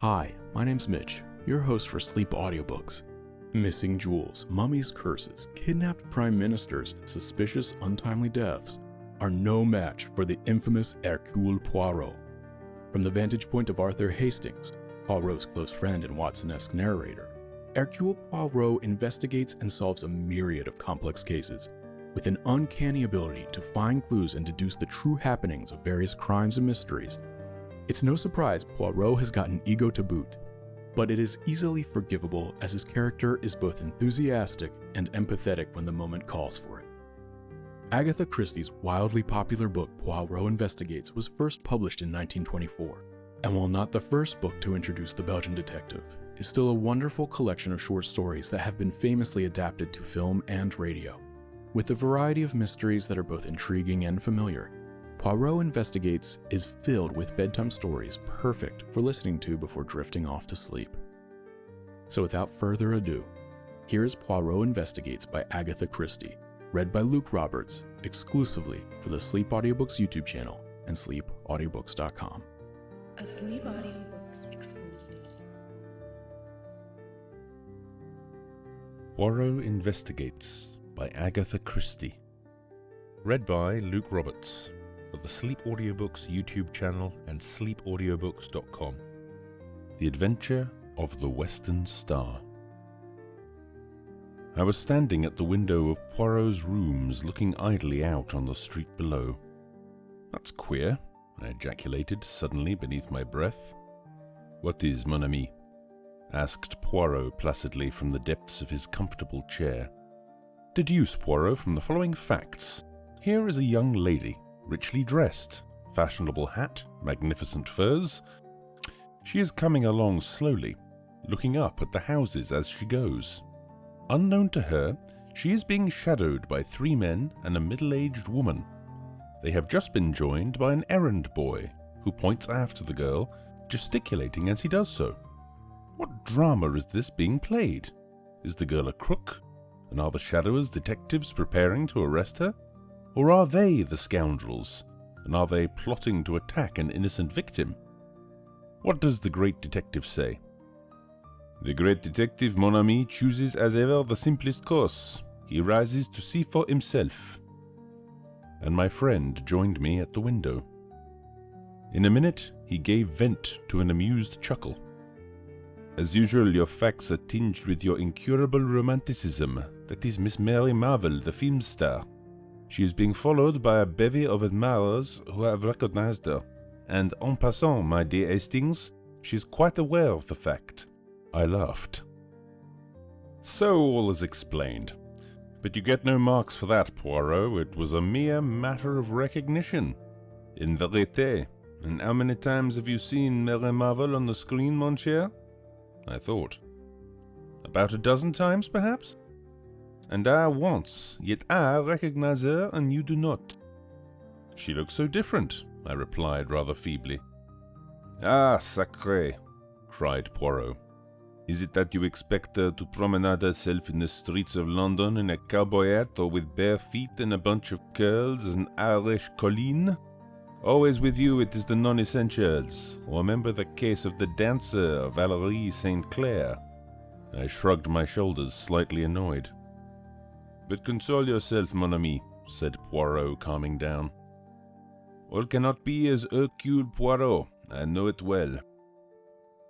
Hi, my name's Mitch, your host for Sleep Audiobooks. Missing jewels, mummies' curses, kidnapped prime ministers, and suspicious untimely deaths are no match for the infamous Hercule Poirot. From the vantage point of Arthur Hastings, Poirot's close friend and Watson-esque narrator, Hercule Poirot investigates and solves a myriad of complex cases, with an uncanny ability to find clues and deduce the true happenings of various crimes and mysteries. It's no surprise Poirot has got an ego to boot, but it is easily forgivable as his character is both enthusiastic and empathetic when the moment calls for it. Agatha Christie's wildly popular book Poirot Investigates was first published in 1924, and while not the first book to introduce the Belgian detective, is still a wonderful collection of short stories that have been famously adapted to film and radio. With a variety of mysteries that are both intriguing and familiar, Poirot Investigates is filled with bedtime stories perfect for listening to before drifting off to sleep. So without further ado, here is Poirot Investigates by Agatha Christie, read by Luke Roberts, exclusively for the Sleep Audiobooks YouTube channel and sleepaudiobooks.com. A Sleep Audiobooks exclusive. Poirot Investigates by Agatha Christie, read by Luke Roberts for the Sleep Audiobooks YouTube channel and sleepaudiobooks.com. The Adventure of the Western Star. I was standing at the window of Poirot's rooms looking idly out on the street below. "That's queer," I ejaculated suddenly beneath my breath. "What is, mon ami?" asked Poirot placidly from the depths of his comfortable chair. "Deduce, Poirot, from the following facts. Here is a young lady, richly dressed, fashionable hat, magnificent furs. She is coming along slowly, looking up at the houses as she goes. Unknown to her, she is being shadowed by 3 men and a middle-aged woman. They have just been joined by an errand boy, who points after the girl, gesticulating as he does so. What drama is this being played? Is the girl a crook? And are the shadowers detectives preparing to arrest her? Or are they the scoundrels, and are they plotting to attack an innocent victim? What does the great detective say?" "The great detective, mon ami, chooses as ever the simplest course. He rises to see for himself." And my friend joined me at the window. In a minute he gave vent to an amused chuckle. "As usual, your facts are tinged with your incurable romanticism. That is Miss Mary Marvel, the film star. She is being followed by a bevy of admirers who have recognized her. And en passant, my dear Hastings, she is quite aware of the fact." I laughed. "So all is explained. But you get no marks for that, Poirot. It was a mere matter of recognition. In vérité. And how many times have you seen Mary Marvel on the screen, mon cher?" I thought. "About a dozen times, perhaps?" "And I once, yet I recognize her and you do not." "She looks so different," I replied rather feebly. "Ah, sacré!" cried Poirot. "Is it that you expect her to promenade herself in the streets of London in a cowboy hat or with bare feet and a bunch of curls as an Irish colleen? Always with you it is the non-essentials. Remember the case of the dancer, Valérie St. Clair." I shrugged my shoulders, slightly annoyed. "But console yourself, mon ami," said Poirot, calming down. "All cannot be as Hercule Poirot. I know it well."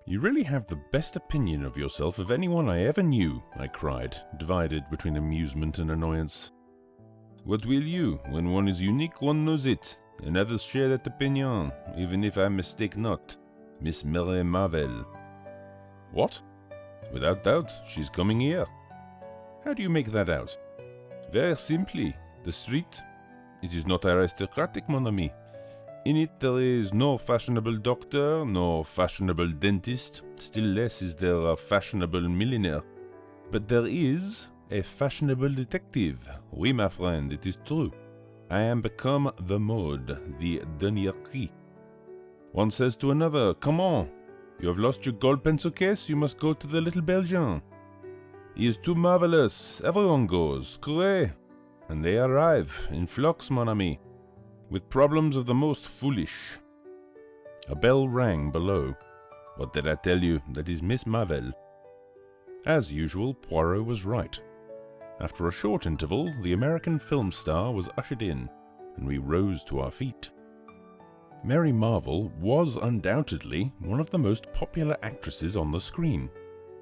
"You really have the best opinion of yourself of anyone I ever knew," I cried, divided between amusement and annoyance. "What will you? When one is unique, one knows it, and others share that opinion, even if I mistake not. Miss Mary Marvel." "What?" "Without doubt, she's coming here." "How do you make that out?" "Very simply. The street. It is not aristocratic, mon ami. In it there is no fashionable doctor, no fashionable dentist, still less is there a fashionable millionaire. But there is a fashionable detective. Oui, my friend, it is true. I am become the mode, the dernier cri. One says to another, 'Come on, you have lost your gold pencil case, you must go to the little Belgian. He is too marvelous, everyone goes, courez!' And they arrive, in flocks, mon ami, with problems of the most foolish." A bell rang below. What did I tell you? That is Miss Marvel. As usual, Poirot was right. After a short interval, the American film star was ushered in, and we rose to our feet. Mary Marvel was undoubtedly one of the most popular actresses on the screen.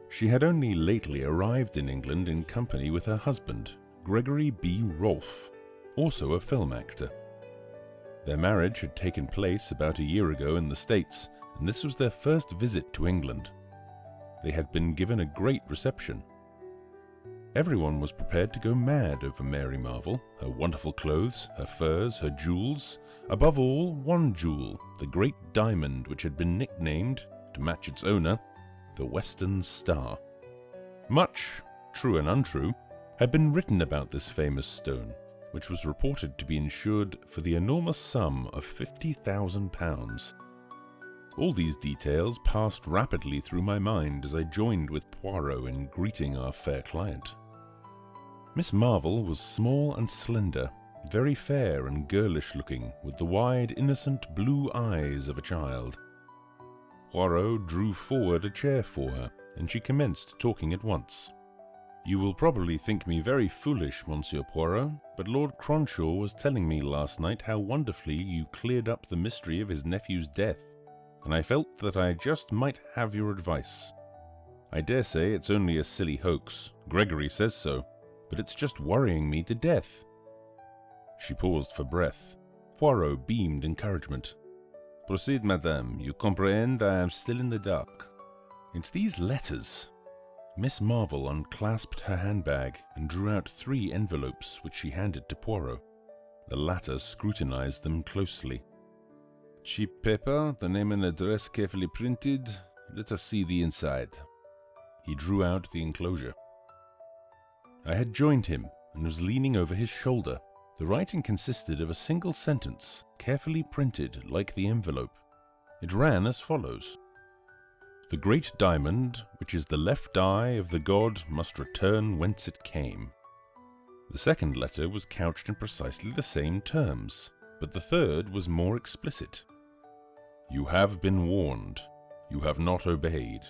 She had only lately arrived in England in company with her husband, Gregory B. Rolfe, also a film actor. Their marriage had taken place about a year ago in the States, and this was their first visit to England. They had been given a great reception. Everyone was prepared to go mad over Mary Marvel, her wonderful clothes, her furs, her jewels, above all, one jewel, the great diamond which had been nicknamed, to match its owner, the Western Star. Much, true and untrue, had been written about this famous stone, which was reported to be insured for the enormous sum of £50,000. All these details passed rapidly through my mind as I joined with Poirot in greeting our fair client. Miss Marvel was small and slender, very fair and girlish-looking, with the wide, innocent blue eyes of a child. Poirot drew forward a chair for her, and she commenced talking at once. "You will probably think me very foolish, Monsieur Poirot, but Lord Cronshaw was telling me last night how wonderfully you cleared up the mystery of his nephew's death, and I felt that I just might have your advice. I dare say it's only a silly hoax. Gregory says so. But it's just worrying me to death." She paused for breath. Poirot beamed encouragement. "Proceed, madame. You comprehend I am still in the dark." "It's these letters." Miss Marvel unclasped her handbag and drew out 3 envelopes which she handed to Poirot. The latter scrutinized them closely. "Cheap paper, the name and address carefully printed. Let us see the inside." He drew out the enclosure. I had joined him and was leaning over his shoulder. The writing consisted of a single sentence, carefully printed like the envelope. It ran as follows: "The great diamond, which is the left eye of the god, must return whence it came." The second letter was couched in precisely the same terms, but the third was more explicit. "You have been warned. You have not obeyed.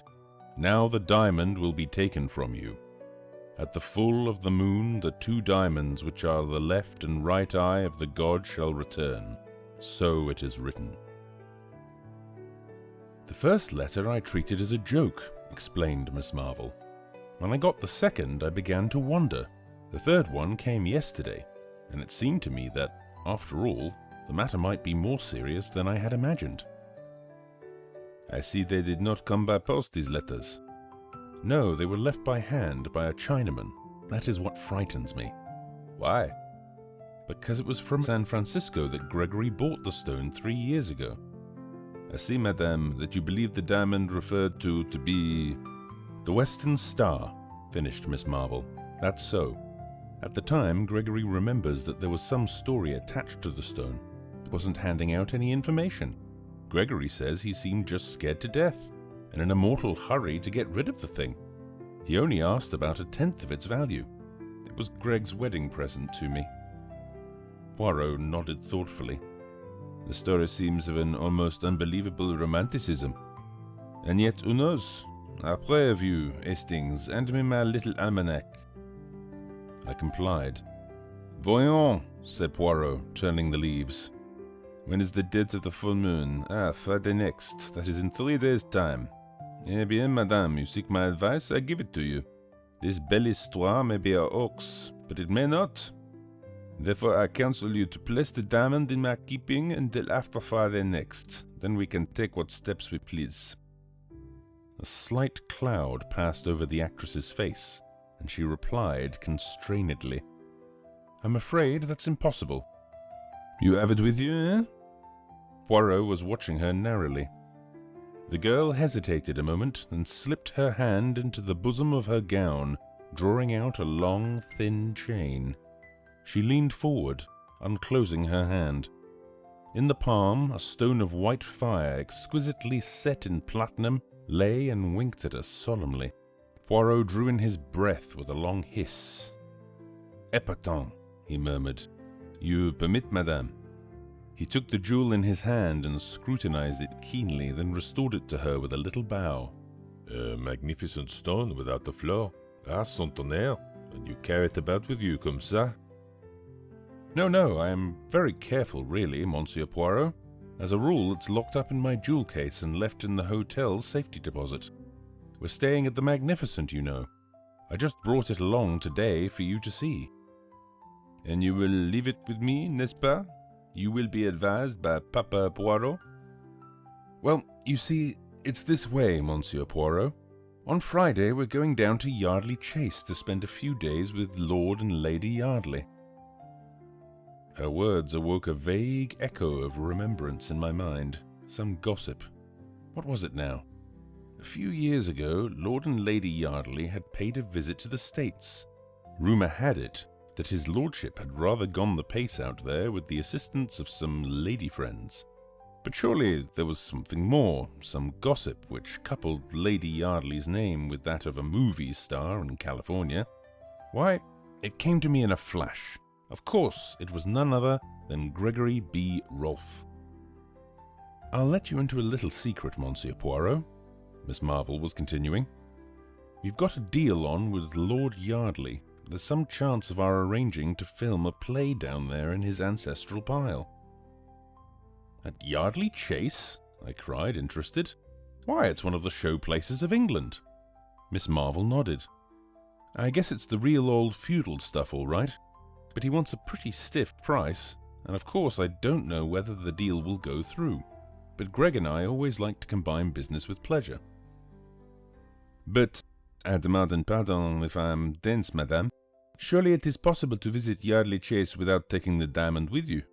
Now the diamond will be taken from you. At the full of the moon, the 2 diamonds which are the left and right eye of the god shall return. So it is written." "The first letter I treated as a joke," explained Miss Marvel. "When I got the second, I began to wonder. The third one came yesterday, and it seemed to me that, after all, the matter might be more serious than I had imagined." "I see they did not come by post, these letters." "No, they were left by hand by a Chinaman. That is what frightens me." "Why?" "Because it was from San Francisco that Gregory bought the stone 3 years ago." "I see, madame, that you believe the diamond referred to be—" "The Western Star," finished Miss Marvel. "That's so. At the time, Gregory remembers that there was some story attached to the stone, but wasn't handing out any information. Gregory says he seemed just scared to death, and in a mortal hurry to get rid of the thing. He only asked about 1/10 of its value. It was Greg's wedding present to me." Poirot nodded thoughtfully. "The story seems of an almost unbelievable romanticism. And yet, who knows? I pray of you, Hastings, hand me my little almanac." I complied. "Voyons," said Poirot, turning the leaves. "When is the date of the full moon? Friday next. That is in 3 days' time. Eh bien, madame, you seek my advice, I give it to you. This belle histoire may be a hoax, but it may not. Therefore I counsel you to place the diamond in my keeping until after Friday next. Then we can take what steps we please." A slight cloud passed over the actress's face, and she replied constrainedly, "I'm afraid that's impossible." "You have it with you, eh?" Poirot was watching her narrowly. The girl hesitated a moment, and slipped her hand into the bosom of her gown, drawing out a long, thin chain. She leaned forward, unclosing her hand. In the palm, a stone of white fire, exquisitely set in platinum, lay and winked at us solemnly. Poirot drew in his breath with a long hiss. "Épatant," he murmured. "You permit, madame?" He took the jewel in his hand and scrutinized it keenly, then restored it to her with a little bow. A magnificent stone without the floor. Ah, centenaire, and you carry it about with you comme ça? No, I am very careful really, Monsieur Poirot. As a rule, it's locked up in my jewel case and left in the hotel's safety deposit. We're staying at the Magnificent, you know. I just brought it along today for you to see. And you will leave it with me, n'est-ce pas? You will be advised by Papa Poirot? Well, you see, it's this way, Monsieur Poirot. On Friday we're going down to Yardley Chase to spend a few days with Lord and Lady Yardley. Her words awoke a vague echo of remembrance in my mind. Some gossip. What was it now? A few years ago, Lord and Lady Yardley had paid a visit to the States. Rumour had it that his lordship had rather gone the pace out there with the assistance of some lady friends. But surely there was something more, some gossip which coupled Lady Yardley's name with that of a movie star in California. Why, it came to me in a flash. Of course, it was none other than Gregory B. Rolfe. I'll let you into a little secret, Monsieur Poirot, Miss Marvel was continuing. We've got a deal on with Lord Yardley. There's some chance of our arranging to film a play down there in his ancestral pile. At Yardley Chase? I cried, interested. Why, it's one of the show places of England. Miss Marvel nodded. I guess it's the real old feudal stuff, all right. But he wants a pretty stiff price, and of course I don't know whether the deal will go through. But Greg and I always like to combine business with pleasure. But, I demand pardon if I'm dense, madame, surely it is possible to visit Yardley Chase without taking the diamond with you?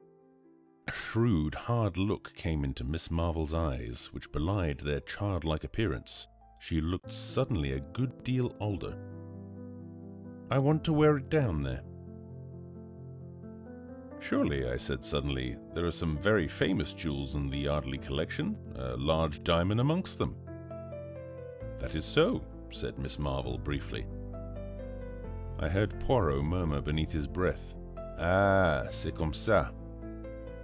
A shrewd, hard look came into Miss Marvel's eyes, which belied their childlike appearance. She looked suddenly a good deal older. I want to wear it down there. Surely, I said suddenly, there are some very famous jewels in the Yardley collection, a large diamond amongst them. That is so, said Miss Marvel briefly. I heard Poirot murmur beneath his breath, Ah, c'est comme ça.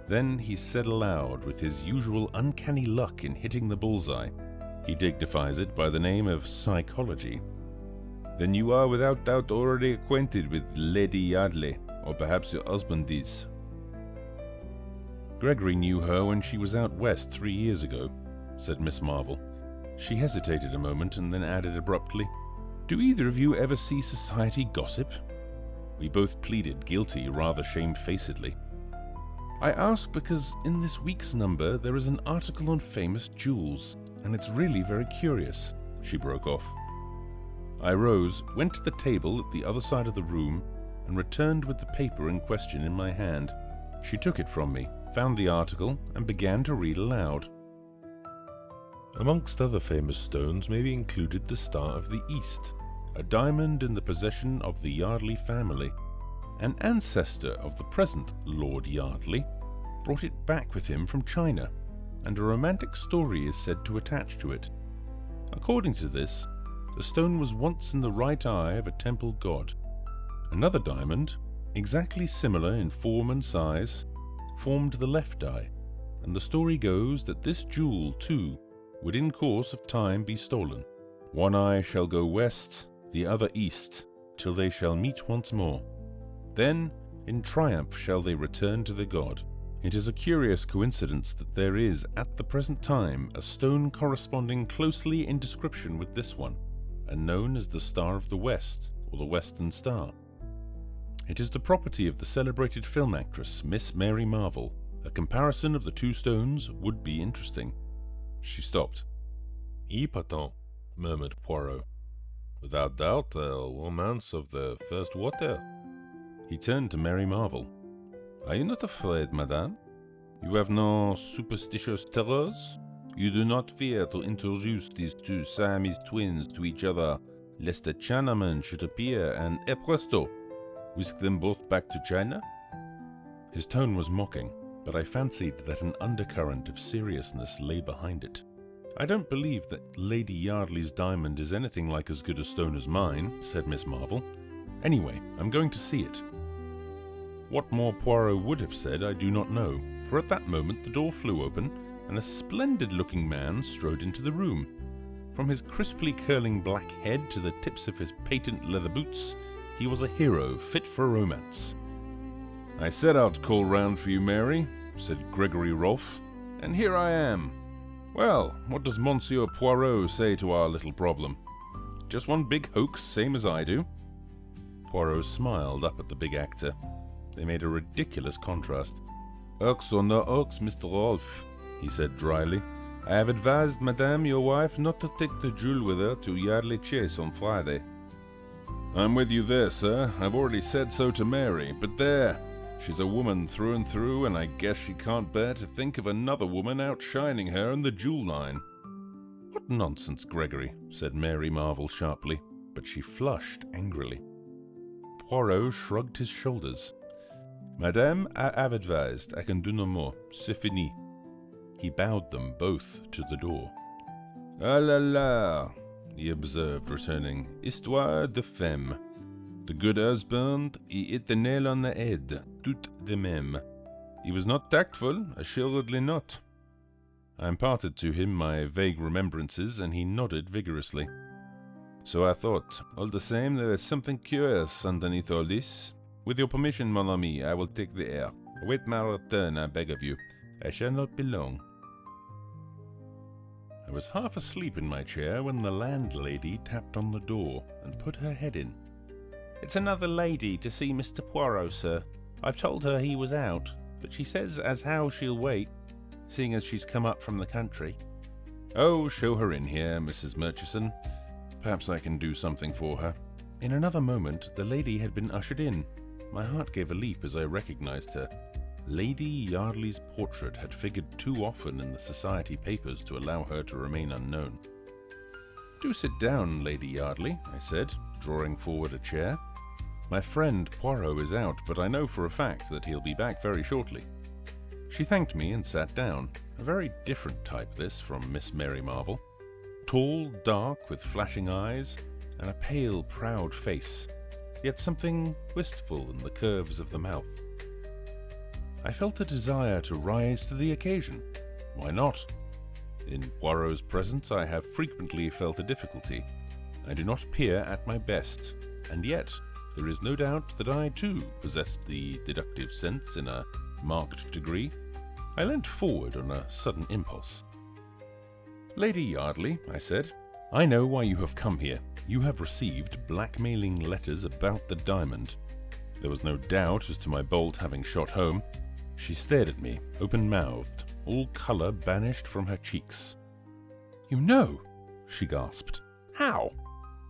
Then he said aloud, with his usual uncanny luck in hitting the bullseye. He dignifies it by the name of psychology. Then you are without doubt already acquainted with Lady Yardley, or perhaps your husband is. Gregory knew her when she was out west 3 years ago, said Miss Marvel. She hesitated a moment and then added abruptly, Do either of you ever see society gossip? We both pleaded guilty rather shamefacedly. I ask because in this week's number there is an article on famous jewels, and it's really very curious, she broke off. I rose, went to the table at the other side of the room, and returned with the paper in question in my hand. She took it from me, found the article, and began to read aloud. Amongst other famous stones may be included the Star of the East, a diamond in the possession of the Yardley family. An ancestor of the present Lord Yardley brought it back with him from China, and a romantic story is said to attach to it. According to this, the stone was once in the right eye of a temple god. Another diamond, exactly similar in form and size, formed the left eye, and the story goes that this jewel, too, would in course of time be stolen. One eye shall go west, the other east, till they shall meet once more. Then, in triumph shall they return to the god. It is a curious coincidence that there is, at the present time, a stone corresponding closely in description with this one, and known as the Star of the West, or the Western Star. It is the property of the celebrated film actress, Miss Mary Marvel. A comparison of the two stones would be interesting. She stopped. Épatant, murmured Poirot. Without doubt, a romance of the first water. He turned to Mary Marvel. Are you not afraid, madame? You have no superstitious terrors? You do not fear to introduce these two Siamese twins to each other, lest a Chinaman should appear and, presto, whisk them both back to China? His tone was mocking, but I fancied that an undercurrent of seriousness lay behind it. I don't believe that Lady Yardley's diamond is anything like as good a stone as mine, said Miss Marvel. Anyway, I'm going to see it. What more Poirot would have said I do not know, for at that moment the door flew open, and a splendid-looking man strode into the room. From his crisply curling black head to the tips of his patent leather boots, he was a hero fit for romance. "I said I'd call round for you, Mary," said Gregory Rolfe, "and here I am. Well, what does Monsieur Poirot say to our little problem? Just one big hoax, same as I do?" Poirot smiled up at the big actor. They made a ridiculous contrast. "Hoax or no hoax, Mr. Rolfe," he said dryly, "I have advised Madame, your wife, not to take the jewel with her to Yardley Chase on Friday." "I'm with you there, sir. I've already said so to Mary, but there, she's a woman through and through, and I guess she can't bear to think of another woman outshining her in the jewel line." "What nonsense, Gregory," said Mary Marvel sharply, but she flushed angrily. Poirot shrugged his shoulders. "Madame, I have advised. I can do no more. C'est fini." He bowed them both to the door. "Ah la la," he observed, returning. "Histoire de femme. The good husband, he hit the nail on the head, tout de même. He was not tactful, assuredly not." I imparted to him my vague remembrances, and he nodded vigorously. "So I thought. All the same, there is something curious underneath all this. With your permission, mon ami, I will take the air. Await my return, I beg of you. I shall not be long." I was half asleep in my chair when the landlady tapped on the door and put her head in. "It's another lady to see Mr. Poirot, sir. I've told her he was out, but she says as how she'll wait, seeing as she's come up from the country." "Oh, show her in here, Mrs. Murchison. Perhaps I can do something for her." In another moment the lady had been ushered in. My heart gave a leap as I recognized her. Lady Yardley's portrait had figured too often in the society papers to allow her to remain unknown. "Do sit down, Lady Yardley," I said, drawing forward a chair. "My friend Poirot is out, but I know for a fact that he'll be back very shortly." She thanked me and sat down. A very different type, this, from Miss Mary Marvel. Tall, dark, with flashing eyes, and a pale, proud face, yet something wistful in the curves of the mouth. I felt a desire to rise to the occasion. Why not? In Poirot's presence I have frequently felt a difficulty. I do not appear at my best, and yet there is no doubt that I too possess the deductive sense in a marked degree. I leant forward on a sudden impulse. "Lady Yardley," I said, "I know why you have come here. You have received blackmailing letters about the diamond." There was no doubt as to my bolt having shot home. She stared at me, open-mouthed, all colour banished from her cheeks. "You know?" she gasped. "How?"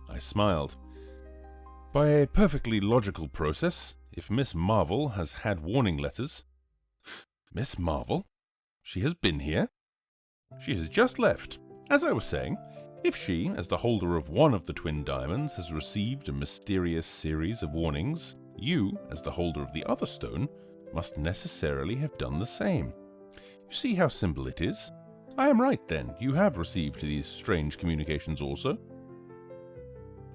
I smiled. "By a perfectly logical process. If Miss Marvel has had warning letters—" "Miss Marvel? She has been here?" "She has just left. As I was saying, if she, as the holder of one of the twin diamonds, has received a mysterious series of warnings, you, as the holder of the other stone, must necessarily have done the same. You see how simple it is? I am right, then. You have received these strange communications also."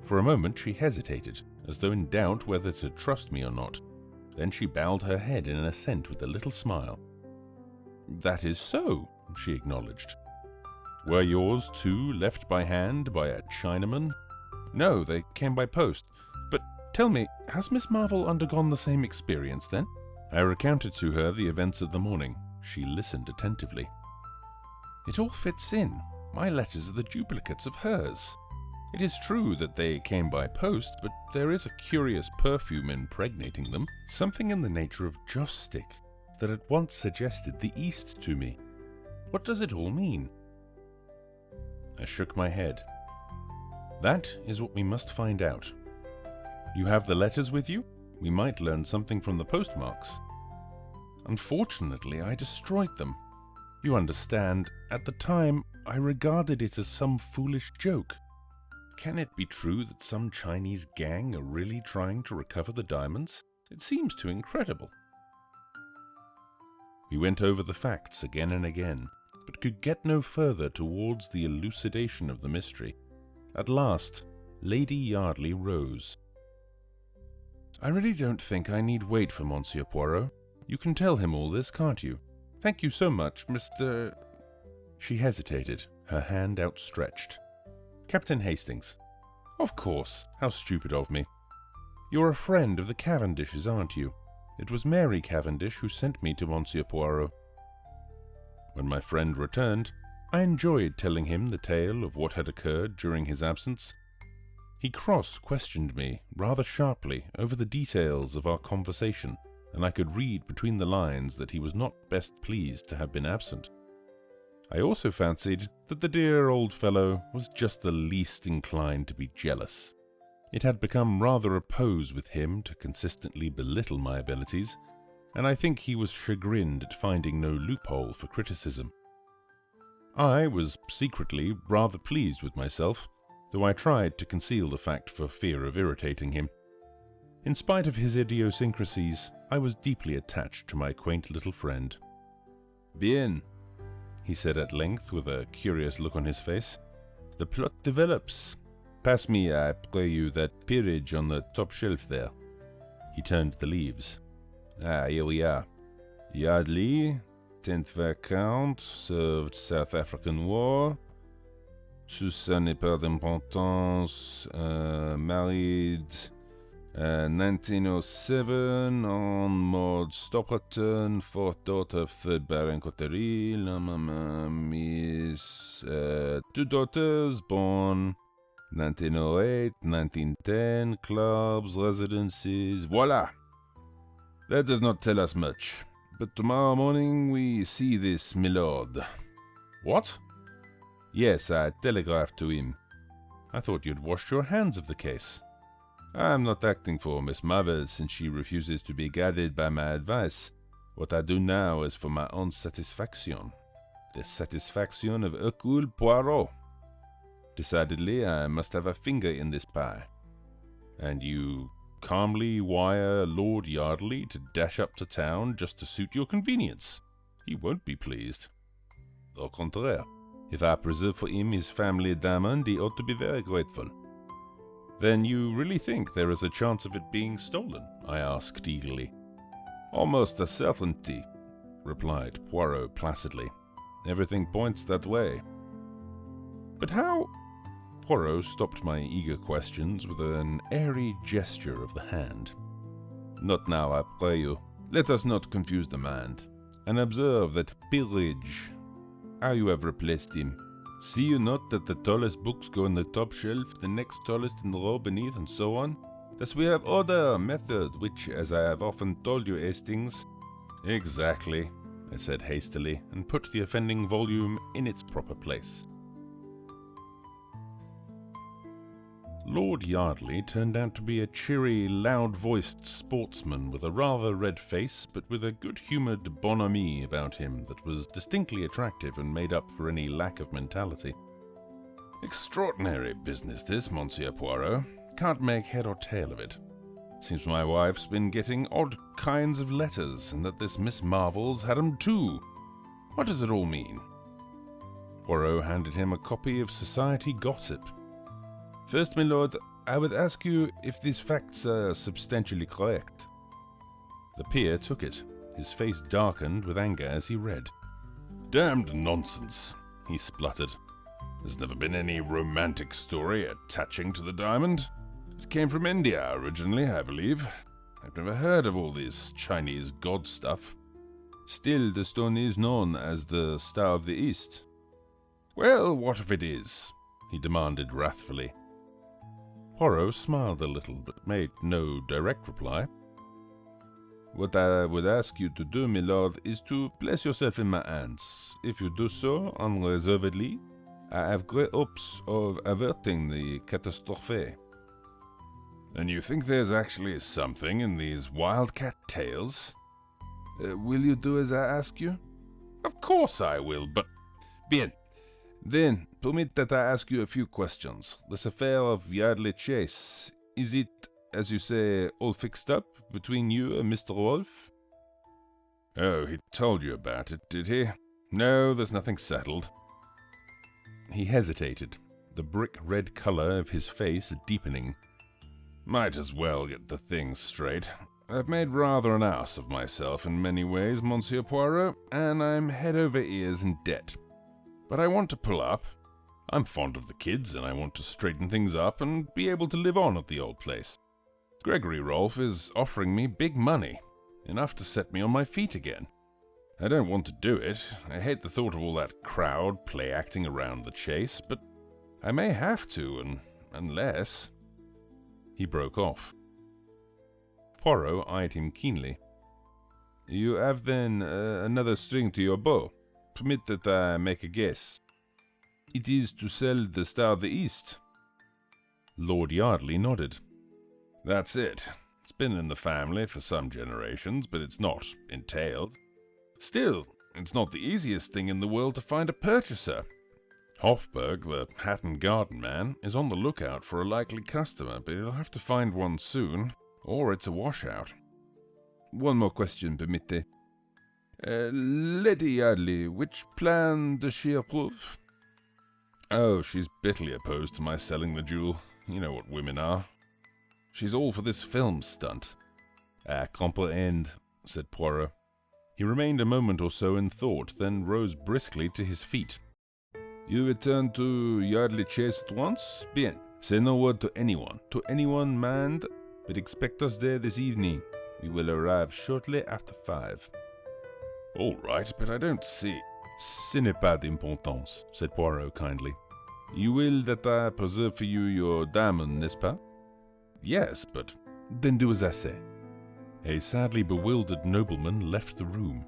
For a moment she hesitated, as though in doubt whether to trust me or not. Then she bowed her head in assent with a little smile. "That is so," she acknowledged. "Were yours, too, left by hand by a Chinaman?" "No, they came by post. But tell me, has Miss Marvel undergone the same experience, then?" I recounted to her the events of the morning. She listened attentively. "It all fits in. My letters are the duplicates of hers. It is true that they came by post, but there is a curious perfume impregnating them, something in the nature of joss stick, that at once suggested the East to me. What does it all mean?" I shook my head. "That is what we must find out. You have the letters with you? We might learn something from the postmarks." "Unfortunately, I destroyed them. You understand, at the time I regarded it as some foolish joke. Can it be true that some Chinese gang are really trying to recover the diamonds? It seems too incredible." We went over the facts again and again, but could get no further towards the elucidation of the mystery. At last, Lady Yardley rose. "I really don't think I need wait for Monsieur Poirot. You can tell him all this, can't you? Thank you so much, Mr. She hesitated, her hand outstretched. Captain Hastings. Of course. How stupid of me. You're a friend of the Cavendishes, aren't you? It was Mary Cavendish who sent me to Monsieur Poirot. When my friend returned, I enjoyed telling him the tale of what had occurred during his absence. He cross-questioned me, rather sharply, over the details of our conversation, and I could read between the lines that he was not best pleased to have been absent. I also fancied that the dear old fellow was just the least inclined to be jealous. It had become rather a pose with him to consistently belittle my abilities, and I think he was chagrined at finding no loophole for criticism. I was secretly rather pleased with myself, though I tried to conceal the fact for fear of irritating him. In spite of his idiosyncrasies, I was deeply attached to my quaint little friend. Bien, he said at length with a curious look on his face. The plot develops. Pass me, I pray you, that peerage on the top shelf there. He turned the leaves. Ah, here we are. Yardley, 10th Viscount, served South African War. Sous sa n'est pas d'importance, married 1907 on Maud Stopperton, 4th daughter of 3rd Baron Coterie, Miss, 2 daughters born 1908, 1910, clubs, residences, voila! That does not tell us much, but tomorrow morning we see this, milord. What? Yes, I telegraphed to him. I thought you'd washed your hands of the case. I am not acting for Miss Marvel since she refuses to be guided by my advice. What I do now is for my own satisfaction. The satisfaction of Hercule Poirot. Decidedly, I must have a finger in this pie. And you calmly wire Lord Yardley to dash up to town just to suit your convenience. He won't be pleased. Au contraire. If I preserve for him his family diamond, he ought to be very grateful. Then you really think there is a chance of it being stolen? I asked eagerly. Almost a certainty, replied Poirot placidly. Everything points that way. But how? Poirot stopped my eager questions with an airy gesture of the hand. Not now, I pray you. Let us not confuse the mind. And observe that peerage. How you have replaced him. See you not that the tallest books go on the top shelf, the next tallest in the row beneath, and so on? Thus we have order, method, which, as I have often told you, Hastings... Exactly, I said hastily, and put the offending volume in its proper place. Lord Yardley turned out to be a cheery, loud-voiced sportsman with a rather red face, but with a good-humoured bonhomie about him that was distinctly attractive and made up for any lack of mentality. Extraordinary business this, Monsieur Poirot. Can't make head or tail of it. Seems my wife's been getting odd kinds of letters, and that this Miss Marvel's had 'em too. What does it all mean? Poirot handed him a copy of Society Gossip. First, my lord, I would ask you if these facts are substantially correct. The peer took it. His face darkened with anger as he read. Damned nonsense, he spluttered. There's never been any romantic story attaching to the diamond. It came from India originally, I believe. I've never heard of all this Chinese god stuff. Still, the stone is known as the Star of the East. Well, what if it is? He demanded wrathfully. Poirot smiled a little, but made no direct reply. What I would ask you to do, my lord, is to place yourself in my hands. If you do so, unreservedly, I have great hopes of averting the catastrophe. And you think there's actually something in these wildcat tales? Will you do as I ask you? Of course I will, but... Bien. Then, permit that I ask you a few questions. This affair of Yardley Chase, is it, as you say, all fixed up between you and Mr. Wolfe? Oh, he told you about it, did he? No, there's nothing settled. He hesitated, the brick-red color of his face deepening. Might as well get the thing straight. I've made rather an ass of myself in many ways, Monsieur Poirot, and I'm head over ears in debt. But I want to pull up. I'm fond of the kids, and I want to straighten things up and be able to live on at the old place. Gregory Rolfe is offering me big money, enough to set me on my feet again. I don't want to do it. I hate the thought of all that crowd play-acting around the chase, but I may have to, unless... He broke off. Poirot eyed him keenly. You have, then, another string to your bow. Permit that I make a guess. It is to sell the Star of the East. Lord Yardley nodded. That's it. It's been in the family for some generations, but it's not entailed. Still, it's not the easiest thing in the world to find a purchaser. Hofburg, the Hatton Garden man, is on the lookout for a likely customer, but he'll have to find one soon, or it's a washout. One more question, permettez. Lady Yardley, which plan does she approve? Oh, she's bitterly opposed to my selling the jewel. You know what women are. She's all for this film stunt. I comprehend, said Poirot. He remained a moment or so in thought, then rose briskly to his feet. You return to Yardley Chase at once? Bien. Say no word to anyone, mind, but expect us there this evening. We will arrive shortly after 5. All right, but I don't see... Ce n'est pas d'importance, said Poirot kindly. You will that I preserve for you your diamond, n'est-ce pas? Yes, but... Then do as I say. A sadly bewildered nobleman left the room.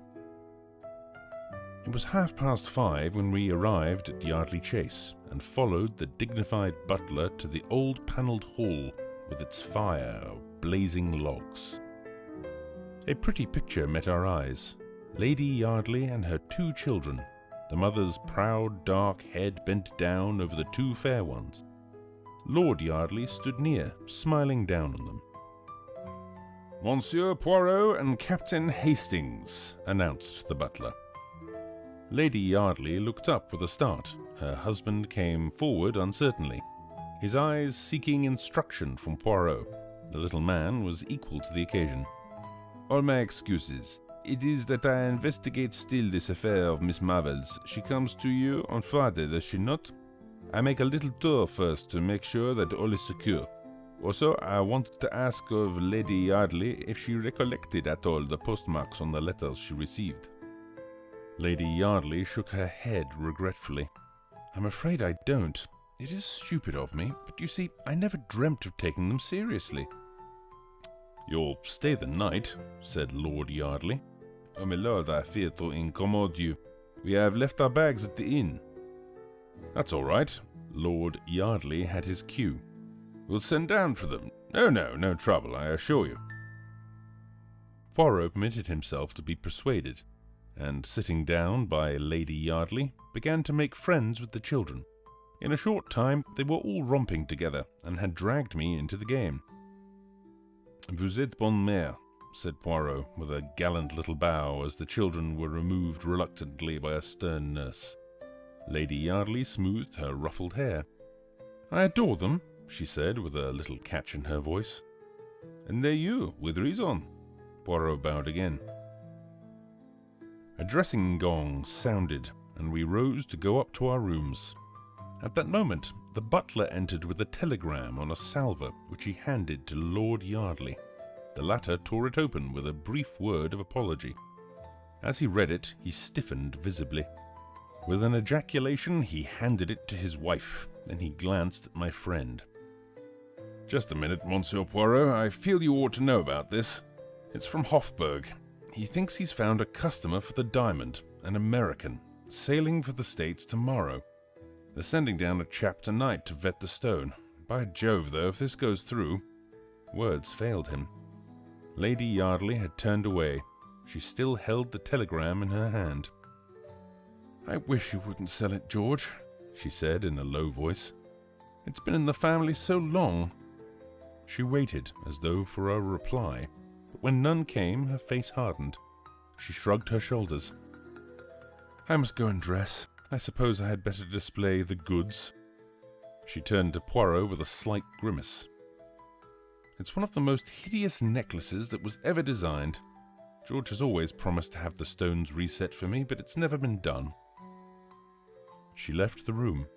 It was 5:30 when we arrived at Yardley Chase, and followed the dignified butler to the old panelled hall with its fire of blazing logs. A pretty picture met our eyes. Lady Yardley and her 2 children, the mother's proud dark head bent down over the 2 fair ones. Lord Yardley stood near, smiling down on them. Monsieur Poirot and Captain Hastings, announced the butler. Lady Yardley looked up with a start. Her husband came forward uncertainly, his eyes seeking instruction from Poirot. The little man was equal to the occasion. All my excuses. It is that I investigate still this affair of Miss Marvell's. She comes to you on Friday, does she not? I make a little tour first to make sure that all is secure. Also, I wanted to ask of Lady Yardley if she recollected at all the postmarks on the letters she received. Lady Yardley shook her head regretfully. I'm afraid I don't. It is stupid of me, but you see, I never dreamt of taking them seriously. You'll stay the night, said Lord Yardley. Oh, my lord, I fear to incommode you. We have left our bags at the inn. That's all right. Lord Yardley had his cue. We'll send down for them. No trouble, I assure you. Poirot permitted himself to be persuaded, and sitting down by Lady Yardley, began to make friends with the children. In a short time they were all romping together, and had dragged me into the game. Vous êtes bonne mère, said Poirot, with a gallant little bow as the children were removed reluctantly by a stern nurse. Lady Yardley smoothed her ruffled hair. I adore them, she said, with a little catch in her voice. And they you, with reason. Poirot bowed again. A dressing gong sounded, and we rose to go up to our rooms. At that moment, the butler entered with a telegram on a salver, which he handed to Lord Yardley. The latter tore it open with a brief word of apology. As he read it, he stiffened visibly. With an ejaculation, he handed it to his wife. Then he glanced at my friend. Just a minute, Monsieur Poirot. I feel you ought to know about this. It's from Hofburg. He thinks he's found a customer for the diamond, an American, sailing for the States tomorrow. They're sending down a chap tonight to vet the stone. By Jove, though, if this goes through... Words failed him. Lady Yardley had turned away. She still held the telegram in her hand. I wish you wouldn't sell it, George, she said in a low voice. It's been in the family so long. She waited, as though for a reply, but when none came, her face hardened. She shrugged her shoulders. I must go and dress. I suppose I had better display the goods. She turned to Poirot with a slight grimace. It's one of the most hideous necklaces that was ever designed. George has always promised to have the stones reset for me, but it's never been done." She left the room.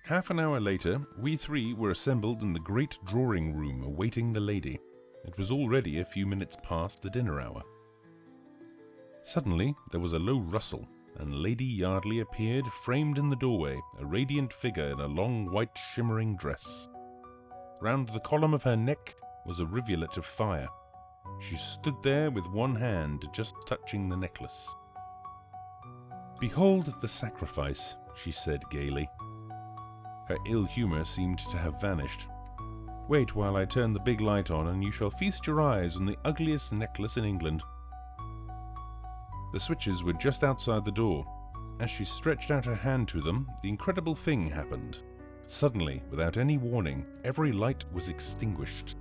Half an hour later, we three were assembled in the great drawing room awaiting the lady. It was already a few minutes past the dinner hour. Suddenly there was a low rustle, and Lady Yardley appeared, framed in the doorway, a radiant figure in a long white shimmering dress. Round the column of her neck was a rivulet of fire. She stood there with one hand just touching the necklace. "Behold the sacrifice," she said gaily. Her ill humour seemed to have vanished. "Wait while I turn the big light on, and you shall feast your eyes on the ugliest necklace in England." The switches were just outside the door. As she stretched out her hand to them, the incredible thing happened. Suddenly, without any warning, every light was extinguished.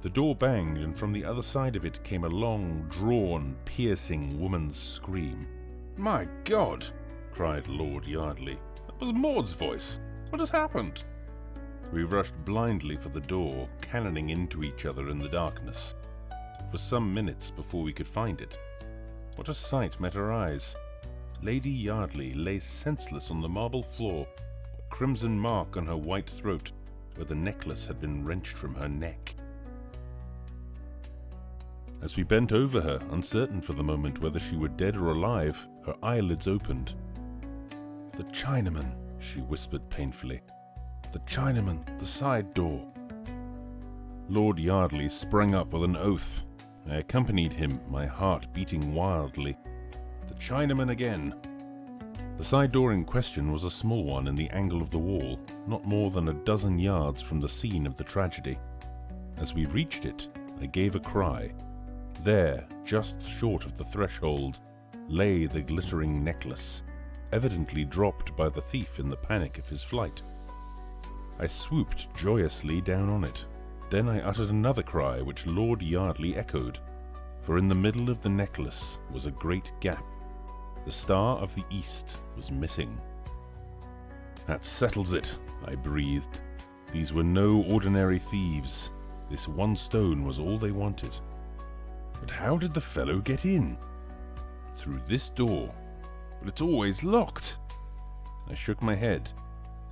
The door banged, and from the other side of it came a long, drawn, piercing woman's scream. "My God!" cried Lord Yardley. "That was Maud's voice! What has happened?" We rushed blindly for the door, cannoning into each other in the darkness. It was some minutes before we could find it. What a sight met our eyes! Lady Yardley lay senseless on the marble floor, a crimson mark on her white throat, where the necklace had been wrenched from her neck. As we bent over her, uncertain for the moment whether she were dead or alive, her eyelids opened. "The Chinaman," she whispered painfully. "The Chinaman, the side door." Lord Yardley sprang up with an oath. I accompanied him, my heart beating wildly. The Chinaman again. The side door in question was a small one in the angle of the wall, not more than a dozen yards from the scene of the tragedy. As we reached it, I gave a cry. There, just short of the threshold, lay the glittering necklace, evidently dropped by the thief in the panic of his flight. I swooped joyously down on it. Then I uttered another cry which Lord Yardley echoed, for in the middle of the necklace was a great gap. The Star of the East was missing. "That settles it," I breathed. These were no ordinary thieves. This one stone was all they wanted. But how did the fellow get in? Through this door. But it's always locked. I shook my head.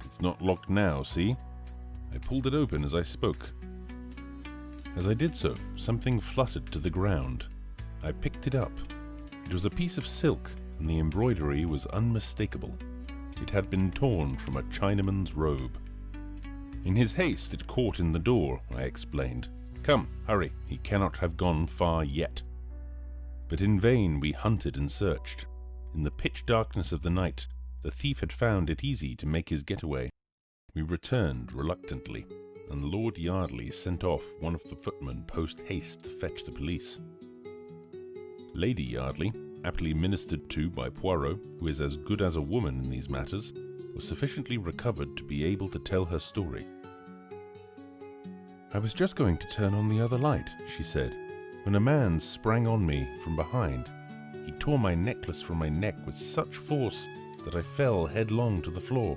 It's not locked now, see? I pulled it open as I spoke. As I did so, something fluttered to the ground. I picked it up. It was a piece of silk, and the embroidery was unmistakable. It had been torn from a Chinaman's robe. In his haste it caught in the door, I explained. "Come, hurry, he cannot have gone far yet." But in vain we hunted and searched. In the pitch darkness of the night, the thief had found it easy to make his getaway. We returned reluctantly, and Lord Yardley sent off one of the footmen post-haste to fetch the police. Lady Yardley, aptly ministered to by Poirot, who is as good as a woman in these matters, was sufficiently recovered to be able to tell her story. "I was just going to turn on the other light," she said, "when a man sprang on me from behind. He tore my necklace from my neck with such force that I fell headlong to the floor.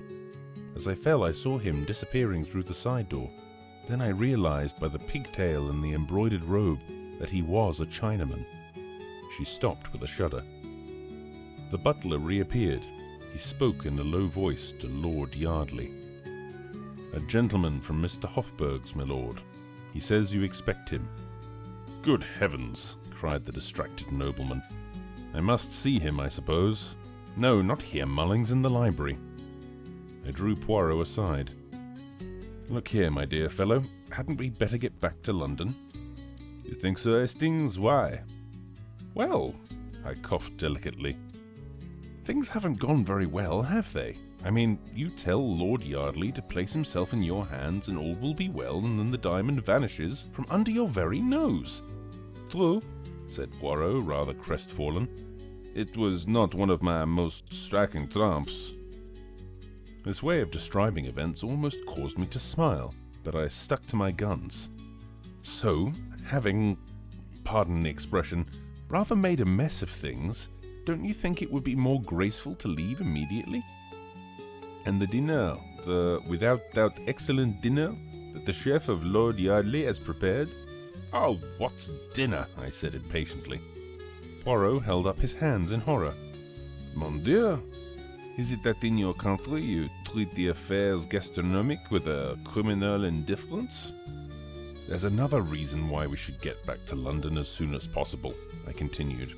As I fell, I saw him disappearing through the side door. Then I realized by the pigtail and the embroidered robe that he was a Chinaman." She stopped with a shudder. The butler reappeared. He spoke in a low voice to Lord Yardley. "A gentleman from Mr. Hofburg's, my lord. He says you expect him." "Good heavens!" cried the distracted nobleman. "I must see him, I suppose." "No, not here, Mullings, in the library." I drew Poirot aside. "Look here, my dear fellow, hadn't we better get back to London?" "You think so, Hastings? Why?" "Well," I coughed delicately, "things haven't gone very well, have they? I mean, you tell Lord Yardley to place himself in your hands and all will be well, and then the diamond vanishes from under your very nose." "True," said Poirot, rather crestfallen. "It was not one of my most striking trumps." This way of describing events almost caused me to smile, but I stuck to my guns. "So, having, pardon the expression, rather made a mess of things, don't you think it would be more graceful to leave immediately?" "And the dinner, the without doubt excellent dinner, that the chef of Lord Yardley has prepared? Oh, what's dinner? I said impatiently. Poirot held up his hands in horror. Mon Dieu! Is it that in your country you treat the affairs gastronomic with a criminal indifference? There's another reason why we should get back to London as soon as possible, I continued.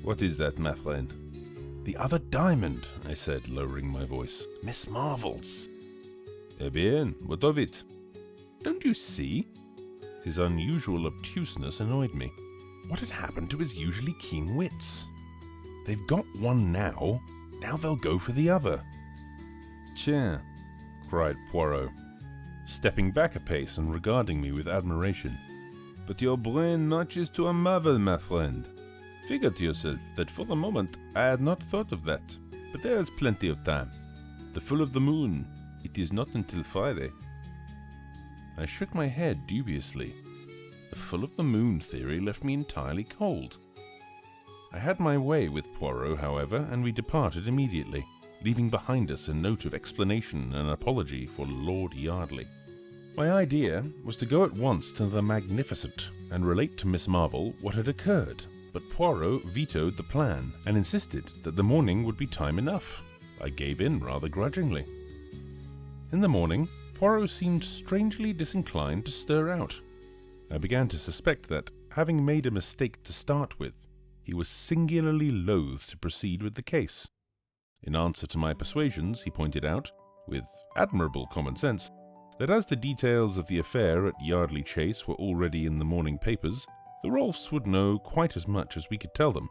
What is that, my friend? The other diamond, I said, lowering my voice. Miss Marvel's. Eh bien, what of it? Don't you see? His unusual obtuseness annoyed me. What had happened to his usually keen wits? They've got one now they'll go for the other. Tiens, cried Poirot, stepping back a pace and regarding me with admiration. But your brain matches to a marvel, my friend. Figure to yourself that for the moment I had not thought of that, but there is plenty of time. The full of the moon, it is not until Friday. I shook my head dubiously. The full of the moon theory left me entirely cold. I had my way with Poirot, however, and we departed immediately, leaving behind us a note of explanation and apology for Lord Yardley. My idea was to go at once to the Magnificent and relate to Miss Marvel what had occurred, but Poirot vetoed the plan and insisted that the morning would be time enough. I gave in rather grudgingly. In the morning, Poirot seemed strangely disinclined to stir out. I began to suspect that, having made a mistake to start with, he was singularly loath to proceed with the case. In answer to my persuasions, he pointed out, with admirable common sense, that as the details of the affair at Yardley Chase were already in the morning papers, the Rolfs would know quite as much as we could tell them.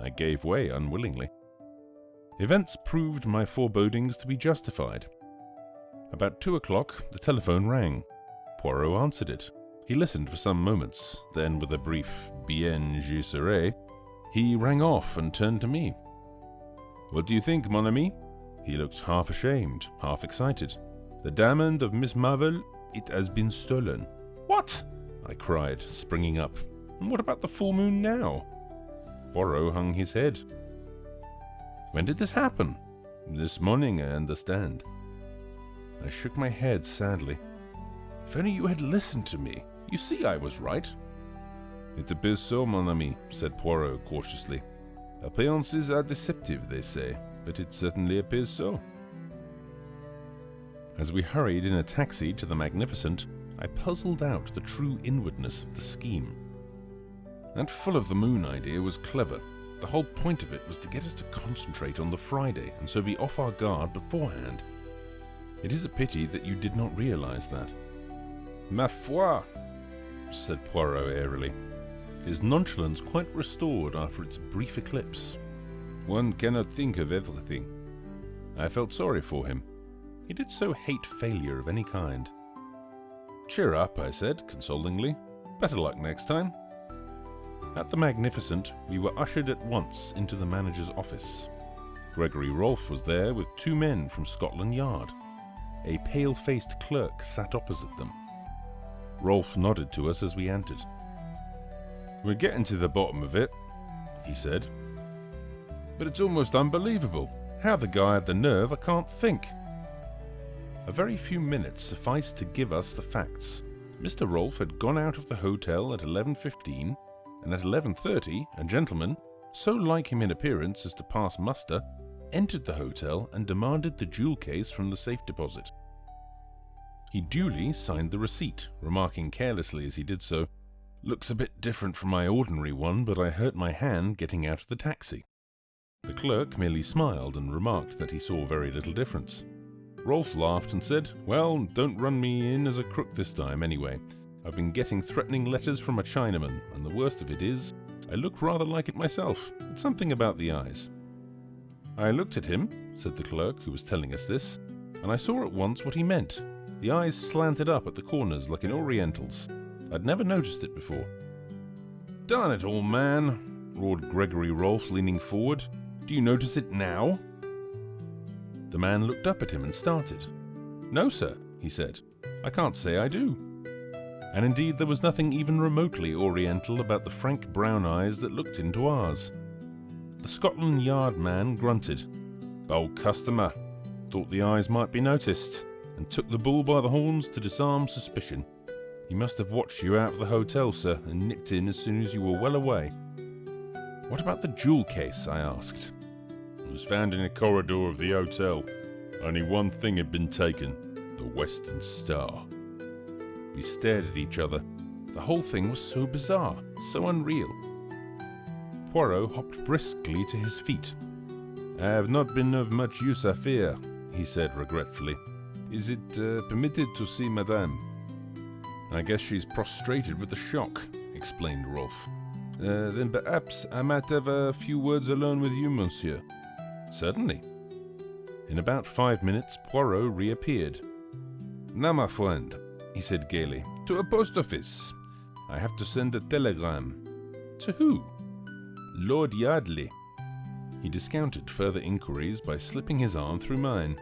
I gave way unwillingly. Events proved my forebodings to be justified. About 2 o'clock, the telephone rang. Poirot answered it. He listened for some moments, then with a brief bien je serai, he rang off and turned to me. What do you think, mon ami? He looked half ashamed, half excited. The diamond of Miss Marvel, it has been stolen. What? I cried, springing up. And what about the full moon now? Poirot hung his head. When did this happen? This morning, I understand. I shook my head sadly. If only you had listened to me. You see I was right. It appears so, mon ami, said Poirot cautiously. Appearances are deceptive, they say, but it certainly appears so. As we hurried in a taxi to the Magnificent, I puzzled out the true inwardness of the scheme. That full of the moon idea was clever. The whole point of it was to get us to concentrate on the Friday and so be off our guard beforehand. It is a pity that you did not realize that. Ma foi, said Poirot airily, his nonchalance quite restored after its brief eclipse. One cannot think of everything. I felt sorry for him. He did so hate failure of any kind. Cheer up, I said, consolingly. Better luck next time. At the Magnificent, we were ushered at once into the manager's office. Gregory Rolfe was there with 2 men from Scotland Yard. A pale-faced clerk sat opposite them. Rolfe nodded to us as we entered. We're getting to the bottom of it, he said. But it's almost unbelievable. How the guy had the nerve, I can't think. A very few minutes sufficed to give us the facts. Mr. Rolfe had gone out of the hotel at 11:15, and at 11:30 a gentleman, so like him in appearance as to pass muster, entered the hotel and demanded the jewel case from the safe deposit. He duly signed the receipt, remarking carelessly as he did so, "Looks a bit different from my ordinary one, but I hurt my hand getting out of the taxi." The clerk merely smiled and remarked that he saw very little difference. Rolfe laughed and said, "Well, don't run me in as a crook this time, anyway. I've been getting threatening letters from a Chinaman, and the worst of it is, I look rather like it myself. It's something about the eyes." I looked at him, said the clerk who was telling us this, and I saw at once what he meant. The eyes slanted up at the corners like an Oriental's. I'd never noticed it before. "Darn it all, man," roared Gregory Rolfe, leaning forward. "Do you notice it now?" The man looked up at him and started. "No, sir," he said. "I can't say I do." And indeed there was nothing even remotely Oriental about the frank brown eyes that looked into ours. The Scotland Yard man grunted. "Old customer. Thought the eyes might be noticed. and took the bull by the horns to disarm suspicion. He must have watched you out of the hotel, sir, and nipped in as soon as you were well away." "What about the jewel case?" I asked. "It was found in a corridor of the hotel. Only one thing had been taken, the Western Star." We stared at each other. The whole thing was so bizarre, so unreal. Poirot hopped briskly to his feet. "I have not been of much use, I fear," he said regretfully. "Is it permitted to see Madame?" "I guess she's prostrated with the shock," explained Rolf. Then perhaps I might have a few words alone with you, monsieur." "Certainly." In about 5 minutes, Poirot reappeared. "Now, my friend," he said gaily, "to a post office. I have to send a telegram." "To who?" "Lord Yardley." He discounted further inquiries by slipping his arm through mine.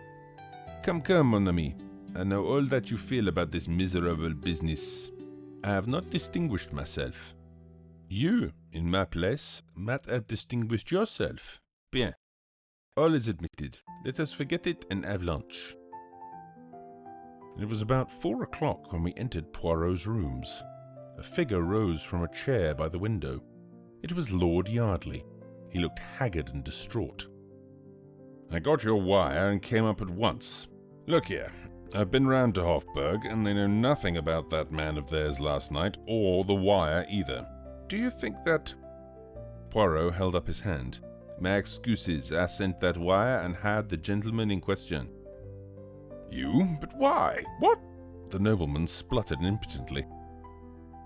Come, mon ami. I know all that you feel about this miserable business. I have not distinguished myself. You, in my place, might have distinguished yourself. Bien. All is admitted. Let us forget it and have lunch." It was about 4 o'clock when we entered Poirot's rooms. A figure rose from a chair by the window. It was Lord Yardley. He looked haggard and distraught. "I got your wire and came up at once. Look here, I've been round to Hofburg, and they know nothing about that man of theirs last night, or the wire either. Do you think that—" Poirot held up his hand. "My excuses, I sent that wire and had the gentleman in question." "You? But why? What—" The nobleman spluttered impotently.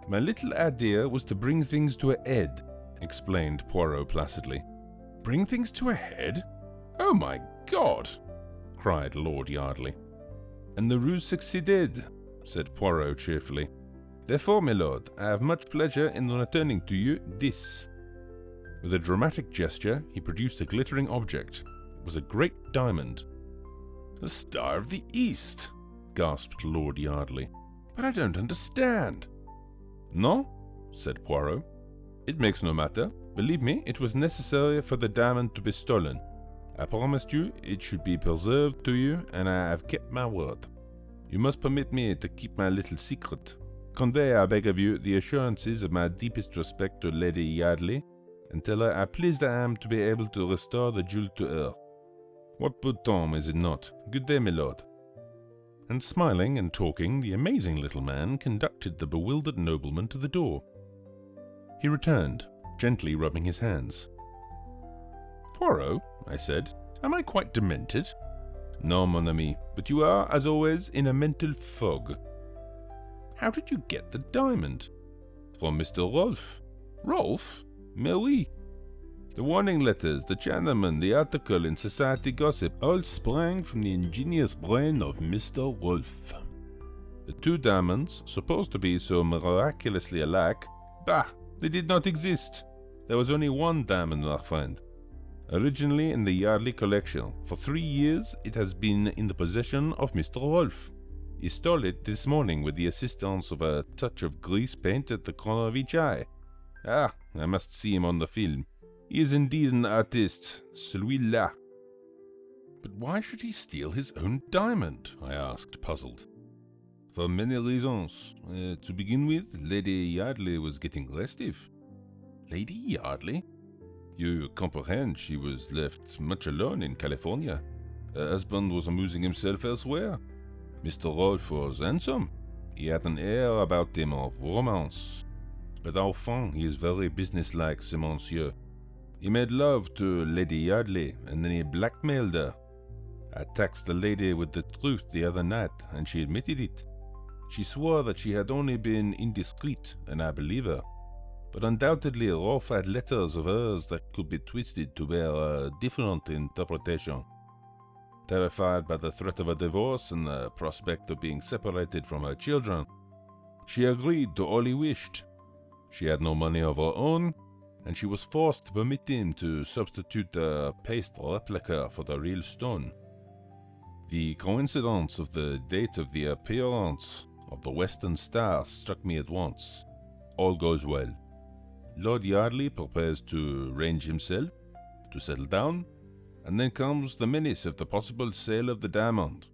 "My little idea was to bring things to a head," explained Poirot placidly. "Bring things to a head? Oh, my God!" cried Lord Yardley. "And the ruse succeeded," said Poirot cheerfully. "Therefore, my lord, I have much pleasure in returning to you this." With a dramatic gesture, he produced a glittering object. It was a great diamond. "The Star of the East!" gasped Lord Yardley. "But I don't understand." "No?" said Poirot. "It makes no matter. Believe me, it was necessary for the diamond to be stolen. I promised you it should be preserved to you, and I have kept my word. You must permit me to keep my little secret. Convey, I beg of you, the assurances of my deepest respect to Lady Yardley, and tell her how pleased I am to be able to restore the jewel to her. What good time, is it not? Good day, my lord." And smiling and talking, the amazing little man conducted the bewildered nobleman to the door. He returned, gently rubbing his hands. "Poirot," I said, "am I quite demented?" "No, mon ami, but you are, as always, in a mental fog." "How did you get the diamond?" "From Mr. Rolf." "Rolf? Mais oui. The warning letters, the Chinaman, the article in Society Gossip, all sprang from the ingenious brain of Mr. Rolf. The two diamonds, supposed to be so miraculously alike, bah! They did not exist. There was only one diamond, my friend. Originally in the Yardley collection, for 3 years it has been in the possession of Mr. Rolf. He stole it this morning with the assistance of a touch of grease paint at the corner of each eye. Ah, I must see him on the film. He is indeed an artiste, celui-là." "But why should he steal his own diamond?" I asked, puzzled. "For many reasons. To begin with, Lady Yardley was getting restive." "Lady Yardley?" "You comprehend, she was left much alone in California. Her husband was amusing himself elsewhere. Mr. Rolf was handsome. He had an air about him of romance. But au fond, he is very businesslike, ce monsieur. He made love to Lady Yardley, and then he blackmailed her. I taxed the lady with the truth the other night, and she admitted it. She swore that she had only been indiscreet, and I believe her. But undoubtedly Rolf had letters of hers that could be twisted to bear a different interpretation. Terrified by the threat of a divorce and the prospect of being separated from her children, she agreed to all he wished. She had no money of her own, and she was forced to permit him to substitute a paste replica for the real stone. The coincidence of the date of the appearance of the Western Star struck me at once. All goes well. Lord Yardley prepares to range himself, to settle down, and then comes the menace of the possible sale of the diamond.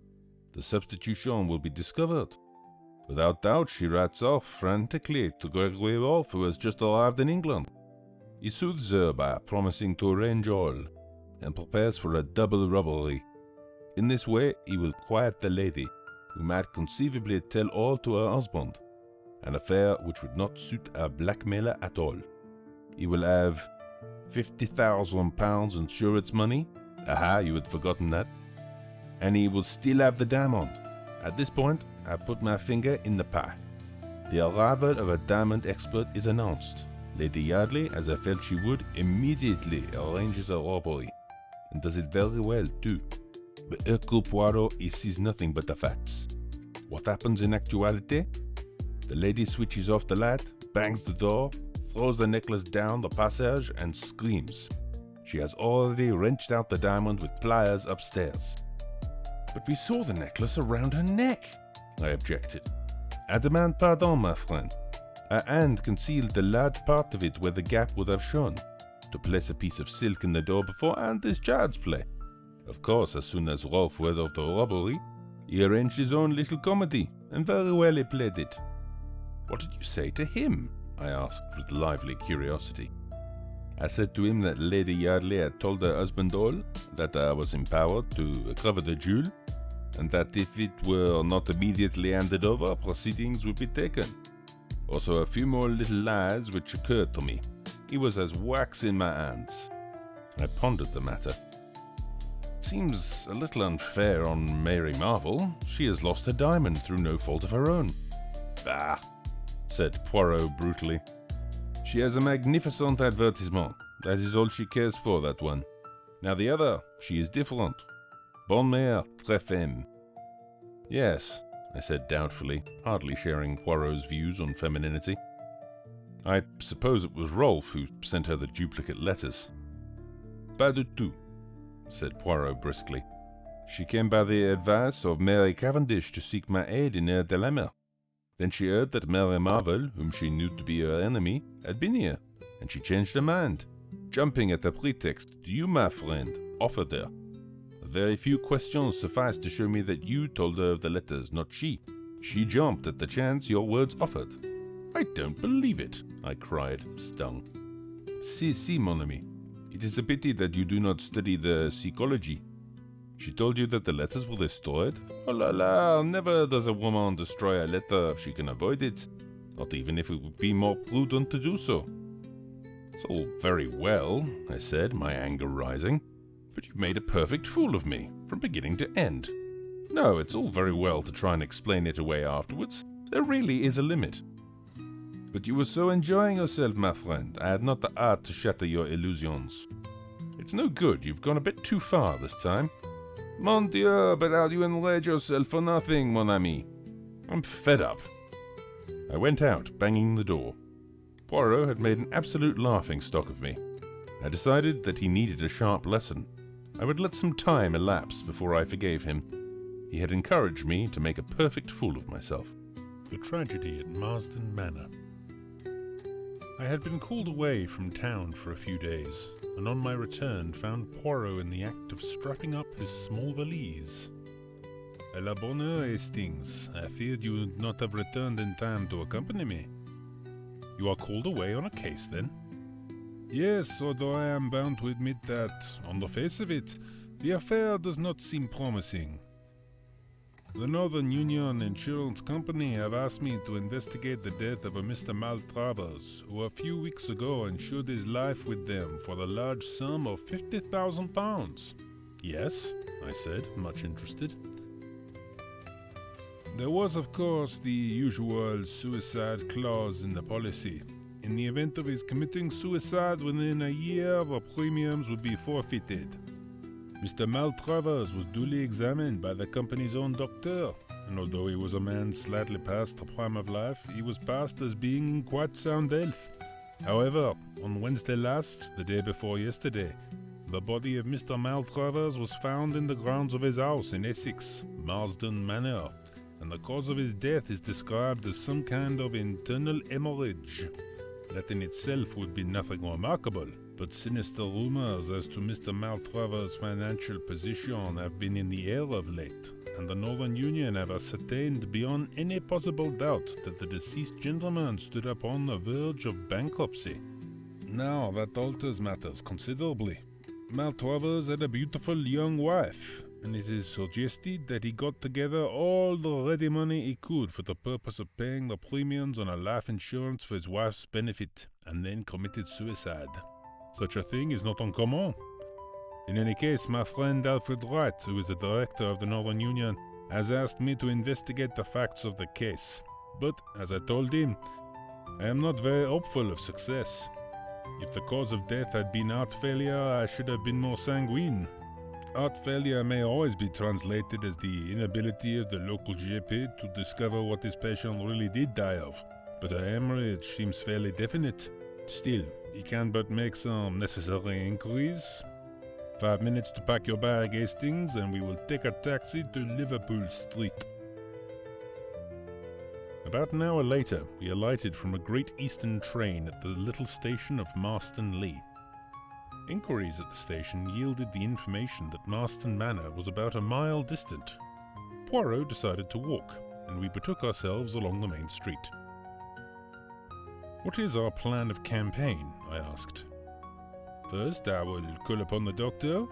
the substitution will be discovered. Without doubt, she writes off frantically to Gregory Rolfe, who has just arrived in England. He soothes her by promising to arrange all, and prepares for a double robbery. In this way, he will quiet the lady, who might conceivably tell all to her husband, an affair which would not suit a blackmailer at all. He will have £50,000 insurance money. Aha, you had forgotten that. And he will still have the diamond. At this point, I put my finger in the pie. The arrival of a diamond expert is announced. Lady Yardley, as I felt she would, immediately arranges a robbery, and does it very well too. But Hercule Poirot, he sees nothing but the facts. What happens in actuality? The lady switches off the light, bangs the door, throws the necklace down the passage, and screams. She has already wrenched out the diamond with pliers upstairs. But we saw the necklace around her neck, I objected. I demand pardon, my friend. Her hand concealed the large part of it where the gap would have shown. To place a piece of silk in the door beforehand is child's play. Of course, as soon as Rolfe heard of the robbery, he arranged his own little comedy, and very well he played it. What did you say to him? I asked with lively curiosity. I said to him that Lady Yardley had told her husband all, that I was empowered to recover the jewel, and that if it were not immediately handed over, proceedings would be taken. Also a few more little lies which occurred to me. He was as wax in my hands. I pondered the matter. Seems a little unfair on Mary Marvel. She has lost her diamond through no fault of her own. Bah, said Poirot brutally. She has a magnificent advertisement. That is all she cares for, that one. Now the other, she is different. Bonne mère, très femme. Yes, I said doubtfully, hardly sharing Poirot's views on femininity. I suppose it was Rolfe who sent her the duplicate letters. Pas du tout, said Poirot briskly. She came by the advice of Mary Cavendish to seek my aid in her dilemma. Then she heard that Mary Marvel, whom she knew to be her enemy, had been here, and she changed her mind, jumping at the pretext you, my friend, offered her. A very few questions sufficed to show me that you told her of the letters, not she. She jumped at the chance your words offered. I don't believe it, I cried, stung. Si, mon ami. It is a pity that you do not study the psychology. She told you that the letters were destroyed? Oh la la, never does a woman destroy a letter if she can avoid it, not even if it would be more prudent to do so. It's all very well, I said, my anger rising, but you've made a perfect fool of me, from beginning to end. No, it's all very well to try and explain it away afterwards. There really is a limit. But you were so enjoying yourself, my friend, I had not the art to shatter your illusions. It's no good, you've gone a bit too far this time. Mon Dieu, but how do you enrage yourself for nothing, mon ami? I'm fed up. I went out, banging the door. Poirot had made an absolute laughing-stock of me. I decided that he needed a sharp lesson. I would let some time elapse before I forgave him. He had encouraged me to make a perfect fool of myself. The Tragedy at Marsden Manor. I had been called away from town for a few days, and on my return found Poirot in the act of strapping up his small valise. "À la bonne heure, Hastings. I feared you would not have returned in time to accompany me." "You are called away on a case, then?" "Yes, although I am bound to admit that, on the face of it, the affair does not seem promising. The Northern Union Insurance Company have asked me to investigate the death of a Mr. Maltravers, who a few weeks ago insured his life with them for the large sum of £50,000. "Yes," I said, much interested. "There was, of course, the usual suicide clause in the policy. In the event of his committing suicide within a year, the premiums would be forfeited. Mr. Maltravers was duly examined by the company's own doctor, and although he was a man slightly past the prime of life, he was passed as being in quite sound health. However, on Wednesday last, the day before yesterday, the body of Mr. Maltravers was found in the grounds of his house in Essex, Marsden Manor, and the cause of his death is described as some kind of internal hemorrhage. That in itself would be nothing remarkable, but sinister rumors as to Mr. Maltravers' financial position have been in the air of late, and the Northern Union have ascertained beyond any possible doubt that the deceased gentleman stood upon the verge of bankruptcy. Now, that alters matters considerably. Maltravers had a beautiful young wife, and it is suggested that he got together all the ready money he could for the purpose of paying the premiums on a life insurance for his wife's benefit, and then committed suicide. Such a thing is not uncommon. In any case, my friend Alfred Wright, who is the director of the Northern Union, has asked me to investigate the facts of the case. But, as I told him, I am not very hopeful of success. If the cause of death had been heart failure, I should have been more sanguine. Heart failure may always be translated as the inability of the local GP to discover what his patient really did die of, but a hemorrhage seems fairly definite. Still, he can but make some necessary inquiries. 5 minutes to pack your bag, Hastings, and we will take a taxi to Liverpool Street. About an hour later, we alighted from a Great Eastern train at the little station of Marston Lee. Inquiries at the station yielded the information that Marston Manor was about a mile distant. Poirot decided to walk, and we betook ourselves along the main street. "What is our plan of campaign?" I asked. "First, I will call upon the doctor.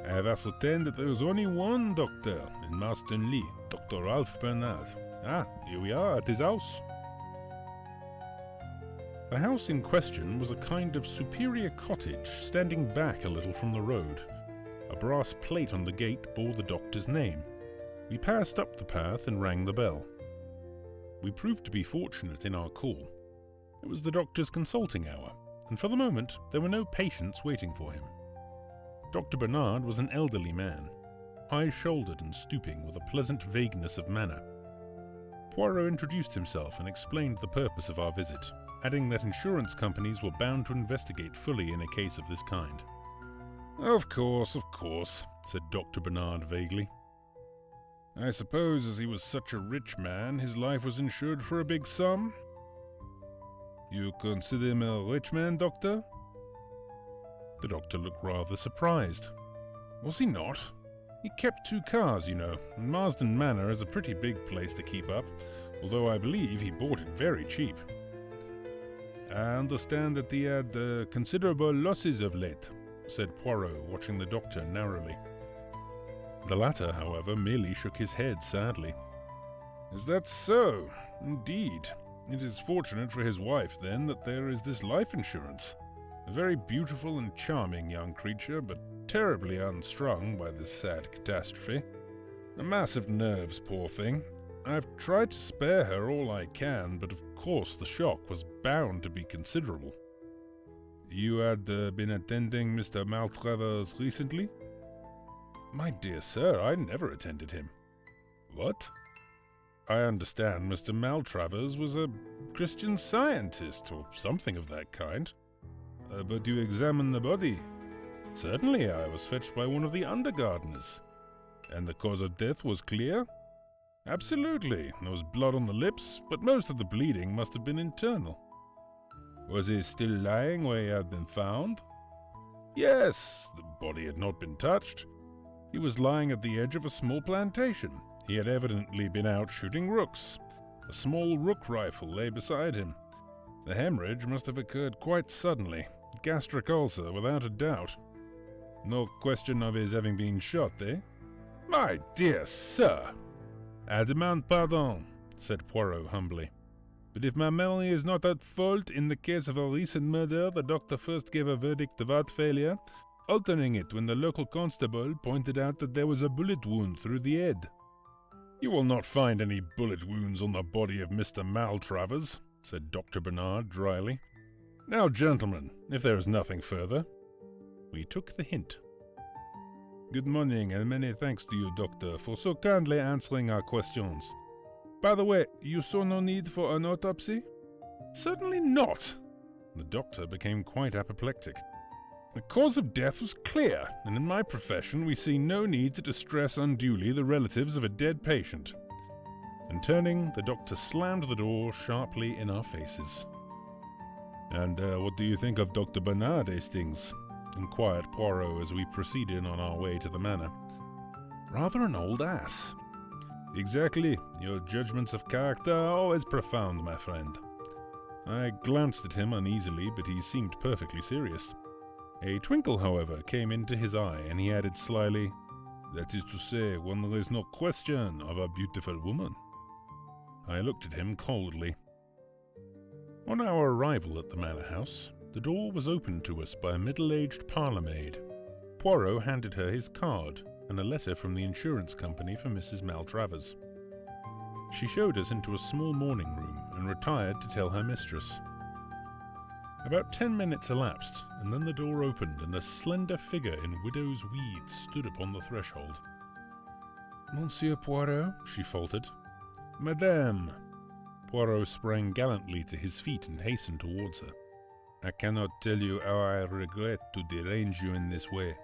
I have ascertained that there is only one doctor in Marston Lee, Dr. Ralph Bernard. Here we are at his house." The house in question was a kind of superior cottage standing back a little from the road. A brass plate on the gate bore the doctor's name. We passed up the path and rang the bell. We proved to be fortunate in our call. It was the doctor's consulting hour, and for the moment there were no patients waiting for him. Dr. Bernard was an elderly man, high-shouldered and stooping, with a pleasant vagueness of manner. Poirot introduced himself and explained the purpose of our visit, adding that insurance companies were bound to investigate fully in a case of this kind. Of course," said Dr. Bernard vaguely. "I suppose as he was such a rich man, his life was insured for a big sum?" "You consider him a rich man, Doctor?" The doctor looked rather surprised. "Was he not? He kept 2 cars, you know, and Marsden Manor is a pretty big place to keep up, although I believe he bought it very cheap." "I understand that he had considerable losses of late," said Poirot, watching the doctor narrowly. The latter, however, merely shook his head sadly. "Is that so? Indeed. It is fortunate for his wife, then, that there is this life insurance. A very beautiful and charming young creature, but terribly unstrung by this sad catastrophe. A mass of nerves, poor thing. I've tried to spare her all I can, but of course the shock was bound to be considerable." "You had been attending Mr. Maltravers recently?" "My dear sir, I never attended him." "What?" "I understand Mr. Maltravers was a Christian Scientist, or something of that kind." "But you examined the body?" "Certainly, I was fetched by one of the under-gardeners." "And the cause of death was clear?" "Absolutely. There was blood on the lips, but most of the bleeding must have been internal." "Was he still lying where he had been found?" "Yes. The body had not been touched. He was lying at the edge of a small plantation. He had evidently been out shooting rooks. A small rook rifle lay beside him. The hemorrhage must have occurred quite suddenly. Gastric ulcer, without a doubt. No question of his having been shot, eh?" "My dear sir!" "I demand pardon," said Poirot humbly. "But if my memory is not at fault, in the case of a recent murder, the doctor first gave a verdict of heart failure, altering it when the local constable pointed out that there was a bullet wound through the head." "You will not find any bullet wounds on the body of Mr. Maltravers," said Dr. Bernard dryly. "Now, gentlemen, if there is nothing further." We took the hint. "Good morning, and many thanks to you, Doctor, for so kindly answering our questions. By the way, you saw no need for an autopsy?" "Certainly not." The doctor became quite apoplectic. "The cause of death was clear, and in my profession we see no need to distress unduly the relatives of a dead patient." And turning, the doctor slammed the door sharply in our faces. "And what do you think of Dr. Bernard, Hastings?" inquired Poirot as we proceeded on our way to the manor. Rather an old ass. Exactly. Your judgments of character are always profound, my friend. I glanced at him uneasily, but he seemed perfectly serious. A twinkle, however, came into his eye, and he added slyly, "That is to say, when there is no question of a beautiful woman." I looked at him coldly. On our arrival at the manor house, the door was opened to us by a middle-aged parlour-maid. Poirot handed her his card and a letter from the insurance company for Mrs. Maltravers. She showed us into a small morning room and retired to tell her mistress. About 10 minutes elapsed, and then the door opened and a slender figure in widow's weeds stood upon the threshold. "Monsieur Poirot?" she faltered. "Madame!" Poirot sprang gallantly to his feet and hastened towards her. "I cannot tell you how I regret to derange you in this way.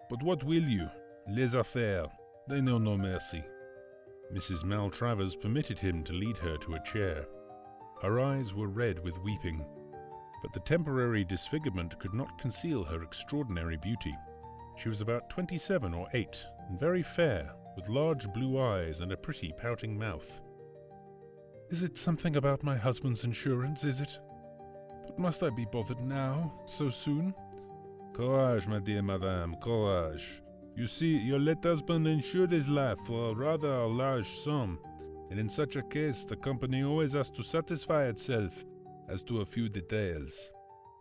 But what will you? Les affaires, they know no mercy." Mrs. Maltravers permitted him to lead her to a chair. Her eyes were red with weeping, but the temporary disfigurement could not conceal her extraordinary beauty. She was about 27 or 8, and very fair, with large blue eyes and a pretty pouting mouth. "Is it something about my husband's insurance, is it? But must I be bothered now, so soon?" "Courage, my dear madame, courage. You see, your late husband insured his life for a rather large sum, and in such a case the company always has to satisfy itself as to a few details.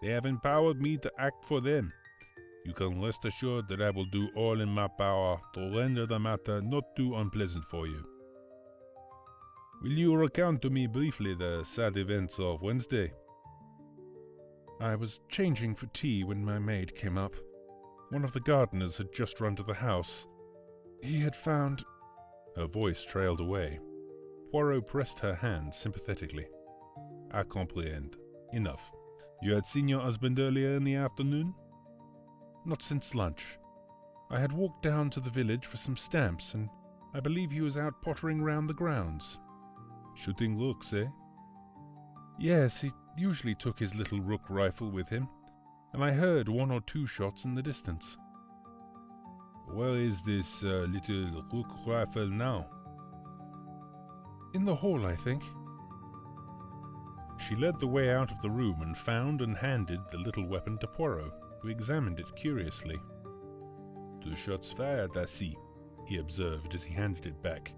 They have empowered me to act for them. You can rest assured that I will do all in my power to render the matter not too unpleasant for you. Will you recount to me briefly the sad events of Wednesday?" "I was changing for tea when my maid came up. One of the gardeners had just run to the house. He had found—" Her voice trailed away. Poirot pressed her hand sympathetically. "I comprehend. Enough. You had seen your husband earlier in the afternoon?" "Not since lunch. I had walked down to the village for some stamps, and I believe he was out pottering round the grounds." "Shooting rooks, eh?" "Yes, he usually took his little rook rifle with him, and I heard 1 or 2 shots in the distance." "Where is this little rook rifle now?" "In the hall, I think." She led the way out of the room and found and handed the little weapon to Poirot, who examined it curiously. "2 shots fired, I see," he observed as he handed it back.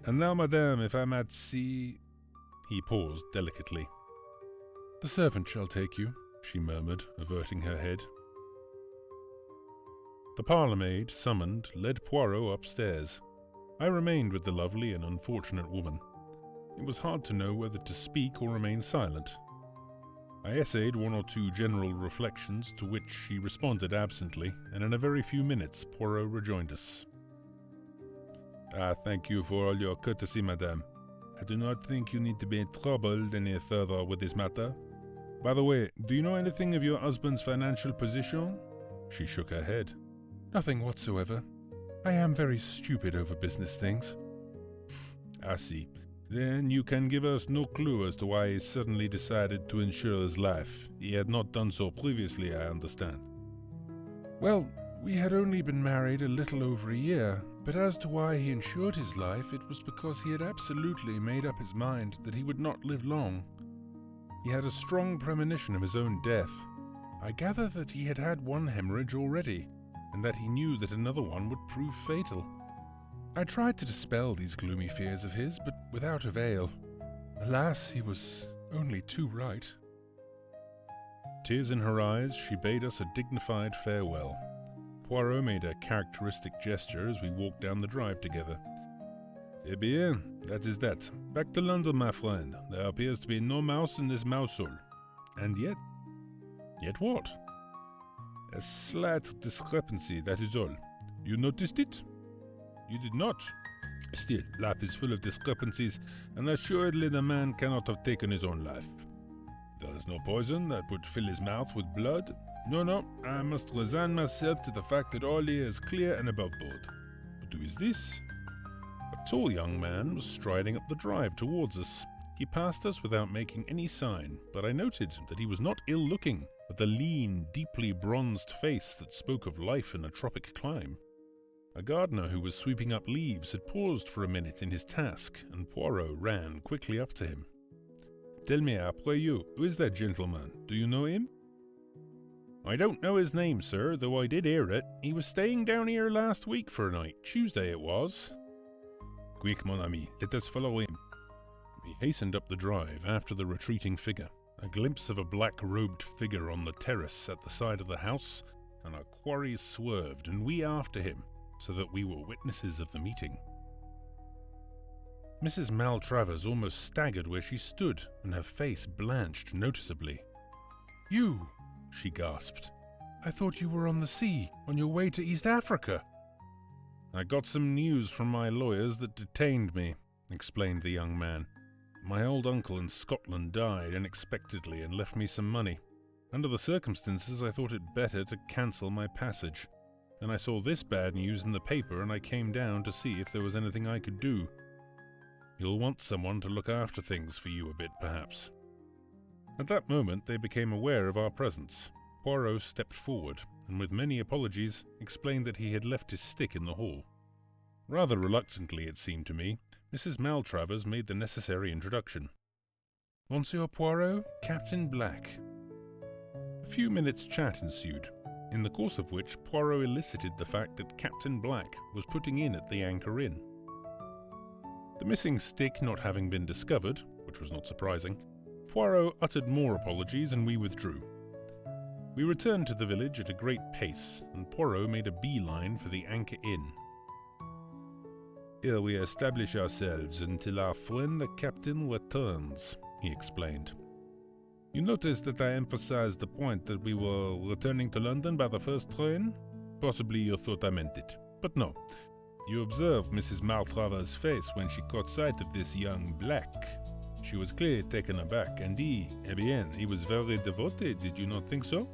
"And now, madame, if I might see—" He paused delicately. "The servant shall take you," she murmured, averting her head. The parlour-maid, summoned, led Poirot upstairs. I remained with the lovely and unfortunate woman. It was hard to know whether to speak or remain silent. I essayed 1 or 2 general reflections, to which she responded absently, and in a very few minutes Poirot rejoined us. "Thank you for all your courtesy, madame. I do not think you need to be troubled any further with this matter. By the way, do you know anything of your husband's financial position?" She shook her head. "Nothing whatsoever. I am very stupid over business things." "I see. Then you can give us no clue as to why he suddenly decided to insure his life. He had not done so previously, I understand." "Well, we had only been married a little over a year, but as to why he insured his life, it was because he had absolutely made up his mind that he would not live long. He had a strong premonition of his own death. I gather that he had had 1 hemorrhage already, and that he knew that another one would prove fatal. I tried to dispel these gloomy fears of his, but without avail. Alas, he was only too right." Tears in her eyes, she bade us a dignified farewell. Poirot made a characteristic gesture as we walked down the drive together. "Eh bien, that is that. Back to London, my friend. There appears to be no mouse in this mousehole. And yet—" "Yet what?" "A slight discrepancy, that is all. You noticed it?" "You did not. Still, life is full of discrepancies, and assuredly the man cannot have taken his own life. There is no poison that would fill his mouth with blood. No, I must resign myself to the fact that all here is clear and above board. But who is this?" A tall young man was striding up the drive towards us. He passed us without making any sign, but I noted that he was not ill-looking, with a lean, deeply bronzed face that spoke of life in a tropic clime. A gardener who was sweeping up leaves had paused for a minute in his task, and Poirot ran quickly up to him. "Tell me, après you, who is that gentleman? Do you know him?" "I don't know his name, sir, though I did hear it. He was staying down here last week for a night. Tuesday it was." "Quick, mon ami, let us follow him." We hastened up the drive after the retreating figure. A glimpse of a black-robed figure on the terrace at the side of the house, and our quarry swerved, and we after him, so that we were witnesses of the meeting. Mrs. Maltravers almost staggered where she stood, and her face blanched noticeably. "You!" she gasped. "I thought you were on the sea, on your way to East Africa." "I got some news from my lawyers that detained me," explained the young man. "My old uncle in Scotland died unexpectedly and left me some money. Under the circumstances, I thought it better to cancel my passage. Then I saw this bad news in the paper, and I came down to see if there was anything I could do. You'll want someone to look after things for you a bit, perhaps." At that moment they became aware of our presence. Poirot stepped forward, and with many apologies, explained that he had left his stick in the hall. Rather reluctantly, it seemed to me, Mrs. Maltravers made the necessary introduction. "Monsieur Poirot, Captain Black." A few minutes' chat ensued, in the course of which Poirot elicited the fact that Captain Black was putting in at the Anchor Inn. The missing stick not having been discovered, which was not surprising, Poirot uttered more apologies and we withdrew. We returned to the village at a great pace, and Poirot made a beeline for the Anchor Inn. "Here we establish ourselves until our friend the captain returns," he explained. "You noticed that I emphasized the point that we were returning to London by the first train? Possibly you thought I meant it, but no. You observed Mrs. Maltravers' face when she caught sight of this young Black. She was clearly taken aback, and Ambiance, he was very devoted, did you not think so?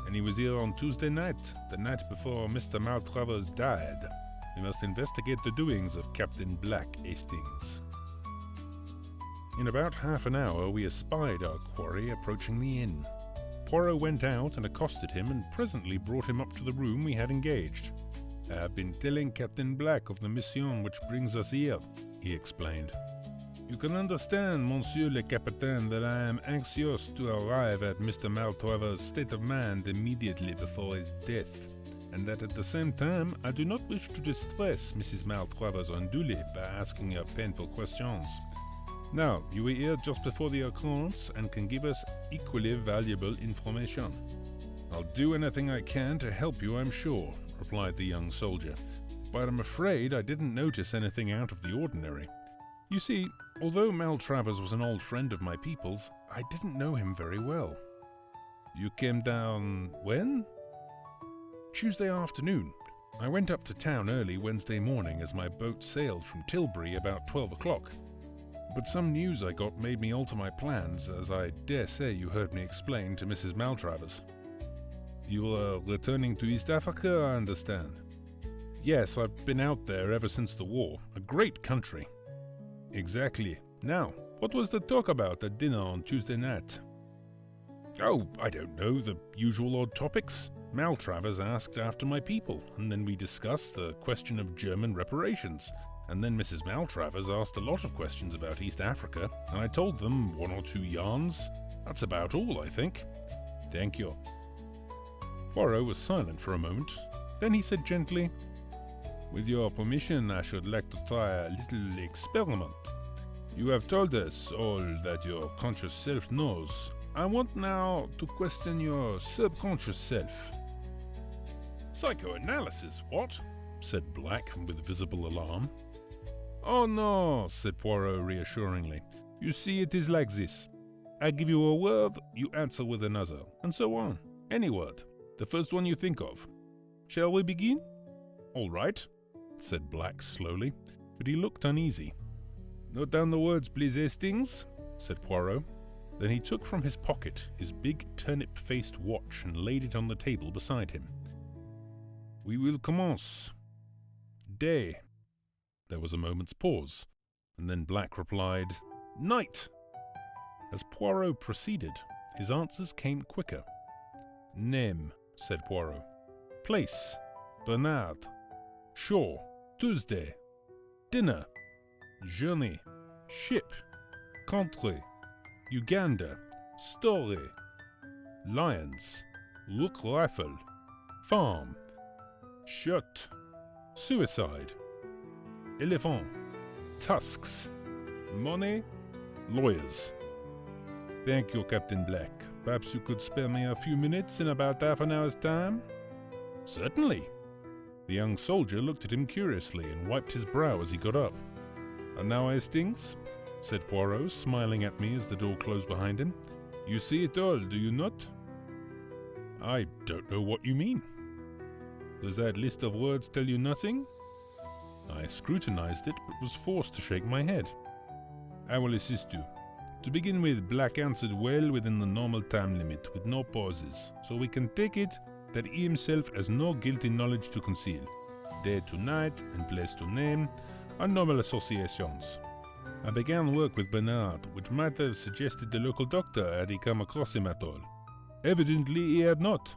And he was here on Tuesday night, the night before Mr. Maltravers died. We must investigate the doings of Captain Black Hastings." In about half an hour we espied our quarry approaching the inn. Poirot went out and accosted him, and presently brought him up to the room we had engaged. "I have been telling Captain Black of the mission which brings us here," he explained. "You can understand, Monsieur le Capitaine, that I am anxious to arrive at Mr. Maltravers' state of mind immediately before his death, and that at the same time I do not wish to distress Mrs. Maltravers unduly by asking her painful questions. Now, you were here just before the occurrence and can give us equally valuable information." "I'll do anything I can to help you, I'm sure," replied the young soldier, "but I'm afraid I didn't notice anything out of the ordinary. You see, although Maltravers was an old friend of my people's, I didn't know him very well." "You came down when?" "Tuesday afternoon. I went up to town early Wednesday morning as my boat sailed from Tilbury about 12 o'clock. But some news I got made me alter my plans, as I dare say you heard me explain to Mrs. Maltravers." "You are returning to East Africa, I understand." "Yes, I've been out there ever since the war. A great country." "Exactly. Now, what was the talk about at dinner on Tuesday night?" "Oh, I don't know, the usual odd topics. Maltravers asked after my people, and then we discussed the question of German reparations, and then Mrs. Maltravers asked a lot of questions about East Africa, and I told them one or two yarns. That's about all, I think." "Thank you." Poirot was silent for a moment. Then he said gently, "With your permission, I should like to try a little experiment. You have told us all that your conscious self knows. I want now to question your subconscious self." "Psychoanalysis, what?" said Black with visible alarm. "Oh no," said Poirot reassuringly. "You see, it is like this. I give you a word, you answer with another, and so on. Any word. The first one you think of. Shall we begin?" "All right," said Black slowly, but he looked uneasy. "Note down the words, please, Hastings," said Poirot. Then he took from his pocket his big turnip-faced watch and laid it on the table beside him. "We will commence. Day." There was a moment's pause, and then Black replied, "Night." As Poirot proceeded, his answers came quicker. "Name," said Poirot. "Place, Bernard." shore, Tuesday, dinner, journey, ship, country, Uganda, story, lions, rook rifle, farm, shot, suicide, elephant, tusks, money, lawyers. Thank you, Captain Black. Perhaps you could spare me a few minutes in about half an hour's time? Certainly. The young soldier looked at him curiously and wiped his brow as he got up. And now, Hastings, said Poirot, smiling at me as the door closed behind him, you see it all, do you not? I don't know what you mean. Does that list of words tell you nothing? I scrutinized it, but was forced to shake my head. I will assist you. To begin with, Black answered well within the normal time limit, with no pauses, so we can take it that he himself has no guilty knowledge to conceal. Day to night and place to name are normal associations. I began work with Bernard, which might have suggested the local doctor had he come across him at all. Evidently he had not.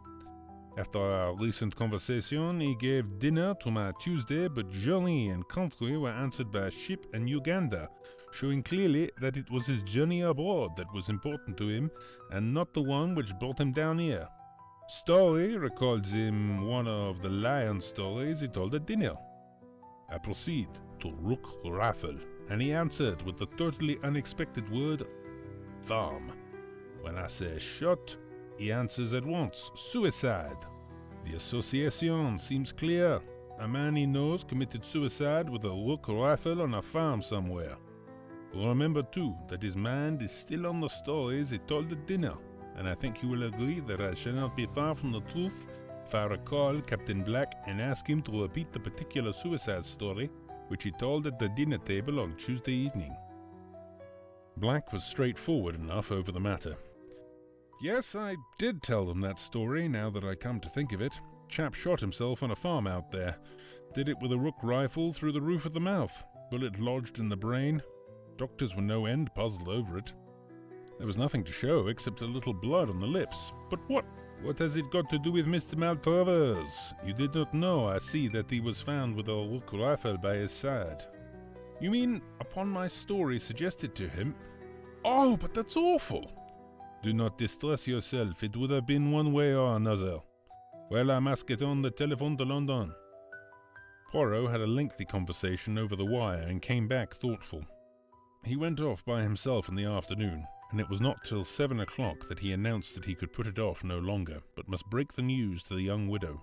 After our recent conversation, he gave dinner to my Tuesday, but journey and country were answered by ship and Uganda, showing clearly that it was his journey abroad that was important to him, and not the one which brought him down here. Story recalls him one of the lion stories he told at dinner. I proceed to rook rifle, and he answered with the totally unexpected word, farm. When I say shot, he answers at once, suicide. The association seems clear. A man he knows committed suicide with a rook rifle on a farm somewhere. Remember, too, that his mind is still on the stories he told at dinner, and I think you will agree that I shall not be far from the truth if I recall Captain Black and ask him to repeat the particular suicide story which he told at the dinner table on Tuesday evening. Black was straightforward enough over the matter. Yes, I did tell them that story, now that I come to think of it. Chap shot himself on a farm out there. Did it with a rook rifle through the roof of the mouth. Bullet lodged in the brain. Doctors were no end puzzled over it. There was nothing to show except a little blood on the lips. But what has it got to do with Mr. Maltravers? You did not know, I see, that he was found with a rook rifle by his side. You mean upon my story suggested to him? Oh, but that's awful! Do not distress yourself. It would have been one way or another. Well, I must get on the telephone to London. Poirot had a lengthy conversation over the wire and came back thoughtful. He went off by himself in the afternoon, and it was not till 7 o'clock that he announced that he could put it off no longer, but must break the news to the young widow.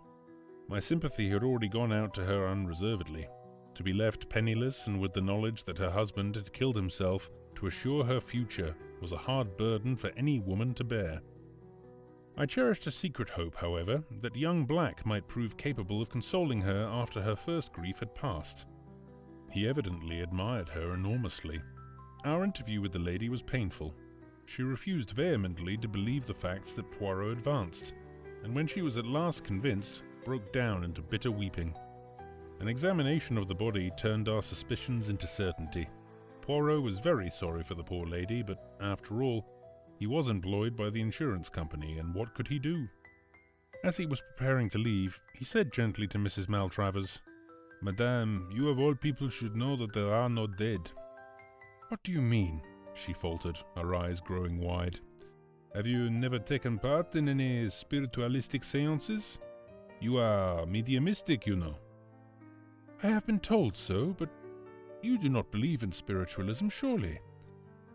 My sympathy had already gone out to her unreservedly. To be left penniless and with the knowledge that her husband had killed himself to assure her future was a hard burden for any woman to bear. I cherished a secret hope, however, that young Black might prove capable of consoling her after her first grief had passed. He evidently admired her enormously. Our interview with the lady was painful. She refused vehemently to believe the facts that Poirot advanced, and when she was at last convinced, broke down into bitter weeping. An examination of the body turned our suspicions into certainty. Poirot was very sorry for the poor lady, but after all, he was employed by the insurance company, and what could he do? As he was preparing to leave, he said gently to Mrs. Maltravers, "Madame, you of all people should know that there are no dead." "What do you mean?" she faltered, her eyes growing wide. "Have you never taken part in any spiritualistic seances? You are mediumistic, you know." "I have been told so, but you do not believe in spiritualism, surely?"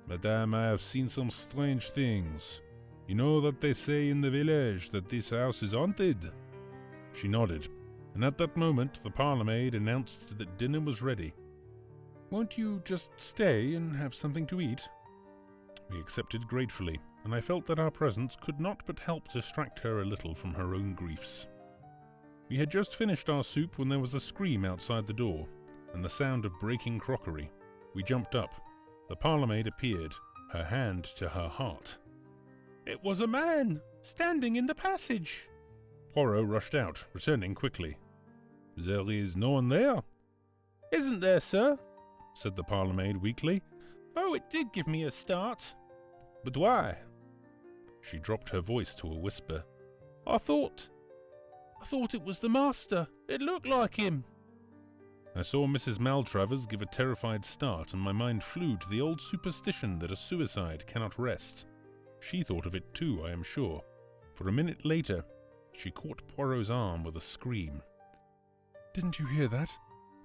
"Madame, I have seen some strange things. You know that they say in the village that this house is haunted?" She nodded, and at that moment the parlour-maid announced that dinner was ready. "Won't you just stay and have something to eat?" We accepted gratefully, and I felt that our presence could not but help distract her a little from her own griefs. We had just finished our soup when there was a scream outside the door, and the sound of breaking crockery. We jumped up. The parlour-maid appeared, her hand to her heart. "It was a man, standing in the passage!" Poirot rushed out, returning quickly. "There is no one there?" "Isn't there, sir?" said the parlour-maid weakly. "Oh, it did give me a start." "But why?" She dropped her voice to a whisper. I thought it was the master. It looked like him." I saw Mrs. Maltravers give a terrified start, and my mind flew to the old superstition that a suicide cannot rest. She thought of it too, I am sure, for a minute later she caught Poirot's arm with a scream. "Didn't you hear that?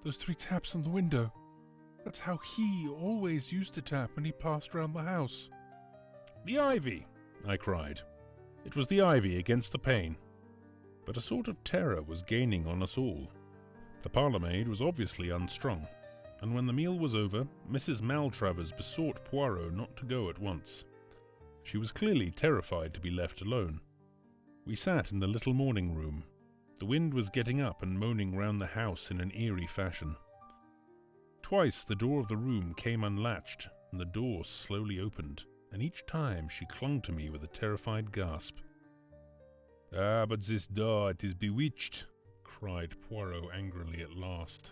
Those 3 taps on the window. That's how he always used to tap when he passed round the house." "The ivy!" I cried. It was the ivy against the pane. But a sort of terror was gaining on us all. The parlour-maid was obviously unstrung, and when the meal was over, Mrs. Maltravers besought Poirot not to go at once. She was clearly terrified to be left alone. We sat in the little morning room. The wind was getting up and moaning round the house in an eerie fashion. Twice the door of the room came unlatched, and the door slowly opened, and each time she clung to me with a terrified gasp. "Ah, but this door, it is bewitched," cried Poirot angrily at last.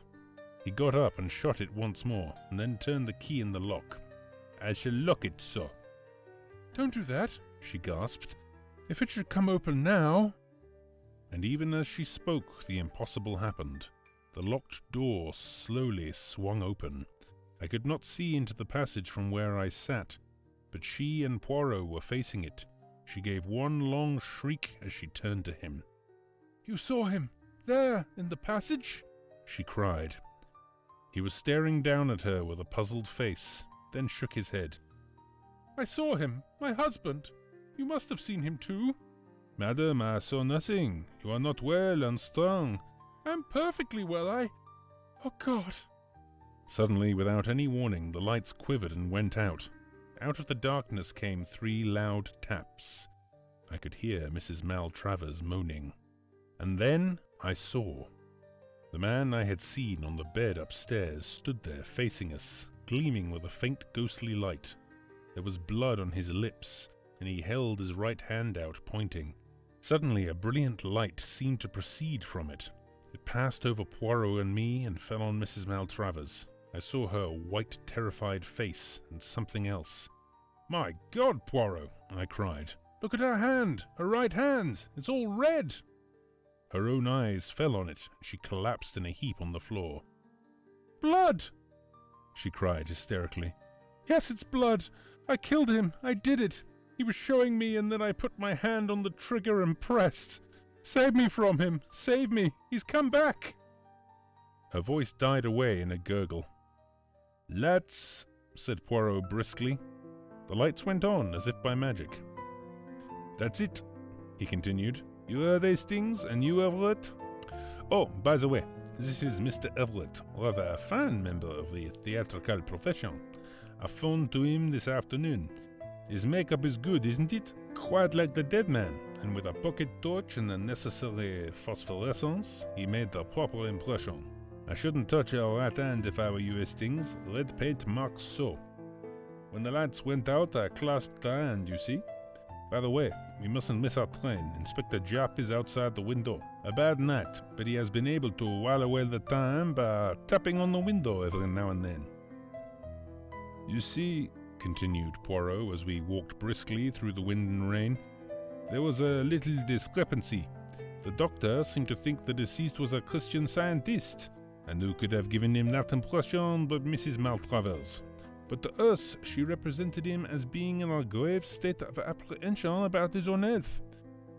He got up and shut it once more, and then turned the key in the lock. "I shall lock it so." "Don't do that," she gasped. "If it should come open now—" And even as she spoke, the impossible happened. The locked door slowly swung open. I could not see into the passage from where I sat, but she and Poirot were facing it. She gave one long shriek as she turned to him. "You saw him, there, in the passage?" she cried. He was staring down at her with a puzzled face, then shook his head. "I saw him, my husband. You must have seen him too." "Madam, I saw nothing. You are not well and strong." "I'm perfectly well, Oh, God!" Suddenly, without any warning, the lights quivered and went out. Out of the darkness came 3 loud taps. I could hear Mrs. Maltravers moaning. And then I saw. The man I had seen on the bed upstairs stood there facing us, gleaming with a faint ghostly light. There was blood on his lips, and he held his right hand out, pointing. Suddenly a brilliant light seemed to proceed from it. It passed over Poirot and me and fell on Mrs. Maltravers. I saw her white, terrified face, and something else. "My God, Poirot!" I cried. "Look at her hand! Her right hand! It's all red!" Her own eyes fell on it, and she collapsed in a heap on the floor. "Blood!" she cried hysterically. "Yes, it's blood! I killed him! I did it! He was showing me, and then I put my hand on the trigger and pressed. Save me from him! Save me! He's come back!" Her voice died away in a gurgle. "Let's," said Poirot briskly. The lights went on as if by magic. "That's it," he continued. "You heard these things, and you, Everett? Oh, by the way, this is Mr. Everett, rather a fine member of the theatrical profession. I phoned to him this afternoon. His makeup is good, isn't it? Quite like the dead man, and with a pocket torch and the necessary phosphorescence, he made the proper impression. I shouldn't touch her right hand if I were you, Hastings. Red paint marks so. When the lights went out, I clasped her hand, you see. By the way, we mustn't miss our train. Inspector Japp is outside the window. A bad night, but he has been able to while away the time by tapping on the window every now and then." "You see," continued Poirot as we walked briskly through the wind and rain, "there was a little discrepancy. The doctor seemed to think the deceased was a Christian Scientist, and who could have given him that impression but Mrs. Maltravers? But to us she represented him as being in a grave state of apprehension about his own health.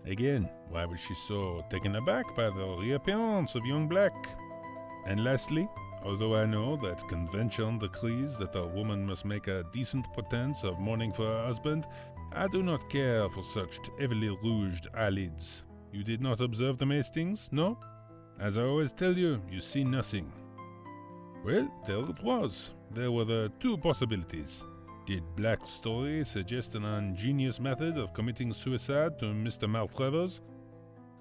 Again, why was she so taken aback by the reappearance of young Black? And lastly, although I know that convention decrees that a woman must make a decent pretense of mourning for her husband, I do not care for such heavily rouged eyelids. You did not observe them, Hastings, no? As I always tell you, you see nothing." Well, there it was. There were the 2 possibilities. Did Black's story suggest an ingenious method of committing suicide to Mr. Maltravers?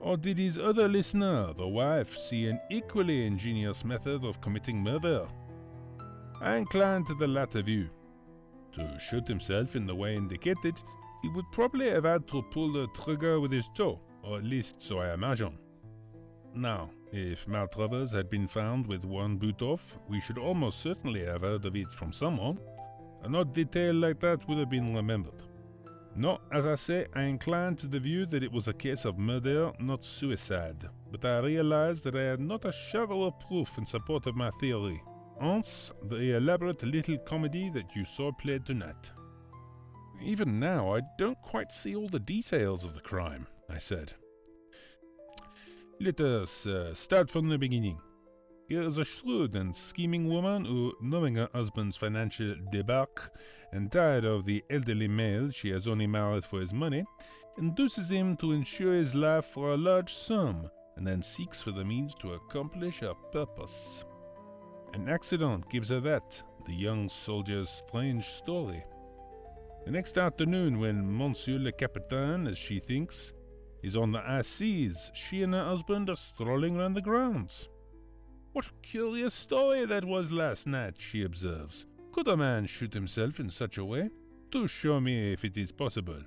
Or did his other listener, the wife, see an equally ingenious method of committing murder? I incline to the latter view. To shoot himself in the way indicated, he would probably have had to pull the trigger with his toe, or at least so I imagine. Now, if Maltravers had been found with one boot off, we should almost certainly have heard of it from someone. An odd detail like that would have been remembered. No, as I say, I incline to the view that it was a case of murder, not suicide. But I realized that I had not a shadow of proof in support of my theory. Hence, the elaborate little comedy that you saw played tonight. Even now, I don't quite see all the details of the crime, I said. Let us start from the beginning. Here is a shrewd and scheming woman who, knowing her husband's financial débâcle and tired of the elderly male she has only married for his money, induces him to insure his life for a large sum, and then seeks for the means to accomplish her purpose. An accident gives her that, the young soldier's strange story. The next afternoon, when Monsieur le Capitaine, as she thinks, is on the high seas, she and her husband are strolling round the grounds. What a curious story that was last night, she observes. Could a man shoot himself in such a way? Do show me if it is possible.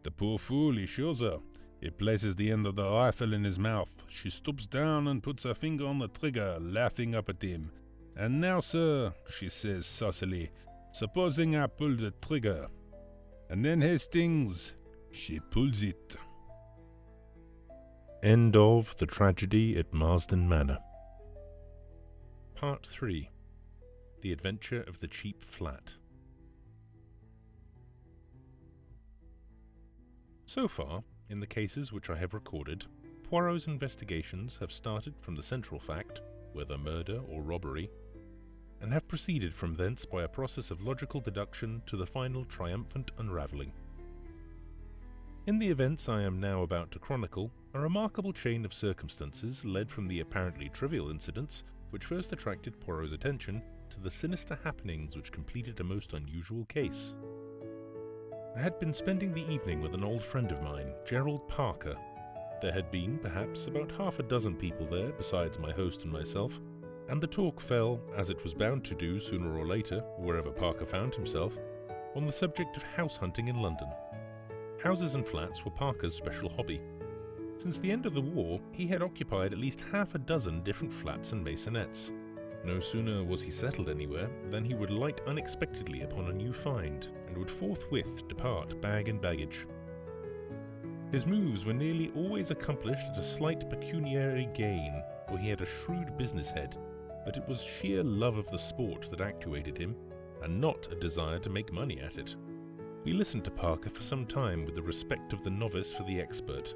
The poor fool, he shows her. He places the end of the rifle in his mouth. She stoops down and puts her finger on the trigger, laughing up at him. And now, sir, she says saucily, supposing I pull the trigger. And then Hastings, she pulls it. End of The Tragedy at Marsden Manor. Part 3. The Adventure of the Cheap Flat. So far, in the cases which I have recorded, Poirot's investigations have started from the central fact, whether murder or robbery, and have proceeded from thence by a process of logical deduction to the final triumphant unravelling. In the events I am now about to chronicle, a remarkable chain of circumstances led from the apparently trivial incidents which first attracted Poirot's attention to the sinister happenings which completed a most unusual case. I had been spending the evening with an old friend of mine, Gerald Parker. There had been, perhaps, about half a dozen people there, besides my host and myself, and the talk fell, as it was bound to do sooner or later, wherever Parker found himself, on the subject of house hunting in London. Houses and flats were Parker's special hobby. Since the end of the war, he had occupied at least half a dozen different flats and maisonettes. No sooner was he settled anywhere than he would light unexpectedly upon a new find, and would forthwith depart bag and baggage. His moves were nearly always accomplished at a slight pecuniary gain, for he had a shrewd business head, but it was sheer love of the sport that actuated him, and not a desire to make money at it. We listened to Parker for some time with the respect of the novice for the expert.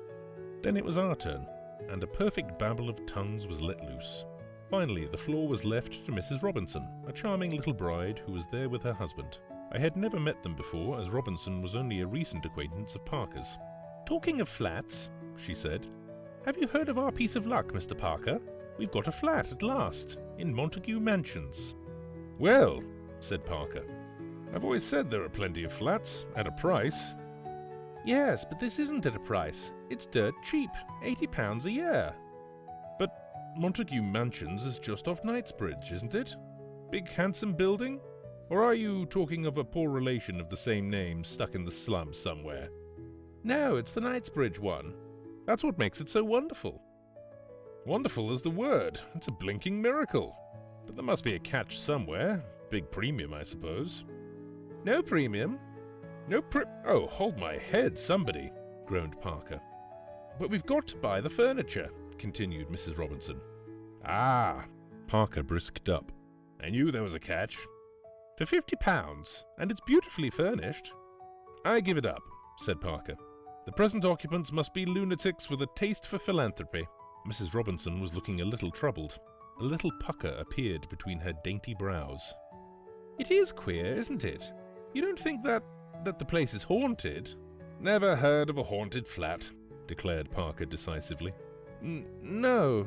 Then it was our turn, and a perfect babble of tongues was let loose. Finally, the floor was left to Mrs. Robinson, a charming little bride who was there with her husband. I had never met them before, as Robinson was only a recent acquaintance of Parker's. "Talking of flats," she said, "have you heard of our piece of luck, Mr. Parker? We've got a flat at last, in Montague Mansions." "Well," said Parker, "I've always said there are plenty of flats, at a price." "Yes, but this isn't at a price. It's dirt cheap, £80 a year." "But Montague Mansions is just off Knightsbridge, isn't it? Big handsome building? Or are you talking of a poor relation of the same name stuck in the slums somewhere?" "No, it's the Knightsbridge one. That's what makes it so wonderful." "Wonderful is the word. It's a blinking miracle. But there must be a catch somewhere. Big premium, I suppose." "No premium. Oh, hold my head, somebody," groaned Parker. "But we've got to buy the furniture," continued Mrs. Robinson. "Ah!" Parker brisked up. "I knew there was a catch. For £50, and it's beautifully furnished." "I give it up," said Parker. "The present occupants must be lunatics with a taste for philanthropy." Mrs. Robinson was looking a little troubled. A little pucker appeared between her dainty brows. "It is queer, isn't it? You don't think that the place is haunted?" "Never heard of a haunted flat," declared Parker decisively. No.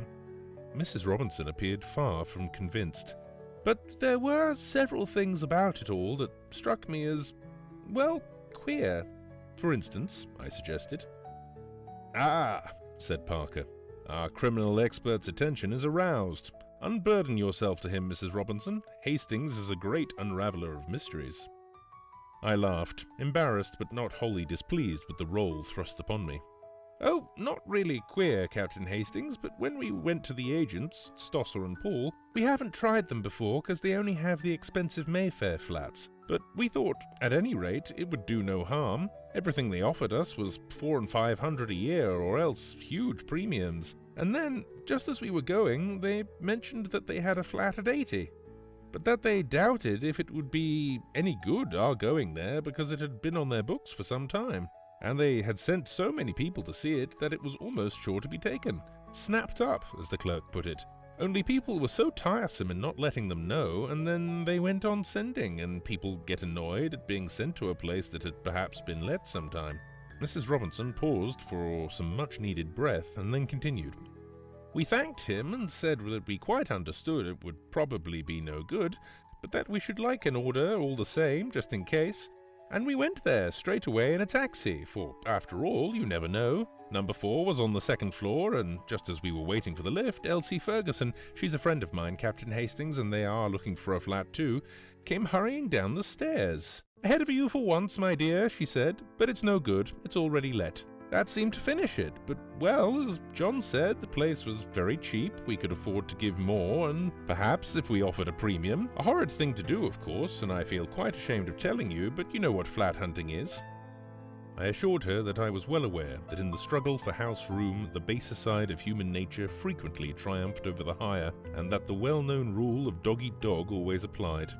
Mrs. Robinson appeared far from convinced. "But there were several things about it all that struck me as, well, queer." "For instance," I suggested. "Ah," said Parker, "our criminal expert's attention is aroused. Unburden yourself to him, Mrs. Robinson. Hastings is a great unraveller of mysteries." I laughed, embarrassed but not wholly displeased with the role thrust upon me. "Oh, not really queer, Captain Hastings, but when we went to the agents, Stosser and Paul, we haven't tried them before because they only have the expensive Mayfair flats. But we thought, at any rate, it would do no harm. Everything they offered us was $400 and $500 a year, or else huge premiums. And then, just as we were going, they mentioned that they had a flat at 80. But that they doubted if it would be any good our going there because it had been on their books for some time. And they had sent so many people to see it that it was almost sure to be taken. Snapped up, as the clerk put it. Only people were so tiresome in not letting them know, and then they went on sending, and people get annoyed at being sent to a place that had perhaps been let sometime." Mrs. Robinson paused for some much-needed breath, and then continued. "We thanked him and said that we quite understood it would probably be no good, but that we should like an order all the same, just in case. And we went there straight away in a taxi, for, after all, you never know. Number 4 was on the second floor, and just as we were waiting for the lift, Elsie Ferguson, she's a friend of mine, Captain Hastings, and they are looking for a flat too, came hurrying down the stairs. 'Ahead of you for once, my dear,' she said, 'but it's no good, it's already let.' That seemed to finish it, but, well, as John said, the place was very cheap, we could afford to give more, and perhaps if we offered a premium. A horrid thing to do, of course, and I feel quite ashamed of telling you, but you know what flat hunting is." I assured her that I was well aware that in the struggle for house room the baser side of human nature frequently triumphed over the higher, and that the well-known rule of dog-eat-dog always applied.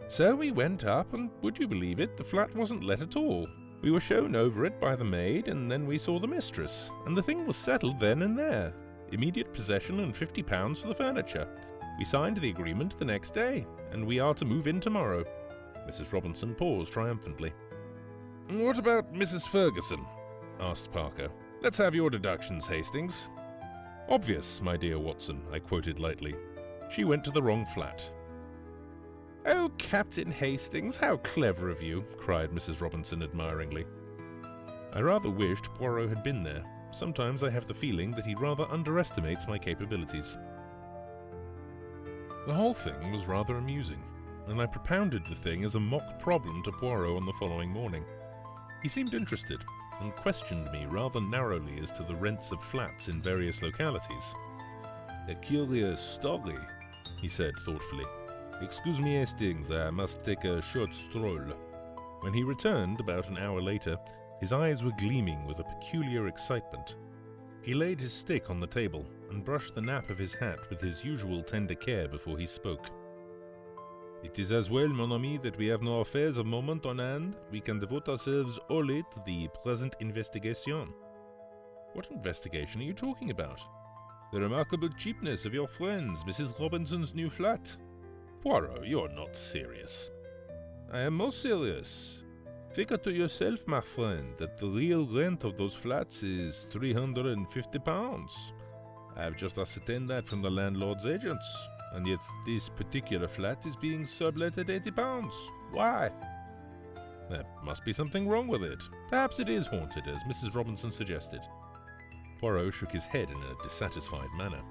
So we went up, and would you believe it, the flat wasn't let at all. We were shown over it by the maid, and then we saw the mistress, and the thing was settled then and there. Immediate possession and £50 for the furniture. We signed the agreement the next day, and we are to move in tomorrow." Mrs. Robinson paused triumphantly. "What about Mrs. Ferguson?" asked Parker. "Let's have your deductions, Hastings." "Obvious, my dear Watson," I quoted lightly. "She went to the wrong flat." "Oh, Captain Hastings, how clever of you!" cried Mrs. Robinson admiringly. I rather wished Poirot had been there. Sometimes I have the feeling that he rather underestimates my capabilities. The whole thing was rather amusing, and I propounded the thing as a mock problem to Poirot on the following morning. He seemed interested, and questioned me rather narrowly as to the rents of flats in various localities. "A curious story," he said thoughtfully. "Excuse me, Hastings, I must take a short stroll." When he returned, about an hour later, his eyes were gleaming with a peculiar excitement. He laid his stick on the table, and brushed the nap of his hat with his usual tender care before he spoke. "It is as well, mon ami, that we have no affairs of moment on hand. We can devote ourselves wholly to the present investigation." "What investigation are you talking about?" "The remarkable cheapness of your friends, Mrs. Robinson's new flat." "Poirot, you're not serious." "I am most serious. Figure to yourself, my friend, that the real rent of those flats is £350. I have just ascertained that from the landlord's agents, and yet this particular flat is being sublet at £80. Why?" "There must be something wrong with it. Perhaps it is haunted, as Mrs. Robinson suggested." Poirot shook his head in a dissatisfied manner.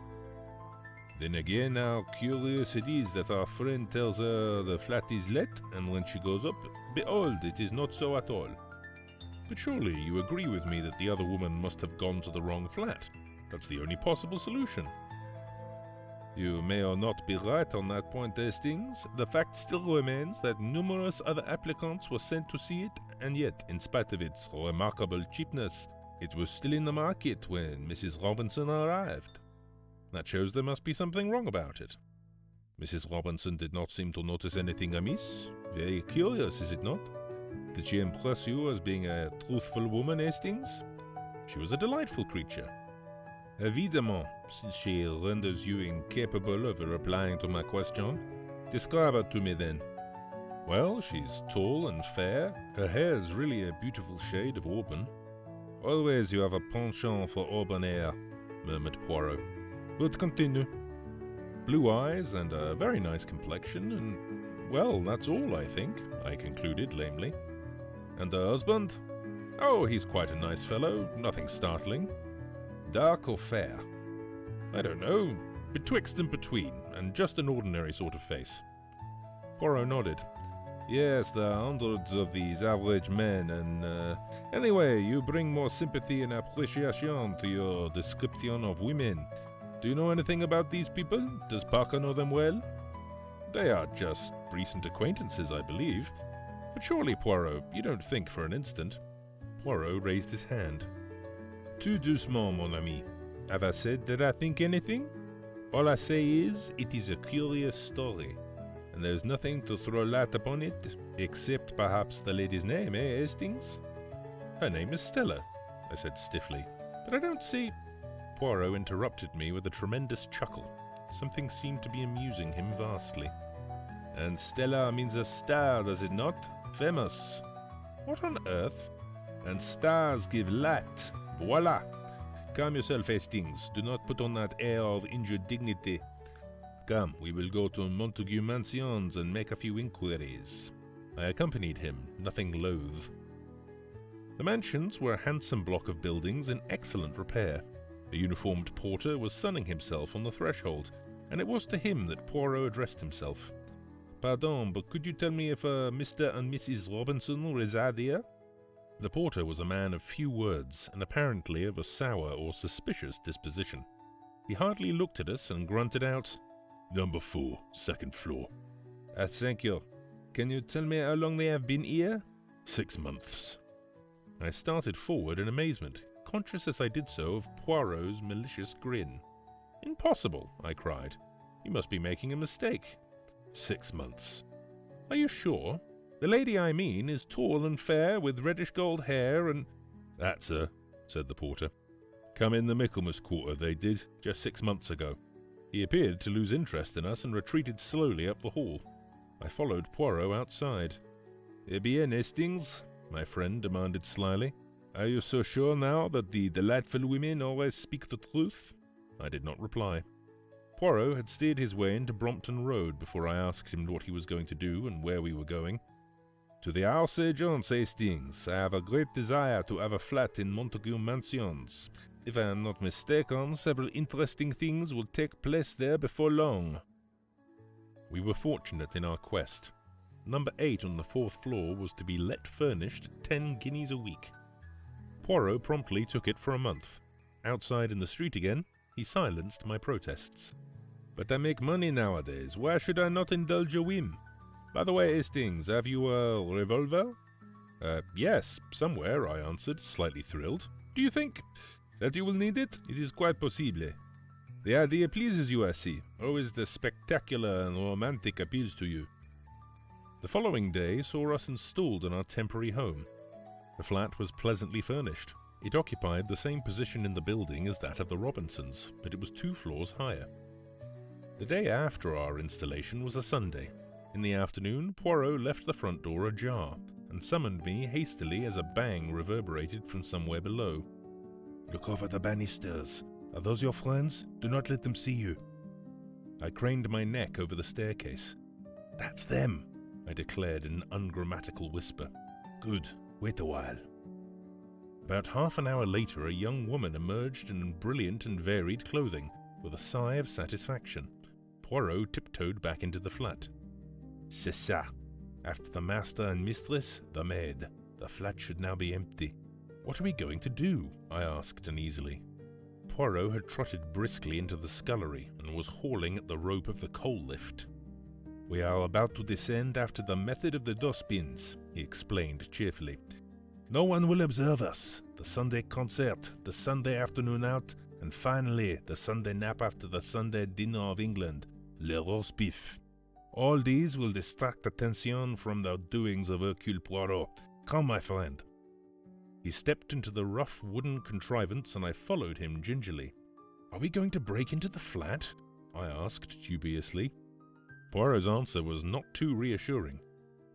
"Then again, how curious it is that our friend tells her the flat is let, and when she goes up, behold, it is not so at all." "But surely you agree with me that the other woman must have gone to the wrong flat. That's the only possible solution." "You may or not be right on that point, Hastings. The fact still remains that numerous other applicants were sent to see it, and yet, in spite of its remarkable cheapness, it was still in the market when Mrs. Robinson arrived. That shows there must be something wrong about it." "Mrs. Robinson did not seem to notice anything amiss. Very curious, is it not? Did she impress you as being a truthful woman, Hastings?" "She was a delightful creature." "Évidemment, since she renders you incapable of replying to my question. Describe her to me, then." "Well, she's tall and fair. Her hair is really a beautiful shade of auburn." "Always you have a penchant for auburn hair," murmured Poirot. "But continue." "Blue eyes and a very nice complexion, and, well, that's all, I think," I concluded lamely. "And her husband?" "Oh, he's quite a nice fellow, nothing startling." "Dark or fair?" "I don't know, betwixt and between, and just an ordinary sort of face." Poirot nodded. Yes, there are hundreds of these average men, and anyway, you bring more sympathy and appreciation to your description of women. Do you know anything about these people? Does Parker know them well? They are just recent acquaintances, I believe. But surely, Poirot, you don't think for an instant. Poirot raised his hand. Tout doucement, mon ami. Have I said that I think anything? All I say is, it is a curious story, and there's nothing to throw light upon it, except perhaps the lady's name, eh, Hastings? Her name is Stella, I said stiffly. But I don't see... Poirot interrupted me with a tremendous chuckle. Something seemed to be amusing him vastly. And Stella means a star, does it not? Famous. What on earth? And stars give light. Voila! Calm yourself, Hastings. Do not put on that air of injured dignity. Come, we will go to Montague Mansions and make a few inquiries. I accompanied him, nothing loath. The mansions were a handsome block of buildings in excellent repair. A uniformed porter was sunning himself on the threshold, and it was to him that Poirot addressed himself. Pardon, but could you tell me if Mr. and Mrs. Robinson reside here? The porter was a man of few words, and apparently of a sour or suspicious disposition. He hardly looked at us and grunted out, "Number 4, second floor." Thank you. Can you tell me how long they have been here? 6 months. I started forward in amazement, conscious as I did so of Poirot's malicious grin. "Impossible," I cried. "You must be making a mistake." 6 months. Are you sure? The lady I mean is tall and fair, with reddish gold hair and... That's her, said the porter. Come in the Michaelmas quarter, they did, just 6 months ago. He appeared to lose interest in us and retreated slowly up the hall. I followed Poirot outside. Eh bien, Hastings? My friend demanded slyly. Are you so sure now that the delightful women always speak the truth? I did not reply. Poirot had steered his way into Brompton Road before I asked him what he was going to do and where we were going. To the House Agents, Hastings. I have a great desire to have a flat in Montague Mansions. If I am not mistaken, several interesting things will take place there before long. We were fortunate in our quest. Number 8 on the 4th floor was to be let furnished 10 guineas a week. Poirot promptly took it for a month. Outside in the street again, he silenced my protests. But I make money nowadays. Why should I not indulge a whim? By the way, Hastings, have you a revolver? Yes, somewhere, I answered, slightly thrilled. Do you think that you will need it? It is quite possible. The idea pleases you, I see. Always the spectacular and romantic appeals to you. The following day saw us installed in our temporary home. The flat was pleasantly furnished. It occupied the same position in the building as that of the Robinsons, but it was 2 floors higher. The day after our installation was a Sunday. In the afternoon, Poirot left the front door ajar, and summoned me hastily as a bang reverberated from somewhere below. Look over the banisters. Are those your friends? Do not let them see you. I craned my neck over the staircase. That's them, I declared in an ungrammatical whisper. Good. Wait a while. About half an hour later, a young woman emerged in brilliant and varied clothing, with a sigh of satisfaction. Poirot tiptoed back into the flat. C'est ça. After the master and mistress, the maid. The flat should now be empty. What are we going to do? I asked uneasily. Poirot had trotted briskly into the scullery and was hauling at the rope of the coal lift. We are about to descend after the method of the dustbins, he explained cheerfully. No one will observe us. The Sunday concert, the Sunday afternoon out, and finally the Sunday nap after the Sunday dinner of England, le roast beef. All these will distract attention from the doings of Hercule Poirot. Come, my friend. He stepped into the rough wooden contrivance, and I followed him gingerly. Are we going to break into the flat? I asked dubiously. Poirot's answer was not too reassuring.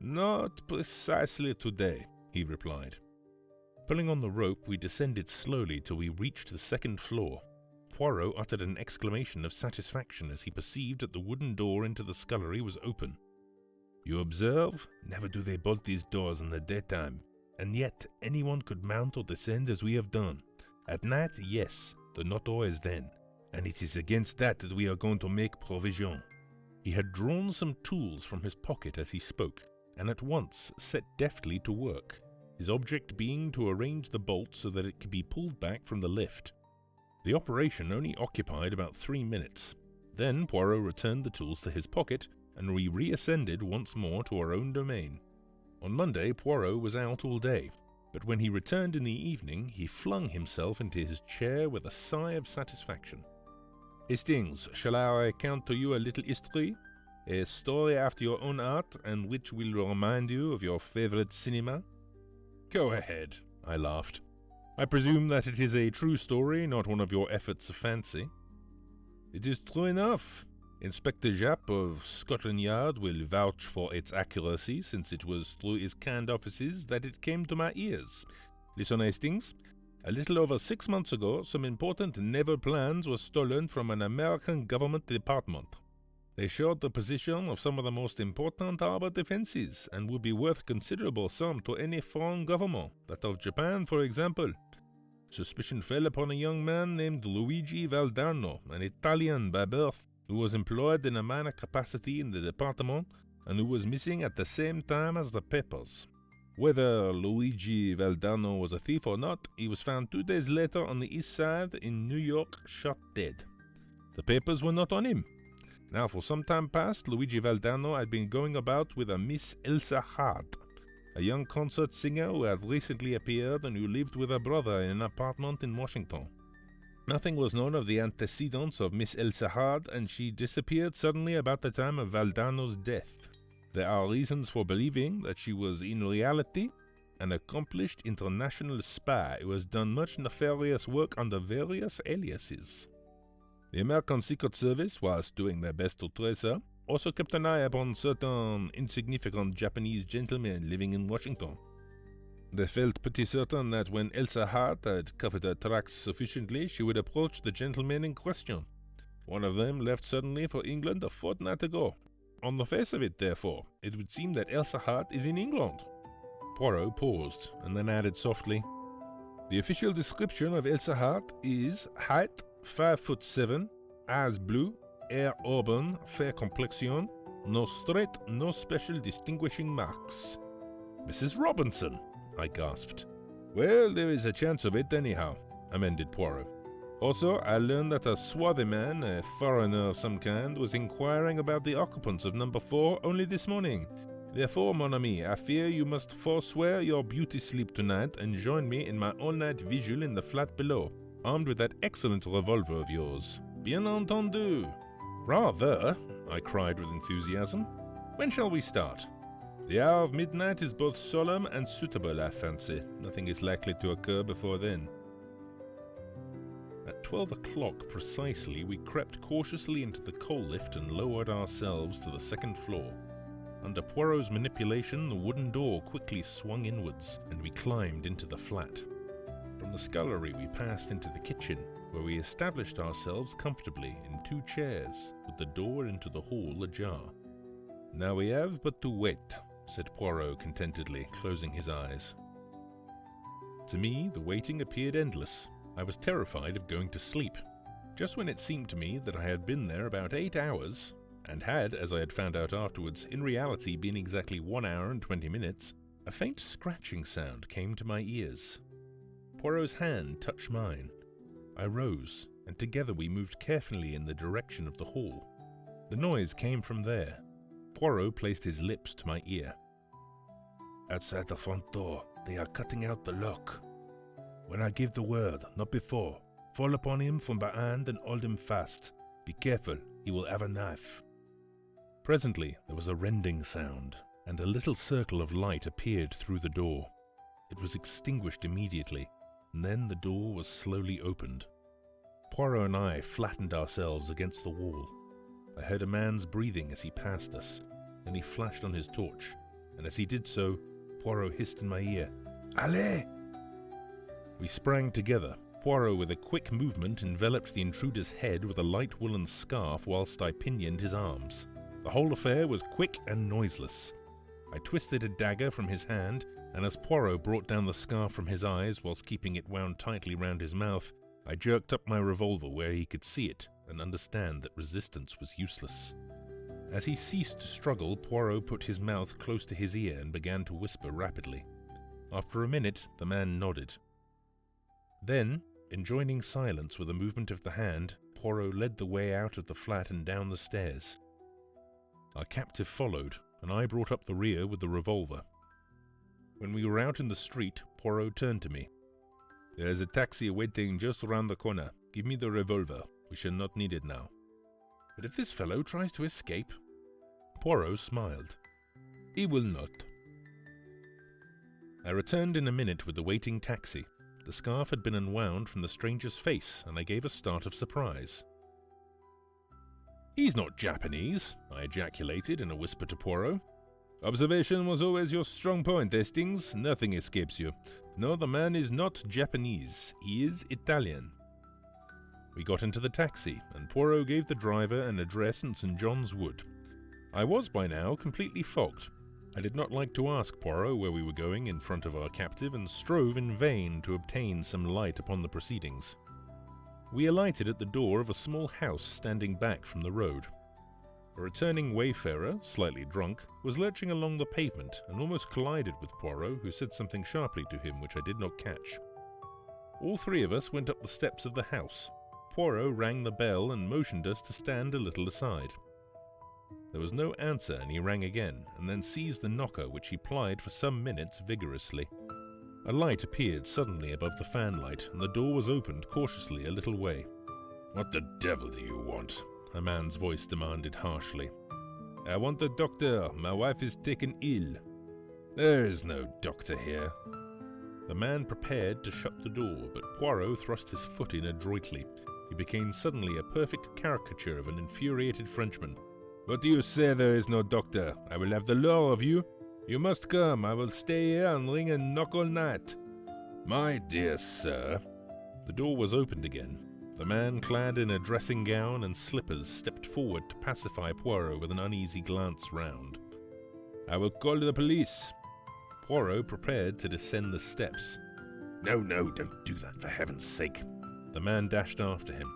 Not precisely today, he replied. Pulling on the rope, we descended slowly till we reached the 2nd floor. Poirot uttered an exclamation of satisfaction as he perceived that the wooden door into the scullery was open. You observe? Never do they bolt these doors in the daytime. And yet anyone could mount or descend as we have done. At night, yes, though not always then. And it is against that we are going to make provision. He had drawn some tools from his pocket as he spoke, and at once set deftly to work, his object being to arrange the bolt so that it could be pulled back from the lift. The operation only occupied about 3 minutes. Then Poirot returned the tools to his pocket, and we reascended once more to our own domain. On Monday, Poirot was out all day, but when he returned in the evening, he flung himself into his chair with a sigh of satisfaction. "Hastings, shall I recount to you a little history? A story after your own art, and which will remind you of your favorite cinema?" Go ahead, I laughed. "I presume that it is a true story, not one of your efforts of fancy." "It is true enough. Inspector Japp of Scotland Yard will vouch for its accuracy, since it was through his kind offices that it came to my ears. Listen, Hastings. A little over 6 months ago, some important naval plans were stolen from an American government department. They showed the position of some of the most important harbor defenses, and would be worth considerable sum to any foreign government, that of Japan, for example. Suspicion fell upon a young man named Luigi Valdarno, an Italian by birth, who was employed in a minor capacity in the department, and who was missing at the same time as the papers. Whether Luigi Valdarno was a thief or not, he was found 2 days later on the east side in New York, shot dead. The papers were not on him. Now, for some time past, Luigi Valdarno had been going about with a Miss Elsa Hart, a young concert singer who had recently appeared and who lived with her brother in an apartment in Washington. Nothing was known of the antecedents of Miss Elsa Hart, and she disappeared suddenly about the time of Valdarno's death. There are reasons for believing that she was in reality an accomplished international spy who has done much nefarious work under various aliases. The American Secret Service, whilst doing their best to trace her, also kept an eye upon certain insignificant Japanese gentlemen living in Washington. They felt pretty certain that when Elsa Hart had covered her tracks sufficiently, she would approach the gentlemen in question. One of them left suddenly for England a fortnight ago. On the face of it, therefore, it would seem that Elsa Hart is in England." Poirot paused, and then added softly, "The official description of Elsa Hart is height 5'7", eyes blue, hair auburn, fair complexion, nose straight, no special distinguishing marks." "Mrs. Robinson!" I gasped. "Well, there is a chance of it, anyhow," amended Poirot. "Also, I learned that a swarthy man, a foreigner of some kind, was inquiring about the occupants of number 4 only this morning. Therefore, mon ami, I fear you must forswear your beauty sleep tonight and join me in my all-night vigil in the flat below, armed with that excellent revolver of yours. Bien entendu." "Rather!" I cried with enthusiasm. "When shall we start?" "The hour of midnight is both solemn and suitable, I fancy. Nothing is likely to occur before then." At 12 o'clock precisely, we crept cautiously into the coal lift and lowered ourselves to the second floor. Under Poirot's manipulation, the wooden door quickly swung inwards, and we climbed into the flat. From the scullery we passed into the kitchen, where we established ourselves comfortably in 2 chairs, with the door into the hall ajar. "Now we have but to wait," said Poirot contentedly, closing his eyes. To me, the waiting appeared endless. I was terrified of going to sleep. Just when it seemed to me that I had been there about 8 hours, and had, as I had found out afterwards, in reality been exactly 1 hour and 20 minutes, a faint scratching sound came to my ears. Poirot's hand touched mine. I rose, and together we moved carefully in the direction of the hall. The noise came from there. Poirot placed his lips to my ear. "Outside the front door, they are cutting out the lock. When I give the word, not before, fall upon him from behind and hold him fast. Be careful, he will have a knife." Presently there was a rending sound, and a little circle of light appeared through the door. It was extinguished immediately, and then the door was slowly opened. Poirot and I flattened ourselves against the wall. I heard a man's breathing as he passed us. Then he flashed on his torch, and as he did so, Poirot hissed in my ear, "Allez!" We sprang together. Poirot, with a quick movement, enveloped the intruder's head with a light woolen scarf whilst I pinioned his arms. The whole affair was quick and noiseless. I twisted a dagger from his hand, and as Poirot brought down the scarf from his eyes whilst keeping it wound tightly round his mouth, I jerked up my revolver where he could see it and understand that resistance was useless. As he ceased to struggle, Poirot put his mouth close to his ear and began to whisper rapidly. After a minute, the man nodded. Then, enjoining silence with a movement of the hand, Poirot led the way out of the flat and down the stairs. Our captive followed, and I brought up the rear with the revolver. When we were out in the street, Poirot turned to me. "There is a taxi waiting just round the corner. Give me the revolver. We shall not need it now." "But if this fellow tries to escape?" Poirot smiled. "He will not." I returned in a minute with the waiting taxi. The scarf had been unwound from the stranger's face, and I gave a start of surprise. "He's not Japanese," I ejaculated in a whisper to Poirot. "Observation was always your strong point, Hastings. Nothing escapes you. No, the man is not Japanese. He is Italian." We got into the taxi, and Poirot gave the driver an address in St. John's Wood. I was by now completely fogged. I did not like to ask Poirot where we were going in front of our captive, and strove in vain to obtain some light upon the proceedings. We alighted at the door of a small house standing back from the road. A returning wayfarer, slightly drunk, was lurching along the pavement and almost collided with Poirot, who said something sharply to him which I did not catch. All three of us went up the steps of the house. Poirot rang the bell and motioned us to stand a little aside. There was no answer, and he rang again, and then seized the knocker, which he plied for some minutes vigorously. A light appeared suddenly above the fanlight, and the door was opened cautiously a little way. "What the devil do you want?" a man's voice demanded harshly. "I want the doctor. My wife is taken ill." "There is no doctor here." The man prepared to shut the door, but Poirot thrust his foot in adroitly. He became suddenly a perfect caricature of an infuriated Frenchman. "What do you say there is no doctor? I will have the law of you. You must come. I will stay here and ring and knock all night." "My dear sir." The door was opened again. The man, clad in a dressing gown and slippers, stepped forward to pacify Poirot with an uneasy glance round. "I will call the police." Poirot prepared to descend the steps. No, don't do that, for heaven's sake." The man dashed after him.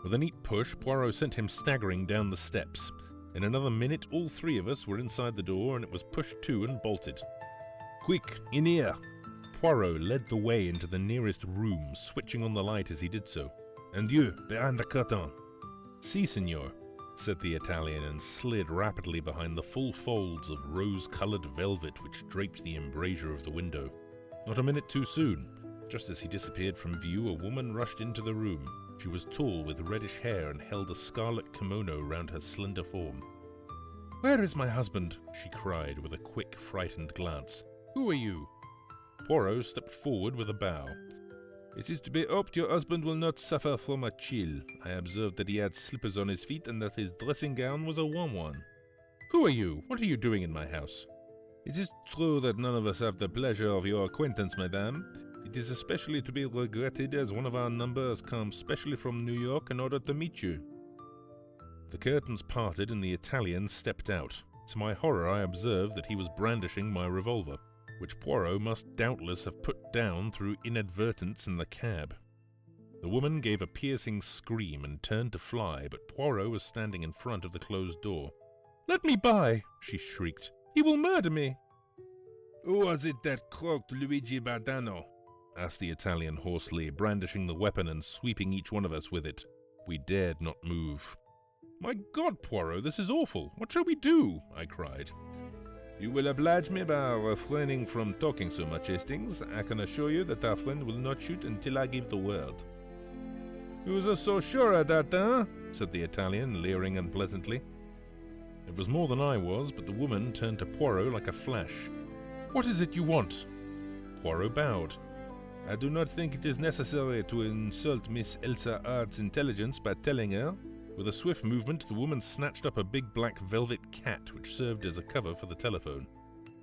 With a neat push, Poirot sent him staggering down the steps. In another minute, all three of us were inside the door, and it was pushed to and bolted. "Quick, in here!" Poirot led the way into the nearest room, switching on the light as he did so. "And you, behind the curtain." "Si, signor," said the Italian, and slid rapidly behind the full folds of rose-coloured velvet which draped the embrasure of the window. Not a minute too soon. Just as he disappeared from view, a woman rushed into the room. She was tall, with reddish hair, and held a scarlet kimono round her slender form. "Where is my husband?" she cried, with a quick, frightened glance. "Who are you?" Poirot stepped forward with a bow. "It is to be hoped your husband will not suffer from a chill. I observed that he had slippers on his feet and that his dressing gown was a warm one." "Who are you? What are you doing in my house?" "It is true that none of us have the pleasure of your acquaintance, madame. It is especially to be regretted, as one of our number has come specially from New York in order to meet you." The curtains parted and the Italian stepped out. To my horror, I observed that he was brandishing my revolver, which Poirot must doubtless have put down through inadvertence in the cab. The woman gave a piercing scream and turned to fly, but Poirot was standing in front of the closed door. "Let me by!" she shrieked. "He will murder me!" "Who was it that croaked Luigi Bardano?" asked the Italian hoarsely, brandishing the weapon and sweeping each one of us with it. We dared not move. "My God, Poirot, this is awful! What shall we do?" I cried. "You will oblige me by refraining from talking so much, Hastings. I can assure you that our friend will not shoot until I give the word." "You are so sure of that, eh?" said the Italian, leering unpleasantly. It was more than I was, but the woman turned to Poirot like a flash. "What is it you want?" Poirot bowed. "I do not think it is necessary to insult Miss Elsa Hard's intelligence by telling her." With a swift movement, the woman snatched up a big black velvet cat which served as a cover for the telephone.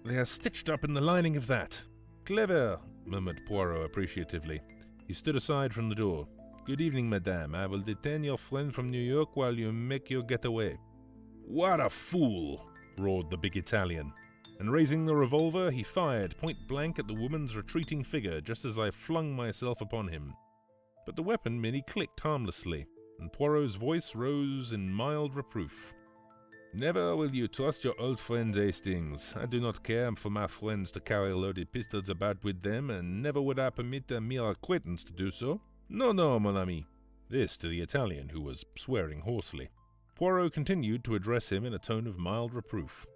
"They are stitched up in the lining of that." "Clever," murmured Poirot appreciatively. He stood aside from the door. "Good evening, madame. I will detain your friend from New York while you make your getaway." "What a fool!" roared the big Italian. And raising the revolver, he fired point-blank at the woman's retreating figure just as I flung myself upon him. But the weapon merely clicked harmlessly, and Poirot's voice rose in mild reproof. Never will you trust your old friends, Hastings. I do not care for my friends to carry loaded pistols about with them, and never would I permit a mere acquaintance to do so. No, no, mon ami." This to the Italian, who was swearing hoarsely. Poirot continued to address him in a tone of mild reproof.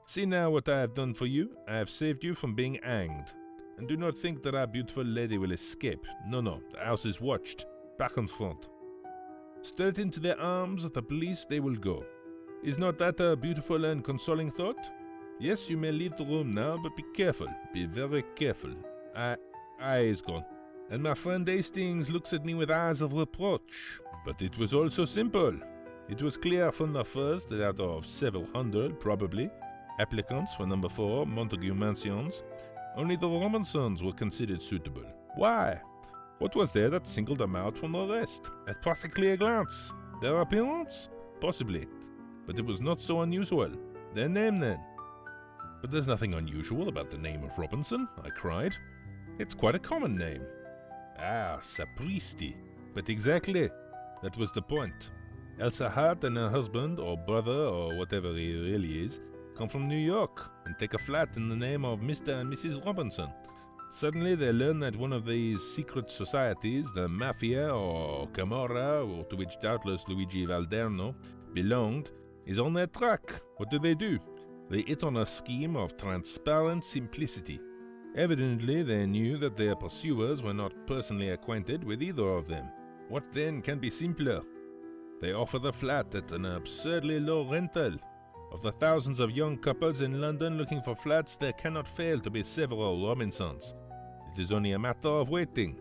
"See now what I have done for you. I have saved you from being hanged. And do not think that our beautiful lady will escape. No, no, the house is watched, back and front. Straight into the arms of the police they will go. Is not that a beautiful and consoling thought? Yes, you may leave the room now, but be careful, be very careful. I is gone. And my friend Hastings looks at me with eyes of reproach. But it was all so simple. It was clear from the first that out of several hundred, probably, applicants for number 4, Montague Mansions, only the Robinsons were considered suitable. Why? What was there that singled them out from the rest? At practically a glance. Their appearance? Possibly. But it was not so unusual. Their name, then. But there's nothing unusual about the name of Robinson, I cried. It's quite a common name. Ah, sapristi. But exactly. That was the point. Elsa Hart and her husband, or brother, or whatever he really is, come from New York and take a flat in the name of Mr. and Mrs. Robinson. Suddenly they learn that one of these secret societies, the Mafia or Camorra, or to which doubtless Luigi Valderno belonged, is on their track. What do? They hit on a scheme of transparent simplicity. Evidently they knew that their pursuers were not personally acquainted with either of them. What then can be simpler? They offer the flat at an absurdly low rental. Of the thousands of young couples in London looking for flats, there cannot fail to be several Robinsons. It is only a matter of waiting.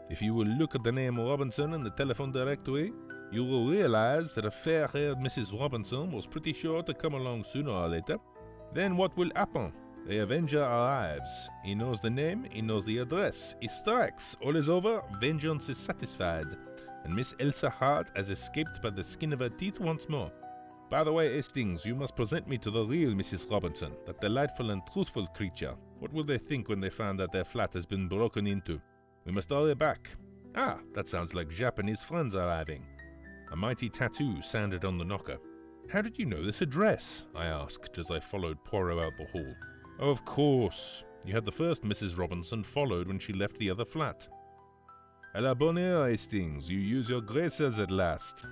If you will look at the name Robinson in the telephone directory, you will realize that a fair-haired Mrs. Robinson was pretty sure to come along sooner or later. Then what will happen? The Avenger arrives. He knows the name, he knows the address. He strikes. All is over. Vengeance is satisfied. And Miss Elsa Hart has escaped by the skin of her teeth once more. By the way, Hastings, you must present me to the real Mrs. Robinson, that delightful and truthful creature. What will they think when they find that their flat has been broken into? We must hurry back. Ah, that sounds like Japanese friends arriving. A mighty tattoo sounded on the knocker. How did you know this address? I asked as I followed Poirot out the hall. Oh, of course. You had the first Mrs. Robinson followed when she left the other flat. À la bonne heure, Hastings. You use your graces at last.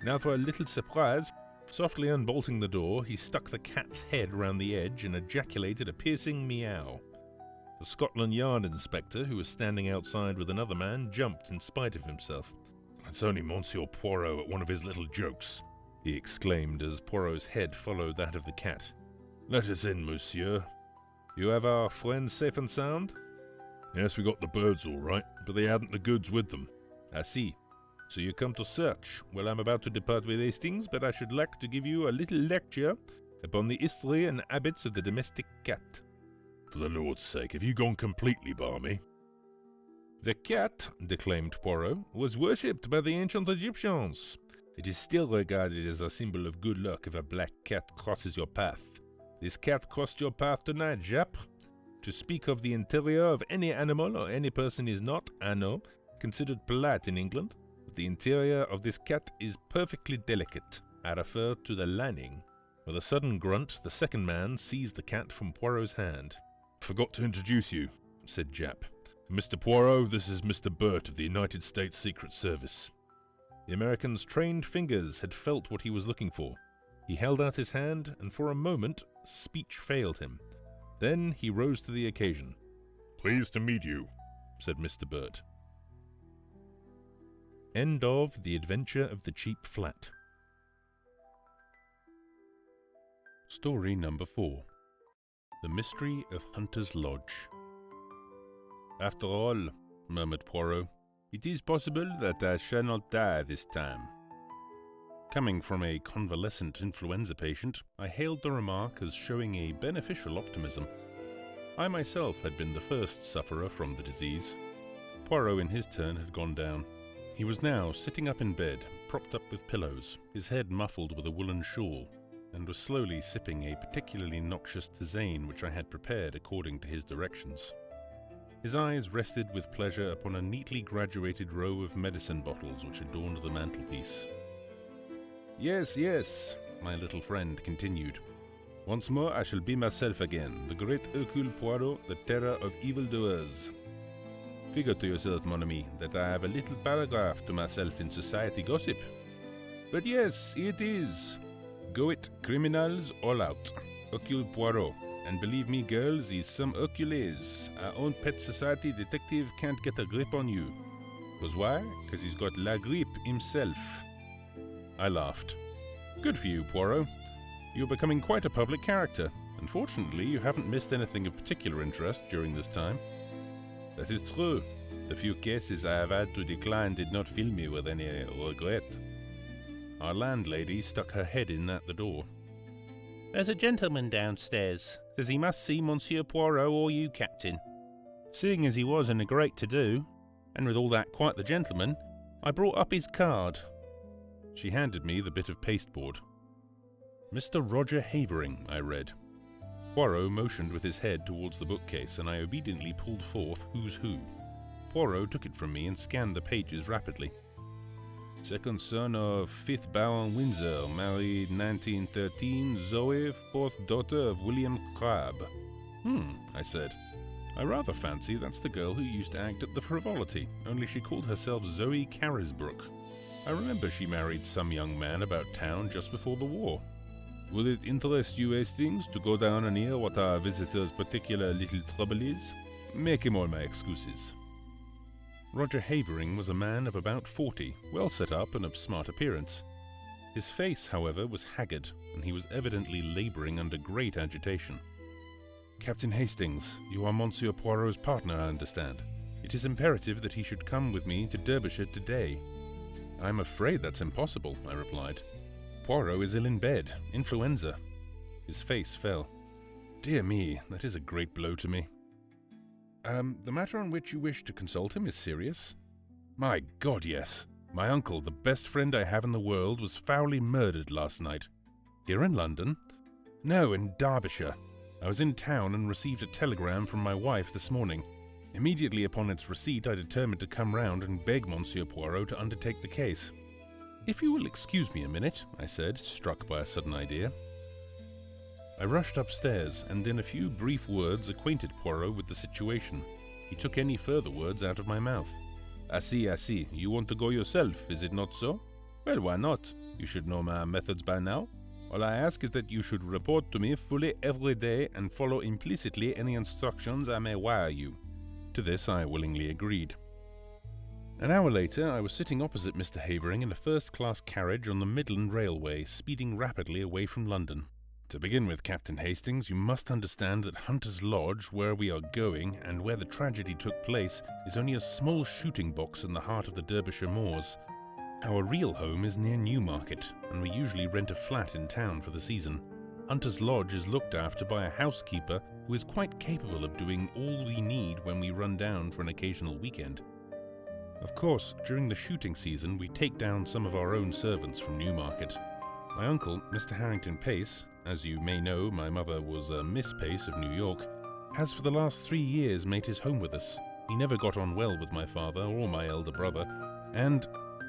Now for a little surprise. Softly unbolting the door, he stuck the cat's head round the edge and ejaculated a piercing meow. The Scotland Yard inspector, who was standing outside with another man, jumped in spite of himself. "It's only Monsieur Poirot at one of his little jokes," he exclaimed as Poirot's head followed that of the cat. "Let us in, monsieur. You have our friends safe and sound?" "Yes, we got the birds all right, but they hadn't the goods with them." "I see. So you come to search. Well, I'm about to depart with Hastings, but I should like to give you a little lecture upon the history and habits of the domestic cat." "For the Lord's sake, have you gone completely balmy?" "The cat," declaimed Poirot, "was worshipped by the ancient Egyptians. It is still regarded as a symbol of good luck if a black cat crosses your path. This cat crossed your path tonight, Jap. To speak of the interior of any animal or any person is not, I know, considered polite in England. The interior of this cat is perfectly delicate. I refer to the lining." With a sudden grunt, the second man seized the cat from Poirot's hand. "Forgot to introduce you," said Jap. "Mr. Poirot, this is Mr. Burt of the United States Secret Service." The American's trained fingers had felt what he was looking for. He held out his hand, and for a moment speech failed him. Then he rose to the occasion. "Pleased to meet you," said Mr. Burt. End of The Adventure of the Cheap Flat. Story number 4. The Mystery of Hunter's Lodge. "After all," murmured Poirot, "it is possible that I shall not die this time." Coming from a convalescent influenza patient, I hailed the remark as showing a beneficial optimism. I myself had been the first sufferer from the disease. Poirot in his turn had gone down. He was now sitting up in bed, propped up with pillows, his head muffled with a woolen shawl, and was slowly sipping a particularly noxious tisane which I had prepared according to his directions. His eyes rested with pleasure upon a neatly graduated row of medicine bottles which adorned the mantelpiece. "Yes, yes," my little friend continued. Once more I shall be myself again, the great Hercule Poirot, the terror of evildoers. Figure to yourself, mon ami, that I have a little paragraph to myself in society gossip. But yes, it is. Go it, criminals, all out. Hercule Poirot. And believe me, girls, he's some Hercules. Our own pet society detective can't get a grip on you. 'Cause why? 'Cause he's got la grippe himself. I laughed. Good for you, Poirot. You're becoming quite a public character. Unfortunately, you haven't missed anything of particular interest during this time. That is true. The few cases I have had to decline did not fill me with any regret. Our landlady stuck her head in at the door. There's a gentleman downstairs. Says he must see Monsieur Poirot or you, Captain. Seeing as he was in a great to-do, and with all that quite the gentleman, I brought up his card. She handed me the bit of pasteboard. Mr. Roger Havering, I read. Poirot motioned with his head towards the bookcase, and I obediently pulled forth Who's Who. Poirot took it from me and scanned the pages rapidly. Second son of 5th Baron Windsor, married 1913, Zoe, 4th daughter of William Crabbe. I said. I rather fancy that's the girl who used to act at the Frivolity, only she called herself Zoe Carisbrooke. I remember she married some young man about town just before the war. Would it interest you, Hastings, to go down and hear what our visitor's particular little trouble is? Make him all my excuses. Roger Havering was a man of about 40, well set up and of smart appearance. His face, however, was haggard, and he was evidently labouring under great agitation. Captain Hastings, you are Monsieur Poirot's partner, I understand. It is imperative that he should come with me to Derbyshire today. I'm afraid that's impossible, I replied. Poirot is ill in bed, influenza. His face fell. Dear me, that is a great blow to me. The matter on which you wish to consult him is serious? My God, yes. My uncle, the best friend I have in the world, was foully murdered last night. Here in London? No, in Derbyshire. I was in town and received a telegram from my wife this morning. Immediately upon its receipt, I determined to come round and beg Monsieur Poirot to undertake the case. If you will excuse me a minute, I said, struck by a sudden idea. I rushed upstairs, and in a few brief words acquainted Poirot with the situation. He took any further words out of my mouth. I see. You want to go yourself, is it not so? Well, why not? You should know my methods by now. All I ask is that you should report to me fully every day and follow implicitly any instructions I may wire you. To this I willingly agreed. An hour later, I was sitting opposite Mr. Havering in a first-class carriage on the Midland Railway, speeding rapidly away from London. To begin with, Captain Hastings, you must understand that Hunter's Lodge, where we are going, and where the tragedy took place, is only a small shooting box in the heart of the Derbyshire moors. Our real home is near Newmarket, and we usually rent a flat in town for the season. Hunter's Lodge is looked after by a housekeeper who is quite capable of doing all we need when we run down for an occasional weekend. Of course, during the shooting season, we take down some of our own servants from Newmarket. My uncle, Mr. Harrington Pace, as you may know, my mother was a Miss Pace of New York, has for the last 3 years made his home with us. He never got on well with my father or my elder brother, and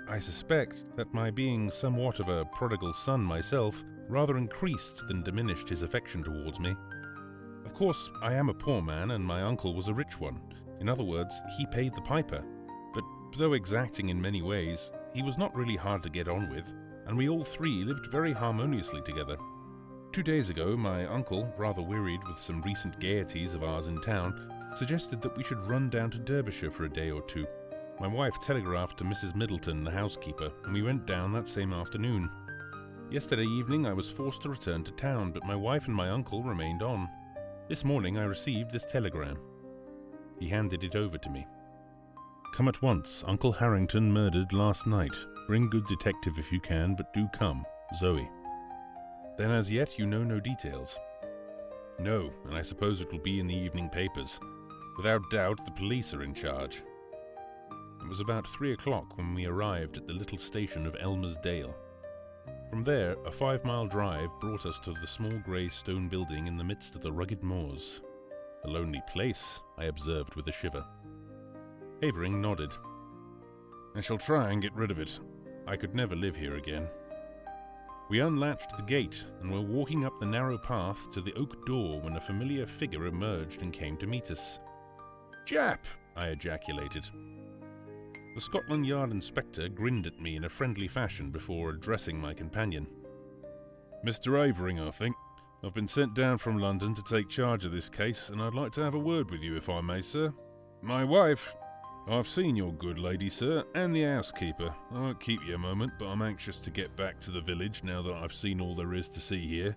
I suspect that my being somewhat of a prodigal son myself rather increased than diminished his affection towards me. Of course, I am a poor man, and my uncle was a rich one. In other words, he paid the piper. But though exacting in many ways, he was not really hard to get on with, and we all three lived very harmoniously together. 2 days ago, my uncle, rather wearied with some recent gaieties of ours in town, suggested that we should run down to Derbyshire for a day or two. My wife telegraphed to Mrs. Middleton, the housekeeper, and we went down that same afternoon. Yesterday evening I was forced to return to town, but my wife and my uncle remained on. This morning I received this telegram. He handed it over to me. Come at once. Uncle Harrington murdered last night. Bring good detective if you can, but do come. Zoe. Then as yet you know no details? No, and I suppose it will be in the evening papers. Without doubt the police are in charge. It was about 3 o'clock when we arrived at the little station of Elmer's Dale. From there, a 5-mile drive brought us to the small grey stone building in the midst of the rugged moors. A lonely place, I observed with a shiver. Havering nodded. I shall try and get rid of it. I could never live here again. We unlatched the gate and were walking up the narrow path to the oak door when a familiar figure emerged and came to meet us. "Jap!" I ejaculated. The Scotland Yard inspector grinned at me in a friendly fashion before addressing my companion. "Mr. Havering, I think. I've been sent down from London to take charge of this case, and I'd like to have a word with you, if I may, sir. My wife... I've seen your good lady, sir, and the housekeeper. I won't keep you a moment, but I'm anxious to get back to the village now that I've seen all there is to see here."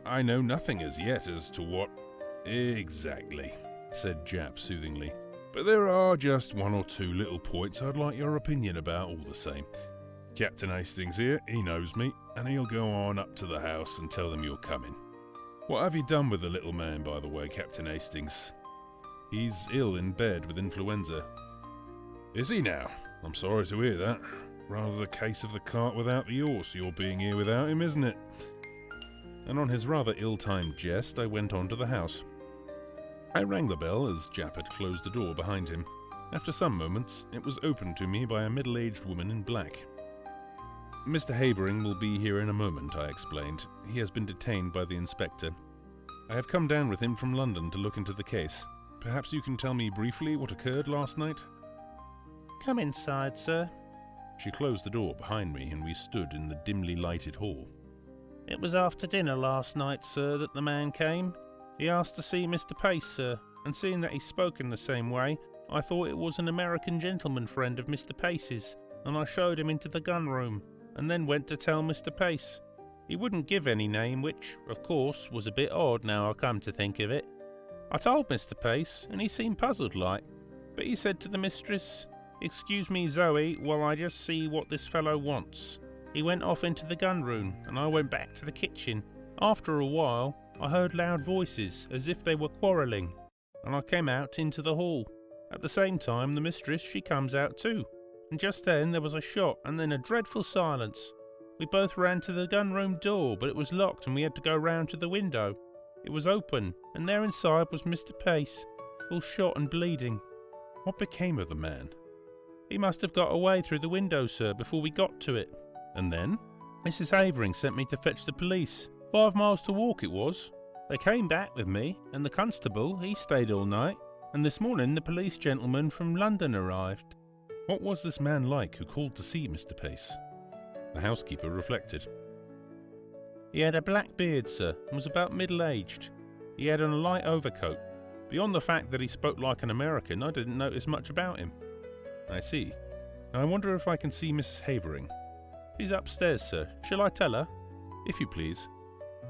"I know nothing as yet as to what—" "Exactly," said Jap soothingly. "But there are just one or two little points I'd like your opinion about all the same. Captain Hastings here, he knows me, and he'll go on up to the house and tell them you're coming. What have you done with the little man, by the way, Captain Hastings?" "He's ill in bed with influenza." "Is he now? I'm sorry to hear that. Rather the case of the cart without the horse, your being here without him, isn't it?" And on his rather ill-timed jest, I went on to the house. I rang the bell as Jap had closed the door behind him. After some moments, it was opened to me by a middle-aged woman in black. "Mr. Havering will be here in a moment," I explained. "He has been detained by the inspector. I have come down with him from London to look into the case. Perhaps you can tell me briefly what occurred last night?" "Come inside, sir." She closed the door behind me, and we stood in the dimly lighted hall. "It was after dinner last night, sir, that the man came. He asked to see Mr. Pace, sir, and seeing that he spoke in the same way, I thought it was an American gentleman friend of Mr. Pace's, and I showed him into the gun room, and then went to tell Mr. Pace. He wouldn't give any name, which, of course, was a bit odd now I come to think of it. I told Mr. Pace, and he seemed puzzled like, but he said to the mistress, 'Excuse me, Zoe, while I just see what this fellow wants.' He went off into the gun room, and I went back to the kitchen. After a while, I heard loud voices, as if they were quarrelling, and I came out into the hall. At the same time, the mistress, she comes out too, and just then there was a shot, and then a dreadful silence. We both ran to the gun room door, but it was locked, and we had to go round to the window. It was open, and there inside was Mr. Pace, all shot and bleeding." "What became of the man?" "He must have got away through the window, sir, before we got to it." "And then?" "Mrs. Havering sent me to fetch the police. 5 miles to walk it was. They came back with me, and the constable, he stayed all night, and this morning the police gentleman from London arrived." "What was this man like who called to see Mr. Pace?" The housekeeper reflected. "He had a black beard, sir, and was about middle-aged. He had on a light overcoat. Beyond the fact that he spoke like an American, I didn't notice much about him." "I see. Now I wonder if I can see Mrs. Havering." "She's upstairs, sir. Shall I tell her?" "If you please.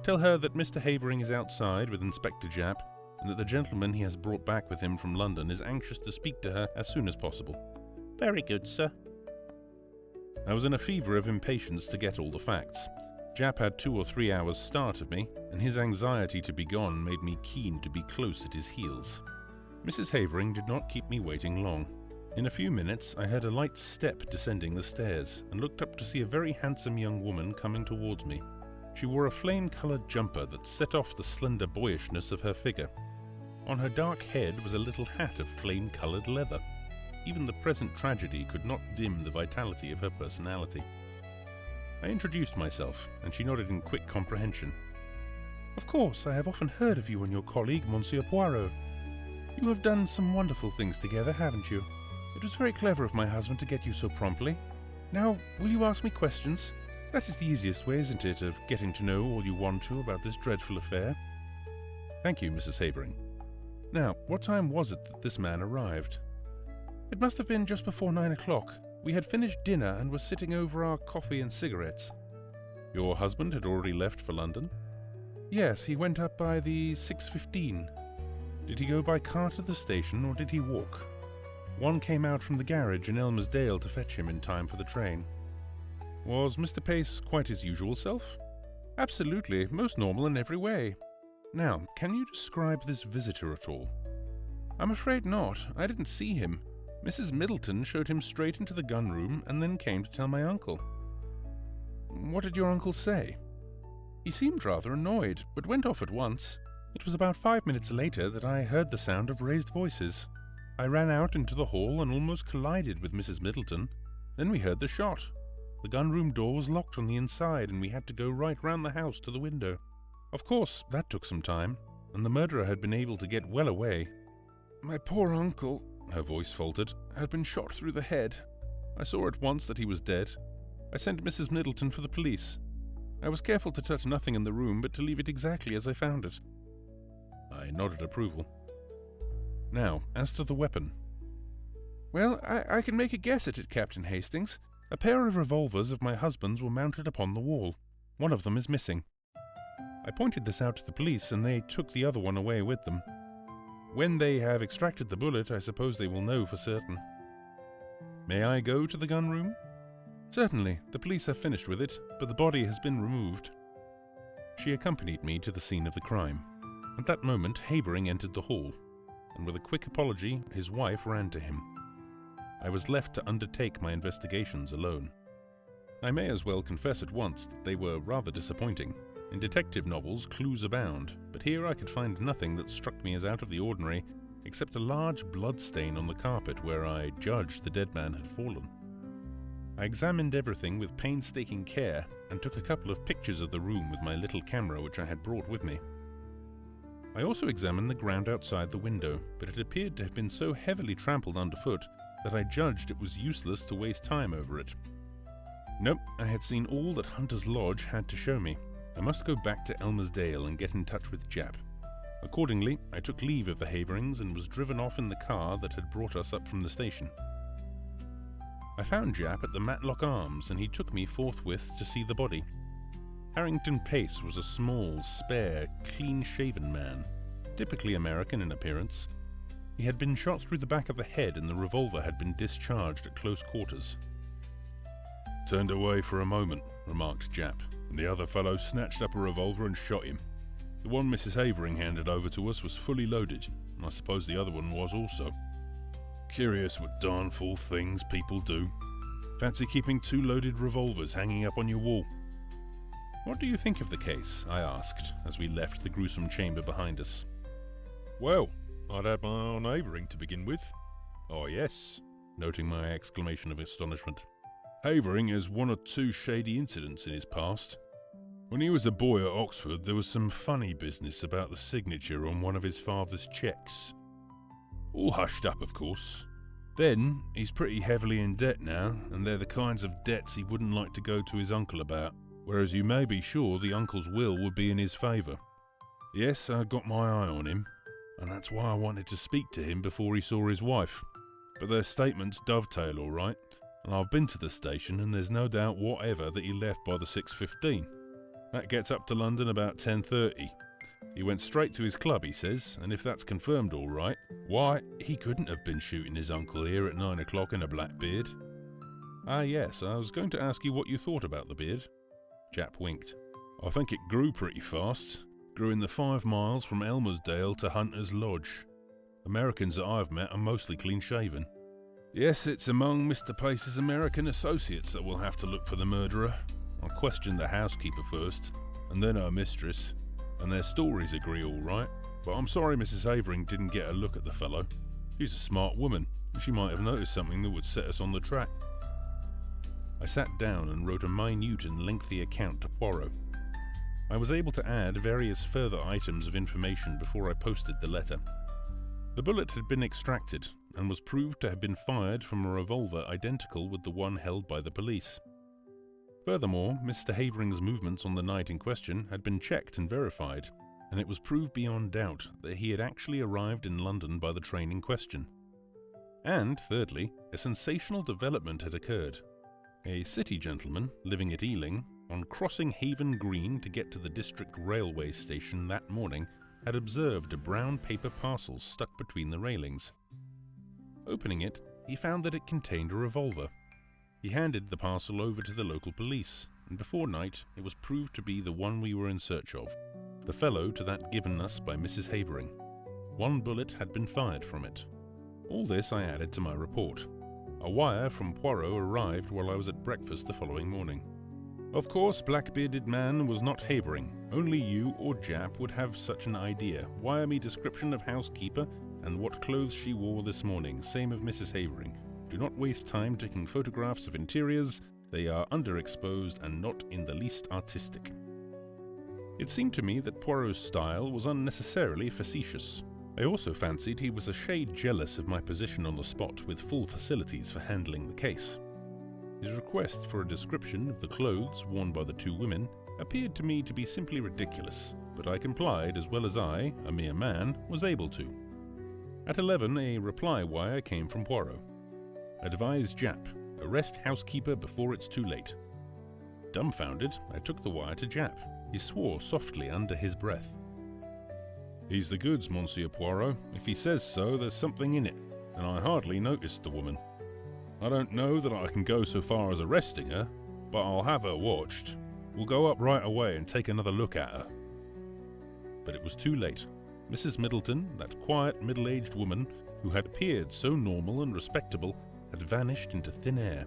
Tell her that Mr. Havering is outside with Inspector Jap, and that the gentleman he has brought back with him from London is anxious to speak to her as soon as possible." "Very good, sir." I was in a fever of impatience to get all the facts. Jap had 2 or 3 hours' start of me, and his anxiety to be gone made me keen to be close at his heels. Mrs. Havering did not keep me waiting long. In a few minutes I heard a light step descending the stairs, and looked up to see a very handsome young woman coming towards me. She wore a flame-coloured jumper that set off the slender boyishness of her figure. On her dark head was a little hat of flame-coloured leather. Even the present tragedy could not dim the vitality of her personality. I introduced myself, and she nodded in quick comprehension. "Of course, I have often heard of you and your colleague, Monsieur Poirot. You have done some wonderful things together, haven't you? It was very clever of my husband to get you so promptly. Now, will you ask me questions? That is the easiest way, isn't it, of getting to know all you want to about this dreadful affair?" "Thank you, Mrs. Havering. Now, what time was it that this man arrived?" "It must have been just before 9 o'clock. We had finished dinner and were sitting over our coffee and cigarettes." "Your husband had already left for London?" "Yes, he went up by the 6:15. "Did he go by car to the station, or did he walk?" "One came out from the garage in Elmersdale to fetch him in time for the train." "Was Mr. Pace quite his usual self?" "Absolutely, most normal in every way." "Now, can you describe this visitor at all?" "I'm afraid not. I didn't see him. Mrs. Middleton showed him straight into the gun room and then came to tell my uncle." "What did your uncle say?" "He seemed rather annoyed, but went off at once. It was about 5 minutes later that I heard the sound of raised voices. I ran out into the hall and almost collided with Mrs. Middleton. Then we heard the shot. The gun-room door was locked on the inside, and we had to go right round the house to the window. Of course, that took some time, and the murderer had been able to get well away. My poor uncle, her voice faltered, had been shot through the head. I saw at once that he was dead. I sent Mrs. Middleton for the police. I was careful to touch nothing in the room, but to leave it exactly as I found it. I nodded approval. Now, as to the weapon. Well, I can make a guess at it, Captain Hastings. A pair of revolvers of my husband's were mounted upon the wall. One of them is missing. I pointed this out to the police, and they took the other one away with them. When they have extracted the bullet, I suppose they will know for certain. May I go to the gun room? Certainly. The police have finished with it, but the body has been removed. She accompanied me to the scene of the crime. At that moment, Havering entered the hall, and with a quick apology, his wife ran to him. I was left to undertake my investigations alone. I may as well confess at once that they were rather disappointing. In detective novels, clues abound, but here I could find nothing that struck me as out of the ordinary, except a large blood stain on the carpet where I judged the dead man had fallen. I examined everything with painstaking care, and took a couple of pictures of the room with my little camera which I had brought with me. I also examined the ground outside the window, but it appeared to have been so heavily trampled underfoot that I judged it was useless to waste time over it. Nope, I had seen all that Hunter's Lodge had to show me. I must go back to Elmersdale and get in touch with Jap. Accordingly, I took leave of the Haverings and was driven off in the car that had brought us up from the station. I found Jap at the Matlock Arms, and he took me forthwith to see the body. Harrington Pace was a small, spare, clean-shaven man, typically American in appearance. He had been shot through the back of the head, and the revolver had been discharged at close quarters. "Turned away for a moment," remarked Jap, "and the other fellow snatched up a revolver and shot him. The one Mrs. Havering handed over to us was fully loaded, and I suppose the other one was also. Curious what darn fool things people do. Fancy keeping 2 loaded revolvers hanging up on your wall." "What do you think of the case?" I asked, as we left the gruesome chamber behind us. "Well, I'd had my eye on Havering to begin with." "Oh, yes," noting my exclamation of astonishment. "Havering has 1 or 2 shady incidents in his past. When he was a boy at Oxford, there was some funny business about the signature on one of his father's cheques. All hushed up, of course. Then, he's pretty heavily in debt now, and they're the kinds of debts he wouldn't like to go to his uncle about, whereas you may be sure the uncle's will would be in his favour. Yes, I'd got my eye on him, and that's why I wanted to speak to him before he saw his wife. But their statements dovetail all right, and I've been to the station, and there's no doubt whatever that he left by the 6:15. That gets up to London about 10:30. He went straight to his club, he says, and if that's confirmed all right, why, he couldn't have been shooting his uncle here at 9 o'clock in a black beard." "Ah, yes, I was going to ask you what you thought about the beard." Jap winked. "I think it grew pretty fast. Grew in the 5 miles from Elmersdale to Hunter's Lodge. Americans that I've met are mostly clean-shaven. Yes, it's among Mr. Pace's American associates that we'll have to look for the murderer. I questioned the housekeeper first, and then her mistress, and their stories agree all right, but I'm sorry Mrs. Havering didn't get a look at the fellow. She's a smart woman, and she might have noticed something that would set us on the track." I sat down and wrote a minute and lengthy account to Poirot. I was able to add various further items of information before I posted the letter. The bullet had been extracted, and was proved to have been fired from a revolver identical with the one held by the police. Furthermore, Mr. Havering's movements on the night in question had been checked and verified, and it was proved beyond doubt that he had actually arrived in London by the train in question. And, thirdly, a sensational development had occurred. A city gentleman, living at Ealing, on crossing Haven Green to get to the district railway station that morning, had observed a brown paper parcel stuck between the railings. Opening it, he found that it contained a revolver. He handed the parcel over to the local police, and before night it was proved to be the one we were in search of, the fellow to that given us by Mrs. Havering. 1 bullet had been fired from it. All this I added to my report. A wire from Poirot arrived while I was at breakfast the following morning. Of course, black-bearded man was not Havering. Only you or Jap would have such an idea. Wire me description of housekeeper and what clothes she wore this morning. Same of Mrs. Havering. Do not waste time taking photographs of interiors. They are underexposed and not in the least artistic. It seemed to me that Poirot's style was unnecessarily facetious. I also fancied he was a shade jealous of my position on the spot with full facilities for handling the case. His request for a description of the clothes worn by the two women appeared to me to be simply ridiculous, but I complied as well as I, a mere man, was able to. At 11, a reply wire came from Poirot. Advise Jap, arrest housekeeper before it's too late. Dumbfounded, I took the wire to Jap. He swore softly under his breath. He's the goods, Monsieur Poirot. If he says so, there's something in it, and I hardly noticed the woman. I don't know that I can go so far as arresting her, but I'll have her watched. We'll go up right away and take another look at her. But it was too late. Mrs. Middleton, that quiet middle-aged woman who had appeared so normal and respectable, had vanished into thin air.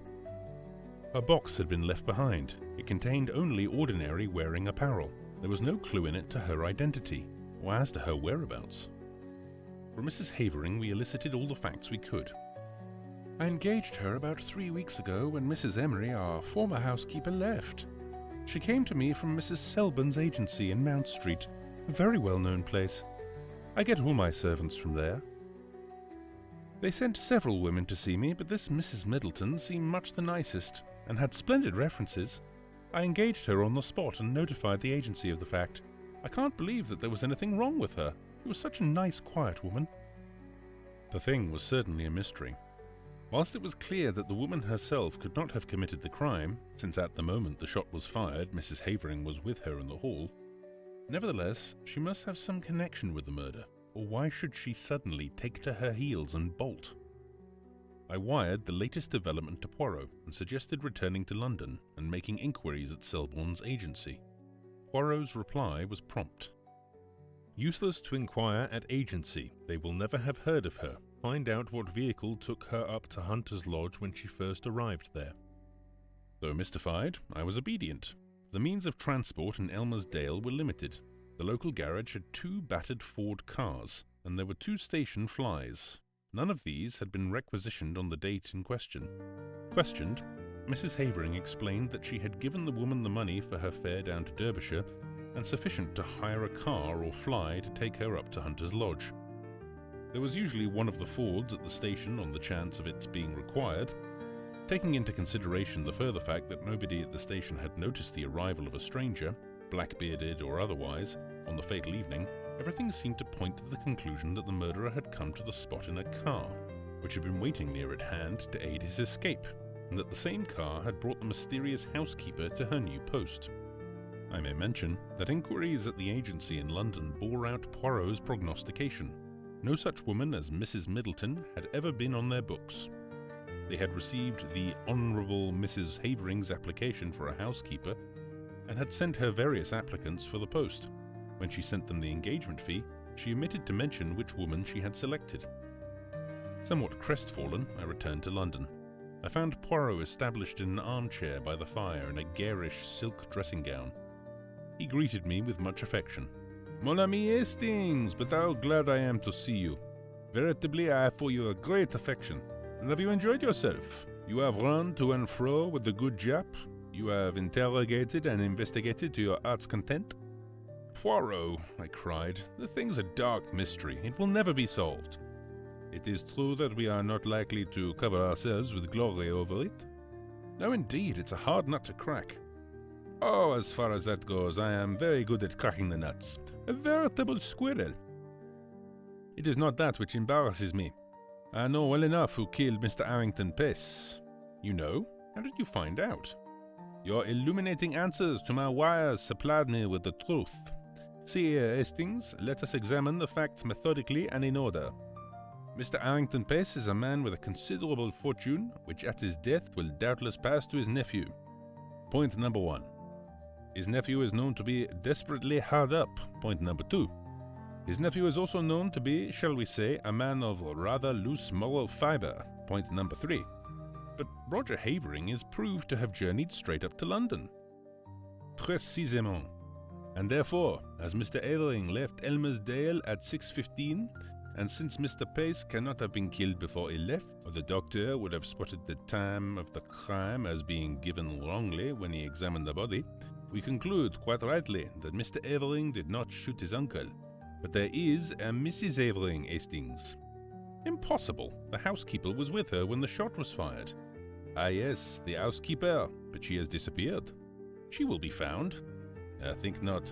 Her box had been left behind. It contained only ordinary wearing apparel. There was no clue in it to her identity, or as to her whereabouts. From Mrs. Havering we elicited all the facts we could. I engaged her about 3 weeks ago when Mrs. Emery, our former housekeeper, left. She came to me from Mrs. Selborne's agency in Mount Street, a very well-known place. I get all my servants from there. They sent several women to see me, but this Mrs. Middleton seemed much the nicest, and had splendid references. I engaged her on the spot and notified the agency of the fact. I can't believe that there was anything wrong with her. She was such a nice, quiet woman. The thing was certainly a mystery. Whilst it was clear that the woman herself could not have committed the crime, since at the moment the shot was fired Mrs. Havering was with her in the hall, nevertheless she must have some connection with the murder, or why should she suddenly take to her heels and bolt? I wired the latest development to Poirot and suggested returning to London and making inquiries at Selborne's agency. Poirot's reply was prompt. Useless to inquire at agency. They will never have heard of her. Find out what vehicle took her up to Hunter's Lodge when she first arrived there. Though mystified, I was obedient. The means of transport in Elmersdale were limited. The local garage had 2 battered Ford cars, and there were 2 station flys. None of these had been requisitioned on the date in question. Questioned, Mrs. Havering explained that she had given the woman the money for her fare down to Derbyshire, and sufficient to hire a car or fly to take her up to Hunter's Lodge. There was usually one of the Fords at the station on the chance of its being required. Taking into consideration the further fact that nobody at the station had noticed the arrival of a stranger, black-bearded or otherwise, on the fatal evening, everything seemed to point to the conclusion that the murderer had come to the spot in a car, which had been waiting near at hand to aid his escape, and that the same car had brought the mysterious housekeeper to her new post. I may mention that inquiries at the agency in London bore out Poirot's prognostication. No such woman as Mrs. Middleton had ever been on their books. They had received the Honourable Mrs. Havering's application for a housekeeper, and had sent her various applicants for the post. When she sent them the engagement fee, she omitted to mention which woman she had selected. Somewhat crestfallen, I returned to London. I found Poirot established in an armchair by the fire in a garish silk dressing-gown. He greeted me with much affection. "Mon ami Hastings, but how glad I am to see you. Veritably, I have for you a great affection. And have you enjoyed yourself? You have run to and fro with the good Jap? You have interrogated and investigated to your heart's content?" "Poirot," I cried, "the thing's a dark mystery. It will never be solved." "It is true that we are not likely to cover ourselves with glory over it." "No, indeed, it's a hard nut to crack." "Oh, as far as that goes, I am very good at cracking the nuts. A veritable squirrel." "It is not that which embarrasses me. I know well enough who killed Mr. Harrington Pace." "You know? How did you find out?" "Your illuminating answers to my wires supplied me with the truth. See here, Hastings, let us examine the facts methodically and in order. Mr. Harrington Pace is a man with a considerable fortune, which at his death will doubtless pass to his nephew. Point number 1. His nephew is known to be desperately hard up. Point number 2. His nephew is also known to be, shall we say, a man of rather loose moral fibre. Point number 3. But Roger Havering is proved to have journeyed straight up to London." "Précisément. And therefore, as Mr. Havering left Elmersdale at 6:15, And since Mr. Pace cannot have been killed before he left, or the doctor would have spotted the time of the crime as being given wrongly when he examined the body, we conclude, quite rightly, that Mr. Aveling did not shoot his uncle. But there is a Mrs. Aveling, Hastings. Impossible. The housekeeper was with her when the shot was fired. Ah yes, the housekeeper, but she has disappeared. She will be found. I think not.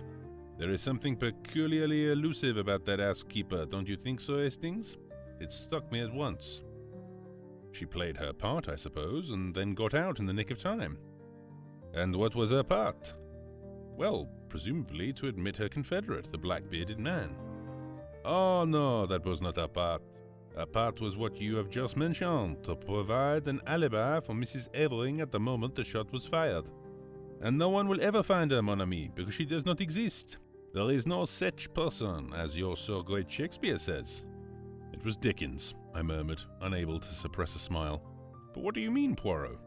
There is something peculiarly elusive about that housekeeper, don't you think so, Hastings? It struck me at once. She played her part, I suppose, and then got out in the nick of time. And what was her part? Well, presumably to admit her confederate, the black-bearded man. Oh no, that was not her part. Her part was what you have just mentioned, to provide an alibi for Mrs. Aveling at the moment the shot was fired. And no one will ever find her, mon ami, because she does not exist. There is no such person, as your so great Shakespeare says. It was Dickens, I murmured, unable to suppress a smile. But what do you mean, Poirot?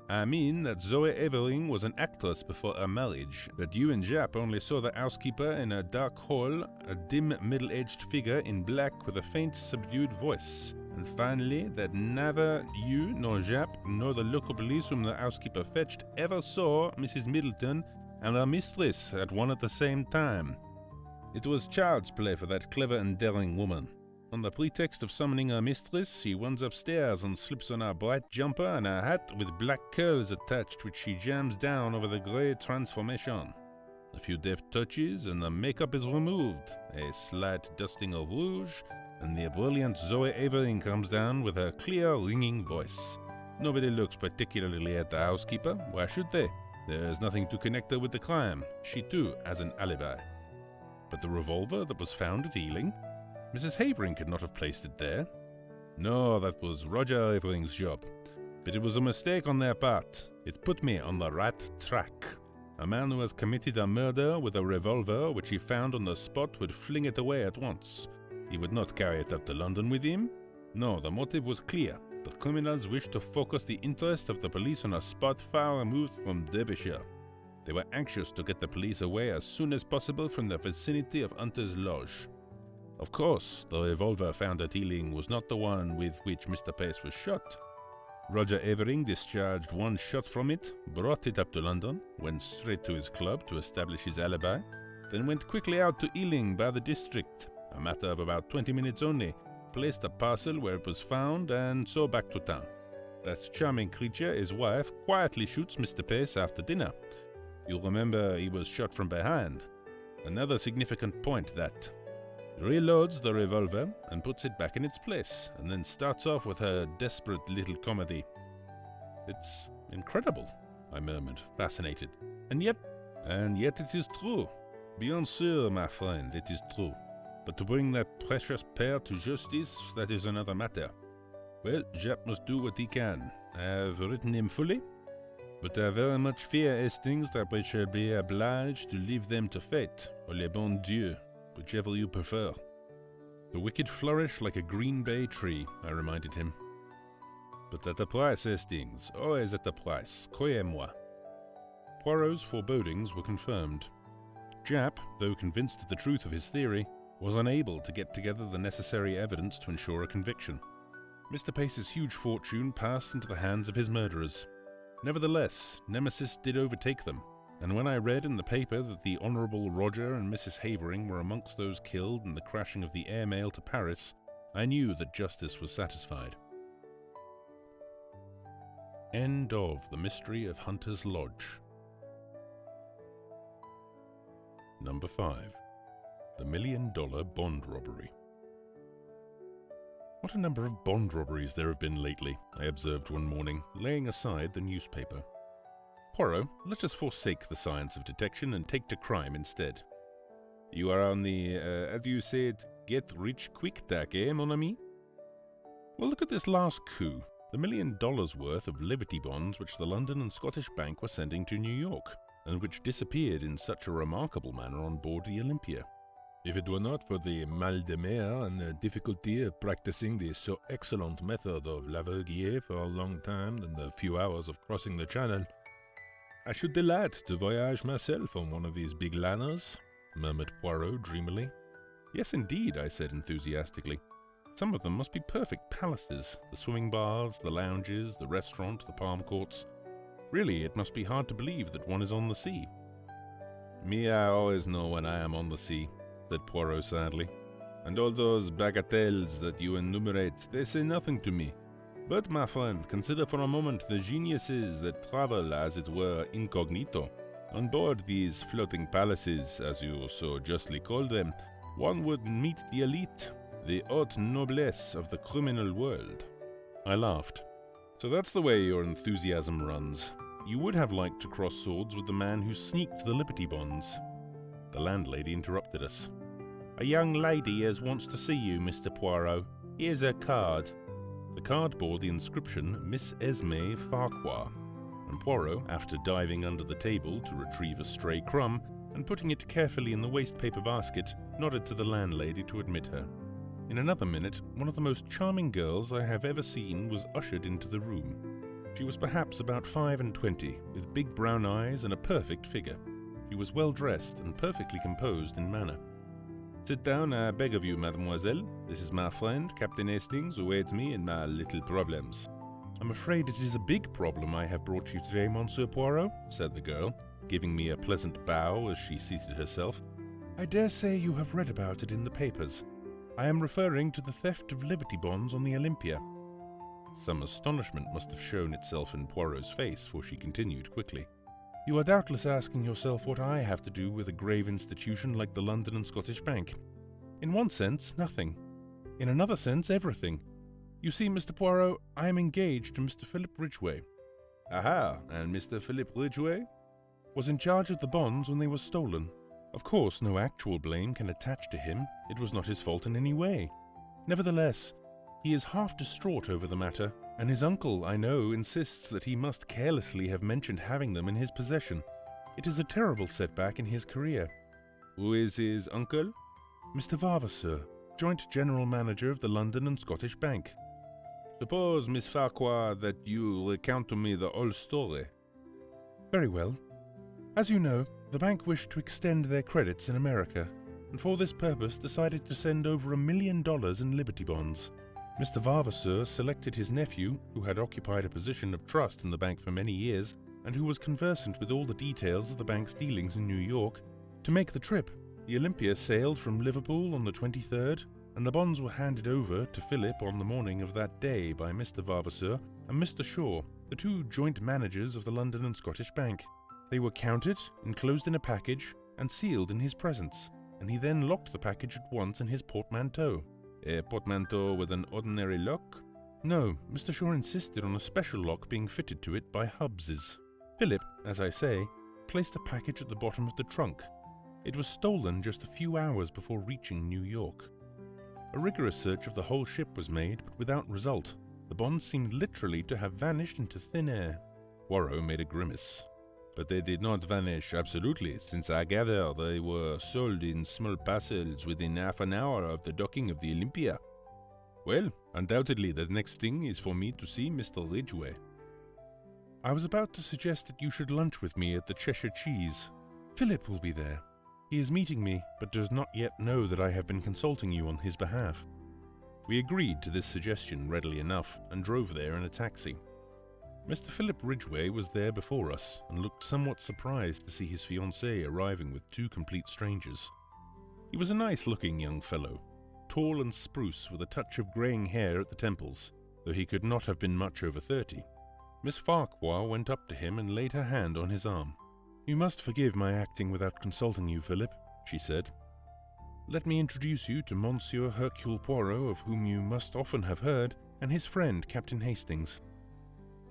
I mean that Zoe Aveling was an actress before her marriage, that you and Jap only saw the housekeeper in a dark hall, a dim middle-aged figure in black with a faint, subdued voice. And finally, that neither you nor Jap nor the local police whom the housekeeper fetched ever saw Mrs. Middleton and her mistress at one at the same time. It was child's play for that clever and daring woman. On the pretext of summoning her mistress, she runs upstairs and slips on her bright jumper and a hat with black curls attached, which she jams down over the grey transformation. A few deft touches and the makeup is removed, a slight dusting of rouge, and the brilliant Zoe Aveling comes down with her clear, ringing voice. Nobody looks particularly at the housekeeper. Why should they? There is nothing to connect her with the crime. She, too, has an alibi. But the revolver that was found at Ealing? Mrs. Havering could not have placed it there. No, that was Roger Aveling's job. But it was a mistake on their part. It put me on the right track. A man who has committed a murder with a revolver which he found on the spot would fling it away at once. He would not carry it up to London with him. No, the motive was clear. The criminals wished to focus the interest of the police on a spot far removed from Derbyshire. They were anxious to get the police away as soon as possible from the vicinity of Hunter's Lodge. Of course, the revolver found at Ealing was not the one with which Mr. Pace was shot. Roger Aveling discharged one shot from it, brought it up to London, went straight to his club to establish his alibi, then went quickly out to Ealing by the district, a matter of about 20 minutes only, placed the parcel where it was found, and so back to town. That charming creature, his wife, quietly shoots Mr. Pace after dinner. You'll remember he was shot from behind. Another significant point, that. Reloads the revolver and puts it back in its place, and then starts off with her desperate little comedy. It's incredible, I murmured, fascinated. And yet it is true. Bien sûr, my friend, it is true. But to bring that precious pair to justice, that is another matter. Well, Jap must do what he can. I have written him fully, but I very much fear, Hastings, that we shall be obliged to leave them to fate, or le bon Dieu, whichever you prefer. The wicked flourish like a green bay tree, I reminded him. But at a price, Hastings, always at a price, croyez-moi. Poirot's forebodings were confirmed. Jap, though convinced of the truth of his theory, was unable to get together the necessary evidence to ensure a conviction. Mr. Pace's huge fortune passed into the hands of his murderers. Nevertheless, Nemesis did overtake them, and when I read in the paper that the Honourable Roger and Mrs. Havering were amongst those killed in the crashing of the air mail to Paris, I knew that justice was satisfied. End of The Mystery of Hunter's Lodge. Number 5. The $1 Million Bond Robbery. What a number of bond robberies there have been lately, I observed one morning, laying aside the newspaper. Poirot, let us forsake the science of detection and take to crime instead. You are on the, how do you say it, get-rich-quick tack, eh, mon ami? Well, look at this last coup, the $1 million worth of Liberty bonds which the London and Scottish Bank were sending to New York, and which disappeared in such a remarkable manner on board the Olympia. If it were not for the mal de mer and the difficulty of practicing the so excellent method of l'aveuglier for a long time than the few hours of crossing the Channel, I should delight to voyage myself on one of these big liners, murmured Poirot dreamily. Yes, indeed, I said enthusiastically. Some of them must be perfect palaces, the swimming baths, the lounges, the restaurant, the palm courts. Really, it must be hard to believe that one is on the sea. Me, I always know when I am on the sea, said Poirot sadly. And all those bagatelles that you enumerate, they say nothing to me. But, my friend, consider for a moment the geniuses that travel, as it were, incognito. On board these floating palaces, as you so justly call them, one would meet the elite, the haute noblesse of the criminal world. I laughed. So that's the way your enthusiasm runs. You would have liked to cross swords with the man who sneaked the Liberty bonds. The landlady interrupted us. A young lady as wants to see you, Mr. Poirot. Here's her card. The card bore the inscription Miss Esme Farquhar, and Poirot, after diving under the table to retrieve a stray crumb and putting it carefully in the waste-paper basket, nodded to the landlady to admit her. In another minute, one of the most charming girls I have ever seen was ushered into the room. She was perhaps about 25, with big brown eyes and a perfect figure. She was well-dressed and perfectly composed in manner. Sit down, I beg of you, mademoiselle. This is my friend, Captain Hastings, who aids me in my little problems. I'm afraid it is a big problem I have brought you today, Monsieur Poirot, said the girl, giving me a pleasant bow as she seated herself. I dare say you have read about it in the papers. I am referring to the theft of Liberty bonds on the Olympia. Some astonishment must have shown itself in Poirot's face, for she continued quickly. You are doubtless asking yourself what I have to do with a grave institution like the London and Scottish Bank. In one sense, nothing. In another sense, everything. You see, Mr. Poirot, I am engaged to Mr. Philip Ridgway. Aha, and Mr. Philip Ridgway? Was in charge of the bonds when they were stolen. Of course, no actual blame can attach to him. It was not his fault in any way. Nevertheless, he is half distraught over the matter, and his uncle, I know, insists that he must carelessly have mentioned having them in his possession. It is a terrible setback in his career. Who is his uncle? Mr. Vavasour, joint general manager of the London and Scottish Bank. Suppose, Miss Farquhar, that you recount to me the whole story. Very well. As you know, the bank wished to extend their credits in America, and for this purpose decided to send over $1 million in Liberty bonds. Mr. Vavasour selected his nephew, who had occupied a position of trust in the bank for many years, and who was conversant with all the details of the bank's dealings in New York, to make the trip. The Olympia sailed from Liverpool on the 23rd, and the bonds were handed over to Philip on the morning of that day by Mr. Vavasour and Mr. Shaw, the two joint managers of the London and Scottish Bank. They were counted, enclosed in a package, and sealed in his presence, and he then locked the package at once in his portmanteau. A portmanteau with an ordinary lock? No, Mr. Shaw insisted on a special lock being fitted to it by Hubbs's. Philip, as I say, placed the package at the bottom of the trunk. It was stolen just a few hours before reaching New York. A rigorous search of the whole ship was made, but without result. The bonds seemed literally to have vanished into thin air. Poirot made a grimace. But they did not vanish absolutely, since I gather they were sold in small parcels within half an hour of the docking of the Olympia. Well, undoubtedly the next thing is for me to see Mr. Ridgway. I was about to suggest that you should lunch with me at the Cheshire Cheese. Philip will be there. He is meeting me, but does not yet know that I have been consulting you on his behalf. We agreed to this suggestion readily enough, and drove there in a taxi. Mr. Philip Ridgway was there before us, and looked somewhat surprised to see his fiancée arriving with two complete strangers. He was a nice-looking young fellow, tall and spruce, with a touch of greying hair at the temples, though he could not have been much over 30. Miss Farquhar went up to him and laid her hand on his arm. "You must forgive my acting without consulting you, Philip," she said. "Let me introduce you to Monsieur Hercule Poirot, of whom you must often have heard, and his friend, Captain Hastings."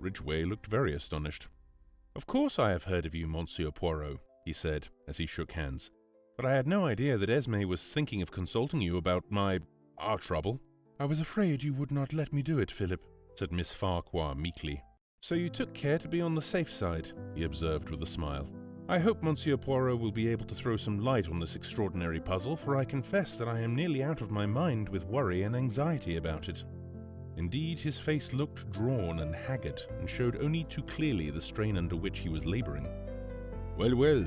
Ridgway looked very astonished. "Of course I have heard of you, Monsieur Poirot," he said, as he shook hands. "But I had no idea that Esme was thinking of consulting you about our trouble." "I was afraid you would not let me do it, Philip," said Miss Farquhar meekly. "So you took care to be on the safe side," he observed with a smile. "I hope Monsieur Poirot will be able to throw some light on this extraordinary puzzle, for I confess that I am nearly out of my mind with worry and anxiety about it." Indeed, his face looked drawn and haggard, and showed only too clearly the strain under which he was labouring. "Well, well,"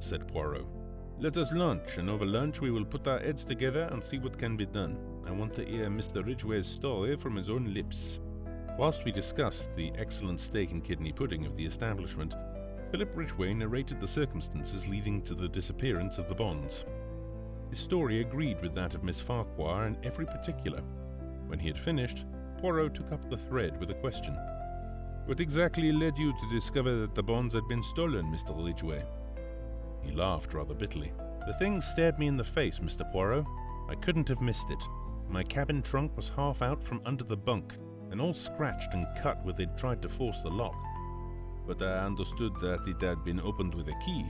said Poirot, Let us lunch, and over lunch we will put our heads together and see what can be done. I want to hear Mr. Ridgway's story from his own lips." Whilst we discussed the excellent steak and kidney pudding of the establishment, Philip Ridgway narrated the circumstances leading to the disappearance of the bonds. His story agreed with that of Miss Farquhar in every particular. When he had finished, Poirot took up the thread with a question. "What exactly led you to discover that the bonds had been stolen, Mr. Ridgway?" He laughed rather bitterly. "The thing stared me in the face, Mr. Poirot. I couldn't have missed it. My cabin trunk was half out from under the bunk, and all scratched and cut where they'd tried to force the lock." "But I understood that it had been opened with a key."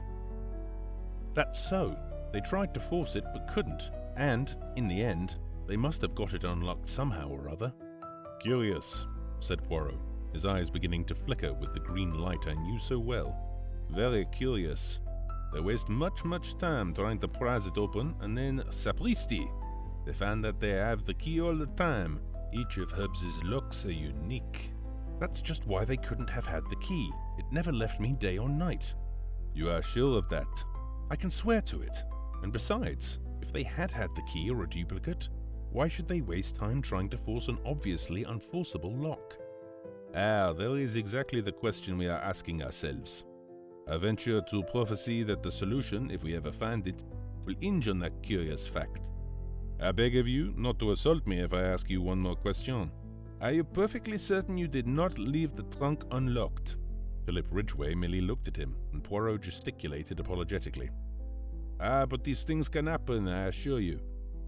"That's so. They tried to force it, but couldn't, and, in the end, they must have got it unlocked somehow or other." "Curious," said Poirot, his eyes beginning to flicker with the green light I knew so well. "Very curious. They waste much time trying to prise it open, and then, sapristi! They find that they have the key all the time. Each of Hobbs's locks are unique." "That's just why they couldn't have had the key. It never left me day or night." "You are sure of that?" "I can swear to it. And besides, if they had had the key or a duplicate, why should they waste time trying to force an obviously unforceable lock?" "Ah, there is exactly the question we are asking ourselves. I venture to prophesy that the solution, if we ever find it, will hinge on that curious fact. I beg of you not to assault me if I ask you one more question. Are you perfectly certain you did not leave the trunk unlocked?" Philip Ridgway merely looked at him, and Poirot gesticulated apologetically. "Ah, but these things can happen, I assure you.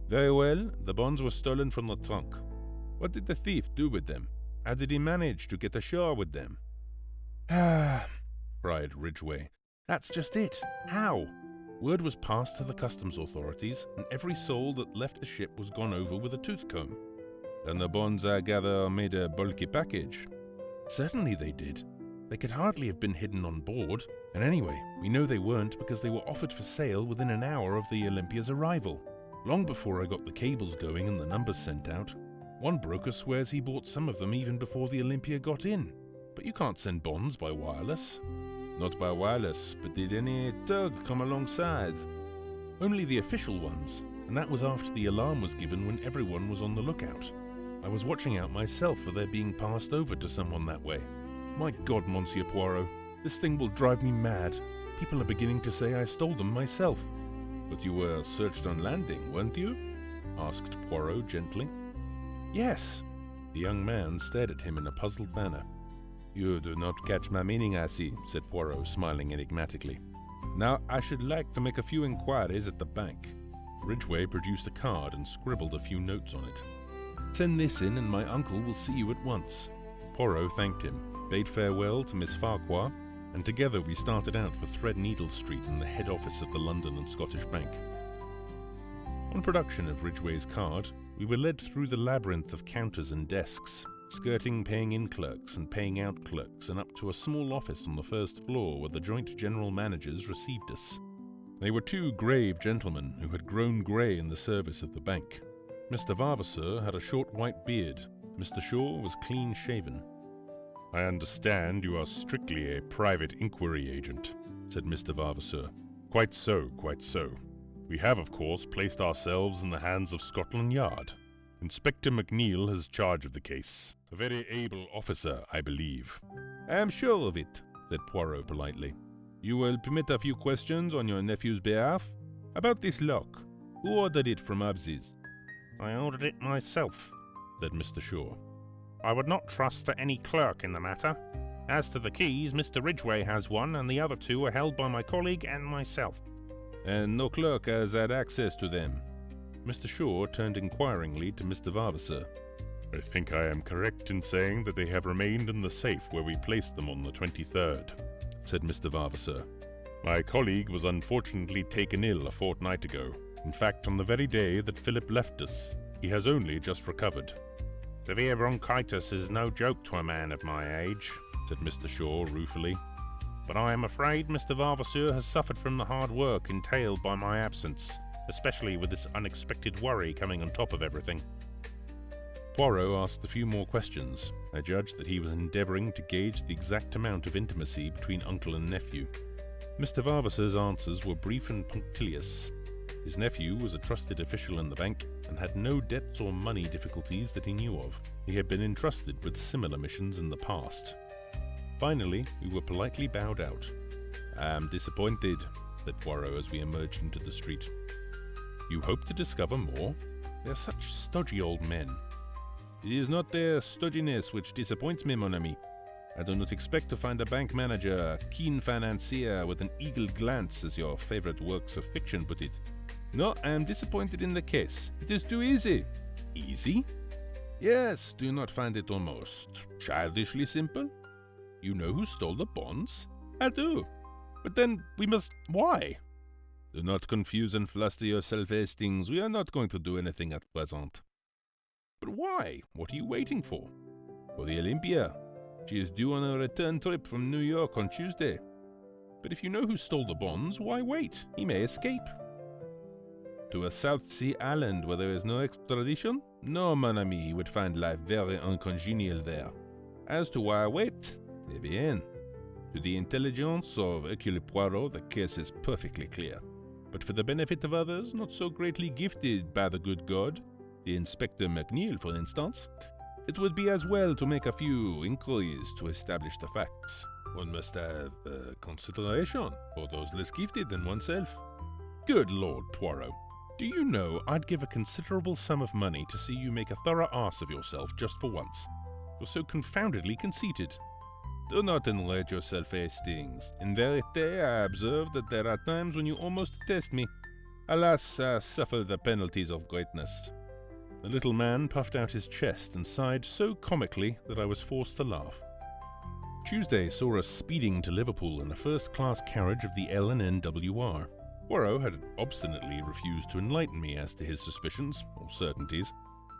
Very well, the bonds were stolen from the trunk. What did the thief do with them? How did he manage to get ashore with them?" "Ah," cried Ridgway. "That's just it. How? Word was passed to the customs authorities, and every soul that left the ship was gone over with a tooth comb." "And the bonds, I gather, made a bulky package?" "Certainly they did. They could hardly have been hidden on board, and anyway, we know they weren't because they were offered for sale within an hour of the Olympia's arrival, long before I got the cables going and the numbers sent out. One broker swears he bought some of them even before the Olympia got in. But you can't send bonds by wireless." "Not by wireless, but did any tug come alongside?" "Only the official ones, and that was after the alarm was given when everyone was on the lookout. I was watching out myself for their being passed over to someone that way. My God, Monsieur Poirot, this thing will drive me mad. People are beginning to say I stole them myself." "But you were searched on landing, weren't you?" asked Poirot gently. "Yes." The young man stared at him in a puzzled manner. "You do not catch my meaning, I see," said Poirot, smiling enigmatically. "Now, I should like to make a few inquiries at the bank." Ridgway produced a card and scribbled a few notes on it. "Send this in and my uncle will see you at once." Poirot thanked him, bade farewell to Miss Farquhar, and together we started out for Threadneedle Street and the head office of the London and Scottish Bank. On production of Ridgway's card, we were led through the labyrinth of counters and desks, skirting paying-in clerks and paying-out clerks, and up to a small office on the first floor where the joint general managers received us. They were two grave gentlemen who had grown grey in the service of the bank. Mr. Vavasour had a short white beard. Mr. Shaw was clean-shaven. "I understand you are strictly a private inquiry agent," said Mr. Vavasour. "Quite so, quite so. We have, of course, placed ourselves in the hands of Scotland Yard. Inspector McNeil has charge of the case. A very able officer, I believe." "I am sure of it," said Poirot politely. "You will permit a few questions on your nephew's behalf? About this lock, who ordered it from Hobbs's?" "I ordered it myself," said Mr. Shaw. "I would not trust to any clerk in the matter. As to the keys, Mr. Ridgway has one, and the other two are held by my colleague and myself." "And no clerk has had access to them?" Mr. Shaw turned inquiringly to Mr. Vavasour. "I think I am correct in saying that they have remained in the safe where we placed them on the 23rd, said Mr. Vavasour. "My colleague was unfortunately taken ill a fortnight ago. In fact, on the very day that Philip left us. He has only just recovered." "Severe bronchitis is no joke to a man of my age," said Mr. Shaw ruefully. "But I am afraid Mr. Vavasour has suffered from the hard work entailed by my absence, especially with this unexpected worry coming on top of everything." Poirot asked a few more questions. I judged that he was endeavouring to gauge the exact amount of intimacy between uncle and nephew. Mr. Varvas's answers were brief and punctilious. His nephew was a trusted official in the bank and had no debts or money difficulties that he knew of. He had been entrusted with similar missions in the past. Finally, we were politely bowed out. "I am disappointed," said Poirot as we emerged into the street. "You hope to discover more? They're such stodgy old men." "It is not their stodginess which disappoints me, mon ami. I do not expect to find a bank manager, a keen financier with an eagle glance, as your favorite works of fiction put it. No, I am disappointed in the case. It is too easy." "Easy?" "Yes, do you not find it almost childishly simple? You know who stole the bonds?" "I do. But then we must... Why?" "Do not confuse and fluster yourself, Hastings. We are not going to do anything at present." "But why? What are you waiting for?" "For the Olympia. She is due on a return trip from New York on Tuesday." "But if you know who stole the bonds, why wait? He may escape." "To a South Sea island where there is no extradition? No, mon ami, he would find life very uncongenial there. As to why I wait, eh bien. To the intelligence of Hercule Poirot, the case is perfectly clear. But for the benefit of others not so greatly gifted by the good God, the Inspector McNeil, for instance, it would be as well to make a few inquiries to establish the facts. One must have consideration for those less gifted than oneself." "Good Lord, Poirot. Do you know I'd give a considerable sum of money to see you make a thorough arse of yourself just for once. You're so confoundedly conceited." "Do not enrage yourself, Hastings. In verite, I observe that there are times when you almost detest me. Alas, I suffer the penalties of greatness." The little man puffed out his chest and sighed so comically that I was forced to laugh. Tuesday saw us speeding to Liverpool in a first-class carriage of the L&N-WR. Poirot had obstinately refused to enlighten me as to his suspicions, or certainties.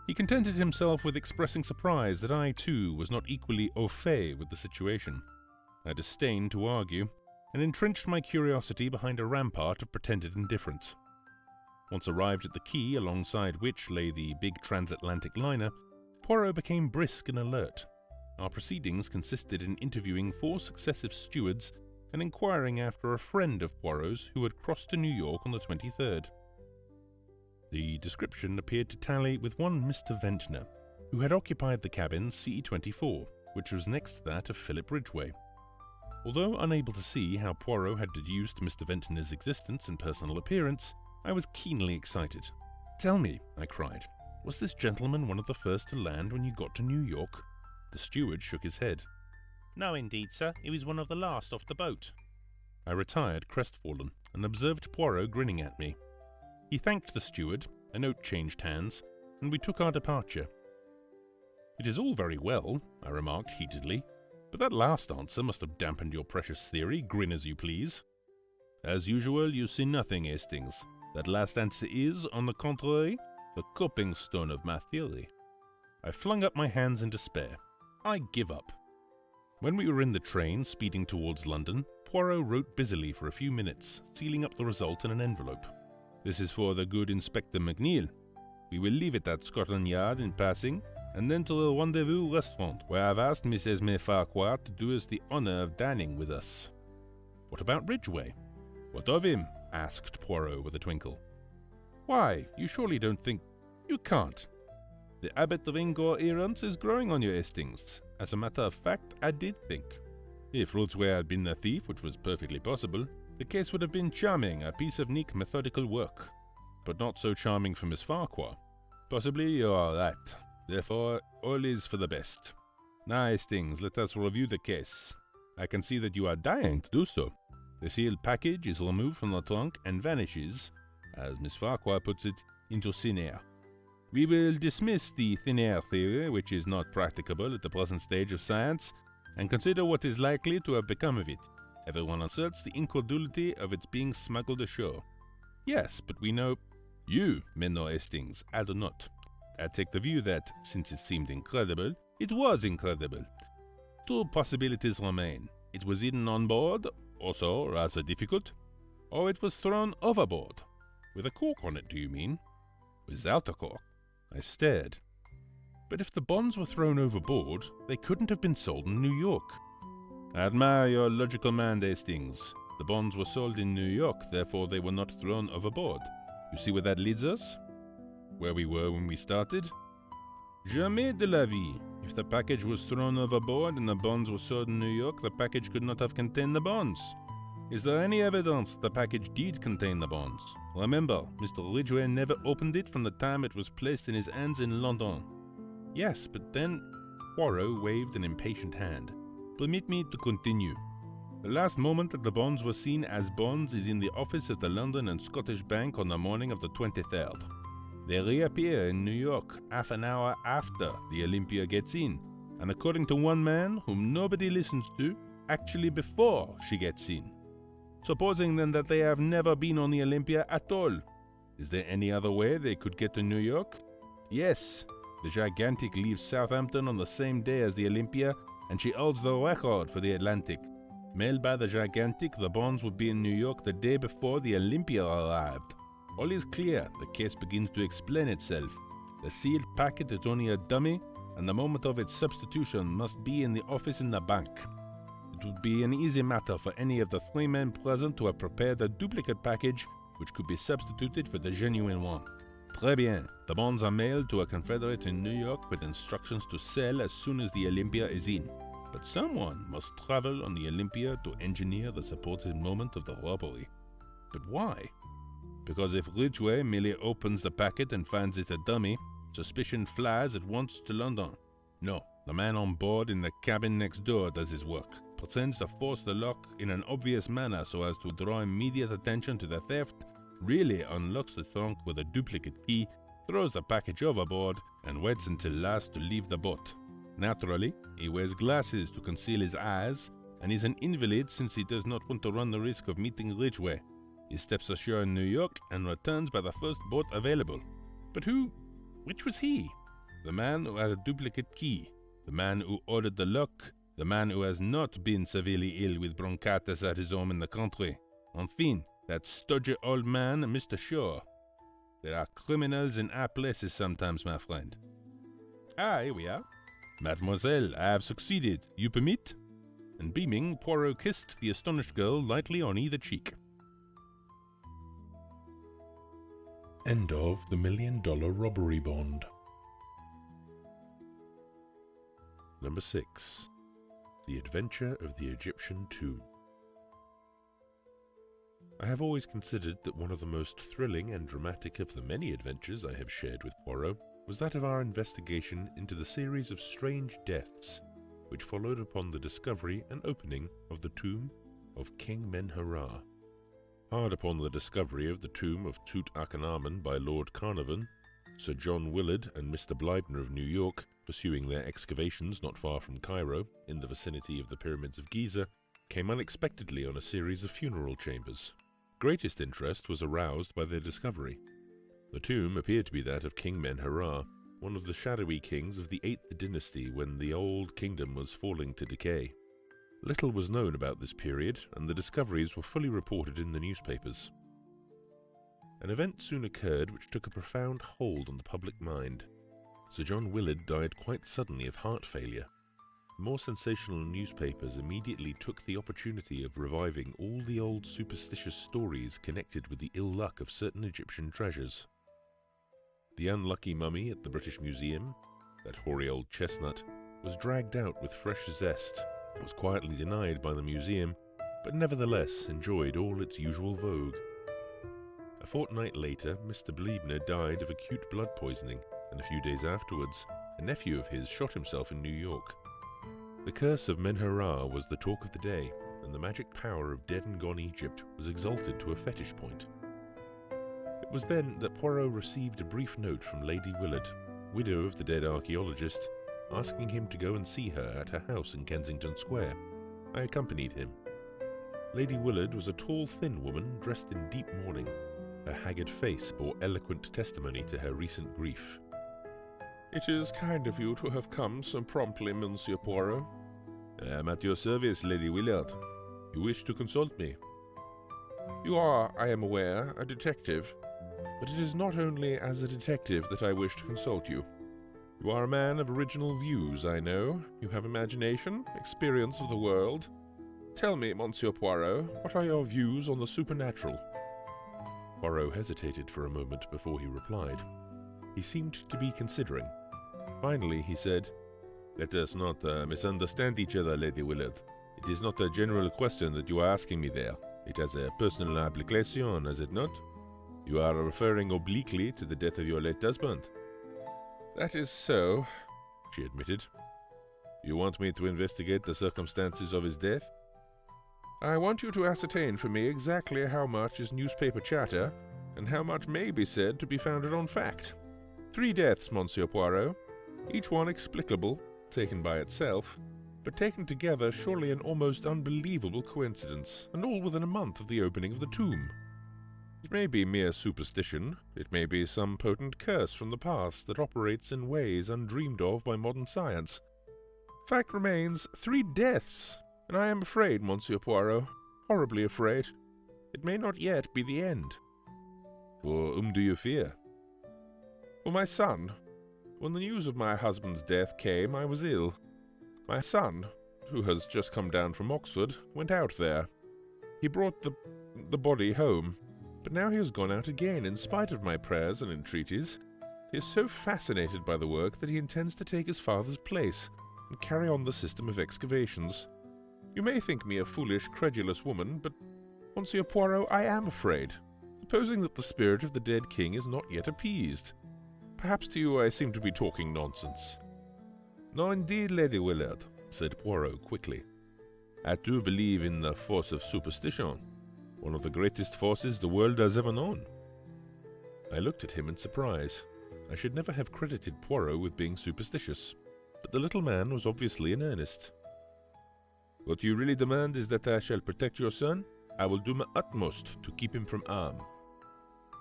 He contented himself with expressing surprise that I, too, was not equally au fait with the situation. I disdained to argue, and entrenched my curiosity behind a rampart of pretended indifference. Once arrived at the quay alongside which lay the big transatlantic liner, Poirot became brisk and alert. Our proceedings consisted in interviewing 4 successive stewards and inquiring after a friend of Poirot's who had crossed to New York on the 23rd. The description appeared to tally with one Mr. Ventnor, who had occupied the cabin C-24, which was next to that of Philip Ridgway. Although unable to see how Poirot had deduced Mr. Ventnor's existence and personal appearance, I was keenly excited. "Tell me," I cried, "was this gentleman one of the first to land when you got to New York?" The steward shook his head. "No, indeed, sir. He was one of the last off the boat." I retired crestfallen, and observed Poirot grinning at me. He thanked the steward, a note changed hands, and we took our departure. "It is all very well," I remarked heatedly, "but that last answer must have dampened your precious theory, grin as you please." "As usual, you see nothing, Hastings. That last answer is, on the contrary, the coping stone of my theory." I flung up my hands in despair. I give up. When we were in the train, speeding towards London, Poirot wrote busily for a few minutes, sealing up the result in an envelope. "This is for the good Inspector McNeil. We will leave it at Scotland Yard in passing, and then to the Rendezvous restaurant, where I've asked Miss Esme Farquhar to do us the honour of dining with us." "What about Ridgway?" "What of him?" asked Poirot with a twinkle. "Why, you surely don't think—" "You can't. The habit of incoherence is growing on you, Hastings. As a matter of fact, I did think. If Ridgway had been the thief, which was perfectly possible, the case would have been charming, a piece of neat methodical work. But not so charming for Miss Farquhar. Possibly you are right. Therefore, all is for the best. Now, Hastings, let us review the case. I can see that you are dying to do so. The sealed package is removed from the trunk and vanishes, as Miss Farquhar puts it, into thin air. We will dismiss the thin air theory, which is not practicable at the present stage of science, and consider what is likely to have become of it. Everyone asserts the incredulity of its being smuggled ashore. Yes, but we know... You may know, Hastings, I do not. I take the view that, since it seemed incredible, it was incredible. 2 possibilities remain. It was hidden on board, also rather difficult, or it was thrown overboard. With a cork on it, do you mean? Without a cork. I stared. But if the bonds were thrown overboard, they couldn't have been sold in New York. I admire your logical mind, Hastings. The bonds were sold in New York, therefore they were not thrown overboard. You see where that leads us? Where we were when we started? Jamais de la vie. If the package was thrown overboard and the bonds were sold in New York, the package could not have contained the bonds. Is there any evidence the package did contain the bonds? Remember, Mr. Ridgway never opened it from the time it was placed in his hands in London. Yes, but then... Poirot waved an impatient hand. Permit me to continue. The last moment that the bonds were seen as bonds is in the office of the London and Scottish Bank on the morning of the 23rd. They reappear in New York half an hour after the Olympia gets in, and according to one man, whom nobody listens to, actually before she gets in. Supposing then that they have never been on the Olympia at all, is there any other way they could get to New York? Yes, the Gigantic leaves Southampton on the same day as the Olympia, and she holds the record for the Atlantic. Mailed by the Gigantic, the bonds would be in New York the day before the Olympia arrived. All is clear. The case begins to explain itself. The sealed packet is only a dummy, and the moment of its substitution must be in the office in the bank. It would be an easy matter for any of the three men present to have prepared a duplicate package which could be substituted for the genuine one. Très bien. The bonds are mailed to a confederate in New York with instructions to sell as soon as the Olympia is in. But someone must travel on the Olympia to engineer the supposed moment of the robbery. But why? Because if Ridgway merely opens the packet and finds it a dummy, suspicion flies at once to London. No, the man on board in the cabin next door does his work, pretends to force the lock in an obvious manner so as to draw immediate attention to the theft, really unlocks the trunk with a duplicate key, throws the package overboard, and waits until last to leave the boat. Naturally, he wears glasses to conceal his eyes, and is an invalid since he does not want to run the risk of meeting Ridgway. He steps ashore in New York and returns by the first boat available. But which was he? The man who had a duplicate key, the man who ordered the lock, the man who has not been severely ill with bronchitis at his home in the country. Enfin, that stodgy old man, Mr. Shaw. There are criminals in high places sometimes, my friend. Ah, here we are. Mademoiselle, I have succeeded. You permit? And beaming, Poirot kissed the astonished girl lightly on either cheek. End of The $1 Million Robbery Bond. Number 6. The Adventure of the Egyptian Tomb. I have always considered that one of the most thrilling and dramatic of the many adventures I have shared with Poirot was that of our investigation into the series of strange deaths which followed upon the discovery and opening of the tomb of King Men-Hara. Hard upon the discovery of the tomb of Tutankhamun by Lord Carnarvon, Sir John Willard and Mr. Bleibner of New York, pursuing their excavations not far from Cairo, in the vicinity of the pyramids of Giza, came unexpectedly on a series of funeral chambers. Greatest interest was aroused by their discovery. The tomb appeared to be that of King Men-Hara, one of the shadowy kings of the 8th dynasty when the old kingdom was falling to decay. Little was known about this period, and the discoveries were fully reported in the newspapers. An event soon occurred which took a profound hold on the public mind. Sir John Willard died quite suddenly of heart failure. More sensational newspapers immediately took the opportunity of reviving all the old superstitious stories connected with the ill luck of certain Egyptian treasures. The unlucky mummy at the British Museum, that hoary old chestnut, was dragged out with fresh zest, was quietly denied by the museum, but nevertheless enjoyed all its usual vogue. A fortnight later, Mr. Bleibner died of acute blood poisoning, and a few days afterwards, a nephew of his shot himself in New York. The curse of Men-Hara was the talk of the day, and the magic power of dead and gone Egypt was exalted to a fetish point. It was then that Poirot received a brief note from Lady Willard, widow of the dead archaeologist, asking him to go and see her at her house in Kensington Square. I accompanied him. Lady Willard was a tall, thin woman dressed in deep mourning. Her haggard face bore eloquent testimony to her recent grief. "It is kind of you to have come so promptly, Monsieur Poirot." "I am at your service, Lady Willard. You wish to consult me?" "You are, I am aware, a detective. But it is not only as a detective that I wish to consult you. You are a man of original views, I know. You have imagination, experience of the world. Tell me, Monsieur Poirot, what are your views on the supernatural? Poirot hesitated for a moment before he replied. He seemed to be considering. Finally, he said, "Let us not misunderstand each other, Lady Willard. It is not a general question that you are asking me there. It has a personal application, has it not? You are referring obliquely to the death of your late husband." "That is so," she admitted. "You want me to investigate the circumstances of his death?" "I want you to ascertain for me exactly how much is newspaper chatter, and how much may be said to be founded on fact. 3 deaths, Monsieur Poirot, each one explicable, taken by itself, but taken together surely an almost unbelievable coincidence, and all within a month of the opening of the tomb. It may be mere superstition, it may be some potent curse from the past that operates in ways undreamed of by modern science. Fact remains, 3 deaths, and I am afraid, Monsieur Poirot, horribly afraid. It may not yet be the end." "For whom do you fear?" "For my son. When the news of my husband's death came, I was ill. My son, who has just come down from Oxford, went out there. He brought the body home, but now he has gone out again in spite of my prayers and entreaties. He is so fascinated by the work that he intends to take his father's place and carry on the system of excavations. You may think me a foolish, credulous woman, but, Monsieur Poirot, I am afraid, supposing that the spirit of the dead king is not yet appeased. Perhaps to you I seem to be talking nonsense." "No, indeed, Lady Willard," said Poirot quickly. "I do believe in the force of superstition, one of the greatest forces the world has ever known." I looked at him in surprise. I should never have credited Poirot with being superstitious, but the little man was obviously in earnest. "What you really demand is that I shall protect your son? I will do my utmost to keep him from harm."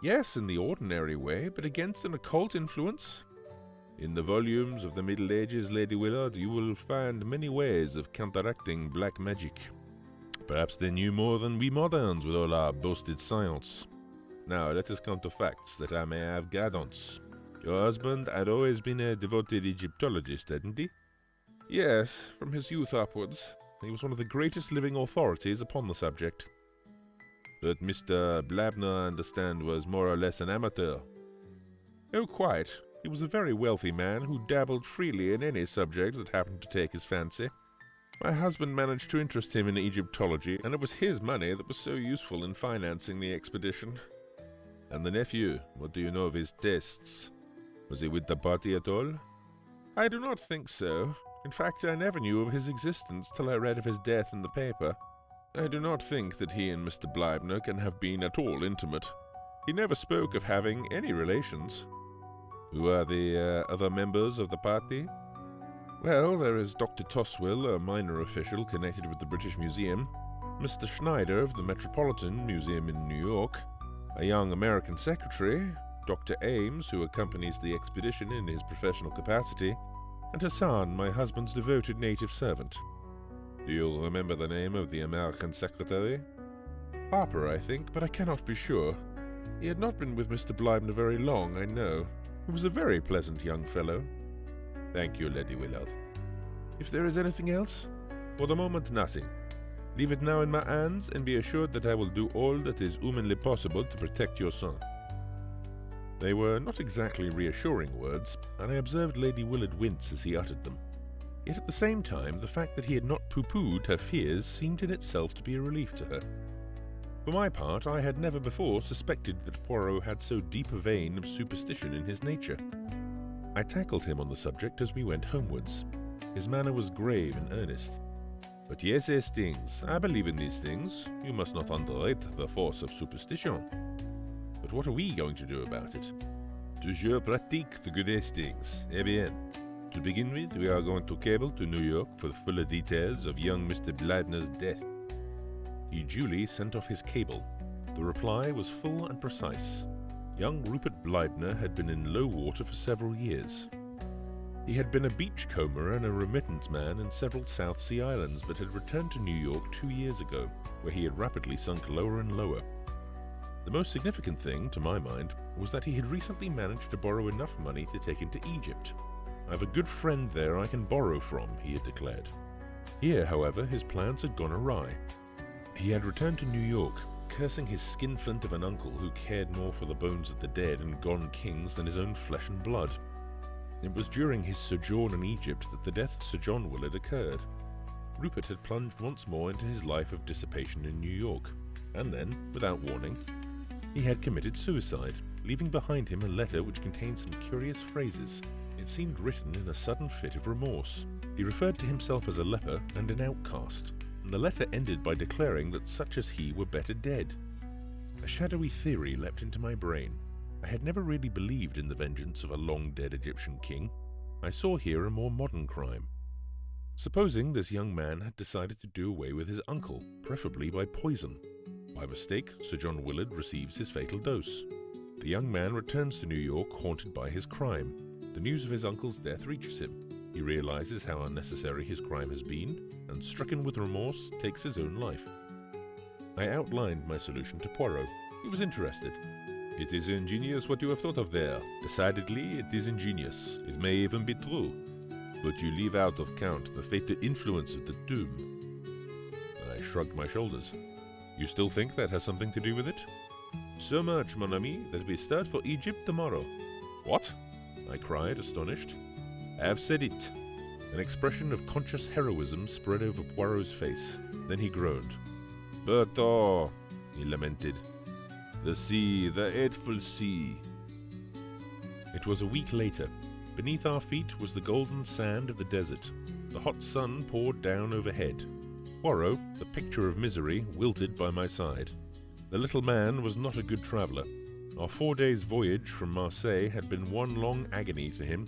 "Yes, in the ordinary way, but against an occult influence?" "In the volumes of the Middle Ages, Lady Willard, you will find many ways of counteracting black magic. Perhaps they knew more than we moderns with all our boasted science. Now let us come to facts, that I may have guidance. Your husband had always been a devoted Egyptologist, hadn't he?" "Yes, from his youth upwards. He was one of the greatest living authorities upon the subject." "But Mr. Blabner, I understand, was more or less an amateur." "Oh, quite. He was a very wealthy man who dabbled freely in any subject that happened to take his fancy. My husband managed to interest him in Egyptology, and it was his money that was so useful in financing the expedition." "And the nephew, what do you know of his tastes? Was he with the party at all?" "I do not think so. In fact, I never knew of his existence till I read of his death in the paper. I do not think that he and Mr. Blabner can have been at all intimate. He never spoke of having any relations." "Who are the other members of the party?" "Well, there is Dr. Toswell, a minor official connected with the British Museum, Mr. Schneider of the Metropolitan Museum in New York, a young American secretary, Dr. Ames, who accompanies the expedition in his professional capacity, and Hassan, my husband's devoted native servant." "Do you remember the name of the American secretary?" "Harper, I think, but I cannot be sure. He had not been with Mr. Blabner very long, I know. He was a very pleasant young fellow." "Thank you, Lady Willard." "If there is anything else?" "For the moment, nothing. Leave it now in my hands, and be assured that I will do all that is humanly possible to protect your son." They were not exactly reassuring words, and I observed Lady Willard wince as he uttered them. Yet at the same time, the fact that he had not pooh-poohed her fears seemed in itself to be a relief to her. For my part, I had never before suspected that Poirot had so deep a vein of superstition in his nature. I tackled him on the subject as we went homewards. His manner was grave and earnest. "But yes, Hastings, I believe in these things. You must not underrate the force of superstition. But what are we going to do about it?" "Toujours pratique, the good Hastings. Eh bien. To begin with, we are going to cable to New York for the fuller details of young Mr. Blabner's death." He duly sent off his cable. The reply was full and precise. Young Rupert Blabner had been in low water for several years. He had been a beachcomber and a remittance man in several South Sea islands, but had returned to New York 2 years ago, where he had rapidly sunk lower and lower. The most significant thing, to my mind, was that he had recently managed to borrow enough money to take him to Egypt. "I have a good friend there I can borrow from," he had declared. Here, however, his plans had gone awry. He had returned to New York, cursing his skinflint of an uncle who cared more for the bones of the dead and gone kings than his own flesh and blood. It was during his sojourn in Egypt that the death of Sir John Willard occurred. Rupert had plunged once more into his life of dissipation in New York, and then, without warning, he had committed suicide, leaving behind him a letter which contained some curious phrases. It seemed written in a sudden fit of remorse. He referred to himself as a leper and an outcast, and the letter ended by declaring that such as he were better dead. A shadowy theory leapt into my brain. I had never really believed in the vengeance of a long-dead Egyptian king. I saw here a more modern crime. Supposing this young man had decided to do away with his uncle, preferably by poison. By mistake, Sir John Willard receives his fatal dose. The young man returns to New York haunted by his crime. The news of his uncle's death reaches him. He realizes how unnecessary his crime has been, and stricken with remorse, takes his own life. I outlined my solution to Poirot. He was interested. "It is ingenious what you have thought of there. Decidedly, it is ingenious. It may even be true. But you leave out of count the fatal influence of the tomb." I shrugged my shoulders. "You still think that has something to do with it?" "So much, mon ami, that we start for Egypt tomorrow." "What?" I cried, astonished. "I have said it." An expression of conscious heroism spread over Poirot's face. Then he groaned. "But oh," he lamented, "the sea, the hateful sea." It was a week later. Beneath our feet was the golden sand of the desert. The hot sun poured down overhead. Poirot, the picture of misery, wilted by my side. The little man was not a good traveller. Our 4 days' voyage from Marseille had been one long agony to him.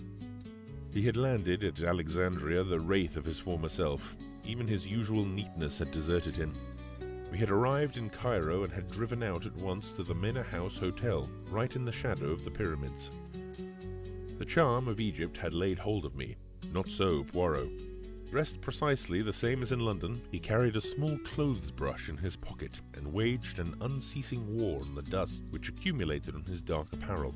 He had landed at Alexandria the wraith of his former self. Even his usual neatness had deserted him. We had arrived in Cairo and had driven out at once to the Mena House Hotel, right in the shadow of the pyramids. The charm of Egypt had laid hold of me. Not so Poirot. Dressed precisely the same as in London, he carried a small clothes brush in his pocket and waged an unceasing war on the dust which accumulated on his dark apparel.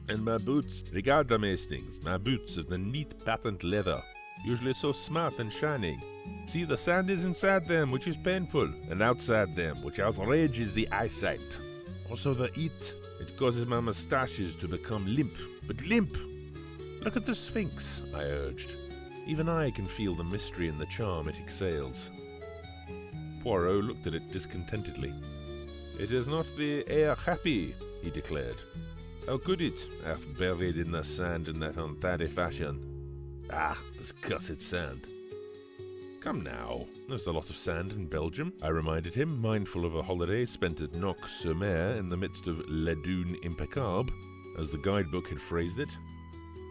"And my boots, regard them, Hastings, my boots of the neat patent leather, usually so smart and shining. See, the sand is inside them, which is painful, and outside them, which outrages the eyesight. Also the heat, it causes my moustaches to become limp, but limp." "Look at the Sphinx," I urged. "Even I can feel the mystery and the charm it exhales." Poirot looked at it discontentedly. "It is not the air happy," he declared. "How could it, half buried in the sand in that untidy fashion? Ah, this cursed sand." "Come now, there's a lot of sand in Belgium," I reminded him, mindful of a holiday spent at Noc-sur-Mer in the midst of La Dune Impeccable, as the guidebook had phrased it.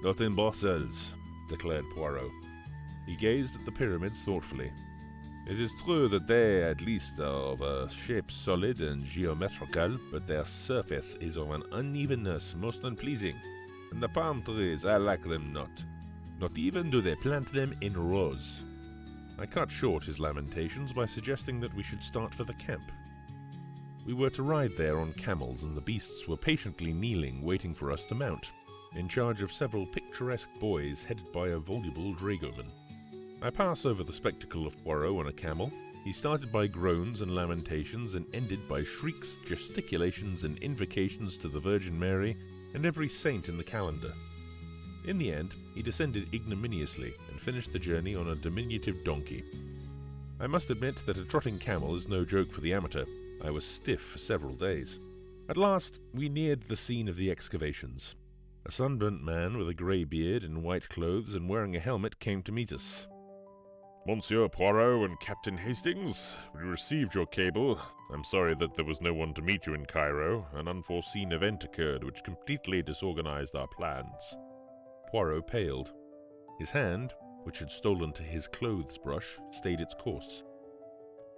"Not in Brussels," declared Poirot. He gazed at the pyramids thoughtfully. "It is true that they, at least, are of a shape solid and geometrical, but their surface is of an unevenness most unpleasing. And the palm trees, I like them not. Not even do they plant them in rows." I cut short his lamentations by suggesting that we should start for the camp. We were to ride there on camels, and the beasts were patiently kneeling, waiting for us to mount, in charge of several picturesque boys headed by a voluble dragoman. I pass over the spectacle of Poirot on a camel. He started by groans and lamentations and ended by shrieks, gesticulations, and invocations to the Virgin Mary and every saint in the calendar. In the end, he descended ignominiously and finished the journey on a diminutive donkey. I must admit that a trotting camel is no joke for the amateur. I was stiff for several days. At last, we neared the scene of the excavations. A sunburnt man with a grey beard and white clothes and wearing a helmet came to meet us. "Monsieur Poirot and Captain Hastings, we received your cable. I'm sorry that there was no one to meet you in Cairo. An unforeseen event occurred which completely disorganized our plans." Poirot paled. His hand, which had stolen to his clothes brush, stayed its course.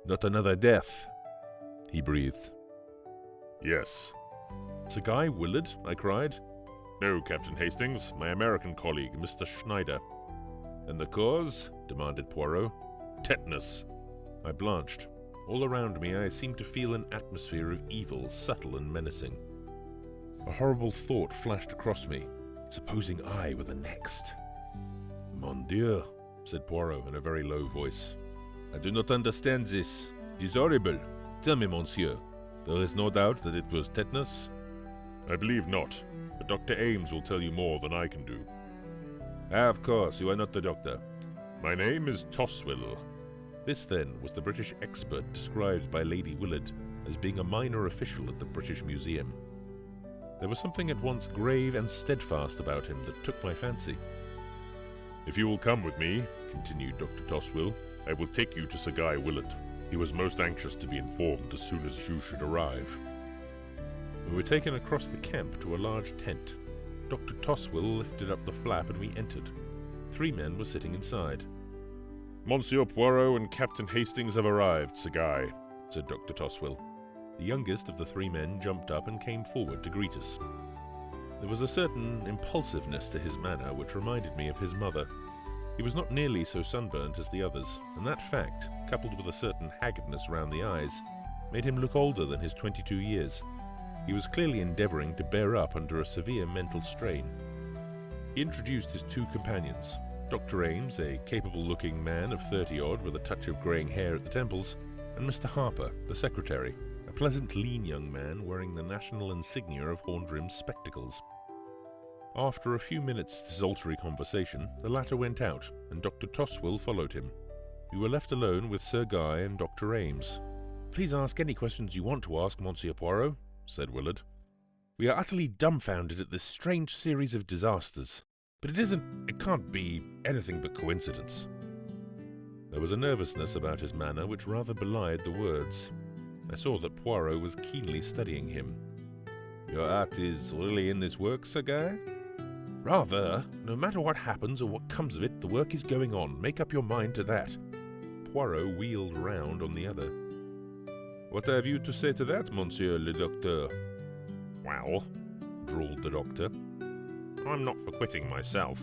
"Not another death," he breathed. "Yes." "Sir Guy Willard?" I cried. "No, Captain Hastings, my American colleague, Mr. Schneider." "And the cause?" demanded Poirot. "Tetanus." I blanched. All around me I seemed to feel an atmosphere of evil, subtle and menacing. A horrible thought flashed across me. Supposing I were the next? "Mon Dieu," said Poirot in a very low voice. "I do not understand this. It is horrible. Tell me, monsieur, there is no doubt that it was tetanus?" "I believe not, but Dr. Ames will tell you more than I can do." Of course, you are not the doctor." "My name is Toswell." This, then, was the British expert described by Lady Willard as being a minor official at the British Museum. There was something at once grave and steadfast about him that took my fancy. "If you will come with me," continued Dr. Toswell, "I will take you to Sir Guy Willard. He was most anxious to be informed as soon as you should arrive." We were taken across the camp to a large tent. Dr. Toswell lifted up the flap and we entered. 3 men were sitting inside. "Monsieur Poirot and Captain Hastings have arrived, Sir Guy," said Dr. Toswell. The youngest of the 3 men jumped up and came forward to greet us. There was a certain impulsiveness to his manner which reminded me of his mother. He was not nearly so sunburnt as the others, and that fact, coupled with a certain haggardness round the eyes, made him look older than his 22 years. He was clearly endeavouring to bear up under a severe mental strain. He introduced his 2 companions, Dr. Ames, a capable-looking man of 30-odd with a touch of greying hair at the temples, and Mr. Harper, the secretary, a pleasant, lean young man wearing the national insignia of horn-rimmed spectacles. After a few minutes' desultory conversation, the latter went out, and Dr. Toswell followed him. We were left alone with Sir Guy and Dr. Ames. "Please ask any questions you want to ask, Monsieur Poirot," said Willard. "We are utterly dumbfounded at this strange series of disasters. But it can't be anything but coincidence." There was a nervousness about his manner which rather belied the words. I saw that Poirot was keenly studying him. "Your art is really in this work, Sir Guy?" "Rather. No matter what happens or what comes of it, the work is going on. Make up your mind to that." Poirot wheeled round on the other. "What have you to say to that, Monsieur le Docteur?" "Well," drawled the doctor, "I'm not for quitting myself."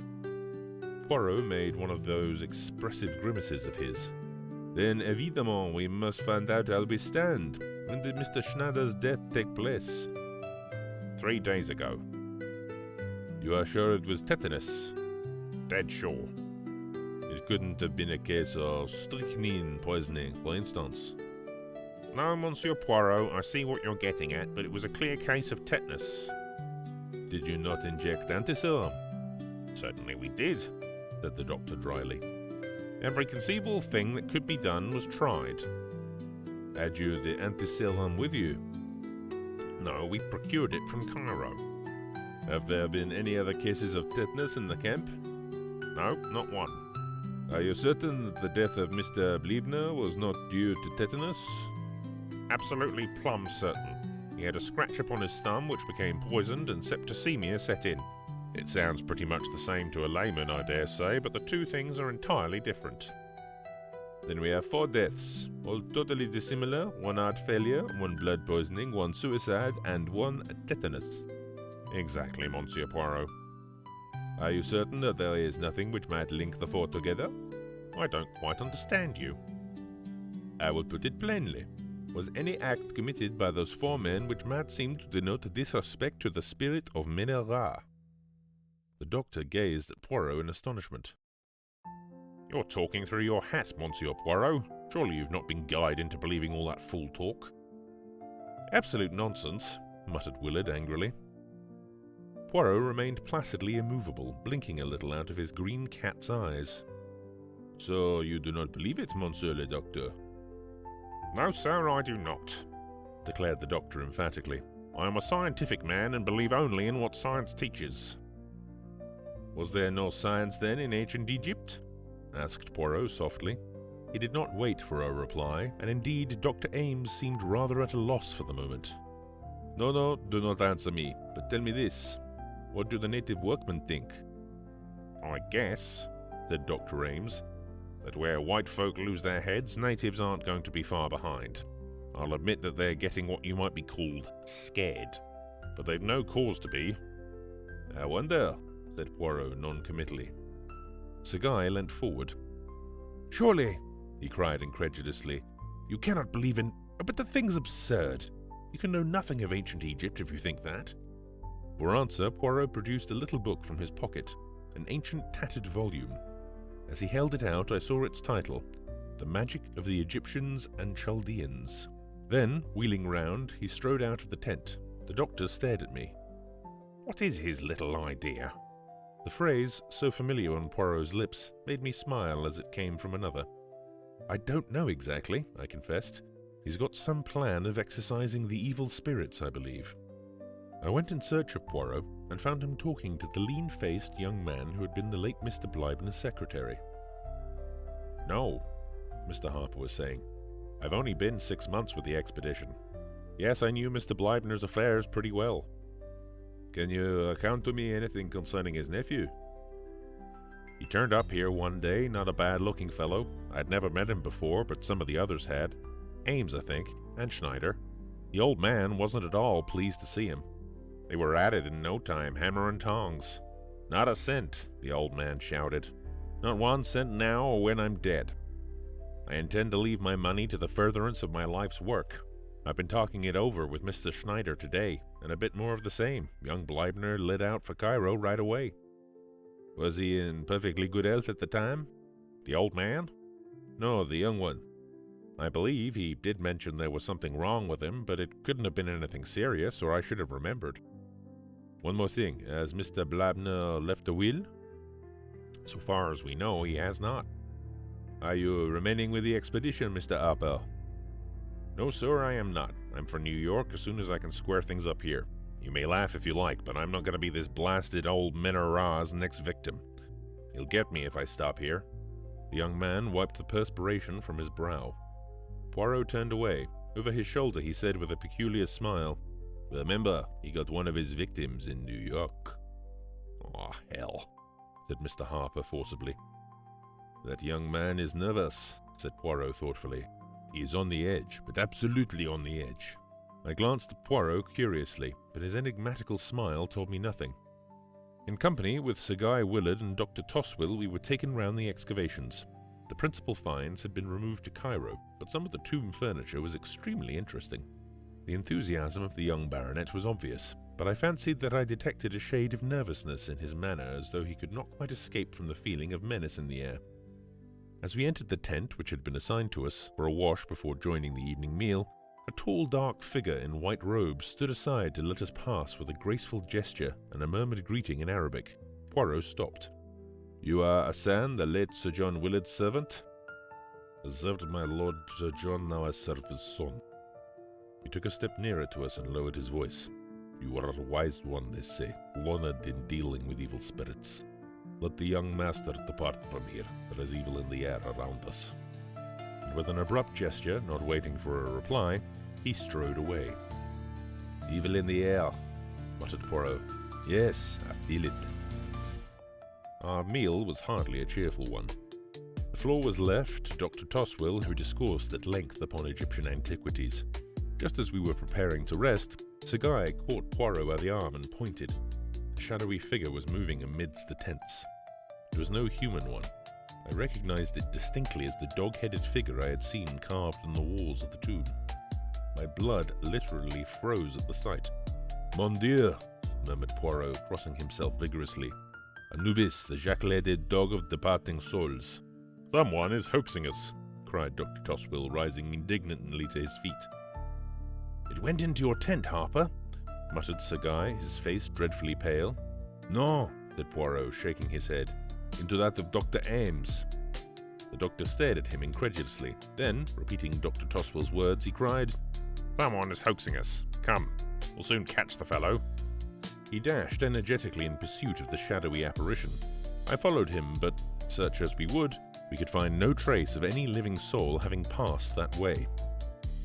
Poirot made one of those expressive grimaces of his. "Then, évidemment, we must find out how we stand. When did Mr. Schneider's death take place?" 3 days ago. "You are sure it was tetanus?" "Dead sure." "It couldn't have been a case of strychnine poisoning, for instance?" "No, Monsieur Poirot, I see what you're getting at, but it was a clear case of tetanus." "Did you not inject antiserum?" "Certainly we did," said the doctor dryly. "Every conceivable thing that could be done was tried." "Had you the antiserum with you?" "No, we procured it from Cairo." "Have there been any other cases of tetanus in the camp?" "No, not one." "Are you certain that the death of Mr. Bleibner was not due to tetanus?" "Absolutely plumb certain. He had a scratch upon his thumb which became poisoned and septicemia set in. It sounds pretty much the same to a layman, I dare say, but the 2 things are entirely different." "Then we have 4 deaths, all totally dissimilar, 1 heart failure, 1 blood poisoning, 1 suicide, and 1 tetanus." "Exactly, Monsieur Poirot." "Are you certain that there is nothing which might link the 4 together?" "I don't quite understand you." "I will put it plainly. Was any act committed by those 4 men which might seem to denote disrespect to the spirit of Menera?" The doctor gazed at Poirot in astonishment. "You're talking through your hat, Monsieur Poirot. Surely you've not been guyed into believing all that fool talk." "Absolute nonsense," muttered Willard angrily. Poirot remained placidly immovable, blinking a little out of his green cat's eyes. "So you do not believe it, Monsieur le Docteur?" "No, sir, I do not," declared the doctor emphatically. "I am a scientific man and believe only in what science teaches." "Was there no science, then, in ancient Egypt?" asked Poirot softly. He did not wait for a reply, and indeed Dr. Ames seemed rather at a loss for the moment. No, do not answer me, but tell me this. What do the native workmen think?" "I guess," said Dr. Ames, "that where white folk lose their heads, natives aren't going to be far behind. I'll admit that they're getting what you might be called scared, but they've no cause to be." "I wonder," said Poirot non-committally. Sir Guy leant forward. "Surely," he cried incredulously, "you cannot believe in... But the thing's absurd. You can know nothing of ancient Egypt if you think that." For answer, Poirot produced a little book from his pocket, an ancient tattered volume. As he held it out, I saw its title, The Magic of the Egyptians and Chaldeans. Then, wheeling round, he strode out of the tent. The doctor stared at me. "What is his little idea?" The phrase, so familiar on Poirot's lips, made me smile as it came from another. "I don't know exactly," I confessed. "He's got some plan of exorcising the evil spirits, I believe." I went in search of Poirot and found him talking to the lean-faced young man who had been the late Mr. Bleibner's secretary. "No," Mr. Harper was saying. "I've only been 6 months with the expedition. Yes, I knew Mr. Bleibner's affairs pretty well." "Can you account to me anything concerning his nephew?" "He turned up here one day, not a bad-looking fellow. I'd never met him before, but some of the others had. Ames, I think, and Schneider. The old man wasn't at all pleased to see him. They were at it in no time, hammer and tongs. 'Not a cent,' the old man shouted. 'Not 1 cent now or when I'm dead. I intend to leave my money to the furtherance of my life's work. I've been talking it over with Mr. Schneider today, and a bit more of the same. Young Bleibner lit out for Cairo right away.' Was he in perfectly good health at the time? The old man? No, the young one. I believe he did mention there was something wrong with him, but it couldn't have been anything serious, or I should have remembered. One more thing, has Mr. Bleibner left a will?" "So far as we know, he has not." "Are you remaining with the expedition, Mr. Harper?" "No, sir, I am not. I'm for New York as soon as I can square things up here. You may laugh if you like, but I'm not going to be this blasted old Menara's next victim. He'll get me if I stop here." The young man wiped the perspiration from his brow. Poirot turned away. Over his shoulder he said with a peculiar smile, "Remember, he got one of his victims in New York." "Oh, hell," said Mr. Harper forcibly. "That young man is nervous," said Poirot thoughtfully. "He is on the edge, but absolutely on the edge." I glanced at Poirot curiously, but his enigmatical smile told me nothing. In company with Sir Guy Willard and Dr. Toswell, we were taken round the excavations. The principal finds had been removed to Cairo, but some of the tomb furniture was extremely interesting. The enthusiasm of the young baronet was obvious, but I fancied that I detected a shade of nervousness in his manner, as though he could not quite escape from the feeling of menace in the air. As we entered the tent which had been assigned to us for a wash before joining the evening meal, a tall dark figure in white robes stood aside to let us pass with a graceful gesture and a murmured greeting in Arabic. Poirot stopped. "You are Hassan, the late Sir John Willard's servant?" "As served my lord Sir John, now I serve his son." He took a step nearer to us and lowered his voice. "You are a wise one, they say, learned in dealing with evil spirits. Let the young master depart from here. There is evil in the air around us." And with an abrupt gesture, not waiting for a reply, he strode away. "Evil in the air," muttered Poirot. "Yes, I feel it." Our meal was hardly a cheerful one. The floor was left to Dr. Toswell, who discoursed at length upon Egyptian antiquities. Just as we were preparing to rest, Sir Guy caught Poirot by the arm and pointed. A shadowy figure was moving amidst the tents. It was no human one. I recognized it distinctly as the dog-headed figure I had seen carved on the walls of the tomb. My blood literally froze at the sight. "Mon Dieu!" murmured Poirot, crossing himself vigorously. "Anubis, the jack-legged dog of departing souls." "Someone is hoaxing us," cried Dr. Toswell, rising indignantly to his feet. "It went into your tent, Harper," muttered Sir Guy, his face dreadfully pale. "No," said Poirot, shaking his head. "Into that of Dr. Ames." The doctor stared at him incredulously. Then, repeating Dr. Toswell's words, he cried, "Someone is hoaxing us. Come, we'll soon catch the fellow." He dashed energetically in pursuit of the shadowy apparition. I followed him, but, search as we would, we could find no trace of any living soul having passed that way.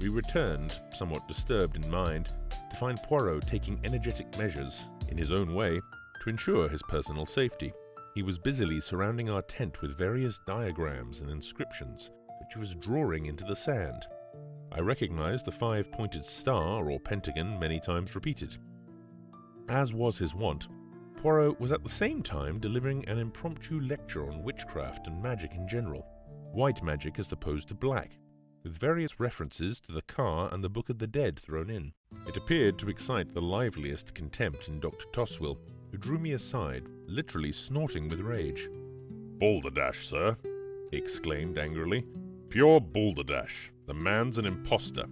We returned, somewhat disturbed in mind, to find Poirot taking energetic measures, in his own way, to ensure his personal safety. He was busily surrounding our tent with various diagrams and inscriptions, which he was drawing into the sand. I recognized the 5-pointed star or pentagon many times repeated. As was his wont, Poirot was at the same time delivering an impromptu lecture on witchcraft and magic in general, white magic as opposed to black, with various references to the Ka and the Book of the Dead thrown in. It appeared to excite the liveliest contempt in Dr. Toswell, who drew me aside, literally snorting with rage. "Balderdash, sir," he exclaimed angrily. "Pure balderdash. The man's an impostor.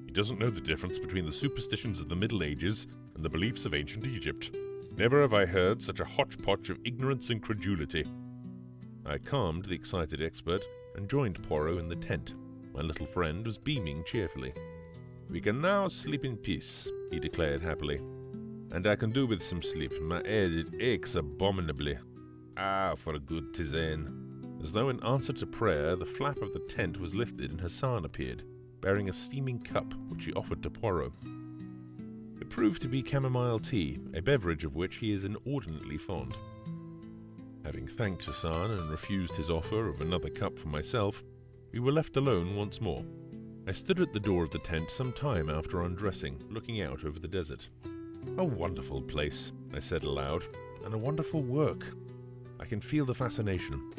He doesn't know the difference between the superstitions of the Middle Ages and the beliefs of ancient Egypt. Never have I heard such a hodgepodge of ignorance and credulity." I calmed the excited expert and joined Poirot in the tent. My little friend was beaming cheerfully. "We can now sleep in peace," he declared happily. "And I can do with some sleep. My head, it aches abominably. Ah, for a good tisane." As though in answer to prayer, the flap of the tent was lifted and Hassan appeared, bearing a steaming cup which he offered to Poirot. It proved to be chamomile tea, a beverage of which he is inordinately fond. Having thanked Hassan and refused his offer of another cup for myself, we were left alone once more. I stood at the door of the tent some time after undressing, looking out over the desert. "A wonderful place," I said aloud, "and a wonderful work. I can feel the fascination.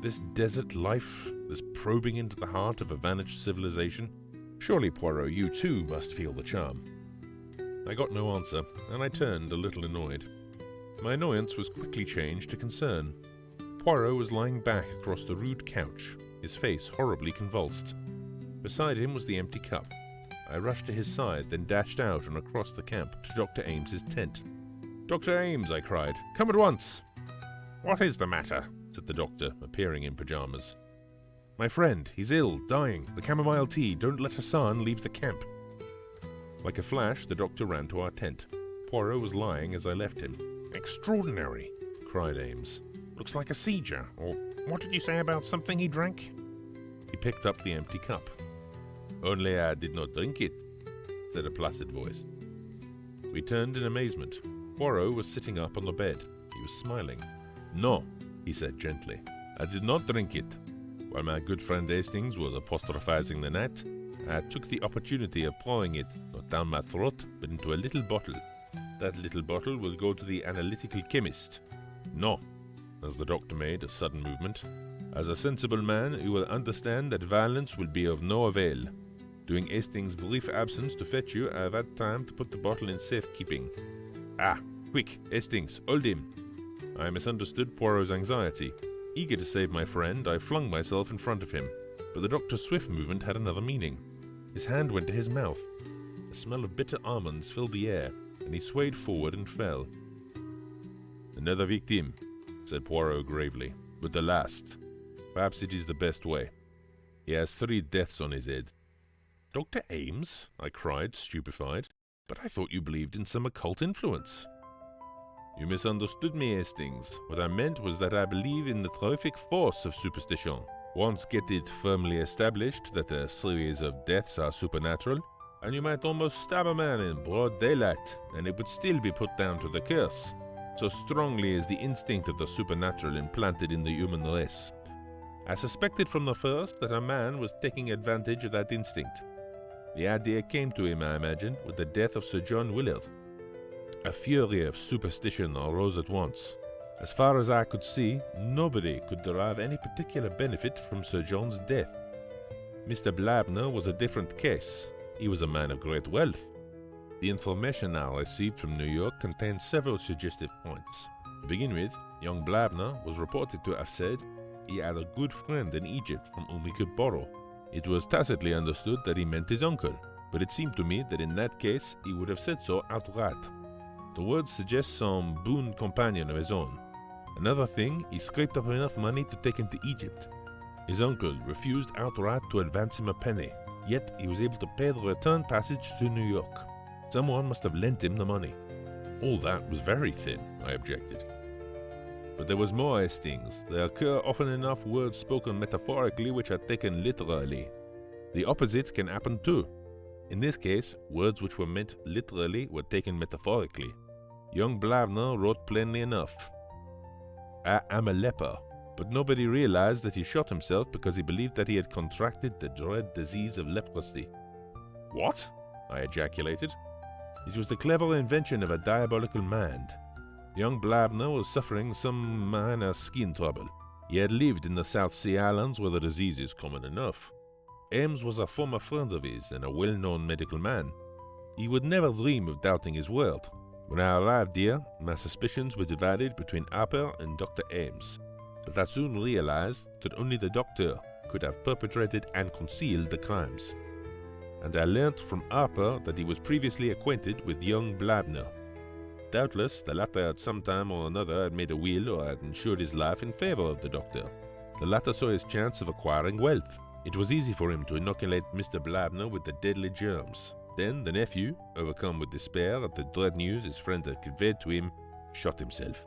This desert life, this probing into the heart of a vanished civilization. Surely, Poirot, you too must feel the charm." I got no answer, and I turned a little annoyed. My annoyance was quickly changed to concern. Poirot was lying back across the rude couch, his face horribly convulsed. Beside him was the empty cup. I rushed to his side, then dashed out and across the camp to Dr. Ames's tent. "Dr. Ames," I cried, "come at once!" "What is the matter?" said the doctor, appearing in pyjamas. "My friend, he's ill, dying. The chamomile tea, don't let Hassan leave the camp." Like a flash, the doctor ran to our tent. Poirot was lying as I left him. "Extraordinary!" cried Ames. "Looks like a seizure, or what did you say about something he drank?" He picked up the empty cup. "Only I did not drink it," said a placid voice. We turned in amazement. Poirot was sitting up on the bed. He was smiling. "No," he said gently, "I did not drink it. While my good friend Hastings was apostrophizing the night, I took the opportunity of pouring it, not down my throat, but into a little bottle. That little bottle will go to the analytical chemist. No," as the doctor made a sudden movement, "as a sensible man, you will understand that violence will be of no avail. During Hastings' brief absence to fetch you, I have had time to put the bottle in safekeeping. Ah, quick, Hastings, hold him." I misunderstood Poirot's anxiety. Eager to save my friend, I flung myself in front of him, but the doctor's swift movement had another meaning. His hand went to his mouth. The smell of bitter almonds filled the air, and he swayed forward and fell. "Another victim," said Poirot gravely, "but the last. Perhaps it is the best way. He has 3 deaths on his head." "Dr. Ames?" I cried, stupefied. "But I thought you believed in some occult influence." "You misunderstood me, Hastings. What I meant was that I believe in the terrific force of superstition. Once get it firmly established that a series of deaths are supernatural, and you might almost stab a man in broad daylight, and it would still be put down to the curse. So strongly is the instinct of the supernatural implanted in the human race. I suspected from the first that a man was taking advantage of that instinct. The idea came to him, I imagine, with the death of Sir John Willard. A fury of superstition arose at once. As far as I could see, nobody could derive any particular benefit from Sir John's death. Mr. Blabner was a different case. He was a man of great wealth. The information I received from New York contained several suggestive points. To begin with, young Blabner was reported to have said he had a good friend in Egypt from whom he could borrow. It was tacitly understood that he meant his uncle, but it seemed to me that in that case he would have said so outright. The words suggest some boon companion of his own. Another thing, he scraped up enough money to take him to Egypt. His uncle refused outright to advance him a penny, yet he was able to pay the return passage to New York. Someone must have lent him the money. All that was very thin, I objected. But there was more, Hastings. There occur often enough words spoken metaphorically which are taken literally. The opposite can happen too. In this case, words which were meant literally were taken metaphorically. Young Blabner wrote plainly enough, "I am a leper," but nobody realized that he shot himself because he believed that he had contracted the dread disease of leprosy. "What?" I ejaculated. "It was the clever invention of a diabolical mind. Young Blabner was suffering some minor skin trouble. He had lived in the South Sea Islands where the disease is common enough. Ames was a former friend of his and a well-known medical man. He would never dream of doubting his word. When I arrived here, my suspicions were divided between Harper and Dr. Ames. but I soon realized that only the doctor could have perpetrated and concealed the crimes. And I learnt from Harper that he was previously acquainted with young Blabner. Doubtless, the latter at some time or another had made a will or had insured his life in favor of the doctor. The latter saw his chance of acquiring wealth. It was easy for him to inoculate Mr. Blabner with the deadly germs. Then the nephew, overcome with despair at the dread news his friend had conveyed to him, shot himself.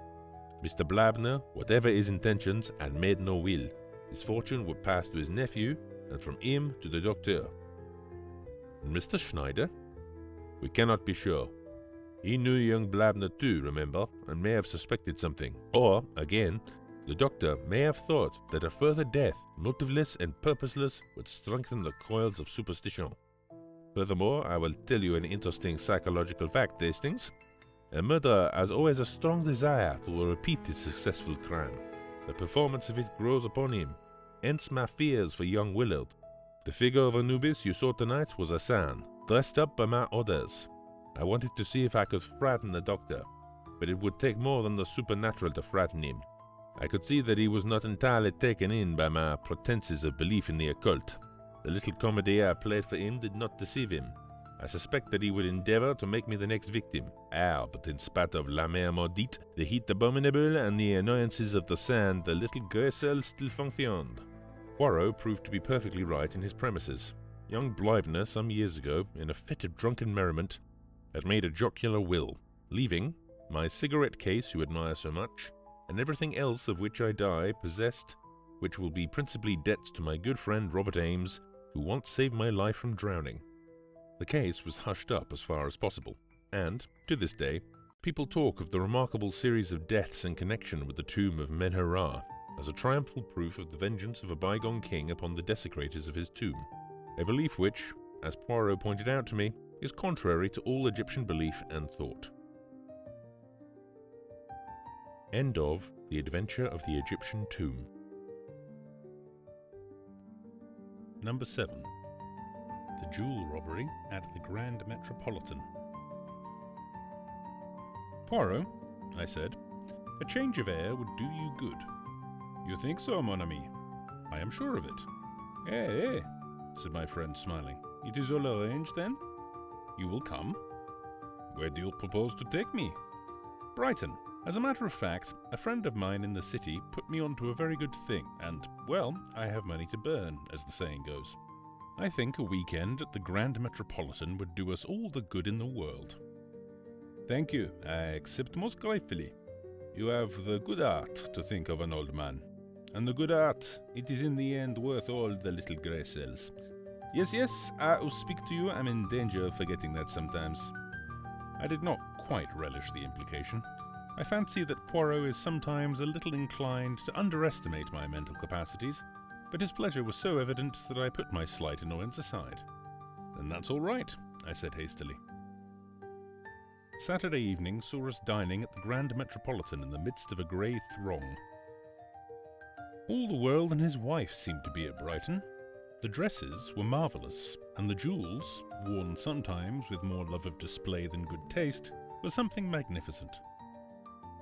Mr. Blabner, whatever his intentions, had made no will. His fortune would pass to his nephew, and from him to the doctor. And Mr. Schneider? We cannot be sure. He knew young Blabner too, remember, and may have suspected something. Or, again, the doctor may have thought that a further death, motiveless and purposeless, would strengthen the coils of superstition. Furthermore, I will tell you an interesting psychological fact, Hastings. A murderer has always a strong desire to repeat his successful crime. The performance of it grows upon him. Hence my fears for young Willard. The figure of Anubis you saw tonight was a Hassan, dressed up by my orders. I wanted to see if I could frighten the doctor, but it would take more than the supernatural to frighten him. I could see that he was not entirely taken in by my pretenses of belief in the occult. The little comedy I played for him did not deceive him. I suspect that he would endeavor to make me the next victim. But in spite of la mer maudite, the heat abominable, and the annoyances of the sand, the little grey cell still fonctionned. Poirot proved to be perfectly right in his premises. Young Blibner, some years ago, in a fit of drunken merriment, had made a jocular will, leaving my cigarette case you admire so much, and everything else of which I die possessed, which will be principally debts to my good friend Robert Ames, who once saved my life from drowning. The case was hushed up as far as possible, and, to this day, people talk of the remarkable series of deaths in connection with the tomb of Men-Hara as a triumphal proof of the vengeance of a bygone king upon the desecrators of his tomb, a belief which, as Poirot pointed out to me, is contrary to all Egyptian belief and thought. End of The Adventure of the Egyptian Tomb. Number 7. The Jewel Robbery at the Grand Metropolitan. Poirot, I said, a change of air would do you good. You think so, mon ami? I am sure of it. Eh, said my friend, smiling. It is all arranged, then? You will come? Where do you propose to take me? Brighton. As a matter of fact, a friend of mine in the city put me on to a very good thing, and, well, I have money to burn, as the saying goes. I think a weekend at the Grand Metropolitan would do us all the good in the world. Thank you, I accept most gratefully. You have the good heart to think of an old man. And the good heart, it is in the end worth all the little grey cells. Yes, I who speak to you am in danger of forgetting that sometimes. I did not quite relish the implication. I fancy that Poirot is sometimes a little inclined to underestimate my mental capacities, but his pleasure was so evident that I put my slight annoyance aside. Then that's all right, I said hastily. Saturday evening saw us dining at the Grand Metropolitan in the midst of a grey throng. All the world and his wife seemed to be at Brighton. The dresses were marvellous, and the jewels, worn sometimes with more love of display than good taste, were something magnificent.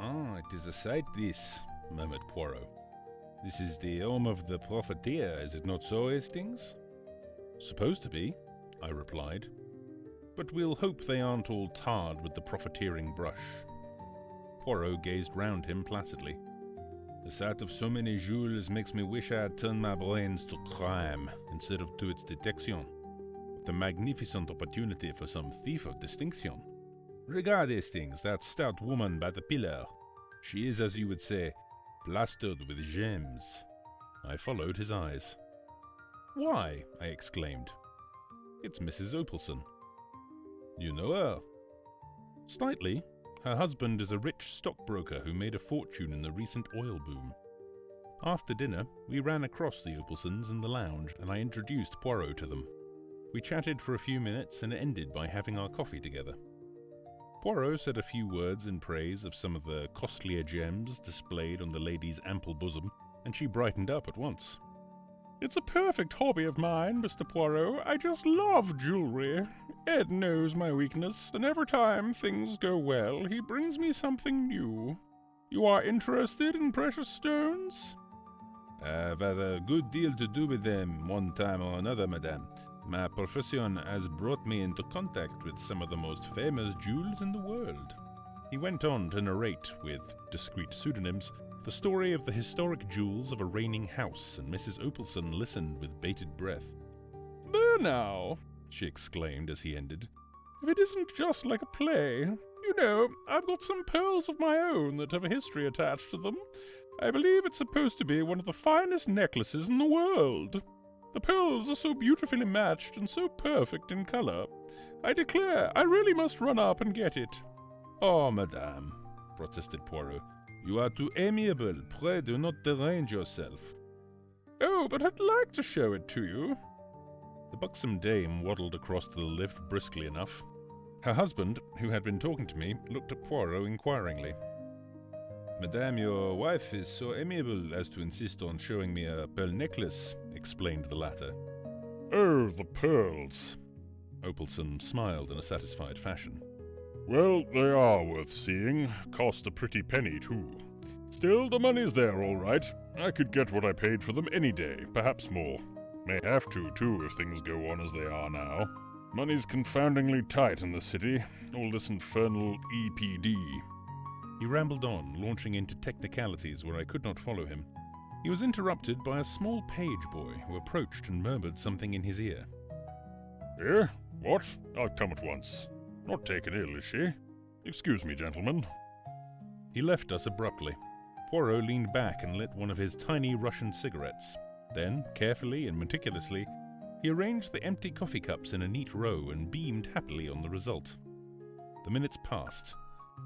Ah, it is a sight, this, murmured Poirot. This is the home of the profiteer, is it not so, Hastings? Supposed to be, I replied. But we'll hope they aren't all tarred with the profiteering brush. Poirot gazed round him placidly. The sight of so many jewels makes me wish I had turned my brains to crime instead of to its detection. What a magnificent opportunity for some thief of distinction. Regard Hastings, that stout woman by the pillar. She is, as you would say, plastered with gems. I followed his eyes. Why? I exclaimed. It's Mrs. Opalson. You know her? Slightly. Her husband is a rich stockbroker who made a fortune in the recent oil boom. After dinner, we ran across the Opalsons in the lounge, and I introduced Poirot to them. We chatted for a few minutes and ended by having our coffee together. Poirot said a few words in praise of some of the costlier gems displayed on the lady's ample bosom, and she brightened up at once. It's a perfect hobby of mine, Mr. Poirot. I just love jewelry. Ed knows my weakness, and every time things go well, he brings me something new. You are interested in precious stones? I've had a good deal to do with them one time or another, madame. My profession has brought me into contact with some of the most famous jewels in the world. He went on to narrate, with discreet pseudonyms, the story of the historic jewels of a reigning house, and Mrs. Opalson listened with bated breath. "There now," she exclaimed as he ended. "If it isn't just like a play. You know, I've got some pearls of my own that have a history attached to them. I believe it's supposed to be one of the finest necklaces in the world. The pearls are so beautifully matched and so perfect in color. I declare, I really must run up and get it." "Oh, madame," protested Poirot, "you are too amiable. Pray do not derange yourself." "Oh, but I'd like to show it to you." The buxom dame waddled across to the lift briskly enough. Her husband, who had been talking to me, looked at Poirot inquiringly. "Madame, your wife is so amiable as to insist on showing me a pearl necklace," explained the latter. "Oh, the pearls." Opalson smiled in a satisfied fashion. "Well, they are worth seeing. Cost a pretty penny, too. Still, the money's there all right. I could get what I paid for them any day, perhaps more. May have to, too, if things go on as they are now. Money's confoundingly tight in the city. All this infernal EPD. He rambled on, launching into technicalities where I could not follow him. He was interrupted by a small page boy who approached and murmured something in his ear. Eh? What? I'll come at once. Not taken ill, is she? Excuse me, gentlemen." He left us abruptly. Poirot leaned back and lit one of his tiny Russian cigarettes. Then, carefully and meticulously, he arranged the empty coffee cups in a neat row and beamed happily on the result. The minutes passed.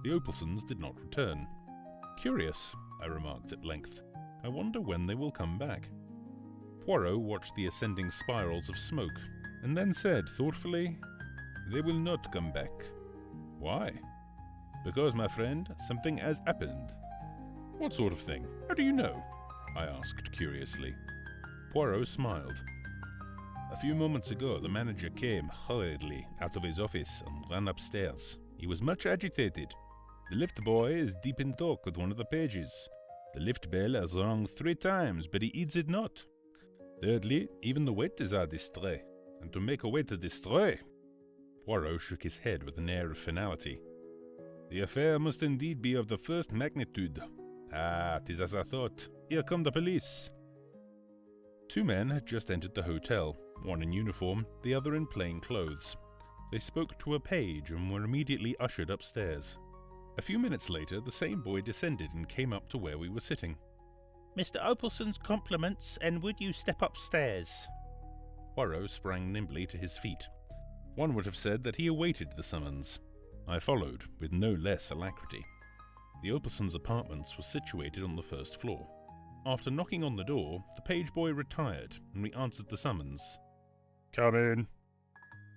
The Opalsons did not return. "Curious," I remarked at length. "I wonder when they will come back." Poirot watched the ascending spirals of smoke, and then said thoughtfully, "They will not come back." "Why?" "Because, my friend, something has happened." "What sort of thing? How do you know?" I asked curiously. Poirot smiled. "A few moments ago the manager came hurriedly out of his office and ran upstairs. He was much agitated. The lift boy is deep in talk with one of the pages. The lift bell has rung 3 times, but he heeds it not. Thirdly, even the waiters are distrait, and to make a waiter distrait—" Poirot shook his head with an air of finality. "The affair must indeed be of the first magnitude. Ah, 'tis as I thought. Here come the police." 2 men had just entered the hotel, one in uniform, the other in plain clothes. They spoke to a page and were immediately ushered upstairs. A few minutes later, the same boy descended and came up to where we were sitting. "Mr. Opalson's compliments, and would you step upstairs?" Poirot sprang nimbly to his feet. One would have said that he awaited the summons. I followed, with no less alacrity. The Opalsons' apartments were situated on the first floor. After knocking on the door, the page boy retired, and we answered the summons. "Come in."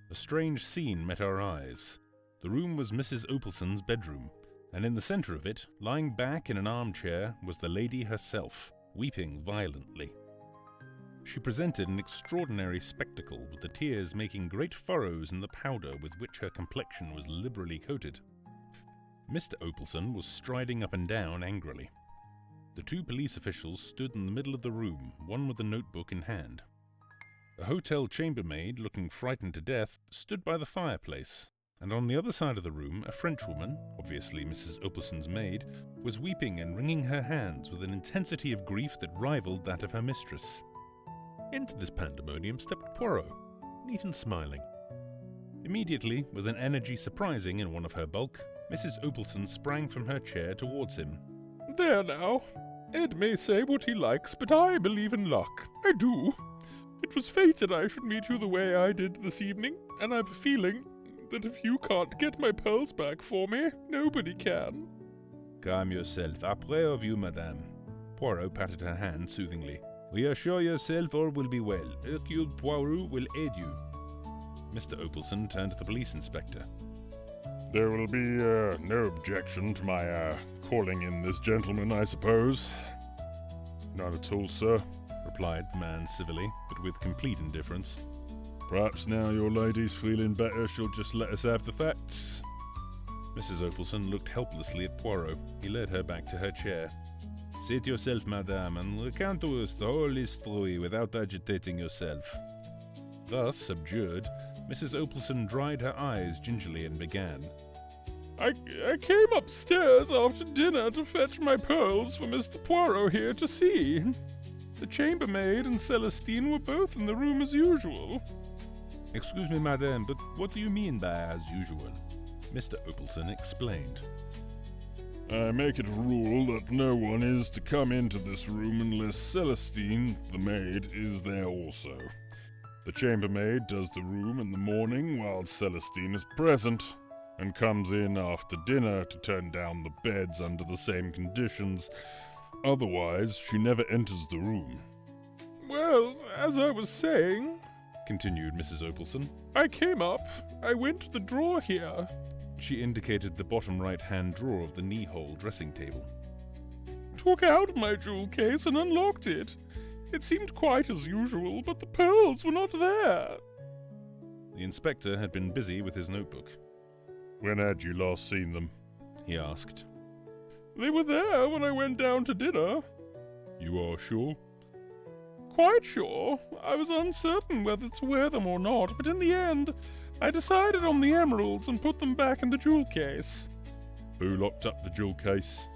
A strange scene met our eyes. The room was Mrs. Opalson's bedroom, and in the centre of it, lying back in an armchair, was the lady herself, weeping violently. She presented an extraordinary spectacle, with the tears making great furrows in the powder with which her complexion was liberally coated. Mr. Opalson was striding up and down angrily. The 2 police officials stood in the middle of the room, one with a notebook in hand. A hotel chambermaid, looking frightened to death, stood by the fireplace, and on the other side of the room a Frenchwoman, obviously Mrs. Opalson's maid, was weeping and wringing her hands with an intensity of grief that rivaled that of her mistress. Into this pandemonium stepped Poirot, neat and smiling. Immediately, with an energy surprising in one of her bulk, Mrs. Opalson sprang from her chair towards him. "There now. Ed may say what he likes, but I believe in luck. I do. It was fated I should meet you the way I did this evening, and I've a feeling that if you can't get my pearls back for me, nobody can." "Calm yourself. Après of you, madame." Poirot patted her hand soothingly. "Reassure yourself, all will be well. Hercule Poirot will aid you." Mr. Opalson turned to the police inspector. "There will be no objection to my calling in this gentleman, I suppose?" "None at all, sir," replied the man civilly, but with complete indifference. "Perhaps now your lady's feeling better, she'll just let us have the facts." Mrs. Opalson looked helplessly at Poirot. He led her back to her chair. "Seat yourself, madame, and recount to us the whole history without agitating yourself." Thus subdued, Mrs. Opalson dried her eyes gingerly and began. I came upstairs after dinner to fetch my pearls for Mr. Poirot here to see. The chambermaid and Celestine were both in the room as usual." "Excuse me, madame, but what do you mean by as usual?" Mr. Opalson explained. "I make it a rule that no one is to come into this room unless Celestine, the maid, is there also. The chambermaid does the room in the morning while Celestine is present, and comes in after dinner to turn down the beds under the same conditions. Otherwise, she never enters the room." "Well, as I was saying," continued Mrs. Opalson, "I came up, I went to the drawer here." She indicated the bottom right-hand drawer of the knee-hole dressing table. "Took out my jewel case and unlocked it. It seemed quite as usual, but the pearls were not there." The inspector had been busy with his notebook. "When had you last seen them?" he asked. "They were there when I went down to dinner." "You are sure?" "Quite sure. I was uncertain whether to wear them or not, but in the end I decided on the emeralds and put them back in the jewel case." "Who locked up the jewel case?"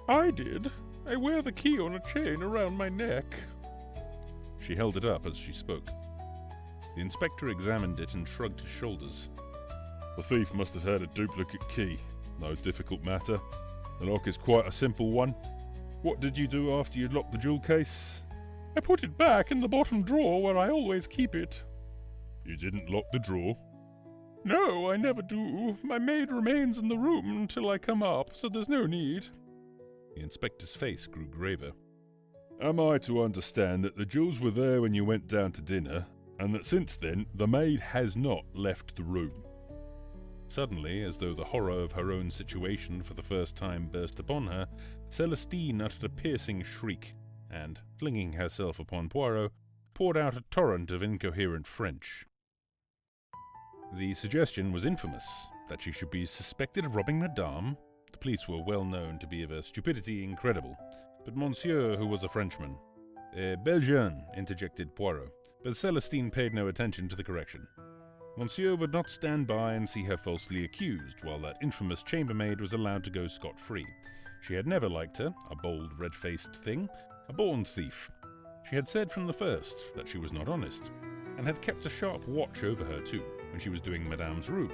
"I did. I wear the key on a chain around my neck." She held it up as she spoke. The inspector examined it and shrugged his shoulders. "The thief must have had a duplicate key. No difficult matter. The lock is quite a simple one. What did you do after you'd locked the jewel case?" "I put it back in the bottom drawer where I always keep it." "You didn't lock the drawer?" "No, I never do. My maid remains in the room until I come up, so there's no need." The inspector's face grew graver. "Am I to understand that the jewels were there when you went down to dinner, and that since then the maid has not left the room?" Suddenly, as though the horror of her own situation for the first time burst upon her, Celestine uttered a piercing shriek, and, flinging herself upon Poirot, poured out a torrent of incoherent French. The suggestion was infamous, that she should be suspected of robbing Madame. The police were well known to be of a stupidity incredible, but Monsieur, who was a Frenchman— Belgian, interjected Poirot, but Celestine paid no attention to the correction. Monsieur would not stand by and see her falsely accused, while that infamous chambermaid was allowed to go scot-free. She had never liked her, a bold, red-faced thing, a born thief. She had said from the first that she was not honest, and had kept a sharp watch over her too, when she was doing Madame's room.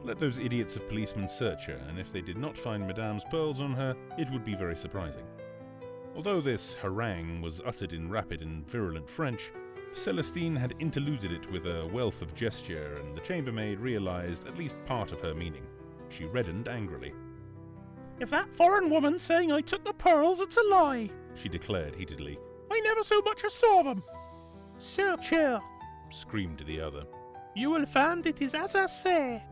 Let those idiots of policemen search her, and if they did not find Madame's pearls on her, it would be very surprising. Although this harangue was uttered in rapid and virulent French, Celestine had interluded it with a wealth of gesture, and the chambermaid realized at least part of her meaning. She reddened angrily. "If that foreign woman's saying I took the pearls, it's a lie," she declared heatedly. "I never so much as saw them." "Searcher," screamed the other. "You will find it is as I say."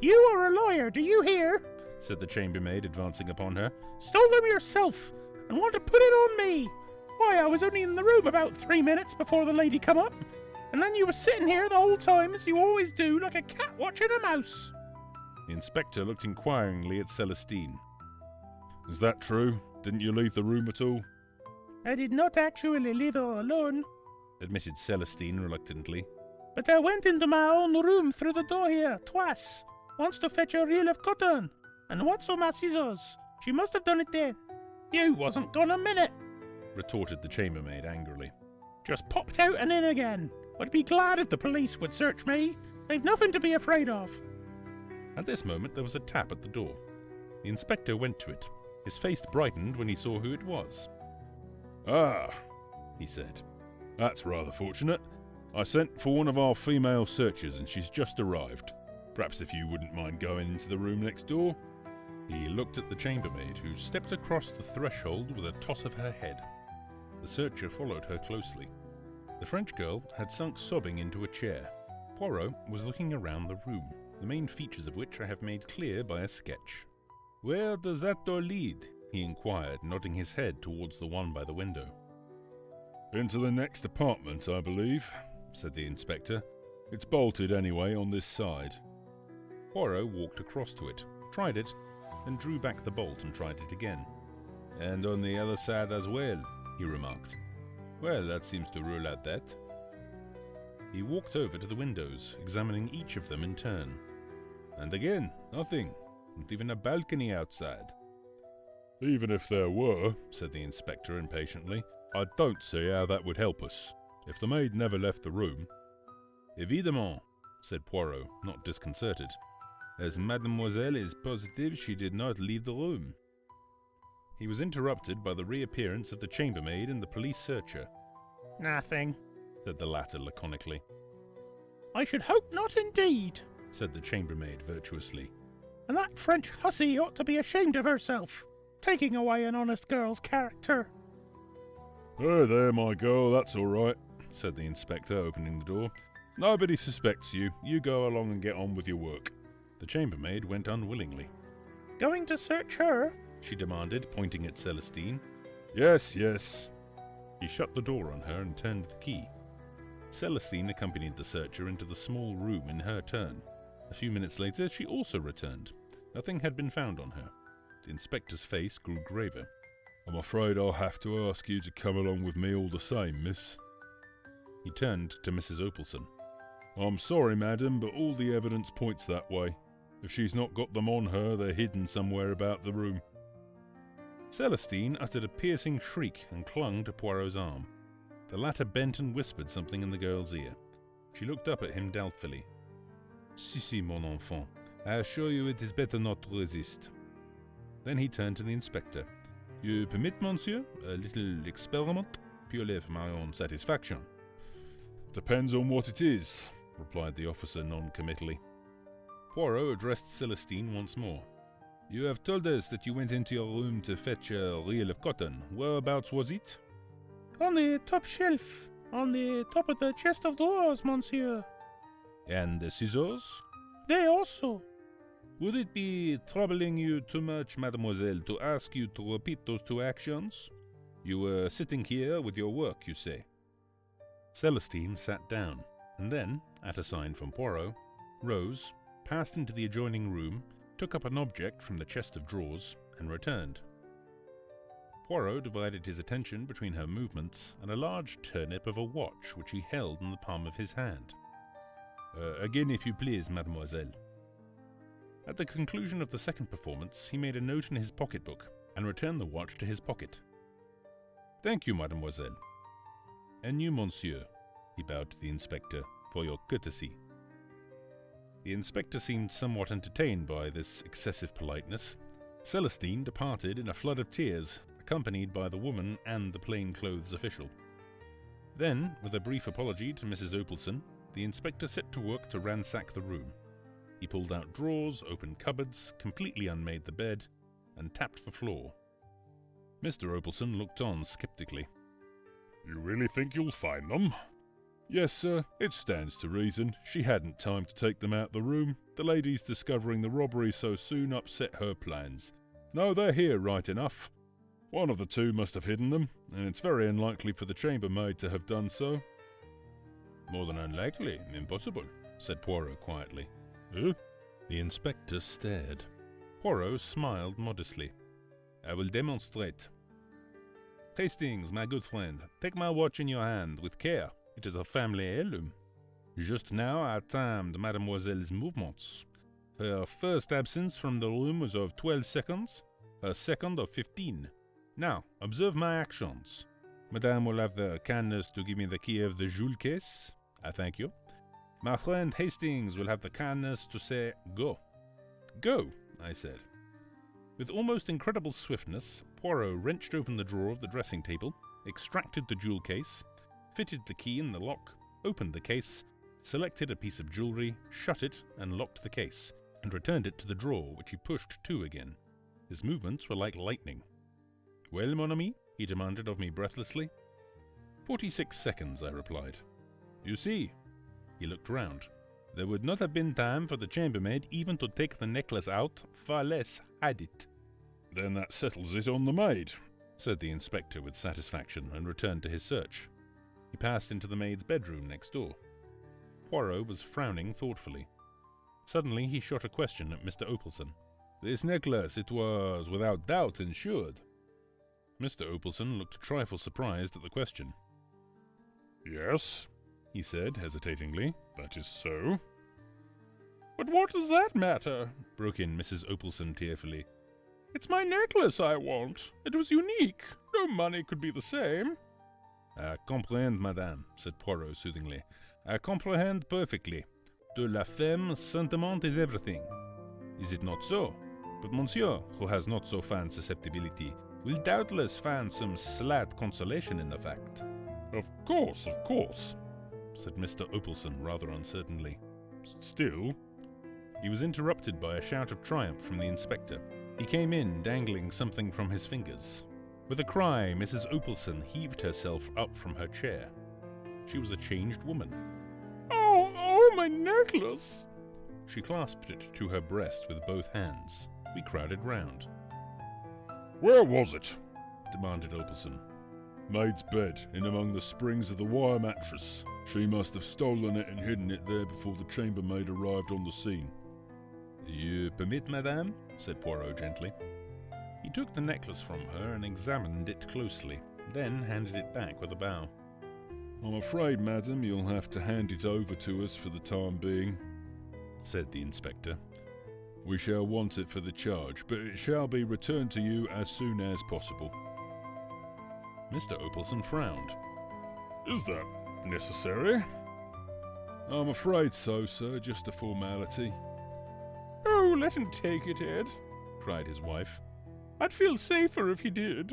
"You are a liar, do you hear?" said the chambermaid, advancing upon her. "Stole them yourself, and want to put it on me. Why, I was only in the room about 3 minutes before the lady come up, and then you were sitting here the whole time as you always do, like a cat watching a mouse." The inspector looked inquiringly at Celestine. "Is that true? Didn't you leave the room at all?" "I did not actually leave her alone," admitted Celestine reluctantly. "But I went into my own room through the door here, twice. Once to fetch a reel of cotton, and once for my scissors. She must have done it then." "You wasn't gone a minute," retorted the chambermaid angrily. "Just popped out and in again. I'd be glad if the police would search me. They've nothing to be afraid of." At this moment there was a tap at the door. The inspector went to it. His face brightened when he saw who it was. "Ah," he said. "That's rather fortunate. I sent for one of our female searchers and she's just arrived. Perhaps if you wouldn't mind going into the room next door." He looked at the chambermaid, who stepped across the threshold with a toss of her head. The searcher followed her closely. The French girl had sunk sobbing into a chair. Poirot was looking around the room, the main features of which I have made clear by a sketch. "Where does that door lead?" he inquired, nodding his head towards the one by the window. "Into the next apartment, I believe," said the inspector. "It's bolted anyway on this side." Poirot walked across to it, tried it, then drew back the bolt and tried it again. "And on the other side as well," he remarked. "Well, that seems to rule out that." He walked over to the windows, examining each of them in turn. "And again, nothing. Not even a balcony outside." "Even if there were," said the inspector impatiently, "I don't see how that would help us. If the maid never left the room—" "Évidemment," said Poirot, not disconcerted, "as mademoiselle is positive she did not leave the room." He was interrupted by the reappearance of the chambermaid and the police searcher. Nothing, said the latter laconically. I should hope not indeed, said the chambermaid virtuously. And that French hussy ought to be ashamed of herself, taking away an honest girl's character. There, my girl, that's all right," said the inspector, opening the door. "Nobody suspects you. You go along and get on with your work." The chambermaid went unwillingly. Going to search her? She demanded, pointing at Celestine. Yes, yes. He shut the door on her and turned the key. Celestine accompanied the searcher into the small room in her turn. A few minutes later she also returned. Nothing had been found on her. The inspector's face grew graver. "I'm afraid I'll have to ask you to come along with me all the same, miss." He turned to Mrs. Opelson. "I'm sorry, madam, but all the evidence points that way. If she's not got them on her, they're hidden somewhere about the room." Celestine uttered a piercing shriek and clung to Poirot's arm. The latter bent and whispered something in the girl's ear. She looked up at him doubtfully. Si, mon enfant. I assure you it is better not to resist." Then he turned to the inspector. "You permit, monsieur, a little experiment, purely for my own satisfaction?" "Depends on what it is," replied the officer non-committally. Poirot addressed Celestine once more. "You have told us that you went into your room to fetch a reel of cotton. Whereabouts was it?" On the top shelf, on the top of the chest of drawers, monsieur. "And the scissors?" They also. "Would it be troubling you too much, mademoiselle, to ask you to repeat those two actions? You were sitting here with your work, you say." Celestine sat down, and then, at a sign from Poirot, rose, passed into the adjoining room, took up an object from the chest of drawers, and returned. Poirot divided his attention between her movements and a large turnip of a watch which he held in the palm of his hand. Again, if you please, mademoiselle." At the conclusion of the second performance, he made a note in his pocketbook and returned the watch to his pocket. "Thank you, mademoiselle. And you, monsieur," he bowed to the inspector, "for your courtesy." The inspector seemed somewhat entertained by this excessive politeness. Celestine departed in a flood of tears, accompanied by the woman and the plain-clothes official. Then, with a brief apology to Mrs. Opelson, the inspector set to work to ransack the room. He pulled out drawers, opened cupboards, completely unmade the bed, and tapped the floor. Mr. Opelson looked on skeptically. "You really think you'll find them?" "Yes, sir. It stands to reason. She hadn't time to take them out the room. The lady's discovering the robbery so soon upset her plans. No, they're here right enough. One of the two must have hidden them, and it's very unlikely for the chambermaid to have done so." "More than unlikely. Impossible," said Poirot quietly. Eh? The inspector stared. Poirot smiled modestly. "I will demonstrate. Hastings, my good friend, take my watch in your hand, with care. It is a family heirloom. Just now I timed mademoiselle's movements. Her first absence from the room was of 12 seconds, her second of 15. Now, observe my actions. Madame will have the kindness to give me the key of the jewel case. I thank you. My friend Hastings will have the kindness to say, 'Go.'" "Go," I said. With almost incredible swiftness, Poirot wrenched open the drawer of the dressing table, extracted the jewel case, fitted the key in the lock, opened the case, selected a piece of jewellery, shut it, and locked the case, and returned it to the drawer, which he pushed to again. His movements were like lightning. "Well, mon ami?" he demanded of me breathlessly. 46 seconds, I replied. "You see." He looked round. "There would not have been time for the chambermaid even to take the necklace out, far less hide it." "Then that settles it on the maid," said the inspector with satisfaction, and returned to his search. He passed into the maid's bedroom next door. Poirot was frowning thoughtfully. Suddenly he shot a question at Mr. Opalson. This necklace, it was without doubt insured. Mr. Opalson looked a trifle surprised at the question. Yes, he said hesitatingly. that is so. But what does that matter? Broke in Mrs. Opalson tearfully. It's my necklace I want. It was unique. No money could be the same. I comprehend, madame, said Poirot soothingly. I comprehend perfectly. To la femme, sentiment is everything. Is it not so? But monsieur, who has not so fine susceptibility, will doubtless find some slight consolation in the fact. Of course, said Mr. Opalson rather uncertainly. Still... He was interrupted by a shout of triumph from the inspector. He came in, dangling something from his fingers. With a cry, Mrs. Opalson heaved herself up from her chair. She was a changed woman. Oh, my necklace! She clasped it to her breast with both hands. We crowded round. Where was it? Demanded Opalson. Maid's bed, in among the springs of the wire mattress. She must have stolen it and hidden it there before the chambermaid arrived on the scene. You permit, madame? Said Poirot gently. He took the necklace from her and examined it closely, then handed it back with a bow. I'm afraid, madam, you'll have to hand it over to us for the time being, said the inspector. We shall want it for the charge, but it shall be returned to you as soon as possible. Mr. Opalson frowned. Is that necessary? I'm afraid so, sir. Just a formality. Oh, let him take it, Ed, cried his wife. I'd feel safer if he did.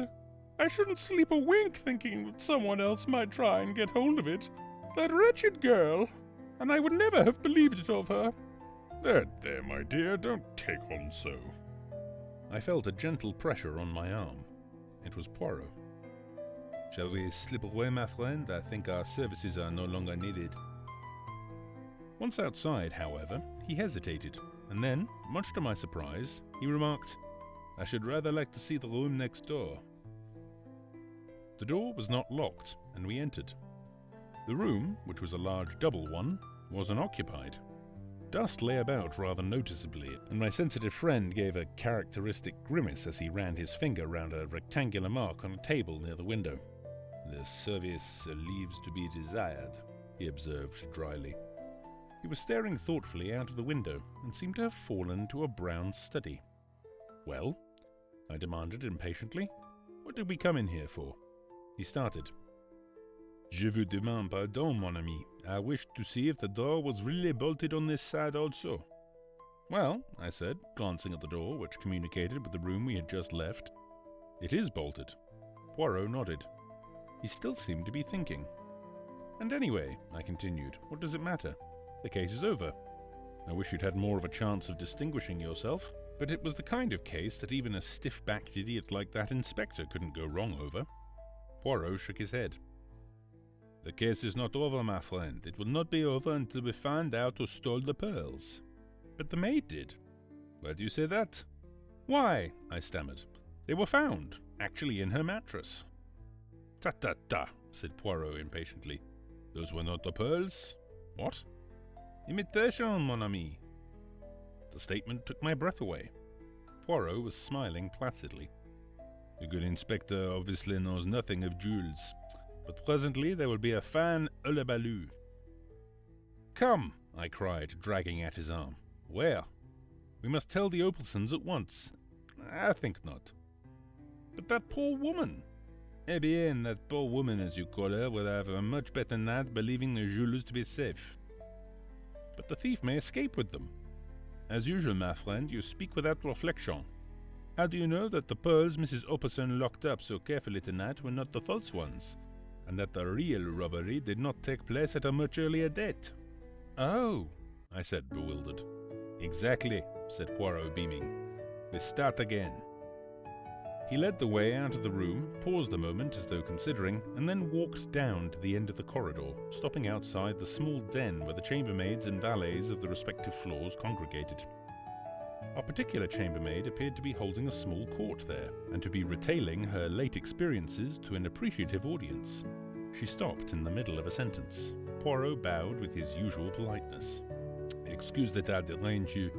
I shouldn't sleep a wink thinking that someone else might try and get hold of it. That wretched girl. And I would never have believed it of her. There, my dear, don't take on so. I felt a gentle pressure on my arm. It was Poirot. Shall we slip away, my friend? I think our services are no longer needed. Once outside, however, he hesitated, and then, much to my surprise, he remarked, I should rather like to see the room next door. The door was not locked, and we entered. The room, which was a large double one, was unoccupied. Dust lay about rather noticeably, and my sensitive friend gave a characteristic grimace as he ran his finger round a rectangular mark on a table near the window. The service leaves to be desired, he observed dryly. He was staring thoughtfully out of the window, and seemed to have fallen to a brown study. Well? I demanded impatiently. What did we come in here for? He started. Je vous demande pardon, mon ami. I wished to see if the door was really bolted on this side also. Well, I said, glancing at the door, which communicated with the room we had just left. It is bolted. Poirot nodded. He still seemed to be thinking. And anyway, I continued, what does it matter? The case is over. I wish you'd had more of a chance of distinguishing yourself, but it was the kind of case that even a stiff-backed idiot like that inspector couldn't go wrong over. Poirot shook his head. The case is not over, my friend. It will not be over until we find out who stole the pearls. But the maid did. Why do you say that? Why, I stammered, they were found, actually in her mattress. Ta, said Poirot impatiently. Those were not the pearls. What? Imitation, mon ami. The statement took my breath away. Poirot was smiling placidly. The good inspector obviously knows nothing of jewels, but presently there will be a fine hullabaloo. Come, I cried, dragging at his arm. Where? We must tell the Opalsons at once. I think not. But that poor woman. Eh bien, that poor woman, as you call her, will have a much better night believing the jewels to be safe. But the thief may escape with them. As usual, my friend, you speak without reflection. How do you know that the pearls Mrs. Opalson locked up so carefully tonight were not the false ones, and that the real robbery did not take place at a much earlier date? Oh, I said, bewildered. Exactly, said Poirot, beaming. We start again. He led the way out of the room, paused a moment as though considering, and then walked down to the end of the corridor, stopping outside the small den where the chambermaids and valets of the respective floors congregated. Our particular chambermaid appeared to be holding a small court there, and to be retailing her late experiences to an appreciative audience. She stopped in the middle of a sentence. Poirot bowed with his usual politeness. excuse that I derange you,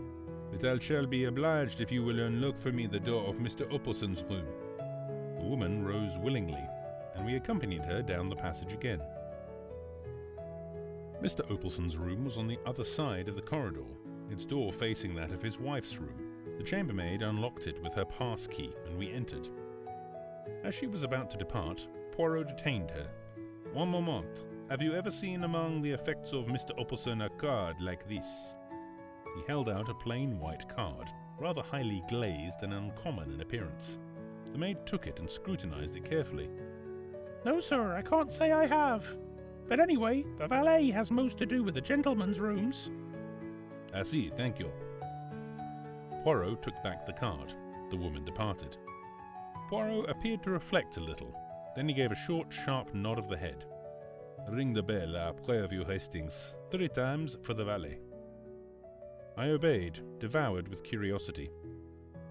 but I shall be obliged if you will unlock for me the door of Mr. Opalson's room." The woman rose willingly, and we accompanied her down the passage again. Mr. Opalson's room was on the other side of the corridor, its door facing that of his wife's room. The chambermaid unlocked it with her pass key, and we entered. As she was about to depart, Poirot detained her. "One moment. Have you ever seen among the effects of Mr. Opalson a card like this?" He held out a plain white card, rather highly glazed and uncommon in appearance. The maid took it and scrutinized it carefully. "No, sir, I can't say I have. But anyway, the valet has most to do with the gentlemen's rooms." "I see, thank you." Poirot took back the card. The woman departed. Poirot appeared to reflect a little. Then he gave a short, sharp nod of the head. "Ring the bell, après of you, Hastings. 3 times for the valet." I obeyed, devoured with curiosity.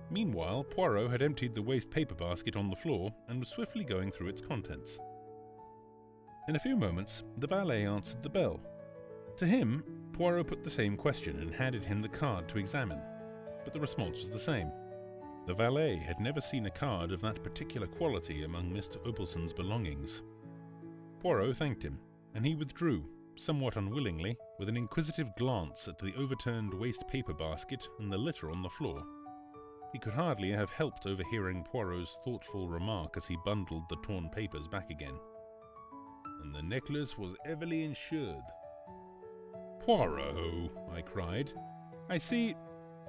Meanwhile, Poirot had emptied the waste paper basket on the floor and was swiftly going through its contents. In a few moments, the valet answered the bell. To him, Poirot put the same question and handed him the card to examine, but the response was the same. The valet had never seen a card of that particular quality among Mr. Opalson's belongings. Poirot thanked him, and he withdrew, somewhat unwillingly, with an inquisitive glance at the overturned waste paper basket and the litter on the floor. He could hardly have helped overhearing Poirot's thoughtful remark as he bundled the torn papers back again. "And the necklace was heavily insured." "Poirot!" I cried. "I see—"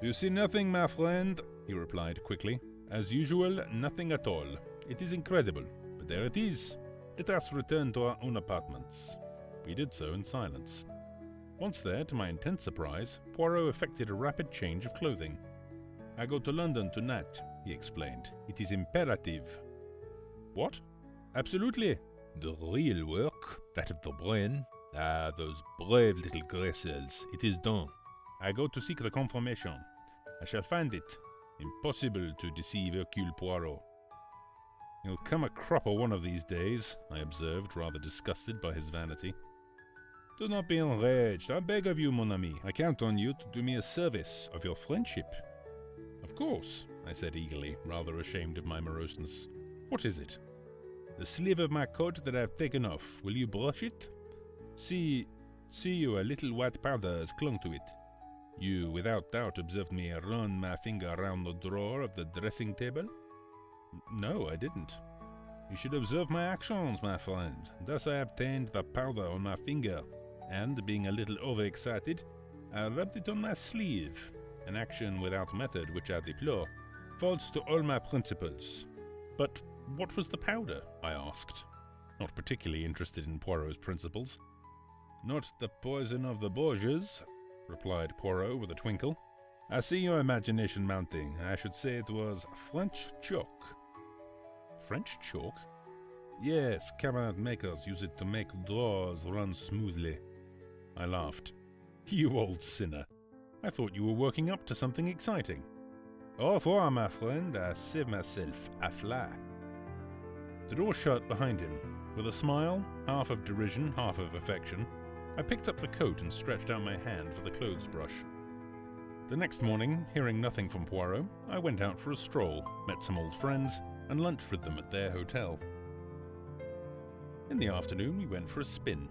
"You see nothing, my friend," he replied quickly. "As usual, nothing at all. It is incredible, but there it is. Let us return to our own apartments." We did so in silence. Once there, to my intense surprise, Poirot effected a rapid change of clothing. "I go to London tonight," he explained. "It is imperative." "What?" "Absolutely. The real work, that of the brain. Ah, those brave little grey cells. It is done. I go to seek the confirmation. I shall find it. Impossible to deceive Hercule Poirot." "You'll come a cropper one of these days," I observed, rather disgusted by his vanity. "Do not be enraged, I beg of you, mon ami. I count on you to do me a service of your friendship." "Of course," I said eagerly, rather ashamed of my moroseness. "What is it?" "The sleeve of my coat that I have taken off. Will you brush it? See you, a little white powder has clung to it. You, without doubt, observed me run my finger round the drawer of the dressing table?" "No, I didn't." "You should observe my actions, my friend. Thus I obtained the powder on my finger, and, being a little overexcited, I rubbed it on my sleeve, an action without method which I deplore, false to all my principles." "But what was the powder?" I asked, not particularly interested in Poirot's principles. "Not the poison of the Borgias," replied Poirot with a twinkle. "I see your imagination mounting. I should say it was French chalk." "French chalk?" "Yes, cabinet makers use it to make drawers run smoothly." I laughed. "You old sinner. I thought you were working up to something exciting." "Au revoir, my friend. I save myself. I fly." The door shut behind him. With a smile, half of derision, half of affection, I picked up the coat and stretched out my hand for the clothes brush. The next morning, hearing nothing from Poirot, I went out for a stroll, met some old friends, and lunched with them at their hotel. In the afternoon, we went for a spin.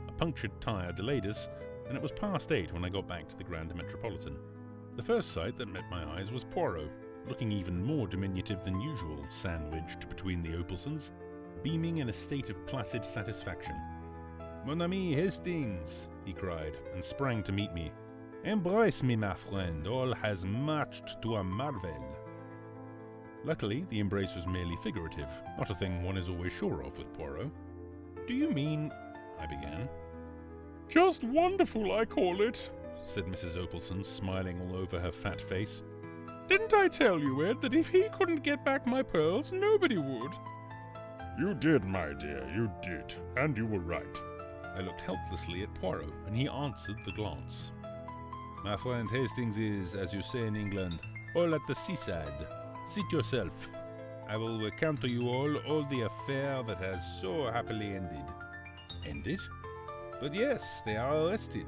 A punctured tyre delayed us, and it was past 8 when I got back to the Grand Metropolitan. The first sight that met my eyes was Poirot, looking even more diminutive than usual, sandwiched between the Opalsons, beaming in a state of placid satisfaction. "Mon ami Hastings!" he cried, and sprang to meet me. "Embrace me, my friend. All has marched to a marvel." Luckily, the embrace was merely figurative, not a thing one is always sure of with Poirot. "Do you mean—" I began. "Just wonderful, I call it," said Mrs. Opalson, smiling all over her fat face. "Didn't I tell you, Ed, that if he couldn't get back my pearls, nobody would?" You did, my dear, you did, and you were right. I looked helplessly at Poirot, and he answered the glance. "My friend Hastings is, as you say in England, all at the seaside. Seat yourself. I will recount to you all the affair that has so happily ended." "Ended?" "But yes, they are arrested."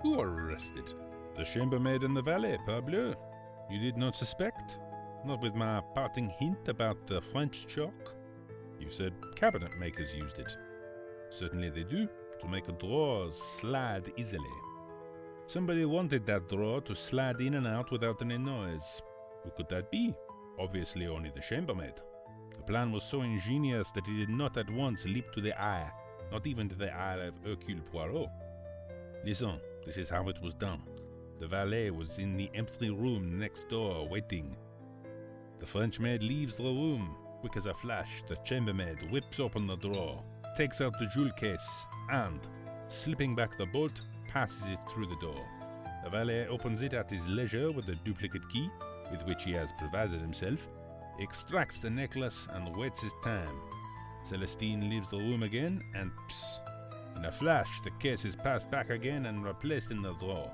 "Who are arrested?" The chambermaid and the valet, parbleu. You did not suspect? Not with my parting hint about the French chalk? You said cabinet makers used it. Certainly they do, to make a drawer slide easily. Somebody wanted that drawer to slide in and out without any noise. Who could that be? Obviously only the chambermaid. The plan was so ingenious that it did not at once leap to the eye, not even to the eye of Hercule Poirot. Listen, this is how it was done. The valet was in the empty room next door, waiting. The French maid leaves the room. Quick as a flash, the chambermaid whips open the drawer, takes out the jewel case, and, slipping back the bolt, passes it through the door. The valet opens it at his leisure with a duplicate key, with which he has provided himself, extracts the necklace and waits his time. Celestine leaves the room again, and psst! In a flash, the case is passed back again and replaced in the drawer.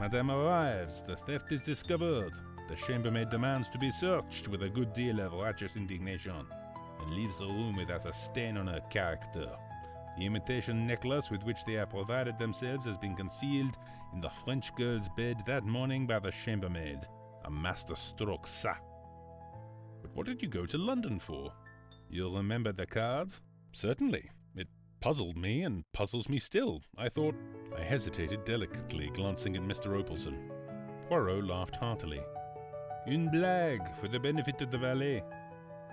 Madame arrives, the theft is discovered. The chambermaid demands to be searched with a good deal of righteous indignation, and leaves the room without a stain on her character. The imitation necklace with which they have provided themselves has been concealed in the French girl's bed that morning by the chambermaid. A master stroke, ça. But what did you go to London for? You'll remember the card? Certainly. It puzzled me and puzzles me still. I hesitated delicately, glancing at Mr. Opalson. Poirot laughed heartily. Une blague, for the benefit of the valet.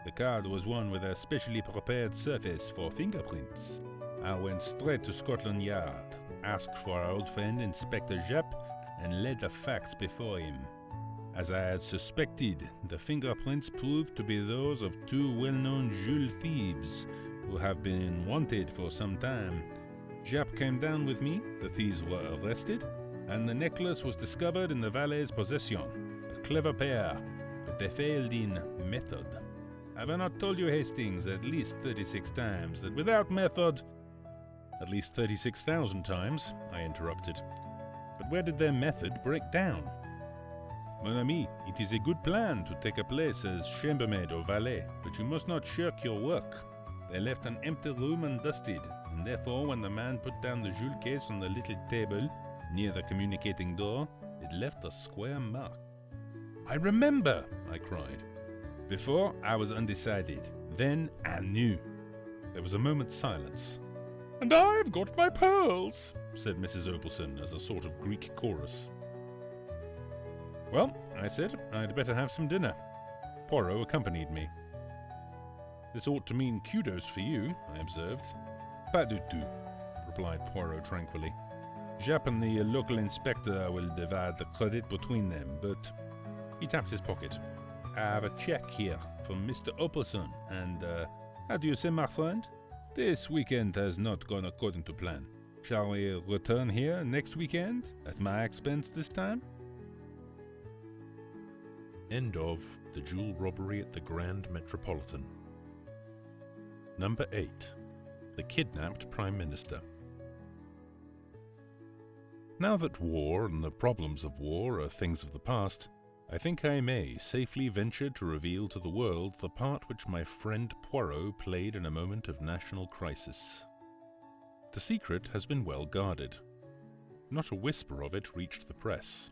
The card was one with a specially prepared surface for fingerprints. I went straight to Scotland Yard, asked for our old friend Inspector Japp, and laid the facts before him. As I had suspected, the fingerprints proved to be those of two well-known jewel thieves, who have been wanted for some time. Japp came down with me, the thieves were arrested, and the necklace was discovered in the valet's possession. Clever pair, but they failed in method. Have I not told you, Hastings, at least 36 times, that without method... At least 36,000 times, I interrupted. But where did their method break down? Mon ami, it is a good plan to take a place as chambermaid or valet, but you must not shirk your work. They left an empty room undusted, and therefore when the man put down the jewel case on the little table near the communicating door, it left a square mark. I remember, I cried. Before, I was undecided. Then, I knew. There was a moment's silence. And I've got my pearls, said Mrs. Opalson as a sort of Greek chorus. Well, I said, I'd better have some dinner. Poirot accompanied me. This ought to mean kudos for you, I observed. Pas du tout, replied Poirot tranquilly. Japp and the local inspector will divide the credit between them, but... He tapped his pocket. I have a check here from Mr. Opalson, and, how do you say, my friend? This weekend has not gone according to plan. Shall we return here next weekend, at my expense this time? End of The Jewel Robbery at the Grand Metropolitan. Number 8. The Kidnapped Prime Minister. Now that war and the problems of war are things of the past, I think I may safely venture to reveal to the world the part which my friend Poirot played in a moment of national crisis. The secret has been well guarded. Not a whisper of it reached the press.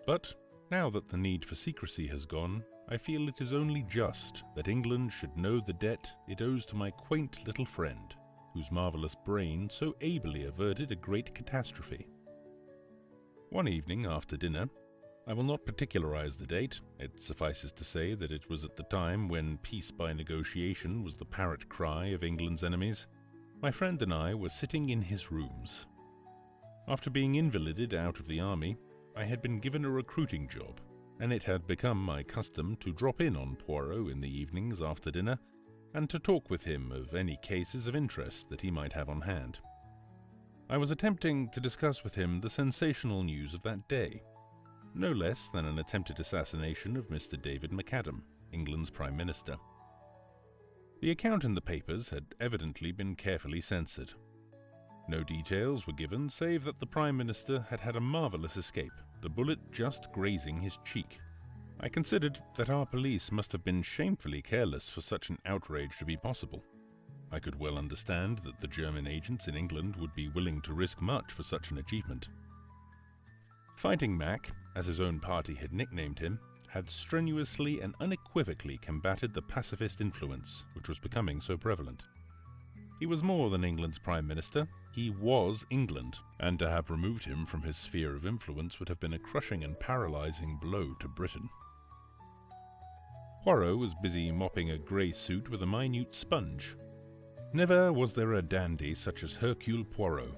But, now that the need for secrecy has gone, I feel it is only just that England should know the debt it owes to my quaint little friend, whose marvellous brain so ably averted a great catastrophe. One evening after dinner, I will not particularize the date, it suffices to say that it was at the time when peace by negotiation was the parrot cry of England's enemies, my friend and I were sitting in his rooms. After being invalided out of the army, I had been given a recruiting job, and it had become my custom to drop in on Poirot in the evenings after dinner, and to talk with him of any cases of interest that he might have on hand. I was attempting to discuss with him the sensational news of that day, no less than an attempted assassination of Mr. David McAdam, England's Prime Minister. The account in the papers had evidently been carefully censored. No details were given save that the Prime Minister had had a marvellous escape, the bullet just grazing his cheek. I considered that our police must have been shamefully careless for such an outrage to be possible. I could well understand that the German agents in England would be willing to risk much for such an achievement. Fighting Mac, as his own party had nicknamed him, had strenuously and unequivocally combated the pacifist influence which was becoming so prevalent. He was more than England's Prime Minister, he was England, and to have removed him from his sphere of influence would have been a crushing and paralysing blow to Britain. Poirot was busy mopping a grey suit with a minute sponge. Never was there a dandy such as Hercule Poirot.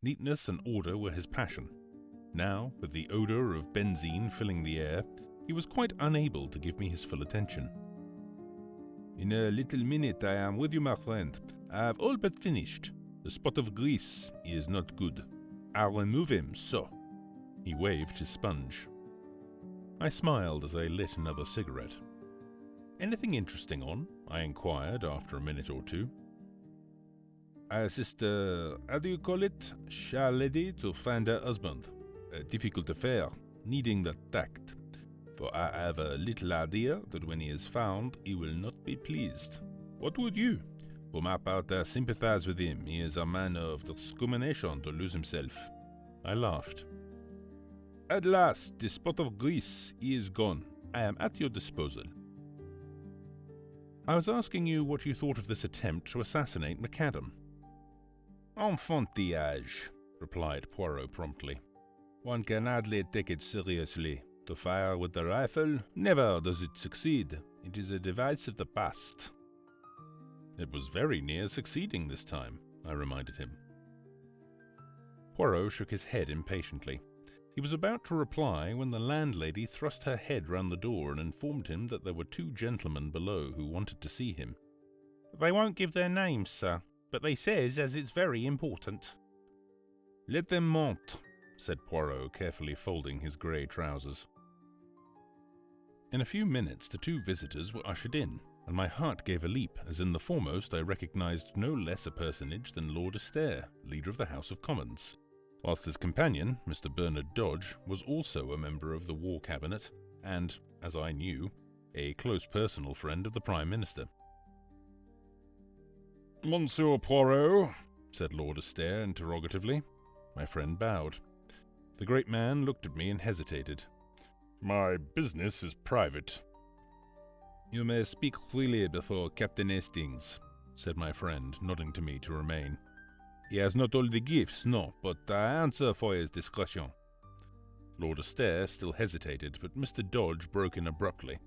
Neatness and order were his passion. Now, with the odour of benzene filling the air, he was quite unable to give me his full attention. "In a little minute I am with you, my friend. I have all but finished. The spot of grease is not good. I'll remove him, so." He waved his sponge. I smiled as I lit another cigarette. "Anything interesting on?" I inquired after a minute or two. "I assist, how do you call it? Shy lady to find her husband. A difficult affair, needing the tact. For I have a little idea that when he is found, he will not be pleased. What would you? For my part, I sympathize with him. He is a man of discrimination to lose himself." I laughed. "At last, the spot of grease, he is gone. I am at your disposal." "I was asking you what you thought of this attempt to assassinate MacAdam." "Enfantillage," replied Poirot promptly. "One can hardly take it seriously. To fire with the rifle, never does it succeed. It is a device of the past." "It was very near succeeding this time," I reminded him. Poirot shook his head impatiently. He was about to reply when the landlady thrust her head round the door and informed him that there were 2 gentlemen below who wanted to see him. "They won't give their names, sir, but they says as it's very important." "Let them monte," said Poirot, carefully folding his grey trousers. In a few minutes the 2 visitors were ushered in, and my heart gave a leap, as in the foremost I recognised no less a personage than Lord Astaire, Leader of the House of Commons, whilst his companion, Mr. Bernard Dodge, was also a member of the War Cabinet, and, as I knew, a close personal friend of the Prime Minister. "Monsieur Poirot?" said Lord Astaire interrogatively. My friend bowed. The great man looked at me and hesitated. "My business is private." "You may speak freely before Captain Hastings," said my friend, nodding to me to remain. "He has not all the gifts, no, but I answer for his discretion." Lord Astaire still hesitated, but Mr. Dodge broke in abruptly.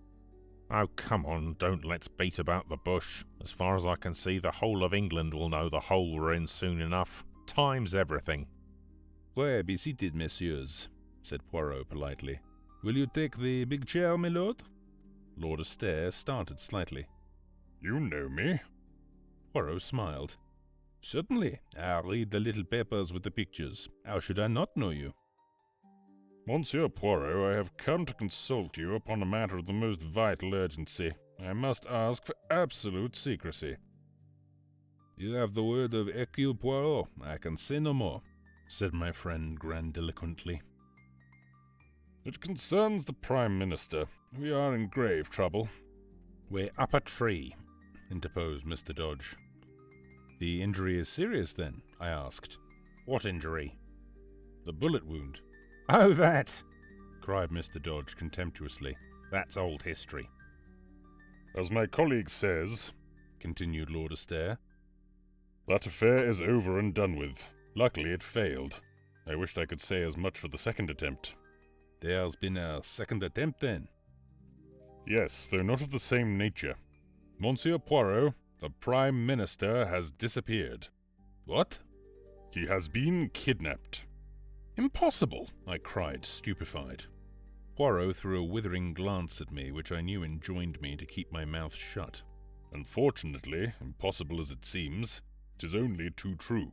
"Oh, come on, don't let's beat about the bush. As far as I can see, the whole of England will know the hole we're in soon enough. Time's everything." "Pray be seated, messieurs," said Poirot politely. "Will you take the big chair, my lord?" Lord Astaire started slightly. "You know me?" Poirot smiled. "Certainly. I read the little papers with the pictures. How should I not know you?" "Monsieur Poirot, I have come to consult you upon a matter of the most vital urgency. I must ask for absolute secrecy." "You have the word of Hercule Poirot. I can say no more," said my friend grandiloquently. "It concerns the Prime Minister. We are in grave trouble." "We're up a tree," interposed Mr. Dodge. "The injury is serious, then?" I asked. "What injury?" "The bullet wound." "Oh, that!" cried Mr. Dodge contemptuously. "That's old history." "As my colleague says," continued Lord Astaire, "that affair is over and done with. Luckily it failed. I wished I could say as much for the second attempt." "There's been a second attempt, then?" "Yes, though not of the same nature. Monsieur Poirot, the Prime Minister has disappeared." "What?" "He has been kidnapped." "Impossible!" I cried, stupefied. Poirot threw a withering glance at me, which I knew enjoined me to keep my mouth shut. "Unfortunately, impossible as it seems, it is only too true,"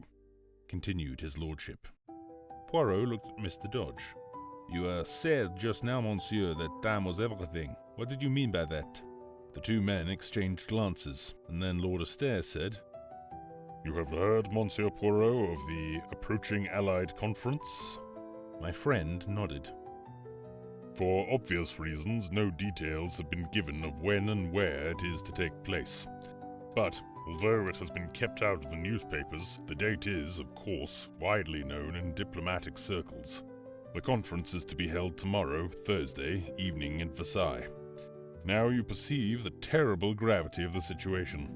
continued his lordship. Poirot looked at Mr. Dodge. "You said just now, monsieur, that time was everything. What did you mean by that?" The 2 men exchanged glances, and then Lord Astaire said, "You have heard, Monsieur Poirot, of the approaching Allied Conference?" My friend nodded. "For obvious reasons, no details have been given of when and where it is to take place. But, although it has been kept out of the newspapers, the date is, of course, widely known in diplomatic circles. The conference is to be held tomorrow, Thursday, evening in Versailles. Now you perceive the terrible gravity of the situation.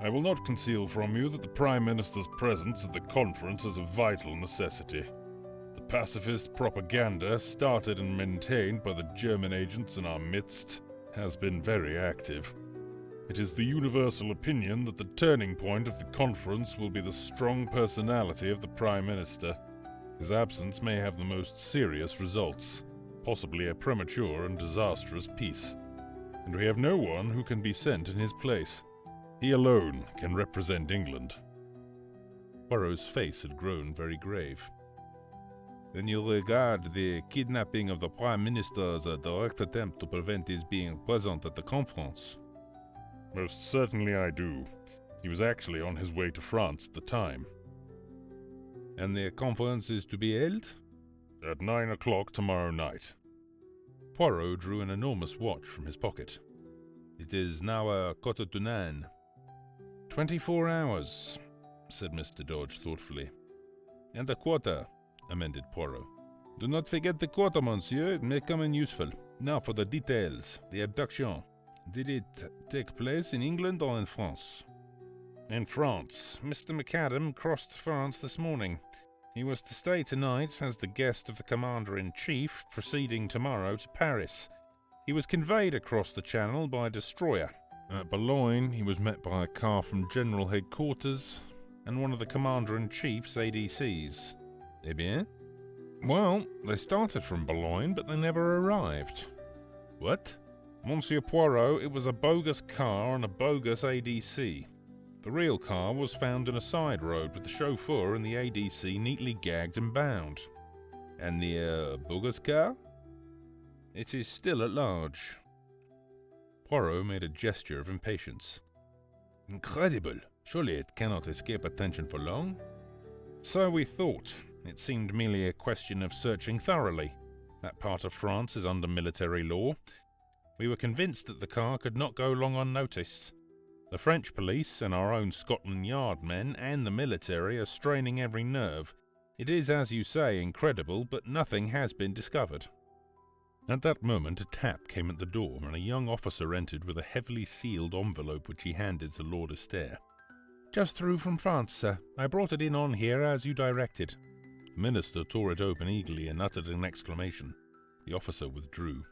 I will not conceal from you that the Prime Minister's presence at the conference is a vital necessity. The pacifist propaganda, started and maintained by the German agents in our midst, has been very active. It is the universal opinion that the turning point of the conference will be the strong personality of the Prime Minister. His absence may have the most serious results, possibly a premature and disastrous peace. And we have no one who can be sent in his place. He alone can represent England. Poirot's face had grown very grave. Then you regard the kidnapping of the Prime Minister as a direct attempt to prevent his being present at the conference? Most certainly I do. He was actually on his way to France at the time. And the conference is to be held? At 9 o'clock tomorrow night. Poirot drew an enormous watch from his pocket. It is now 9:15. 24 hours, said Mr. Dodge thoughtfully. And a quarter, amended Poirot. Do not forget the quarter, monsieur. It may come in useful. Now for the details. The abduction. Did it take place in England or in France? In France. Mr. McAdam crossed France this morning. He was to stay tonight as the guest of the Commander-in-Chief, proceeding tomorrow to Paris. He was conveyed across the Channel by a destroyer. At Boulogne, he was met by a car from General Headquarters and one of the Commander-in-Chief's ADCs. Eh bien? Well, they started from Boulogne, but they never arrived. What? Monsieur Poirot, it was a bogus car and a bogus ADC. The real car was found in a side road with the chauffeur and the ADC neatly gagged and bound. And the bogus car? It is still at large. Poirot made a gesture of impatience. Incredible! Surely it cannot escape attention for long? So we thought. It seemed merely a question of searching thoroughly. That part of France is under military law. We were convinced that the car could not go long unnoticed. The French police and our own Scotland Yard men and the military are straining every nerve. It is, as you say, incredible, but nothing has been discovered. At that moment a tap came at the door, and a young officer entered with a heavily sealed envelope which he handed to Lord Astaire. Just through from France, sir. I brought it in on here as you directed. The minister tore it open eagerly and uttered an exclamation. The officer withdrew.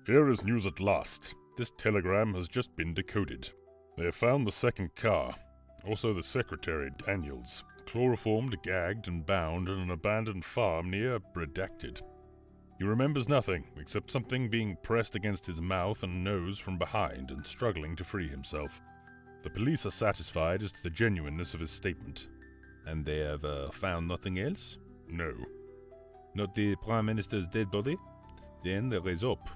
Here is news at last. This telegram has just been decoded. They have found the second car. Also the secretary, Daniels, chloroformed, gagged, and bound in an abandoned farm near Redacted. He remembers nothing, except something being pressed against his mouth and nose from behind and struggling to free himself. The police are satisfied as to the genuineness of his statement. And they have found nothing else? No. Not the Prime Minister's dead body? Then there is hope.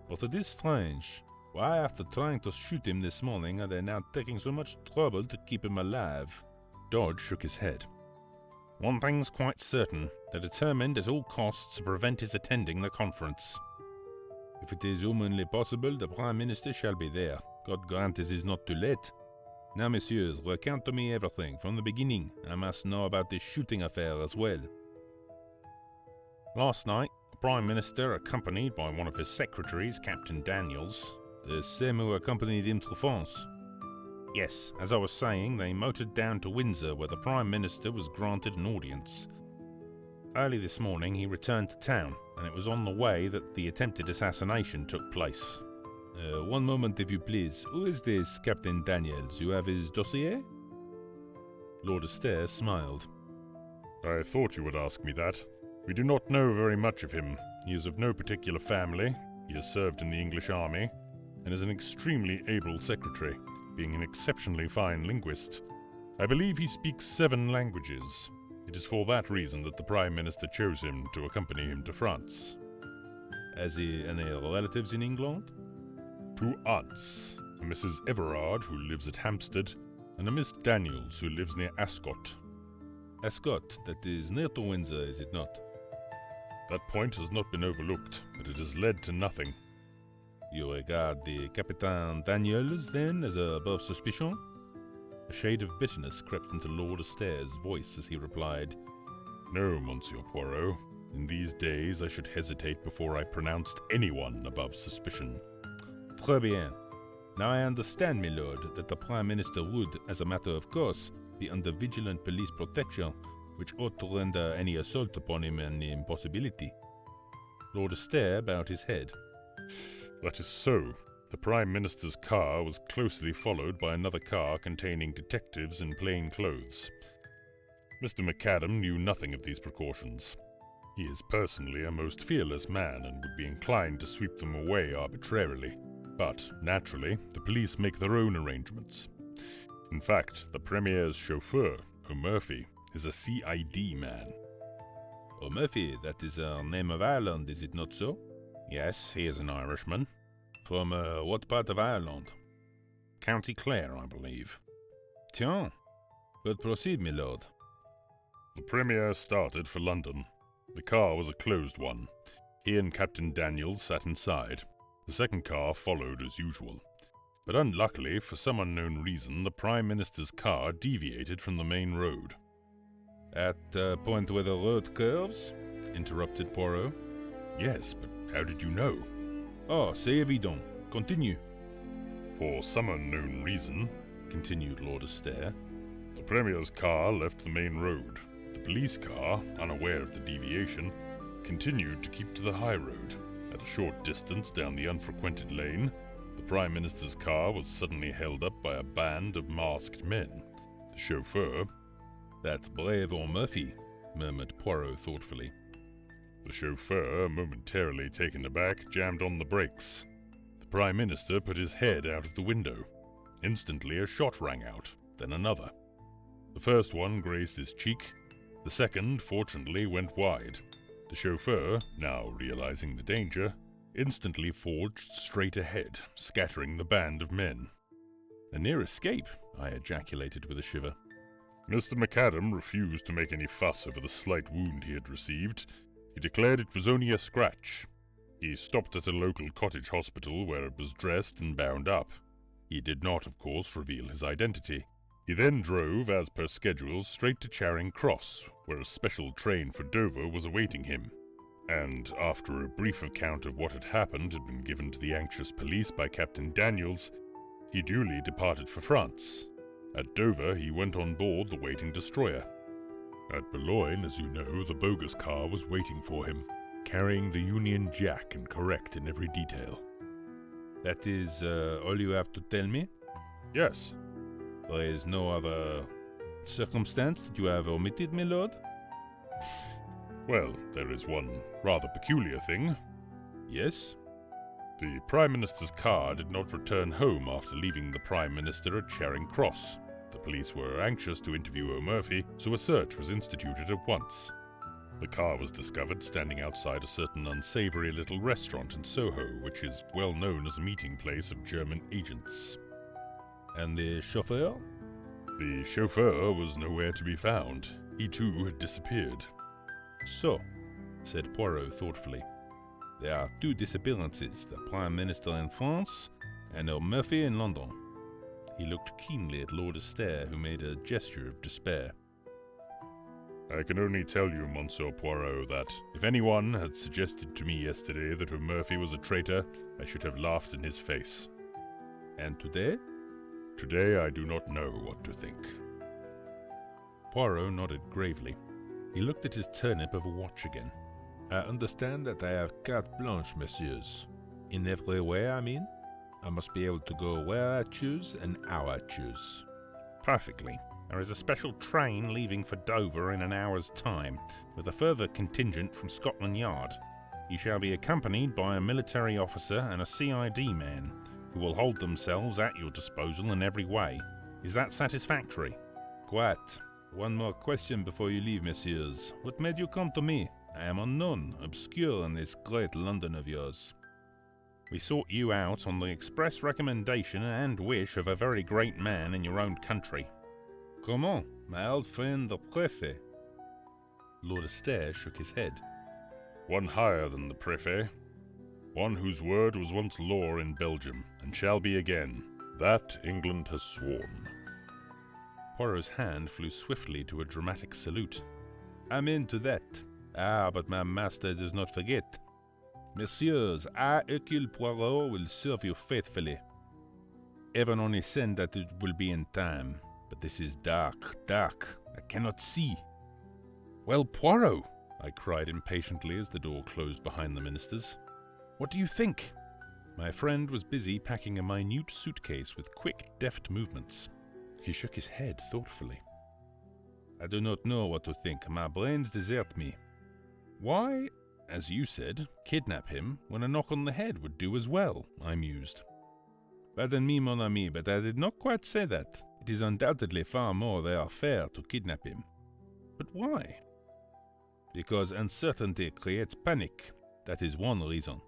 But it is strange. Why, after trying to shoot him this morning, are they now taking so much trouble to keep him alive? Dodge shook his head. One thing's quite certain. They're determined at all costs to prevent his attending the conference. If it is humanly possible, the Prime Minister shall be there. God grant it is not too late. Now, messieurs, recount to me everything, from the beginning. I must know about this shooting affair as well. Last night, the Prime Minister, accompanied by one of his secretaries, Captain Daniels... The same who accompanied him to France? Yes, as I was saying, they motored down to Windsor, where the Prime Minister was granted an audience. Early this morning he returned to town, and it was on the way that the attempted assassination took place. One moment, if you please. Who is this Captain Daniels? You have his dossier? Lord Astaire smiled. I thought you would ask me that. We do not know very much of him. He is of no particular family. He has served in the English army, and is an extremely able secretary, being an exceptionally fine linguist. I believe he speaks 7 languages. It is for that reason that the Prime Minister chose him to accompany him to France. Has he any relatives in England? 2 aunts, a Mrs. Everard, who lives at Hampstead, and a Miss Daniels, who lives near Ascot. Ascot, that is near to Windsor, is it not? That point has not been overlooked, but it has led to nothing. You regard the Captain Daniels, then, as above suspicion? A shade of bitterness crept into Lord Astaire's voice as he replied, No, Monsieur Poirot. In these days, I should hesitate before I pronounced anyone above suspicion. Très bien. Now I understand, my lord, that the Prime Minister would, as a matter of course, be under vigilant police protection, which ought to render any assault upon him an impossibility. Lord Astaire bowed his head. That is so. The Prime Minister's car was closely followed by another car containing detectives in plain clothes. Mr. McAdam knew nothing of these precautions. He is personally a most fearless man and would be inclined to sweep them away arbitrarily. But, naturally, the police make their own arrangements. In fact, the Premier's chauffeur, O'Murphy, is a CID man. O'Murphy, that is a name of Ireland, is it not so? Yes, he is an Irishman. From what part of Ireland? County Clare, I believe. Tiens. But proceed, my lord. The Premier started for London. The car was a closed one. He and Captain Daniels sat inside. The second car followed as usual. But unluckily, for some unknown reason, the Prime Minister's car deviated from the main road. At the point where the road curves? Interrupted Poirot. Yes, but how did you know? Oh, c'est évident. Continue. For some unknown reason, continued Lord Astaire, the Premier's car left the main road. The police car, unaware of the deviation, continued to keep to the high road. At a short distance down the unfrequented lane, the Prime Minister's car was suddenly held up by a band of masked men. The chauffeur... That brave O'Murphy, murmured Poirot thoughtfully. The chauffeur, momentarily taken aback, jammed on the brakes. The Prime Minister put his head out of the window. Instantly a shot rang out, then another. The first one grazed his cheek. The second, fortunately, went wide. The chauffeur, now realizing the danger, instantly forged straight ahead, scattering the band of men. A near escape, I ejaculated with a shiver. Mr. McAdam refused to make any fuss over the slight wound he had received. He declared it was only a scratch. He stopped at a local cottage hospital where it was dressed and bound up. He did not, of course, reveal his identity. He then drove, as per schedule, straight to Charing Cross, where a special train for Dover was awaiting him. And, after a brief account of what had happened had been given to the anxious police by Captain Daniels, he duly departed for France. At Dover, he went on board the waiting destroyer. At Boulogne, as you know, the bogus car was waiting for him, carrying the Union Jack and correct in every detail. That is all you have to tell me? Yes. There is no other circumstance that you have omitted, my lord? Well, there is one rather peculiar thing. Yes? The Prime Minister's car did not return home after leaving the Prime Minister at Charing Cross. The police were anxious to interview O'Murphy, so a search was instituted at once. The car was discovered standing outside a certain unsavory little restaurant in Soho, which is well known as a meeting place of German agents. And the chauffeur? The chauffeur was nowhere to be found. He too had disappeared. So, said Poirot thoughtfully, there are two disappearances, the Prime Minister in France and O'Murphy in London. He looked keenly at Lord Astaire, who made a gesture of despair. I can only tell you, Monsieur Poirot, that if anyone had suggested to me yesterday that O'Murphy was a traitor, I should have laughed in his face. And today? Today I do not know what to think. Poirot nodded gravely. He looked at his turnip of a watch again. I understand that I have carte blanche, messieurs. In every way, I mean. I must be able to go where I choose and how I choose. Perfectly. There is a special train leaving for Dover in an hour's time, with a further contingent from Scotland Yard. You shall be accompanied by a military officer and a CID man, who will hold themselves at your disposal in every way. Is that satisfactory? Quite. One more question before you leave, messieurs. What made you come to me? I am unknown, obscure in this great London of yours. We sought you out on the express recommendation and wish of a very great man in your own country. Comment, my old friend the Préfet? Lord Astaire shook his head. One higher than the Préfet. One whose word was once law in Belgium, and shall be again. That England has sworn. Poirot's hand flew swiftly to a dramatic salute. I'm into that. Ah, but my master does not forget. Messieurs, I, Hercule Poirot, will serve you faithfully. Heaven only send that it will be in time. But this is dark, dark. I cannot see. Well, Poirot, I cried impatiently as the door closed behind the ministers. What do you think? My friend was busy packing a minute suitcase with quick, deft movements. He shook his head thoughtfully. I do not know what to think. My brains desert me. Why, as you said, kidnap him when a knock on the head would do as well, I mused. Pardon me, mon ami, but I did not quite say that. It is undoubtedly far more their affair to kidnap him. But why? Because uncertainty creates panic. That is one reason.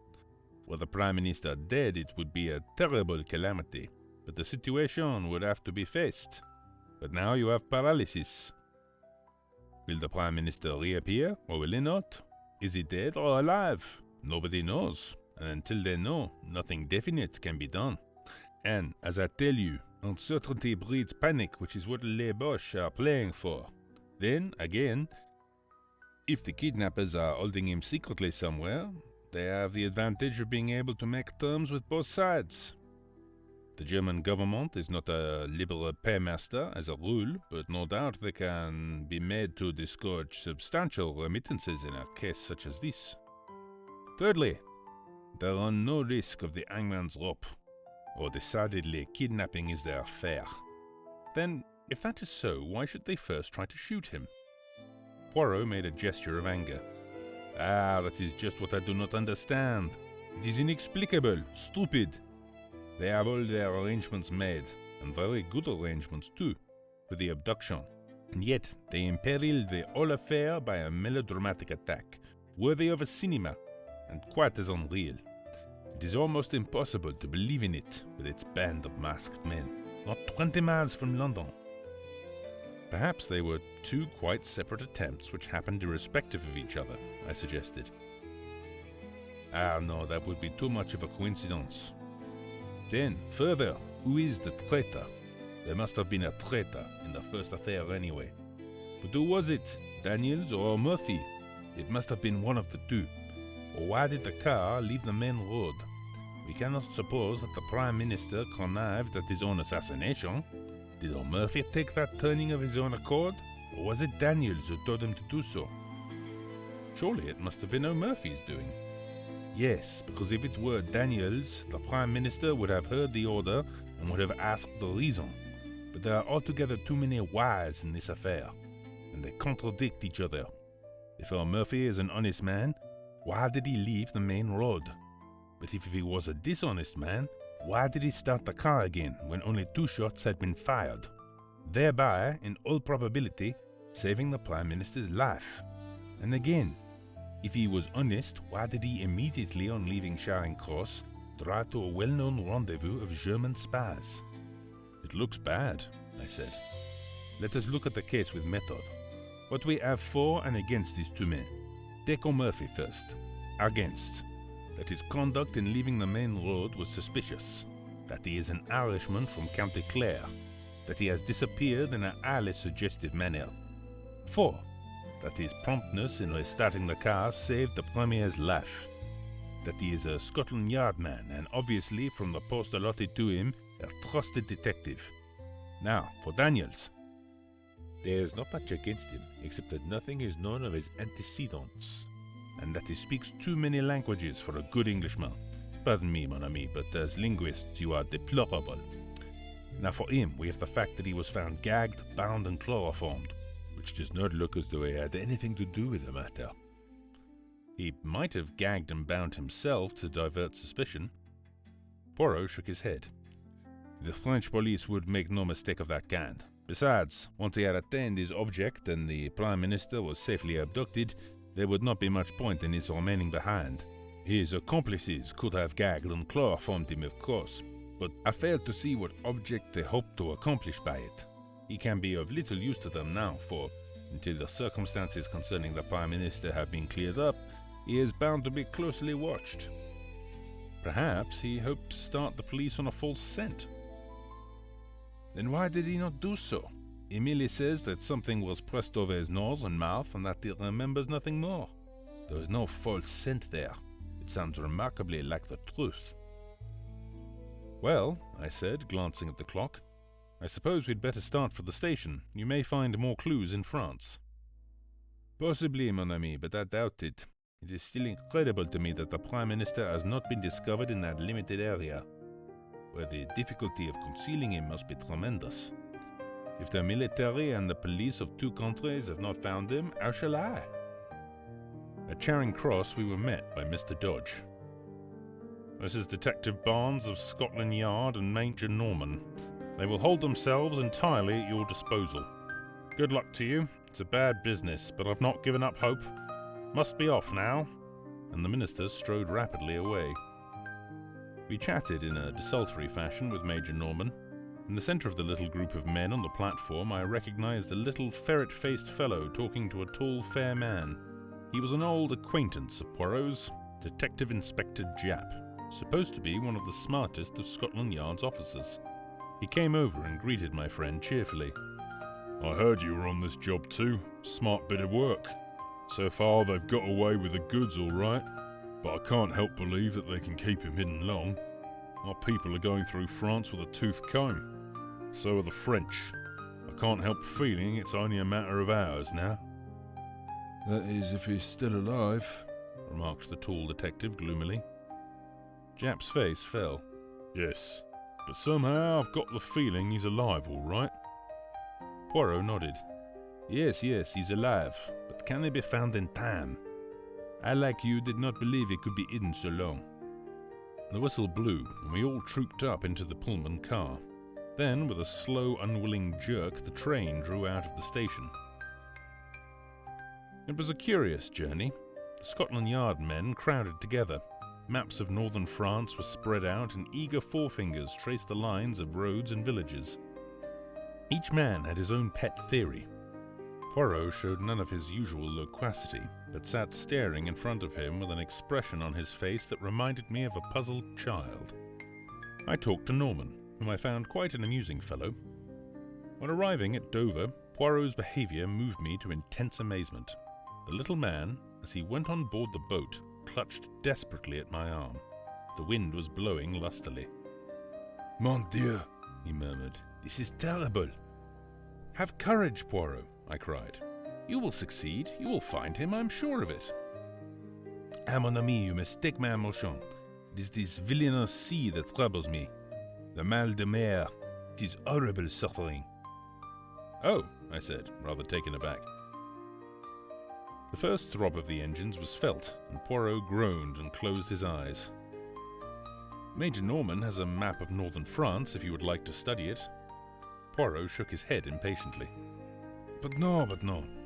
Were the Prime Minister dead, it would be a terrible calamity, but the situation would have to be faced. But now you have paralysis. Will the Prime Minister reappear, or will he not? Is he dead or alive? Nobody knows, and until they know, nothing definite can be done. And, as I tell you, uncertainty breeds panic, which is what les Boches are playing for. Then, again, if the kidnappers are holding him secretly somewhere, they have the advantage of being able to make terms with both sides. The German government is not a liberal paymaster as a rule, but no doubt they can be made to disgorge substantial remittances in a case such as this. Thirdly, they run no risk of the hangman's rope, or decidedly kidnapping is their fare. Then, if that is so, why should they first try to shoot him? Poirot made a gesture of anger. Ah, that is just what I do not understand. It is inexplicable, stupid. They have all their arrangements made, and very good arrangements too, for the abduction. And yet they imperil the whole affair by a melodramatic attack, worthy of a cinema, and quite as unreal. It is almost impossible to believe in it, with its band of masked men, not 20 miles from London. Perhaps they were two quite separate attempts which happened irrespective of each other, I suggested. Ah, no, that would be too much of a coincidence. Then, further, who is the traitor? There must have been a traitor in the first affair anyway. But who was it? Daniels or Murphy? It must have been one of the two. Or why did the car leave the main road? We cannot suppose that the Prime Minister connived at his own assassination. Did Murphy take that turning of his own accord? Or was it Daniels who told him to do so? Surely it must have been O'Murphy's doing. Yes, because if it were Daniels, the Prime Minister would have heard the order and would have asked the reason. But there are altogether too many whys in this affair, and they contradict each other. If O'Murphy is an honest man, why did he leave the main road? But if he was a dishonest man, why did he start the car again when only 2 shots had been fired? Thereby, in all probability, saving the Prime Minister's life. And again, if he was honest, why did he immediately on leaving Charing Cross drive to a well-known rendezvous of German spies? It looks bad, I said. Let us look at the case with method. What we have for and against these 2 men. Take O'Murphy first. Against. That his conduct in leaving the main road was suspicious. That he is an Irishman from County Clare. That he has disappeared in a highly suggestive manner. 4. That his promptness in restarting the car saved the Premier's life. That he is a Scotland Yard man, and obviously, from the post allotted to him, a trusted detective. Now, for Daniels. There is not much against him, except that nothing is known of his antecedents, and that he speaks too many languages for a good Englishman. Pardon me, mon ami, but as linguists you are deplorable. Now for him, we have the fact that he was found gagged, bound, and chloroformed, which does not look as though he had anything to do with the matter. He might have gagged and bound himself to divert suspicion. Poirot shook his head. The French police would make no mistake of that kind. Besides, once he had attained his object and the Prime Minister was safely abducted, there would not be much point in his remaining behind. His accomplices could have gagged and chloroformed him, of course, but I fail to see what object they hoped to accomplish by it. He can be of little use to them now, for until the circumstances concerning the Prime Minister have been cleared up, he is bound to be closely watched. Perhaps he hoped to start the police on a false scent. Then why did he not do so? He merely says that something was pressed over his nose and mouth and that he remembers nothing more. There is no false scent there. It sounds remarkably like the truth. Well, I said, glancing at the clock, I suppose we'd better start for the station. You may find more clues in France. Possibly, mon ami, but I doubt it. It is still incredible to me that the Prime Minister has not been discovered in that limited area, where the difficulty of concealing him must be tremendous. If the military and the police of two countries have not found him, how shall I? At Charing Cross we were met by Mr. Dodge. This is Detective Barnes of Scotland Yard and Major Norman. They will hold themselves entirely at your disposal. Good luck to you. It's a bad business, but I've not given up hope. Must be off now. And the minister strode rapidly away. We chatted in a desultory fashion with Major Norman. In the centre of the little group of men on the platform, I recognised a little ferret-faced fellow talking to a tall, fair man. He was an old acquaintance of Poirot's, Detective Inspector Japp, supposed to be one of the smartest of Scotland Yard's officers. He came over and greeted my friend cheerfully. I heard you were on this job too. Smart bit of work. So far they've got away with the goods all right, but I can't help believe that they can keep him hidden long. Our people are going through France with a tooth comb. So are the French. I can't help feeling it's only a matter of hours now. That is, if he's still alive, remarked the tall detective gloomily. Japp's face fell. Yes, but somehow I've got the feeling he's alive all right. Poirot nodded. Yes, he's alive, but can he be found in time? I, like you, did not believe he could be hidden so long. The whistle blew, and we all trooped up into the Pullman car. Then, with a slow, unwilling jerk, the train drew out of the station. It was a curious journey. The Scotland Yard men crowded together. Maps of northern France were spread out, and eager forefingers traced the lines of roads and villages. Each man had his own pet theory. Poirot showed none of his usual loquacity, but sat staring in front of him with an expression on his face that reminded me of a puzzled child. I talked to Norman, whom I found quite an amusing fellow. On arriving at Dover, Poirot's behaviour moved me to intense amazement. The little man, as he went on board the boat, clutched desperately at my arm. The wind was blowing lustily. Mon Dieu, he murmured, this is terrible. Have courage, Poirot, I cried. You will succeed. You will find him, I'm sure of it. Ah, mon ami, you mistake my emotion. It is this villainous sea that troubles me. The mal de mer. It is horrible suffering. Oh, I said, rather taken aback. The first throb of the engines was felt, and Poirot groaned and closed his eyes. Major Norman has a map of northern France, if you would like to study it. Poirot shook his head impatiently. But no.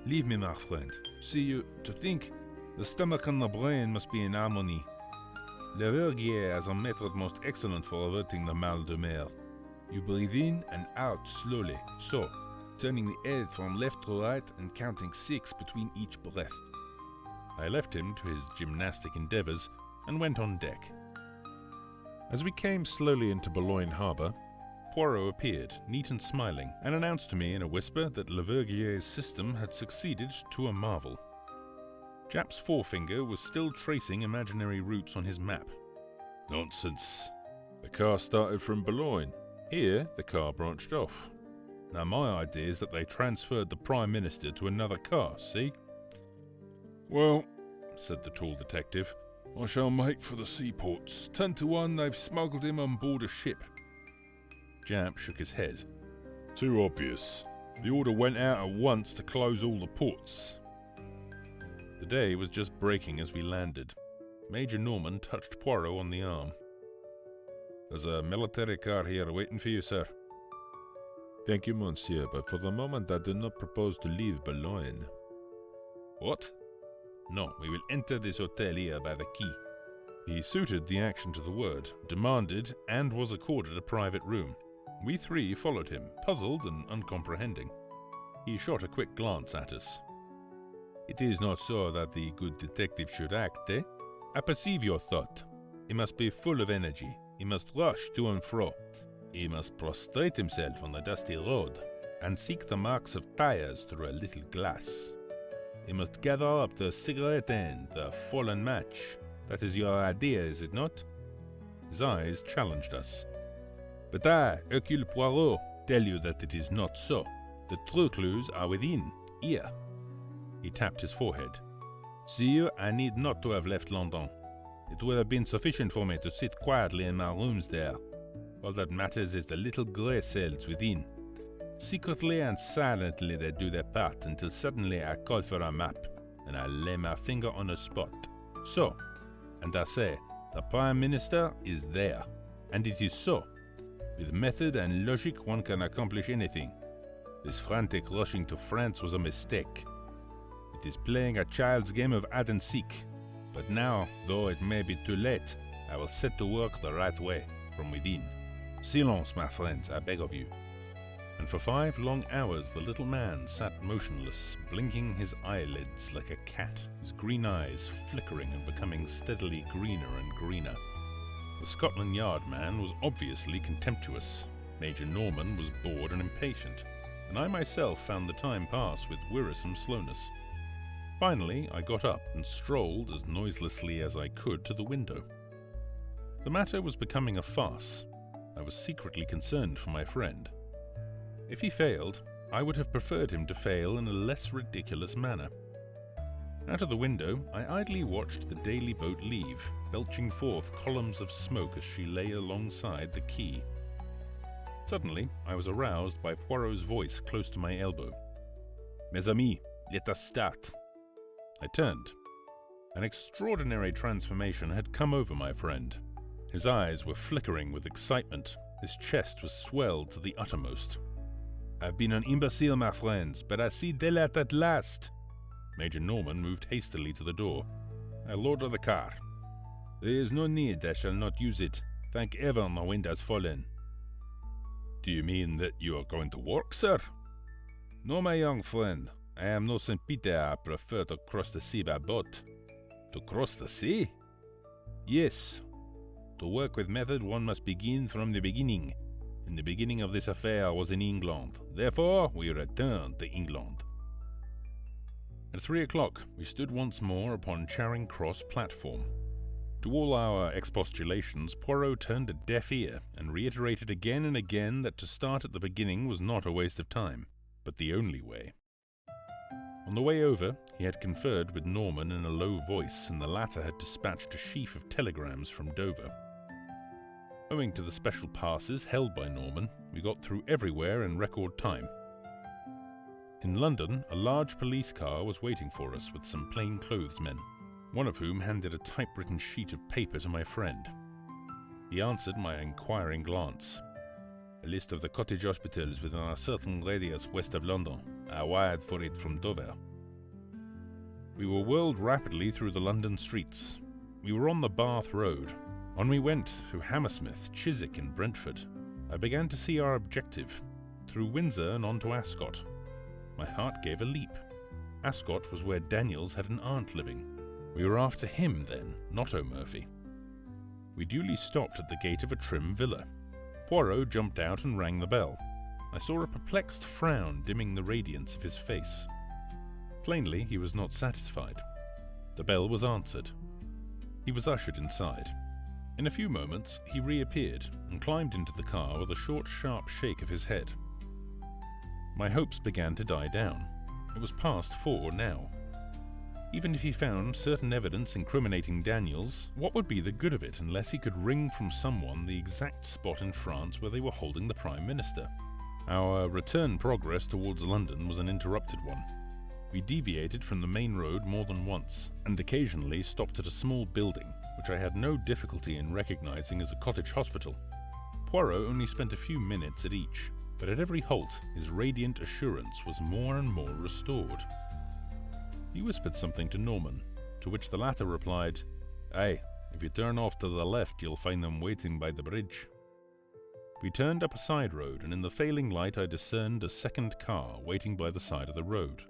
Leave me, my friend. See, to think, the stomach and the brain must be in harmony. Le Vergier has a method most excellent for averting the mal de mer. You breathe in and out slowly, so, turning the head from left to right and counting 6 between each breath. I left him to his gymnastic endeavours and went on deck. As we came slowly into Boulogne harbour, Poirot appeared, neat and smiling, and announced to me in a whisper that Le Vergier's system had succeeded to a marvel. Japp's forefinger was still tracing imaginary routes on his map. Nonsense. The car started from Boulogne. Here, the car branched off. Now my idea is that they transferred the Prime Minister to another car, see? Well, said the tall detective, I shall make for the seaports. 10 to 1 they've smuggled him on board a ship. Japp shook his head. Too obvious. The order went out at once to close all the ports. The day was just breaking as we landed. Major Norman touched Poirot on the arm. There's a military car here waiting for you, sir. Thank you, monsieur, but for the moment I do not propose to leave Boulogne. What? No, we will enter this hotel here by the quay. He suited the action to the word, demanded, and was accorded a private room. We three followed him, puzzled and uncomprehending. He shot a quick glance at us. It is not so that the good detective should act, eh? I perceive your thought. He must be full of energy. He must rush to and fro. He must prostrate himself on the dusty road and seek the marks of tires through a little glass. You must gather up the cigarette end, the fallen match. That is your idea, is it not? His eyes challenged us. But I, Hercule Poirot, tell you that it is not so. The true clues are within, here. He tapped his forehead. See, I need not to have left London. It would have been sufficient for me to sit quietly in my rooms there. All that matters is the little grey cells within. Secretly and silently they do their part until suddenly I call for a map, and I lay my finger on a spot. So, and I say, the Prime Minister is there. And it is so. With method and logic one can accomplish anything. This frantic rushing to France was a mistake. It is playing a child's game of hide and seek. But now, though it may be too late, I will set to work the right way, from within. Silence, my friends, I beg of you. And for 5 long hours the little man sat motionless, blinking his eyelids like a cat, his green eyes flickering and becoming steadily greener and greener. The Scotland Yard man was obviously contemptuous. Major Norman was bored and impatient, and I myself found the time pass with wearisome slowness. Finally, I got up and strolled as noiselessly as I could to the window. The matter was becoming a farce. I was secretly concerned for my friend. If he failed, I would have preferred him to fail in a less ridiculous manner. Out of the window, I idly watched the daily boat leave, belching forth columns of smoke as she lay alongside the quay. Suddenly, I was aroused by Poirot's voice close to my elbow. "Mes amis, let us start." I turned. An extraordinary transformation had come over my friend. His eyes were flickering with excitement. His chest was swelled to the uttermost. "I've been an imbecile, my friends, but I see daylight at last." Major Norman moved hastily to the door. "I loader the car." "There is no need, I shall not use it. Thank heaven the wind has fallen." "Do you mean that you are going to work, sir?" "No, my young friend. I am no St. Peter. I prefer to cross the sea by boat." "To cross the sea?" "Yes. To work with method one must begin from the beginning. And the beginning of this affair was in England. Therefore, we return to England." At 3 o'clock, we stood once more upon Charing Cross platform. To all our expostulations, Poirot turned a deaf ear, and reiterated again and again that to start at the beginning was not a waste of time, but the only way. On the way over, he had conferred with Norman in a low voice, and the latter had dispatched a sheaf of telegrams from Dover. Owing to the special passes held by Norman, we got through everywhere in record time. In London, a large police car was waiting for us with some plainclothes men, one of whom handed a typewritten sheet of paper to my friend. He answered my inquiring glance. "A list of the cottage hospitals within a certain radius west of London. I wired for it from Dover." We were whirled rapidly through the London streets. We were on the Bath Road. On we went through Hammersmith, Chiswick and Brentford. I began to see our objective, through Windsor and on to Ascot. My heart gave a leap. Ascot was where Daniels had an aunt living. We were after him then, not O'Murphy. We duly stopped at the gate of a trim villa. Poirot jumped out and rang the bell. I saw a perplexed frown dimming the radiance of his face. Plainly he was not satisfied. The bell was answered. He was ushered inside. In a few moments he reappeared and climbed into the car with a short, sharp shake of his head. My hopes began to die down. It was past 4 now. Even if he found certain evidence incriminating Daniels, what would be the good of it unless he could wring from someone the exact spot in France where they were holding the Prime Minister? Our return progress towards London was an interrupted one. We deviated from the main road more than once, and occasionally stopped at a small building, which I had no difficulty in recognizing as a cottage hospital. Poirot only spent a few minutes at each, but at every halt his radiant assurance was more and more restored. He whispered something to Norman, to which the latter replied, "Aye, if you turn off to the left you'll find them waiting by the bridge." We turned up a side road, and in the failing light I discerned a second car waiting by the side of the road.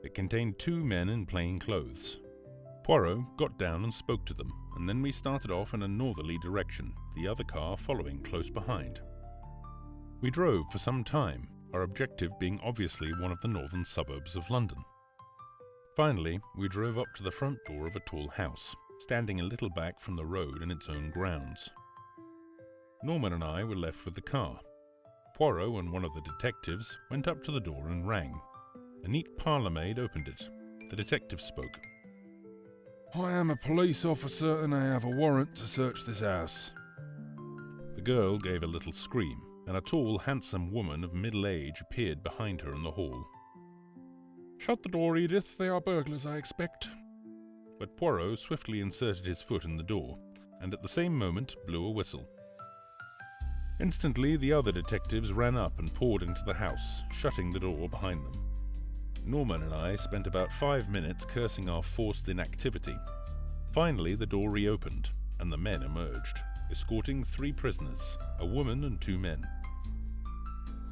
It contained 2 men in plain clothes. Poirot got down and spoke to them, and then we started off in a northerly direction, the other car following close behind. We drove for some time, our objective being obviously one of the northern suburbs of London. Finally, we drove up to the front door of a tall house, standing a little back from the road in its own grounds. Norman and I were left with the car. Poirot and one of the detectives went up to the door and rang. A neat parlour-maid opened it. The detective spoke. I am a police officer and I have a warrant to search this house. The girl gave a little scream, and a tall, handsome woman of middle age appeared behind her in the hall. Shut the door, Edith. They are burglars, I expect. But Poirot swiftly inserted his foot in the door, and at the same moment blew a whistle. Instantly, the other detectives ran up and poured into the house, shutting the door behind them. Norman and I spent about 5 minutes cursing our forced inactivity. Finally, the door reopened, and the men emerged, escorting 3 prisoners, a woman and 2 men.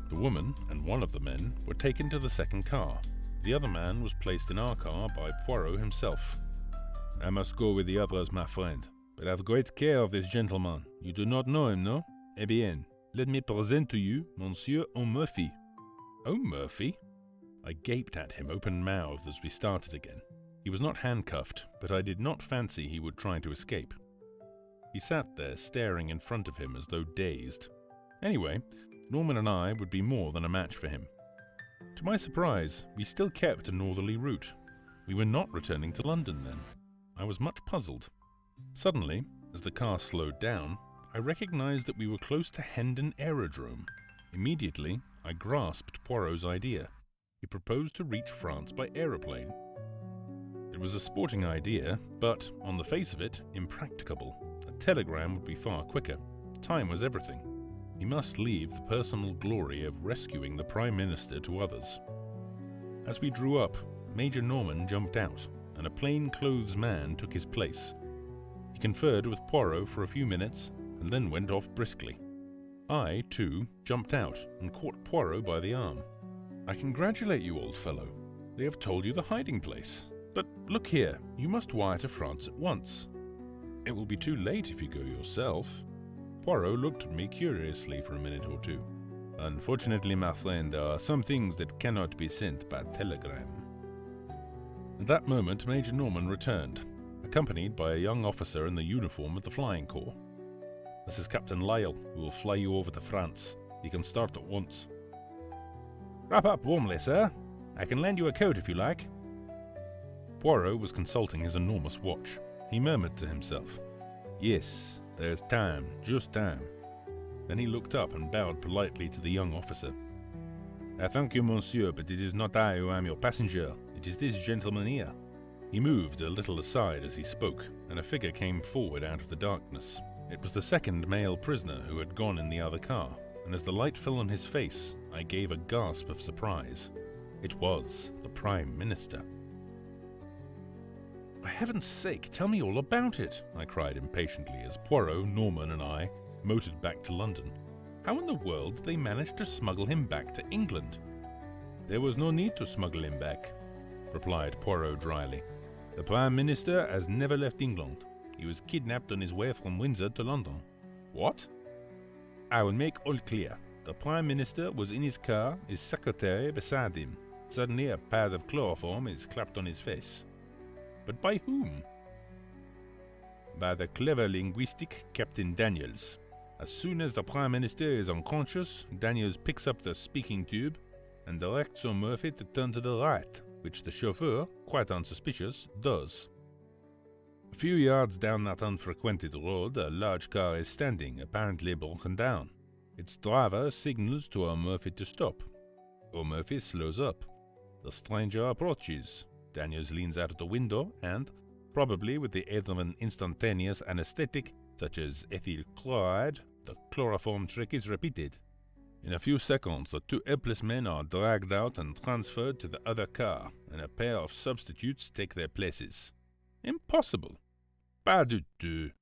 The woman and one of the men were taken to the second car. The other man was placed in our car by Poirot himself. I must go with the others, my friend, but have great care of this gentleman. You do not know him, no? Eh bien, let me present to you Monsieur O'Murphy. O'Murphy? I gaped at him open-mouthed as we started again. He was not handcuffed, but I did not fancy he would try to escape. He sat there staring in front of him as though dazed. Anyway, Norman and I would be more than a match for him. To my surprise, we still kept a northerly route. We were not returning to London then. I was much puzzled. Suddenly, as the car slowed down, I recognized that we were close to Hendon Aerodrome. Immediately, I grasped Poirot's idea. He proposed to reach France by aeroplane. It was a sporting idea, but, on the face of it, impracticable. A telegram would be far quicker. Time was everything. He must leave the personal glory of rescuing the Prime Minister to others. As we drew up, Major Norman jumped out, and a plain-clothes man took his place. He conferred with Poirot for a few minutes, and then went off briskly. I, too, jumped out and caught Poirot by the arm. "I congratulate you, old fellow. They have told you the hiding place. But look here, you must wire to France at once. It will be too late if you go yourself." Poirot looked at me curiously for a minute or two. "Unfortunately, my friend, there are some things that cannot be sent by telegram." At that moment, Major Norman returned, accompanied by a young officer in the uniform of the Flying Corps. "This is Captain Lyle, who will fly you over to France. He can start at once." "Wrap up warmly, sir. I can lend you a coat if you like." Poirot was consulting his enormous watch. He murmured to himself, "Yes, there's time, just time." Then he looked up and bowed politely to the young officer. "I thank you, monsieur, but it is not I who am your passenger. It is this gentleman here." He moved a little aside as he spoke, and a figure came forward out of the darkness. It was the second male prisoner who had gone in the other car, and as the light fell on his face, I gave a gasp of surprise. It was the Prime Minister. "For heaven's sake, tell me all about it!" I cried impatiently as Poirot, Norman and I motored back to London. "How in the world did they manage to smuggle him back to England?" "There was no need to smuggle him back," replied Poirot dryly. "The Prime Minister has never left England. He was kidnapped on his way from Windsor to London." "What?" "I will make all clear. The Prime Minister was in his car, his secretary beside him. Suddenly a pad of chloroform is clapped on his face." "But by whom?" "By the clever linguistic Captain Daniels. As soon as the Prime Minister is unconscious, Daniels picks up the speaking tube and directs O'Murphy to turn to the right, which the chauffeur, quite unsuspicious, does. A few yards down that unfrequented road, a large car is standing, apparently broken down. Its driver signals to O'Murphy to stop. O'Murphy slows up. The stranger approaches. Daniels leans out of the window and, probably with the aid of an instantaneous anesthetic, such as ethyl chloride, the chloroform trick is repeated. In a few seconds, the 2 helpless men are dragged out and transferred to the other car, and a pair of substitutes take their places." "Impossible." "Pas du tout.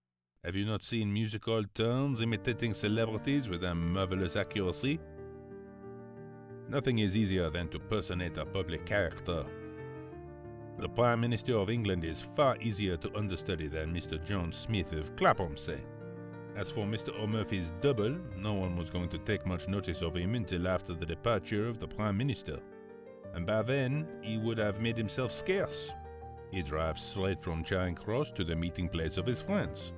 Have you not seen musical turns imitating celebrities with a marvelous accuracy? Nothing is easier than to personate a public character. The Prime Minister of England is far easier to understudy than Mr. John Smith of Clapham, say. As for Mr. O'Murphy's double, no one was going to take much notice of him until after the departure of the Prime Minister. and by then he would have made himself scarce. He drives straight from Charing Cross to the meeting place of his friends.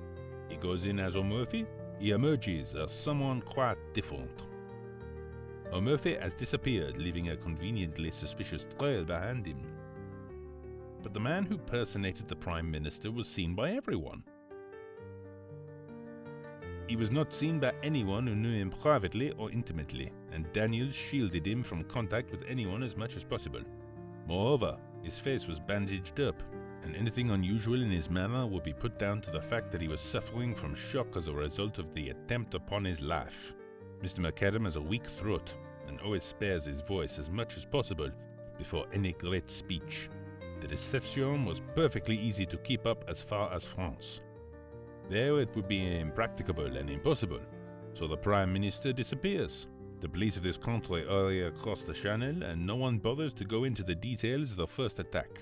He goes in as O'Murphy, he emerges as someone quite different. O'Murphy has disappeared, leaving a conveniently suspicious trail behind him. But the man who personated the Prime Minister was seen by everyone. He was not seen by anyone who knew him privately or intimately, and Daniels shielded him from contact with anyone as much as possible. Moreover, his face was bandaged up, and anything unusual in his manner would be put down to the fact that he was suffering from shock as a result of the attempt upon his life. Mr. McAdam has a weak throat, and always spares his voice as much as possible before any great speech. The reception was perfectly easy to keep up as far as France. There it would be impracticable and impossible, so the Prime Minister disappears. The police of this country hurry across the channel, and no one bothers to go into the details of the first attack.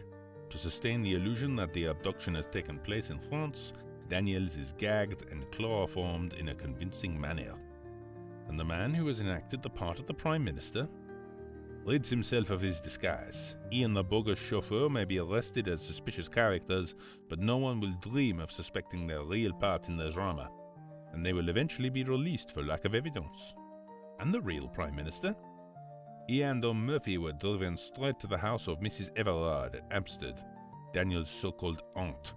To sustain the illusion that the abduction has taken place in France, Daniels is gagged and chloroformed in a convincing manner. And the man who has enacted the part of the Prime Minister rids himself of his disguise. He and the bogus chauffeur may be arrested as suspicious characters, but no one will dream of suspecting their real part in the drama, and they will eventually be released for lack of evidence. And the real Prime Minister? He and O'Murphy were driven straight to the house of Mrs. Everard at Hampstead, Daniel's so-called aunt.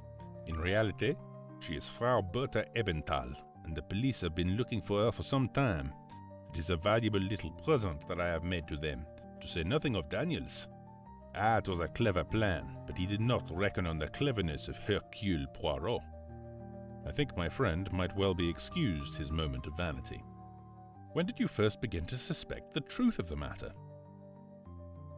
In reality, she is Frau Bertha Ebenthal, and the police have been looking for her for some time. It is a valuable little present that I have made to them, to say nothing of Daniels. It was a clever plan, but he did not reckon on the cleverness of Hercule Poirot. I think my friend might well be excused his moment of vanity. When did you first begin to suspect the truth of the matter?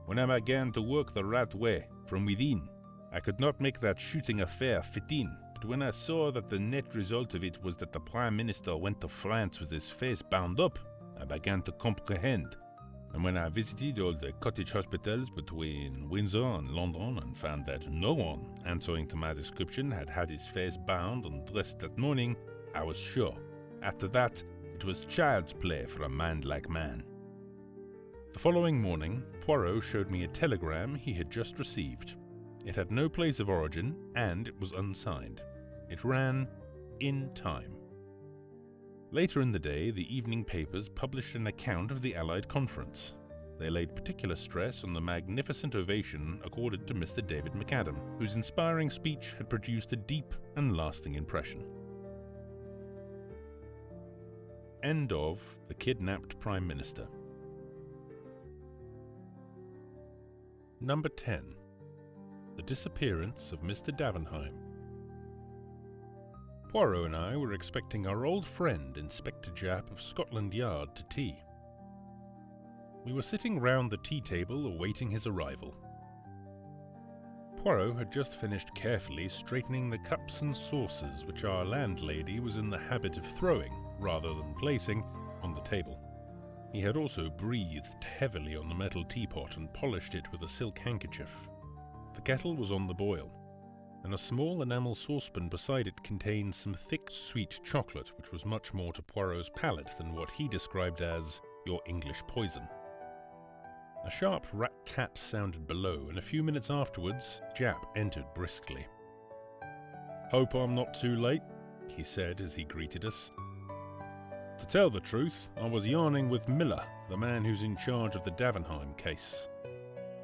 When I began to work the right way, from within. I could not make that shooting affair fit in, but when I saw that the net result of it was that the Prime Minister went to France with his face bound up, I began to comprehend. And when I visited all the cottage hospitals between Windsor and London and found that no one answering to my description had had his face bound and dressed that morning, I was sure. After that, it was child's play for a mind like man. The following morning, Poirot showed me a telegram he had just received. It had no place of origin, and it was unsigned. It ran, "In time." Later in the day, the evening papers published an account of the Allied conference. They laid particular stress on the magnificent ovation accorded to Mr. David McAdam, whose inspiring speech had produced a deep and lasting impression. End of The Kidnapped Prime Minister. Number 10. The Disappearance of Mr. Davenheim. Poirot and I were expecting our old friend, Inspector Japp of Scotland Yard, to tea. We were sitting round the tea table awaiting his arrival. Poirot had just finished carefully straightening the cups and saucers which our landlady was in the habit of throwing, rather than placing, on the table. He had also breathed heavily on the metal teapot and polished it with a silk handkerchief. The kettle was on the boil, and a small enamel saucepan beside it contained some thick, sweet chocolate, which was much more to Poirot's palate than what he described as your English poison. A sharp rat-tat sounded below, and a few minutes afterwards, Japp entered briskly. "Hope I'm not too late," he said as he greeted us. "To tell the truth, I was yarning with Miller, the man who's in charge of the Davenheim case."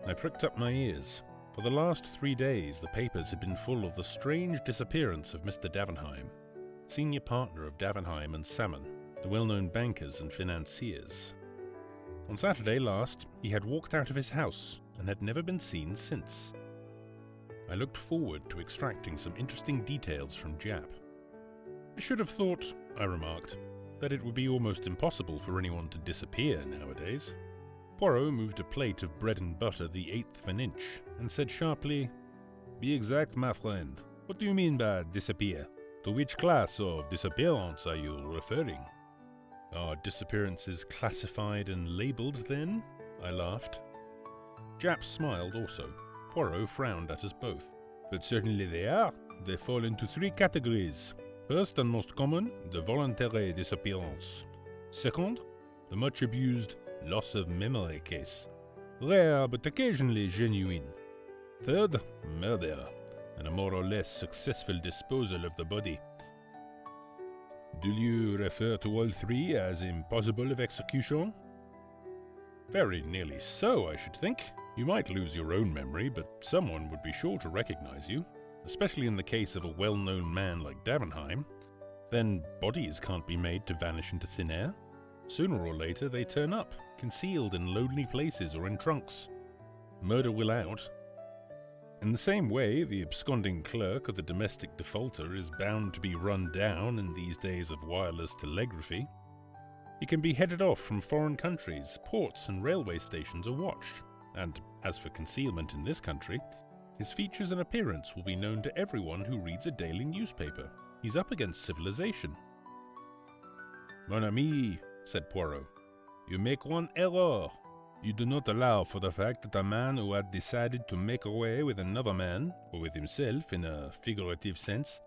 I pricked up my ears. For the last 3 days, the papers had been full of the strange disappearance of Mr. Davenheim, senior partner of Davenheim and Salmon, the well-known bankers and financiers. On Saturday last, he had walked out of his house and had never been seen since. I looked forward to extracting some interesting details from Japp. "I should have thought," I remarked, "that it would be almost impossible for anyone to disappear nowadays." Poirot moved a plate of bread and butter the 1/8 of an inch, and said sharply, "Be exact, my friend. What do you mean by disappear? To which class of disappearance are you referring?" "Are disappearances classified and labelled, then?" I laughed. Japp smiled also. Poirot frowned at us both. "But certainly they are. They fall into 3 categories. First and most common, the voluntary disappearance. Second, the much abused loss of memory case. rare but occasionally genuine. Third, murder, and a more or less successful disposal of the body. Do you refer to all three as impossible of execution? Very nearly so, I should think. You might lose your own memory, but someone would be sure to recognize you, especially in the case of a well-known man like Davenheim. Then bodies can't be made to vanish into thin air. Sooner or later they turn up, concealed in lonely places or in trunks. Murder will out. In the same way, the absconding clerk of the domestic defaulter is bound to be run down in these days of wireless telegraphy. He can be headed off from foreign countries, ports and railway stations are watched, and as for concealment in this country, his features and appearance will be known to everyone who reads a daily newspaper. He's up against civilization. Mon ami, said Poirot, you make one error. You do not allow for the fact that a man who had decided to make away with another man, or with himself in a figurative sense,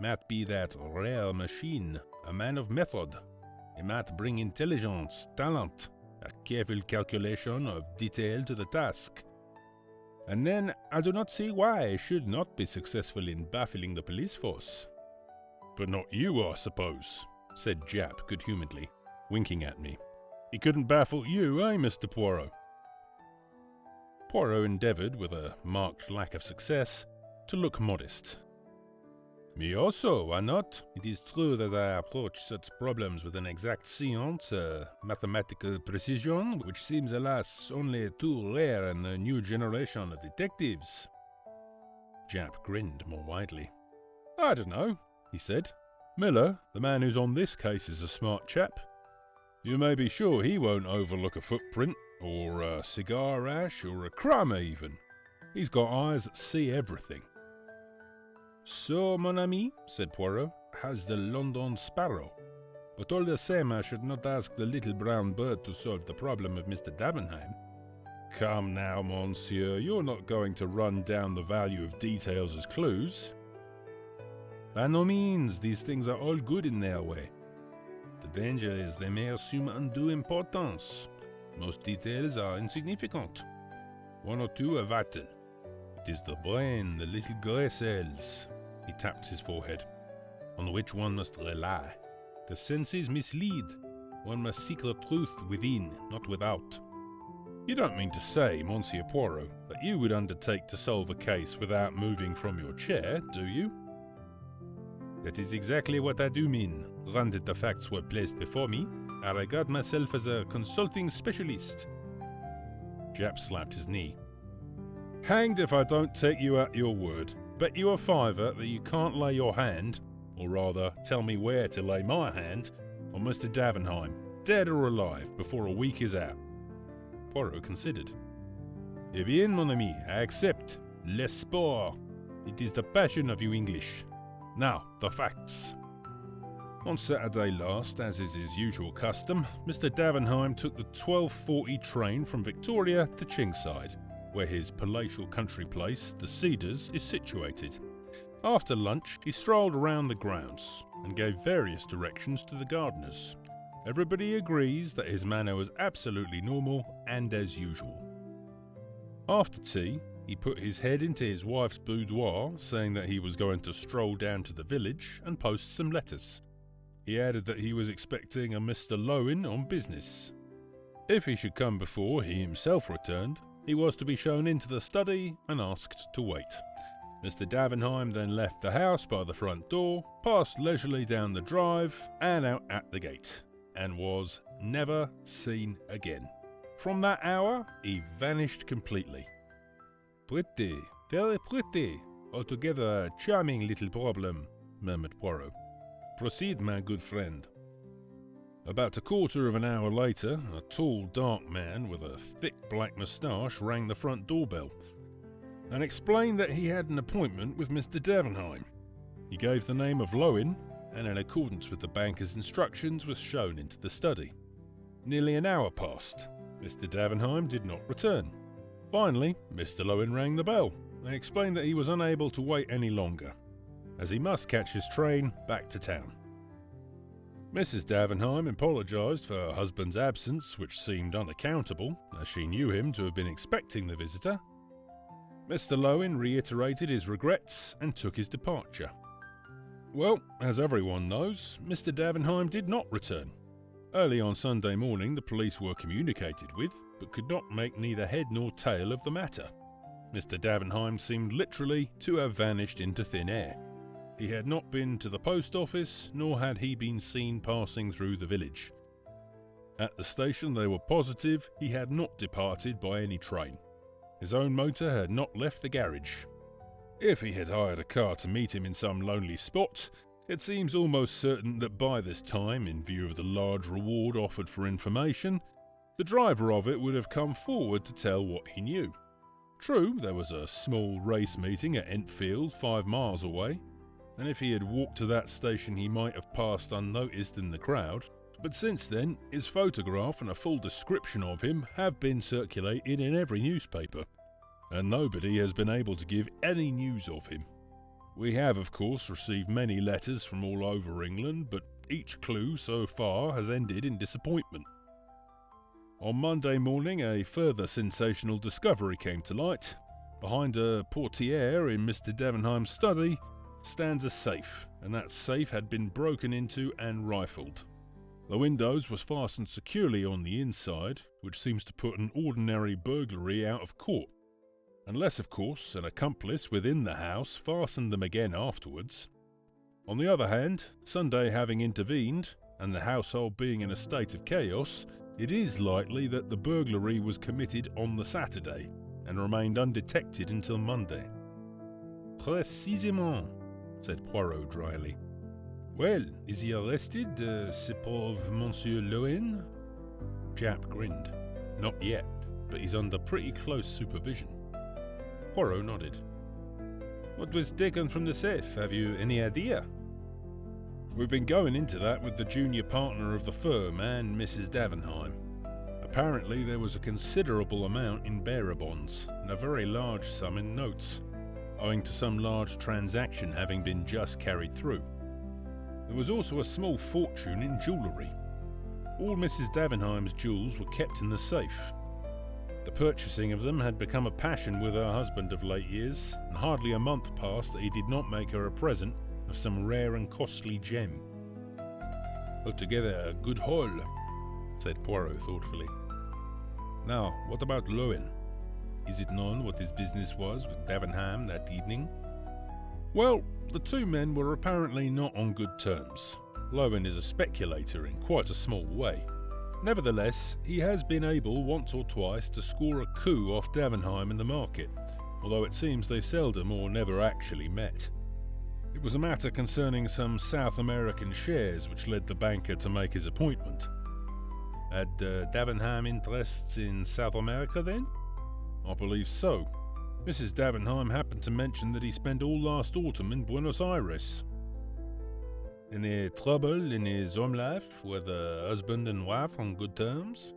might be that rare machine, a man of method. He might bring intelligence, talent, a careful calculation of detail to the task. And then I do not see why he should not be successful in baffling the police force. But not you, I suppose, said Japp good-humouredly, winking at me. He couldn't baffle you, eh, Mr. Poirot? Poirot endeavoured, with a marked lack of success, to look modest. Me also, why not? It is true that I approach such problems with an exact science, mathematical precision, which seems, alas, only too rare in the new generation of detectives. Japp grinned more widely. I don't know, he said. Miller, the man who's on this case, is a smart chap. You may be sure he won't overlook a footprint, or a cigar ash, or a crumb even. He's got eyes that see everything. So, mon ami, said Poirot, has the London sparrow. But all the same, I should not ask the little brown bird to solve the problem of Mr. Davenheim. Come now, monsieur, you're not going to run down the value of details as clues. By no means, these things are all good in their way. The danger is they may assume undue importance. Most details are insignificant. One or two are vital. It is the brain, the little grey cells, he tapped his forehead, on which one must rely. The senses mislead. One must seek the truth within, not without. You don't mean to say, Monsieur Poirot, that you would undertake to solve a case without moving from your chair, do you? That is exactly what I do mean. Granted the facts were placed before me, I regard myself as a consulting specialist. Japp slapped his knee. Hanged if I don't take you at your word. Bet you a fiver that you can't lay your hand, or rather, tell me where to lay my hand, on Mr. Davenheim, dead or alive, before a week is out. Poirot considered. Eh bien, mon ami, I accept. Les sport. It is the passion of you English. Now, the facts. On Saturday last, as is his usual custom, Mr. Davenheim took the 12:40 train from Victoria to Chingside, where his palatial country place, the Cedars, is situated. After lunch, he strolled around the grounds and gave various directions to the gardeners. Everybody agrees that his manner was absolutely normal and as usual. After tea, he put his head into his wife's boudoir, saying that he was going to stroll down to the village and post some letters. He added that he was expecting a Mr. Lowen on business. If he should come before he himself returned, he was to be shown into the study and asked to wait. Mr. Davenheim then left the house by the front door, passed leisurely down the drive and out at the gate, and was never seen again. From that hour, he vanished completely. Pretty, very pretty, altogether a charming little problem, murmured Poirot. Proceed, my good friend. About a quarter of an hour later, a tall, dark man with a thick black moustache rang the front doorbell and explained that he had an appointment with Mr. Davenheim. He gave the name of Lowen, and in accordance with the banker's instructions was shown into the study. Nearly an hour passed. Mr. Davenheim did not return. Finally, Mr. Lowen rang the bell and explained that he was unable to wait any longer, as he must catch his train back to town. Mrs. Davenheim apologised for her husband's absence, which seemed unaccountable, as she knew him to have been expecting the visitor. Mr. Lowen reiterated his regrets and took his departure. Well, as everyone knows, Mr. Davenheim did not return. Early on Sunday morning the police were communicated with, but could not make neither head nor tail of the matter. Mr. Davenheim seemed literally to have vanished into thin air. He had not been to the post office, nor had he been seen passing through the village. At the station they were positive he had not departed by any train. His own motor had not left the garage. If he had hired a car to meet him in some lonely spot, it seems almost certain that by this time, in view of the large reward offered for information, the driver of it would have come forward to tell what he knew. True, there was a small race meeting at Entfield, 5 miles away, and if he had walked to that station he might have passed unnoticed in the crowd, but since then his photograph and a full description of him have been circulated in every newspaper, and nobody has been able to give any news of him. We have, of course, received many letters from all over England, but each clue so far has ended in disappointment. On Monday morning a further sensational discovery came to light. Behind a portiere in Mr. Davenheim's study stands a safe, and that safe had been broken into and rifled. The windows was fastened securely on the inside, which seems to put an ordinary burglary out of court. Unless, of course, an accomplice within the house fastened them again afterwards. On the other hand, Sunday having intervened, and the household being in a state of chaos, it is likely that the burglary was committed on the Saturday, and remained undetected until Monday. Précisément, said Poirot dryly. Well, is he arrested, ce pauvre Monsieur Lowen? Japp grinned. Not yet, but he's under pretty close supervision. Poirot nodded. What was taken from the safe? Have you any idea? We've been going into that with the junior partner of the firm and Mrs. Davenheim. Apparently there was a considerable amount in bearer bonds and a very large sum in notes, owing to some large transaction having been just carried through. There was also a small fortune in jewellery. All Mrs. Davenheim's jewels were kept in the safe. The purchasing of them had become a passion with her husband of late years, and hardly a month passed that he did not make her a present of some rare and costly gem. Altogether a good haul, said Poirot thoughtfully. Now, what about Lowen? Is it known what his business was with Davenheim that evening? Well, the two men were apparently not on good terms. Lowen is a speculator in quite a small way. Nevertheless, he has been able once or twice to score a coup off Davenheim in the market, although it seems they seldom or never actually met. It was a matter concerning some South American shares which led the banker to make his appointment. Had Davenheim interests in South America then? I believe so. Mrs. Davenheim happened to mention that he spent all last autumn in Buenos Aires. Any trouble in his home life? Were the husband and wife on good terms?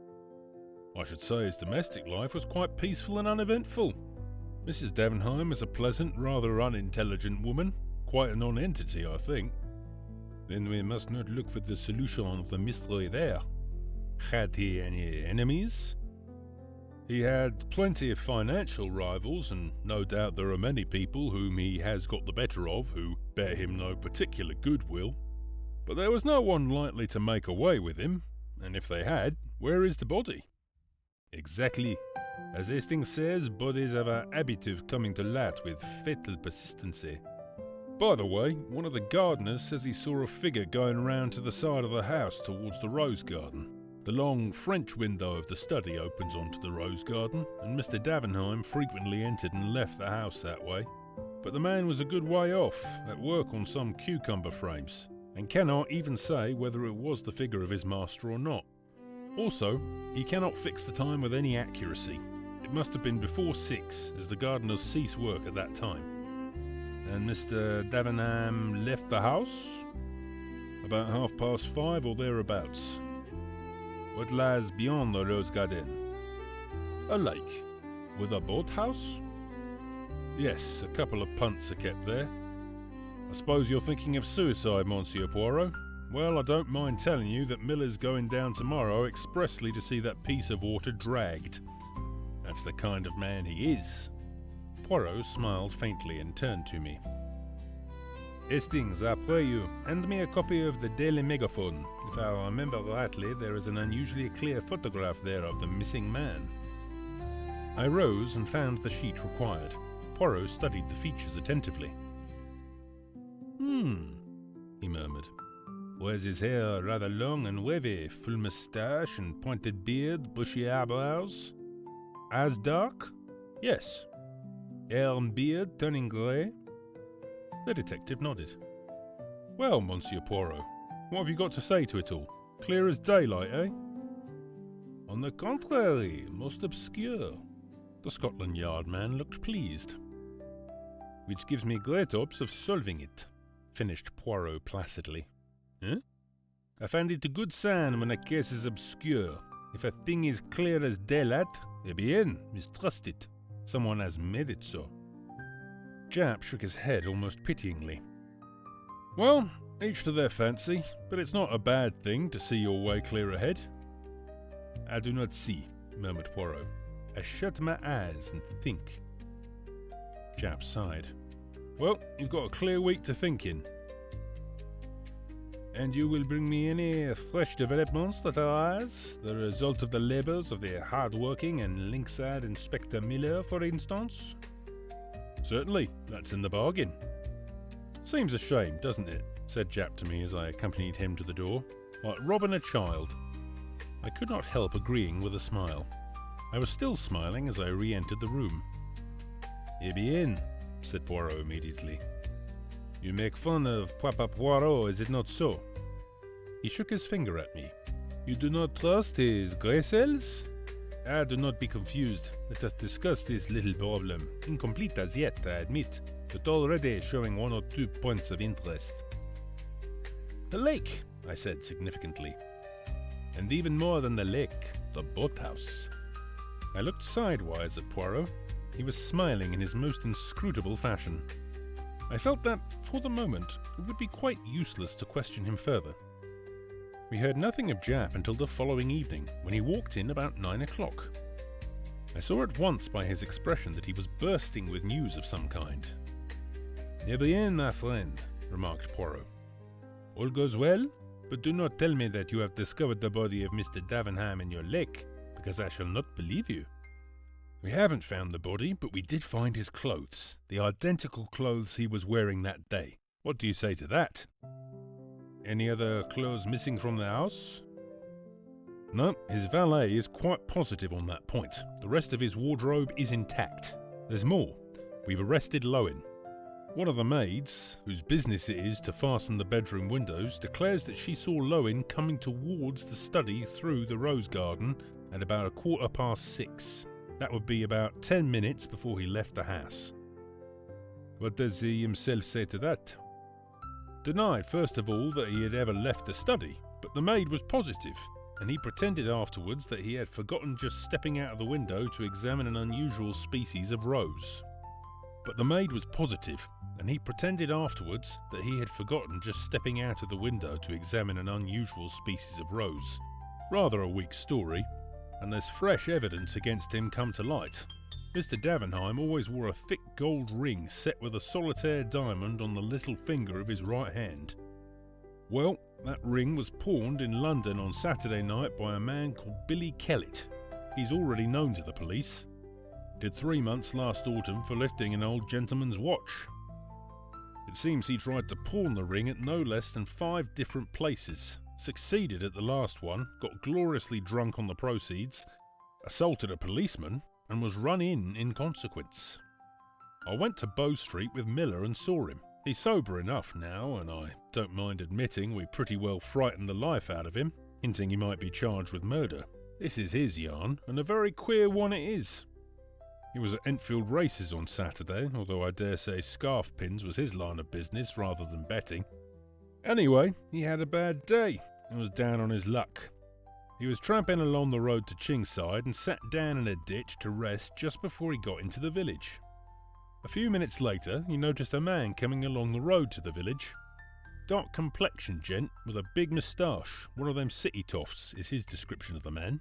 I should say his domestic life was quite peaceful and uneventful. Mrs. Davenheim is a pleasant, rather unintelligent woman. Quite a non-entity, I think. Then we must not look for the solution of the mystery there. Had he any enemies? He had plenty of financial rivals, and no doubt there are many people whom he has got the better of who bear him no particular goodwill. But there was no one likely to make away with him, and if they had, where is the body? Exactly. As Hastings says, bodies have a habit of coming to light with fatal persistency. By the way, one of the gardeners says he saw a figure going round to the side of the house towards the rose garden. The long French window of the study opens onto the rose garden, and Mr. Davenheim frequently entered and left the house that way. But the man was a good way off, at work on some cucumber frames, and cannot even say whether it was the figure of his master or not. Also, he cannot fix the time with any accuracy. It must have been before 6, as the gardeners cease work at that time. And Mr. Davenheim left the house? About 5:30 or thereabouts. What lies beyond the rose garden? A lake. With a boathouse? Yes, a couple of punts are kept there. I suppose you're thinking of suicide, Monsieur Poirot? Well, I don't mind telling you that Miller's going down tomorrow expressly to see that piece of water dragged. That's the kind of man he is. Poirot smiled faintly and turned to me. Hastings, I pray you, hand me a copy of the Daily Megaphone. If I remember rightly, there is an unusually clear photograph there of the missing man. I rose and found the sheet required. Poirot studied the features attentively. He murmured. Was his hair rather long and wavy, full moustache and pointed beard, bushy eyebrows? Eyes dark? Yes. Hair and beard turning grey? The detective nodded. Well, Monsieur Poirot, what have you got to say to it all? Clear as daylight, eh? On the contrary, most obscure. The Scotland Yard man looked pleased. Which gives me great hopes of solving it, finished Poirot placidly. Huh? I find it a good sign when a case is obscure. If a thing is clear as daylight, eh bien, mistrust it. Someone has made it so. Japp shook his head almost pityingly. Well, each to their fancy, but it's not a bad thing to see your way clear ahead. I do not see, murmured Poirot. I shut my eyes and think. Japp sighed. Well, you've got a clear week to think in. And you will bring me any fresh developments that arise, the result of the labours of the hard-working and lynx-eyed Inspector Miller, for instance? Certainly, that's in the bargain. Seems a shame, doesn't it? Said Japp to me as I accompanied him to the door, like robbing a child. I could not help agreeing with a smile. I was still smiling as I re-entered the room. Eh bien, said Poirot immediately. You make fun of Papa Poirot, is it not so? He shook his finger at me. You do not trust his grey cells? Ah, do not be confused. Let us discuss this little problem. Incomplete as yet, I admit, but already showing one or two points of interest. The lake, I said significantly. And even more than the lake, the boathouse. I looked sidewise at Poirot. He was smiling in his most inscrutable fashion. I felt that, for the moment, it would be quite useless to question him further. We heard nothing of Japp until the following evening, when he walked in about 9 o'clock. I saw at once by his expression that he was bursting with news of some kind. Eh bien, my friend, remarked Poirot. All goes well, but do not tell me that you have discovered the body of Mr. Davenham in your lake, because I shall not believe you. We haven't found the body, but we did find his clothes, the identical clothes he was wearing that day. What do you say to that? Any other clothes missing from the house? No, his valet is quite positive on that point. The rest of his wardrobe is intact. There's more. We've arrested Lowen. One of the maids, whose business it is to fasten the bedroom windows, declares that she saw Lowen coming towards the study through the rose garden at about 6:15. That would be about 10 minutes before he left the house. What does he himself say to that? Denied, first of all, that he had ever left the study, but the maid was positive, and he pretended afterwards that he had forgotten just stepping out of the window to examine an unusual species of rose. But the maid was positive, and he pretended afterwards that he had forgotten just stepping out of the window to examine an unusual species of rose. Rather a weak story, and there's fresh evidence against him come to light. Mr. Davenham always wore a thick gold ring set with a solitaire diamond on the little finger of his right hand. Well, that ring was pawned in London on Saturday night by a man called Billy Kellett. He's already known to the police. Did 3 months last autumn for lifting an old gentleman's watch. It seems he tried to pawn the ring at no less than 5 different places. Succeeded at the last one, got gloriously drunk on the proceeds, assaulted a policeman, and was run in consequence. I went to Bow Street with Miller and saw him. He's sober enough now, and I don't mind admitting we pretty well frightened the life out of him, hinting he might be charged with murder. This is his yarn, and a very queer one it is. He was at Enfield races on Saturday, although I dare say scarf pins was his line of business rather than betting. Anyway, he had a bad day and was down on his luck. He was tramping along the road to Chingside and sat down in a ditch to rest just before he got into the village. A few minutes later, he noticed a man coming along the road to the village. dark complexioned gent with a big moustache, one of them city toffs, is his description of the man.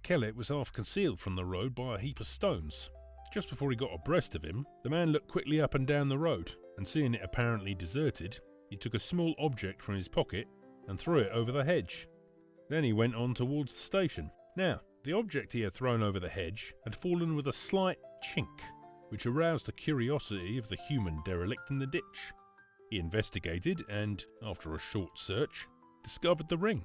Kellett was half concealed from the road by a heap of stones. Just before he got abreast of him, the man looked quickly up and down the road, and seeing it apparently deserted, he took a small object from his pocket and threw it over the hedge. Then he went on towards the station. Now, the object he had thrown over the hedge had fallen with a slight chink, which aroused the curiosity of the human derelict in the ditch. He investigated and, after a short search, discovered the ring.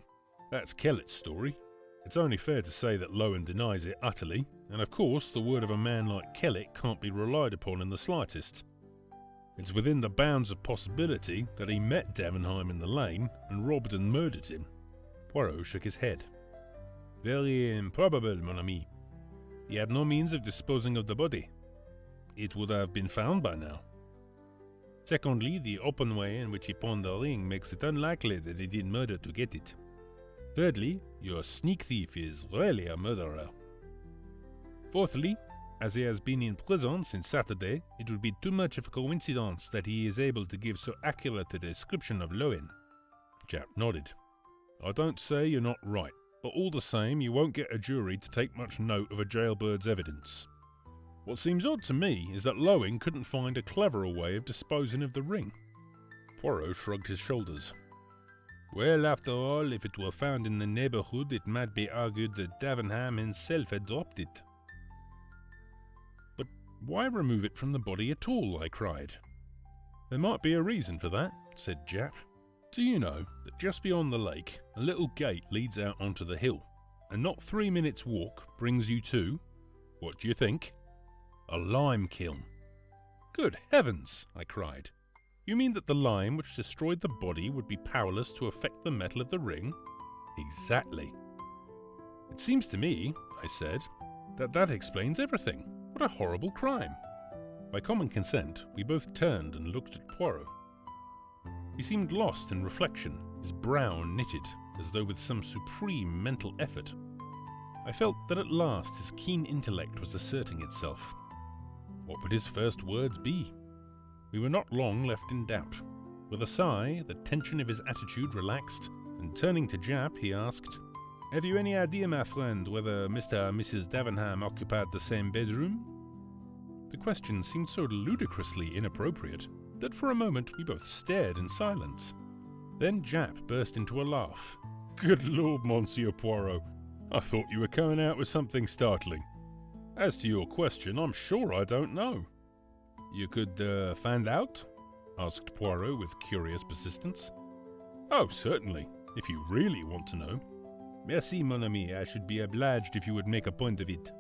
That's Kellett's story. It's only fair to say that Lowen denies it utterly, and of course the word of a man like Kellett can't be relied upon in the slightest. It's within the bounds of possibility that he met Davenheim in the lane and robbed and murdered him. Poirot shook his head. Very improbable, mon ami. He had no means of disposing of the body. It would have been found by now. Secondly, the open way in which he pawned the ring makes it unlikely that he did murder to get it. Thirdly, your sneak thief is really a murderer. Fourthly, as he has been in prison since Saturday, it would be too much of a coincidence that he is able to give so accurate a description of Lowen. Japp nodded. I don't say you're not right, but all the same you won't get a jury to take much note of a jailbird's evidence. What seems odd to me is that Lowen couldn't find a cleverer way of disposing of the ring. Poirot shrugged his shoulders. Well, after all, if it were found in the neighborhood, it might be argued that Davenham himself had dropped it. But why remove it from the body at all? I cried. There might be a reason for that, said Japp. Do you know that just beyond the lake, a little gate leads out onto the hill, and not 3 minutes' walk brings you to, what do you think? A lime kiln. Good heavens, I cried. You mean that the lime which destroyed the body would be powerless to affect the metal of the ring? Exactly. It seems to me, I said, that explains everything. What a horrible crime. By common consent, we both turned and looked at Poirot. He seemed lost in reflection, his brow knitted, as though with some supreme mental effort. I felt that at last his keen intellect was asserting itself. What would his first words be? We were not long left in doubt. With a sigh, the tension of his attitude relaxed, and turning to Japp, he asked, Have you any idea, my friend, whether Mr. and Mrs. Davenham occupied the same bedroom? The question seemed so ludicrously inappropriate that for a moment we both stared in silence. Then Japp burst into a laugh. Good Lord, Monsieur Poirot, I thought you were coming out with something startling. As to your question, I'm sure I don't know. You could find out? Asked Poirot with curious persistence. Oh, certainly, if you really want to know. Merci, mon ami, I should be obliged if you would make a point of it.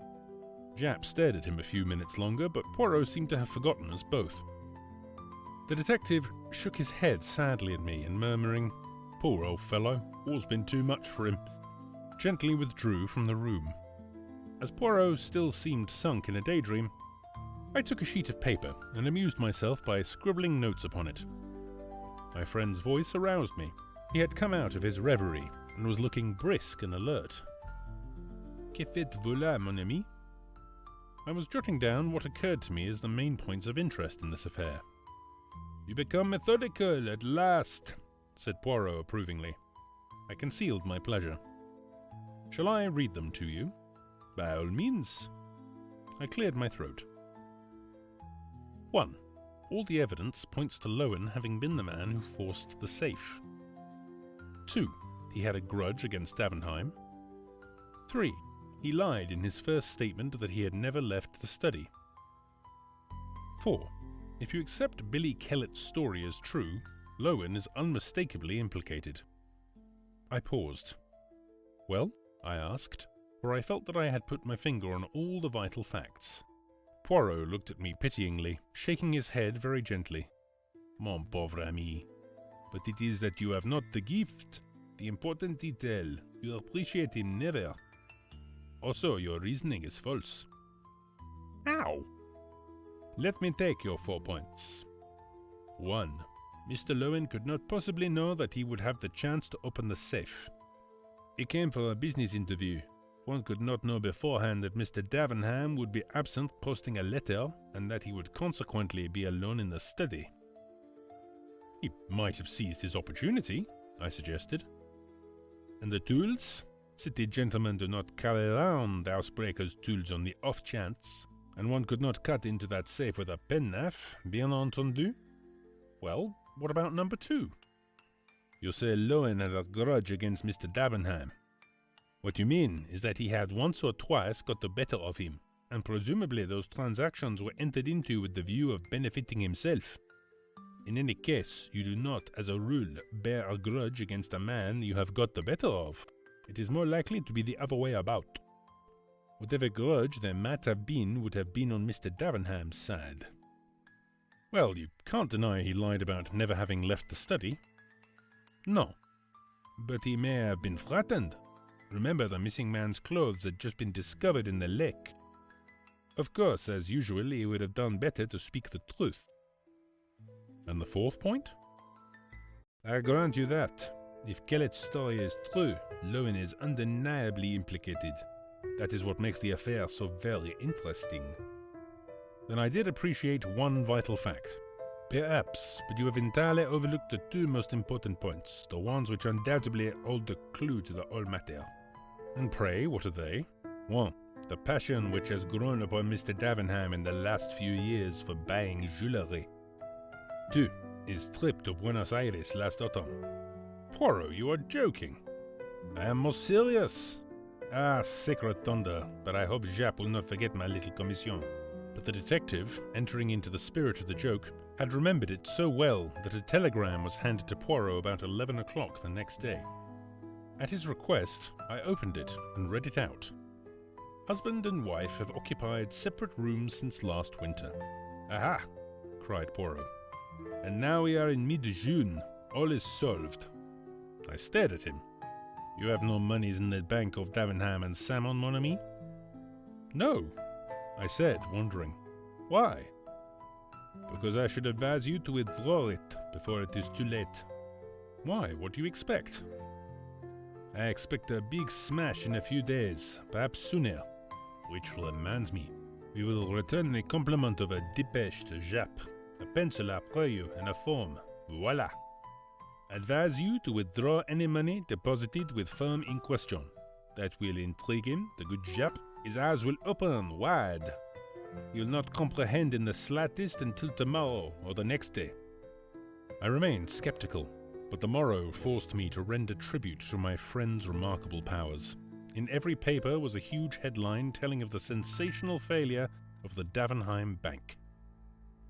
Japp stared at him a few minutes longer, but Poirot seemed to have forgotten us both. The detective shook his head sadly at me and murmuring, Poor old fellow, all's been too much for him, gently withdrew from the room. As Poirot still seemed sunk in a daydream, I took a sheet of paper and amused myself by scribbling notes upon it. My friend's voice aroused me. He had come out of his reverie and was looking brisk and alert. Que faites-vous là, mon ami? I was jotting down what occurred to me as the main points of interest in this affair. You become methodical at last, said Poirot approvingly. I concealed my pleasure. Shall I read them to you? By all means. I cleared my throat. 1. All the evidence points to Lowen having been the man who forced the safe. 2. He had a grudge against Davenheim. 3. He lied in his first statement that he had never left the study. 4. If you accept Billy Kellett's story as true, Lowen is unmistakably implicated. I paused. Well? I asked, for I felt that I had put my finger on all the vital facts. Poirot looked at me pityingly, shaking his head very gently. Mon pauvre ami, but it is that you have not the gift, the important detail. You appreciate him never. Also, your reasoning is false. How? Let me take your 4 points. 1. Mr. Lowen could not possibly know that he would have the chance to open the safe. He came for a business interview. One could not know beforehand that Mr. Davenham would be absent posting a letter, and that he would consequently be alone in the study. He might have seized his opportunity, I suggested. And the tools? City gentlemen do not carry around housebreakers' tools on the off chance, and one could not cut into that safe with a penknife, bien entendu. Well, what about number 2? You say Lowen had a grudge against Mr. Davenham. What you mean is that he had once or twice got the better of him, and presumably those transactions were entered into with the view of benefiting himself. In any case, you do not, as a rule, bear a grudge against a man you have got the better of. It is more likely to be the other way about. Whatever grudge there might have been would have been on Mr. Davenham's side. Well, you can't deny he lied about never having left the study. No, but he may have been frightened. Remember, the missing man's clothes had just been discovered in the lake. Of course, as usual, he would have done better to speak the truth. And the 4th point? I grant you that. If Kellett's story is true, Lowen is undeniably implicated. That is what makes the affair so very interesting. Then I did appreciate one vital fact. Perhaps, but you have entirely overlooked the 2 most important points, the ones which undoubtedly hold the clue to the whole matter. And pray, what are they? 1. The passion which has grown upon Mr. Davenham in the last few years for buying jewellery. 2. His trip to Buenos Aires last autumn. Poirot, you are joking. I am most serious. Ah, sacred thunder, but I hope Japp will not forget my little commission. But the detective, entering into the spirit of the joke, had remembered it so well that a telegram was handed to Poirot about 11 o'clock the next day. At his request, I opened it and read it out. Husband and wife have occupied separate rooms since last winter. Aha! Cried Poirot. And now we are in mid-June. All is solved. I stared at him. You have no monies in the bank of Davenham and Salmon, mon ami? No, I said, wondering. Why? Because I should advise you to withdraw it before it is too late. Why? What do you expect? I expect a big smash in a few days, perhaps sooner. Which reminds me, we will return the compliment of a dépêche to Japp. A pencil après you and a form. Voila! Advise you to withdraw any money deposited with firm in question. That will intrigue him, the good Japp. His eyes will open wide. He will not comprehend in the slightest until tomorrow or the next day. I remained skeptical, but the morrow forced me to render tribute to my friend's remarkable powers. In every paper was a huge headline telling of the sensational failure of the Davenheim Bank.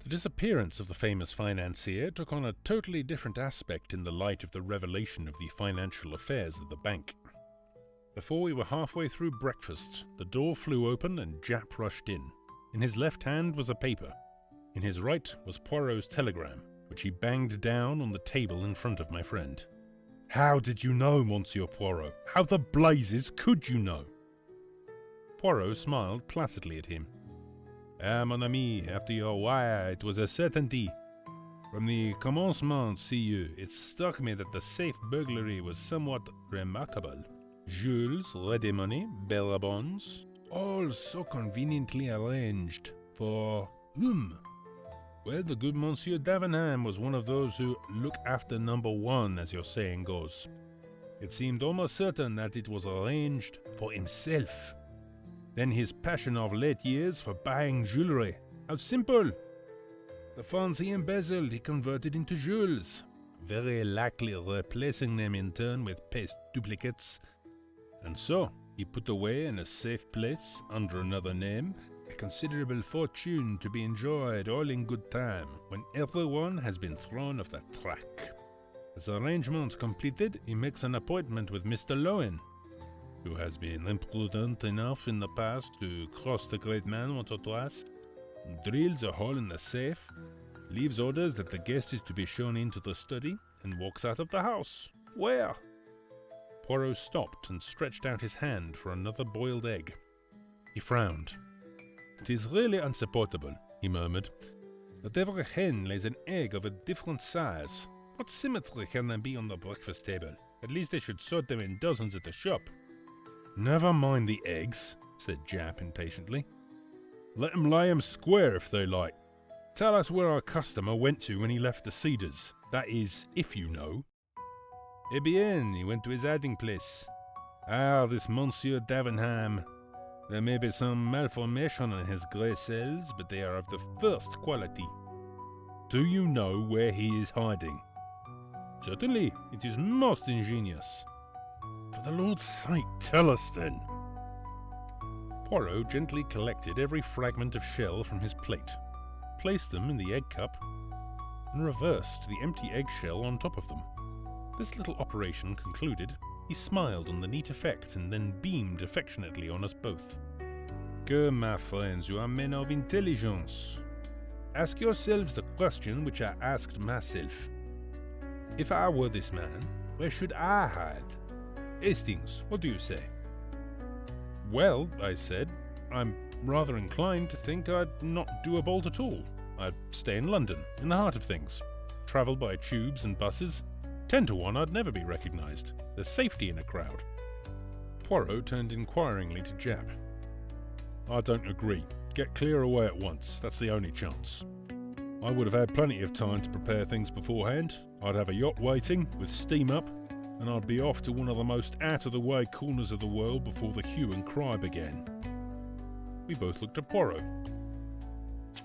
The disappearance of the famous financier took on a totally different aspect in the light of the revelation of the financial affairs of the bank. Before we were halfway through breakfast, the door flew open and Japp rushed in. In his left hand was a paper. In his right was Poirot's telegram, which he banged down on the table in front of my friend. How did you know, Monsieur Poirot? How the blazes could you know? Poirot smiled placidly at him. Ah, mon ami, after your wire, it was a certainty. From the commencement, see you, it struck me that the safe burglary was somewhat remarkable. Jewels, ready money, bearer bonds, all so conveniently arranged. For whom? Well, the good Monsieur Davenham was one of those who look after number 1, as your saying goes. It seemed almost certain that it was arranged for himself. Then his passion of late years for buying jewelry. How simple! The funds he embezzled he converted into jewels, very likely replacing them in turn with paste duplicates. And so, he put away in a safe place, under another name, a considerable fortune to be enjoyed all in good time, when everyone has been thrown off the track. As arrangements completed, he makes an appointment with Mr. Lowen, who has been imprudent enough in the past to cross the great man once or twice, drills a hole in the safe, leaves orders that the guest is to be shown into the study, and walks out of the house. Where? Poirot stopped and stretched out his hand for another boiled egg. He frowned. It is really unsupportable, he murmured, that every hen lays an egg of a different size. What symmetry can there be on the breakfast table? At least they should sort them in dozens at the shop. Never mind the eggs, said Japp impatiently. Let 'em lay 'em square if they like. Tell us where our customer went to when he left the Cedars. That is, if you know. Eh bien, he went to his hiding place. Ah, this Monsieur Davenham. There may be some malformation in his grey cells, but they are of the first quality. Do you know where he is hiding? Certainly, it is most ingenious. For the Lord's sake, tell us then. Poirot gently collected every fragment of shell from his plate, placed them in the egg cup, and reversed the empty eggshell on top of them. This little operation concluded, he smiled on the neat effect and then beamed affectionately on us both. Que, my friends, you are men of intelligence. Ask yourselves the question which I asked myself. If I were this man, where should I hide? Hastings, what do you say? Well, I said, I'm rather inclined to think I'd not do a bolt at all. I'd stay in London, in the heart of things. Travel by tubes and buses. 10 to 1 I'd never be recognised. There's safety in a crowd. Poirot turned inquiringly to Jap. I don't agree. Get clear away at once. That's the only chance. I would have had plenty of time to prepare things beforehand. I'd have a yacht waiting, with steam up, and I'd be off to one of the most out-of-the-way corners of the world before the hue and cry began. We both looked at Poirot.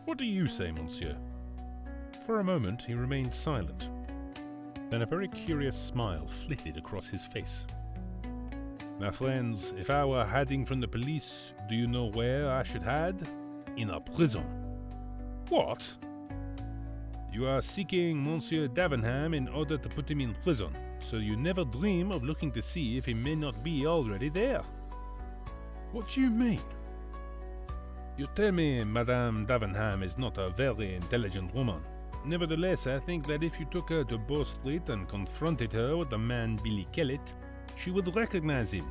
What do you say, monsieur? For a moment he remained silent. Then a very curious smile flitted across his face. My friends, if I were hiding from the police, do you know where I should hide? In a prison. What? You are seeking Monsieur Davenham in order to put him in prison, so you never dream of looking to see if he may not be already there. What do you mean? You tell me Madame Davenham is not a very intelligent woman. Nevertheless, I think that if you took her to Bow Street and confronted her with the man Billy Kellett, she would recognize him,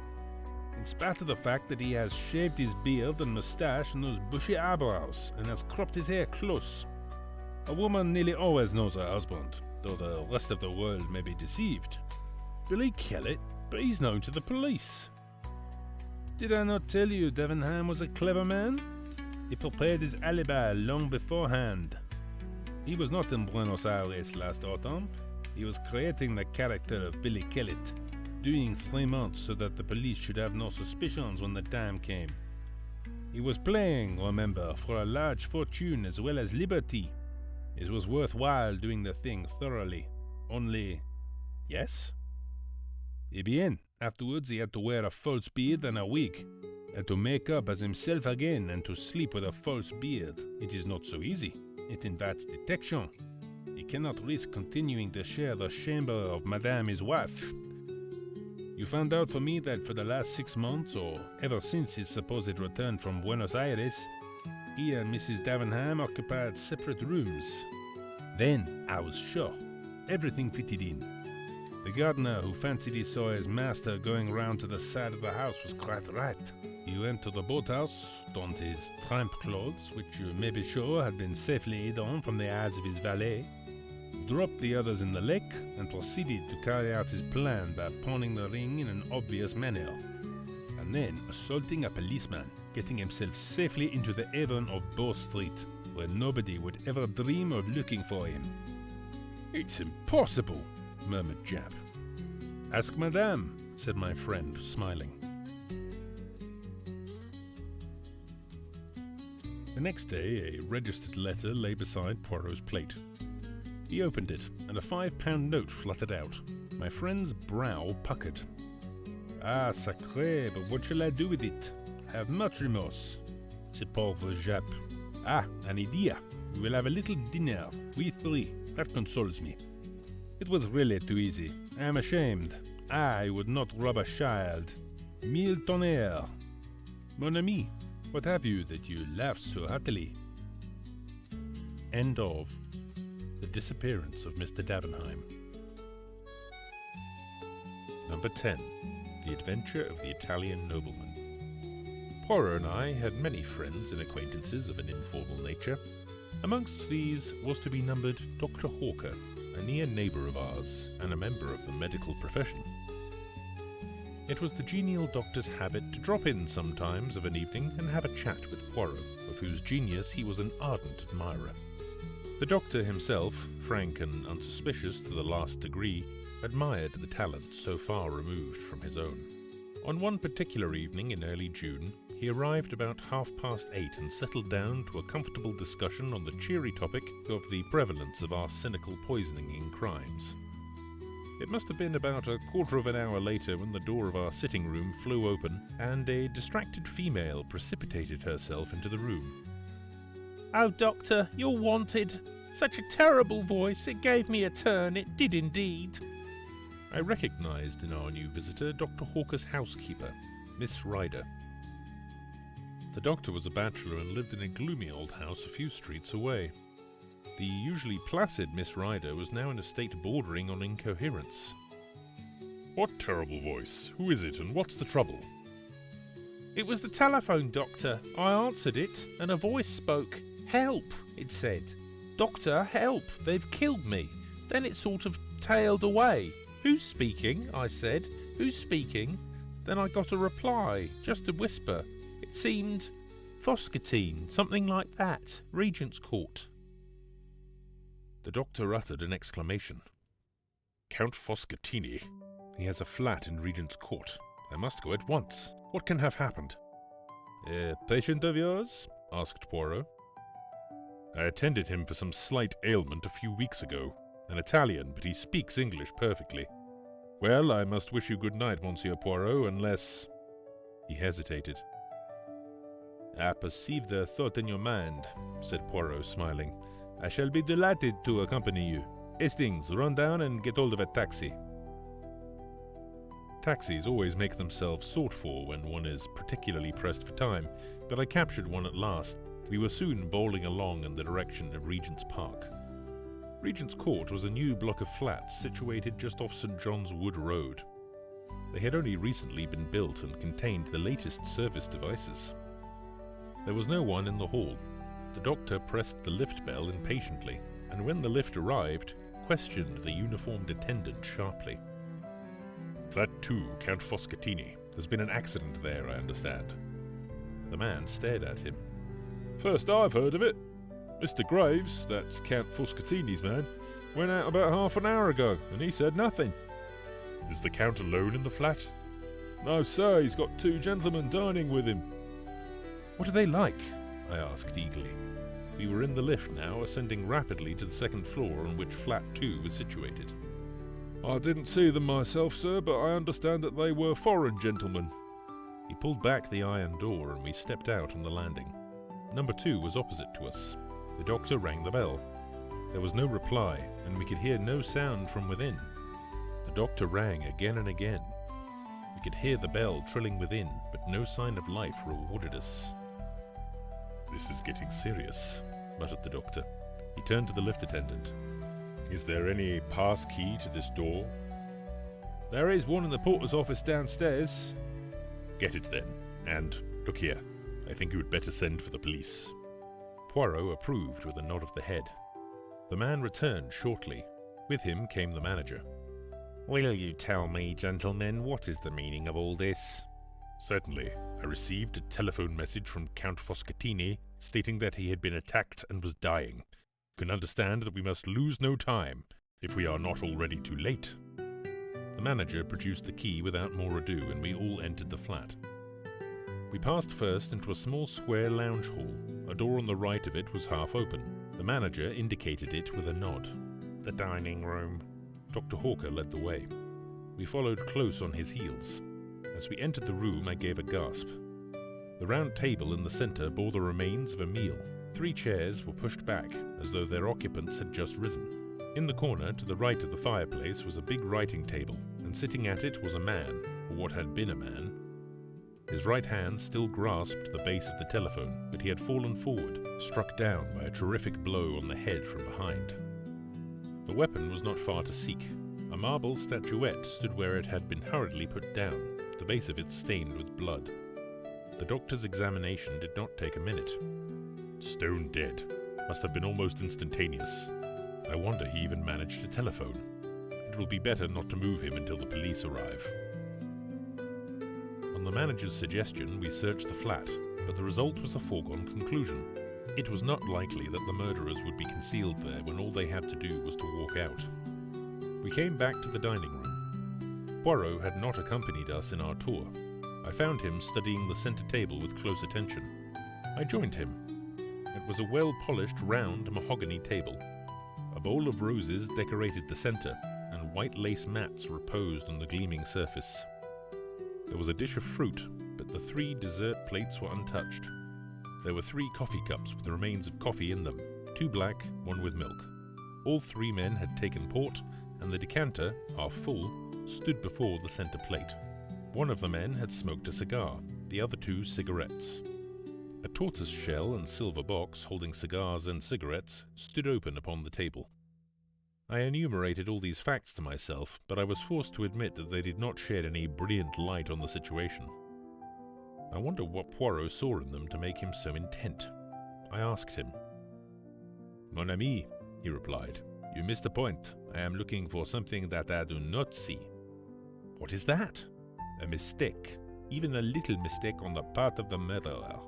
in spite of the fact that he has shaved his beard and moustache and those bushy eyebrows, and has cropped his hair close. A woman nearly always knows her husband, though the rest of the world may be deceived. Billy Kellett? But he's known to the police. Did I not tell you Davenham was a clever man? He prepared his alibi long beforehand. He was not in Buenos Aires last autumn. He was creating the character of Billy Kellett, doing 3 months so that the police should have no suspicions when the time came. He was playing, remember, for a large fortune as well as liberty. It was worthwhile doing the thing thoroughly. Only... Yes? Eh bien, afterwards he had to wear a false beard and a wig, and to make up as himself again and to sleep with a false beard. It is not so easy. It invites detection. He cannot risk continuing to share the chamber of Madame his wife. You found out for me that for the last 6 months, or ever since his supposed return from Buenos Aires, he and Mrs. Davenham occupied separate rooms. Then I was sure. Everything fitted in. The gardener who fancied he saw his master going round to the side of the house was quite right. He went to the boathouse, donned his tramp clothes, which you may be sure had been safely hid on from the eyes of his valet, dropped the others in the lake, and proceeded to carry out his plan by pawning the ring in an obvious manner, and then assaulting a policeman, getting himself safely into the haven of Bow Street, where nobody would ever dream of looking for him. It's impossible, murmured Jap. Ask Madame, said my friend, smiling. The next day, a registered letter lay beside Poirot's plate. He opened it, and a £5 note fluttered out. My friend's brow puckered. Ah, sacré, but what shall I do with it? I have much remorse. Ce pauvre Jap. Ah, an idea. We will have a little dinner, we 3. That consoles me. It was really too easy. I am ashamed. I would not rob a child. Mille tonnerres. Mon ami, what have you that you laugh so heartily? End of The Disappearance of Mr. Davenham. Number 10. The Adventure of the Italian Nobleman. Poirot and I had many friends and acquaintances of an informal nature. Amongst these was to be numbered Dr. Hawker, a near neighbour of ours, and a member of the medical profession. It was the genial doctor's habit to drop in sometimes of an evening and have a chat with Poirot, of whose genius he was an ardent admirer. The doctor himself, frank and unsuspicious to the last degree, admired the talent so far removed from his own. On one particular evening in early June, he arrived about 8:30 and settled down to a comfortable discussion on the cheery topic of the prevalence of arsenical poisoning in crimes. It must have been about a quarter of an hour later when the door of our sitting room flew open and a distracted female precipitated herself into the room. "Oh, Doctor, you're wanted. Such a terrible voice. It gave me a turn. It did indeed." I recognised in our new visitor Dr. Hawker's housekeeper, Miss Ryder. The doctor was a bachelor and lived in a gloomy old house a few streets away. The usually placid Miss Ryder was now in a state bordering on incoherence. What terrible voice? Who is it, and what's the trouble? "It was the telephone, Doctor. I answered it, and a voice spoke. 'Help,' it said. 'Doctor, help, they've killed me.' Then it sort of tailed away. 'Who's speaking?' I said. 'Who's speaking?' Then I got a reply, just a whisper. It seemed Foscatine, something like that. Regent's Court." The doctor uttered an exclamation. Count Foscatini? He has a flat in Regent's Court. I must go at once. What can have happened? "A patient of yours?" asked Poirot. I attended him for some slight ailment a few weeks ago. An Italian, but he speaks English perfectly. "Well, I must wish you good night, Monsieur Poirot, unless—" He hesitated. "I perceive the thought in your mind," said Poirot, smiling. "I shall be delighted to accompany you. Hastings, run down and get hold of a taxi." Taxis always make themselves sought for when one is particularly pressed for time, but I captured one at last. We were soon bowling along in the direction of Regent's Park. Regent's Court was a new block of flats situated just off St. John's Wood Road. They had only recently been built and contained the latest service devices. There was no one in the hall. The doctor pressed the lift bell impatiently, and when the lift arrived, questioned the uniformed attendant sharply. Flat 2, Count Foscatini. There's been an accident there, I understand. The man stared at him. First I've heard of it. Mr. Graves, that's Count Foscatini's man, went out about half an hour ago, and he said nothing. Is the Count alone in the flat? No, sir, he's got 2 gentlemen dining with him. What are they like? I asked eagerly. We were in the lift now, ascending rapidly to the second floor on which flat 2 was situated. I didn't see them myself, sir, but I understand that they were foreign gentlemen. He pulled back the iron door and we stepped out on the landing. Number 2 was opposite to us. The doctor rang the bell. There was no reply, and we could hear no sound from within. The doctor rang again and again. We could hear the bell trilling within, but no sign of life rewarded us. This is getting serious, muttered the doctor. He turned to the lift attendant. Is there any pass key to this door? There is one in the porter's office downstairs. Get it then, and look here, I think you had better send for the police. Poirot approved with a nod of the head. The man returned shortly. With him came the manager. "Will you tell me, gentlemen, what is the meaning of all this?" Certainly. I received a telephone message from Count Foscatini stating that he had been attacked and was dying. You can understand that we must lose no time, if we are not already too late. The manager produced the key without more ado, and we all entered the flat. We passed first into a small square lounge hall. A door on the right of it was half open. The manager indicated it with a nod. "The dining room." Dr. Hawker led the way. We followed close on his heels. As we entered the room, I gave a gasp. The round table in the centre bore the remains of a meal. 3 chairs were pushed back, as though their occupants had just risen. In the corner, to the right of the fireplace, was a big writing table, and sitting at it was a man, or what had been a man. His right hand still grasped the base of the telephone, but he had fallen forward, struck down by a terrific blow on the head from behind. The weapon was not far to seek. A marble statuette stood where it had been hurriedly put down, the base of it stained with blood. The doctor's examination did not take a minute. Stone dead. Must have been almost instantaneous. I wonder he even managed to telephone. It will be better not to move him until the police arrive. On the manager's suggestion, we searched the flat, but the result was a foregone conclusion. It was not likely that the murderers would be concealed there when all they had to do was to walk out. We came back to the dining room. Poirot had not accompanied us in our tour. I found him studying the centre table with close attention. I joined him. It was a well-polished, round, mahogany table. A bowl of roses decorated the centre, and white lace mats reposed on the gleaming surface. There was a dish of fruit, but the 3 dessert plates were untouched. There were 3 coffee cups with the remains of coffee in them, 2 black, 1 with milk. All 3 men had taken port, and the decanter, half full, stood before the centre plate. One of the men had smoked a cigar, the other 2 cigarettes. A tortoise-shell and silver box holding cigars and cigarettes stood open upon the table. I enumerated all these facts to myself, but I was forced to admit that they did not shed any brilliant light on the situation. I wonder what Poirot saw in them to make him so intent. I asked him. "Mon ami," he replied, "you missed the point. I am looking for something that I do not see." "What is that?" "A mistake, even a little mistake on the part of the murderer."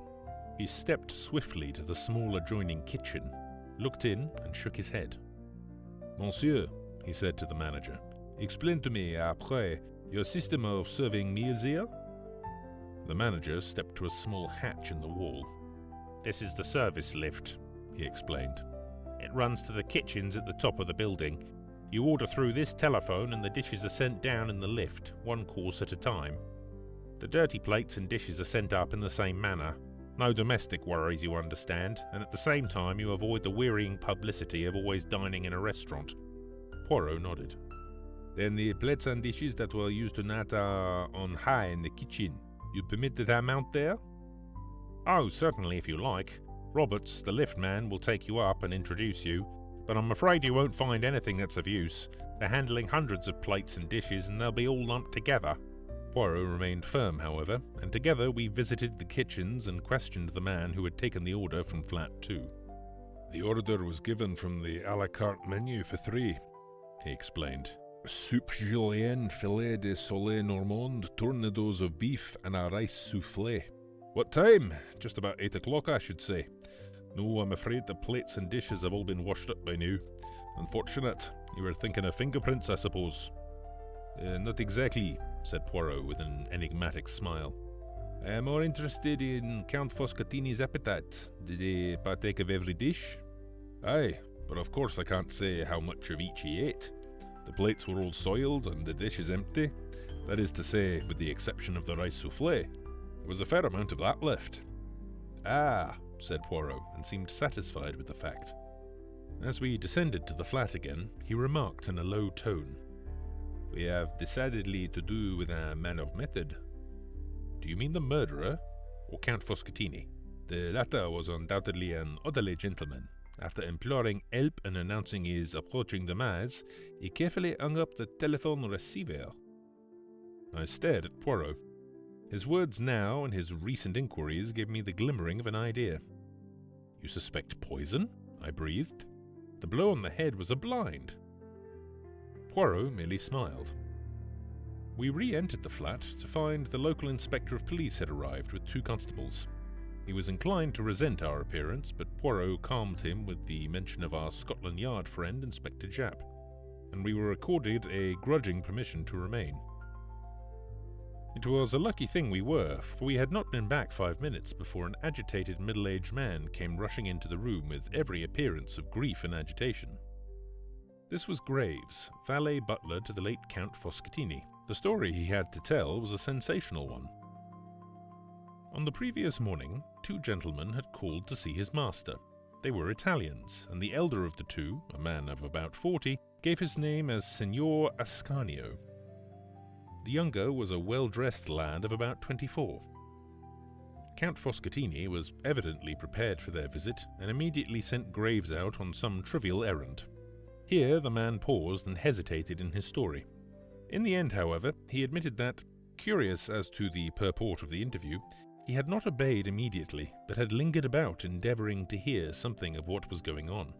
He stepped swiftly to the small adjoining kitchen, looked in, and shook his head. "Monsieur," he said to the manager, "explain to me, après, your system of serving meals here?" The manager stepped to a small hatch in the wall. "This is the service lift," he explained. "It runs to the kitchens at the top of the building. You order through this telephone and the dishes are sent down in the lift, 1 course at a time. The dirty plates and dishes are sent up in the same manner. No domestic worries, you understand, and at the same time you avoid the wearying publicity of always dining in a restaurant." Poirot nodded. "Then the plates and dishes that were used tonight are on high in the kitchen. You permit that I mount there?" "Oh, certainly, if you like. Roberts, the lift man, will take you up and introduce you, but I'm afraid you won't find anything that's of use. They're handling hundreds of plates and dishes, and they'll be all lumped together." Poirot remained firm, however, and together we visited the kitchens and questioned the man who had taken the order from flat 2. The order was given from the a la carte menu for 3, he explained. Soup julienne, filet de soleil normande, tournedos of beef, and a rice soufflé. What time? Just about 8 o'clock, I should say. No, I'm afraid the plates and dishes have all been washed up by now. Unfortunate. You were thinking of fingerprints, I suppose. Not exactly, said Poirot with an enigmatic smile. I am more interested in Count Foscatini's appetite. Did he partake of every dish? Aye, but of course I can't say how much of each he ate. The plates were all soiled and the dishes empty. That is to say, with the exception of the rice soufflé. There was a fair amount of that left. Ah, said Poirot, and seemed satisfied with the fact. As we descended to the flat again, he remarked in a low tone, We have decidedly to do with a man of method. Do you mean the murderer, or Count Foscatini? The latter was undoubtedly an orderly gentleman. After imploring help and announcing his approaching demise, he carefully hung up the telephone receiver. I stared at Poirot. His words now and his recent inquiries gave me the glimmering of an idea. You suspect poison? I breathed. The blow on the head was a blind. Poirot merely smiled. We re-entered the flat to find the local inspector of police had arrived with 2 constables. He was inclined to resent our appearance, but Poirot calmed him with the mention of our Scotland Yard friend, Inspector Japp, and we were accorded a grudging permission to remain. It was a lucky thing we were, for we had not been back 5 minutes before an agitated middle-aged man came rushing into the room with every appearance of grief and agitation. This was Graves, valet butler to the late Count Foscatini. The story he had to tell was a sensational one. On the previous morning, 2 gentlemen had called to see his master. They were Italians, and the elder of the 2, a man of about 40, gave his name as Signor Ascanio. The younger was a well-dressed lad of about 24. Count Foscatini was evidently prepared for their visit, and immediately sent Graves out on some trivial errand. Here the man paused and hesitated in his story. In the end, however, he admitted that, curious as to the purport of the interview, he had not obeyed immediately, but had lingered about endeavouring to hear something of what was going on.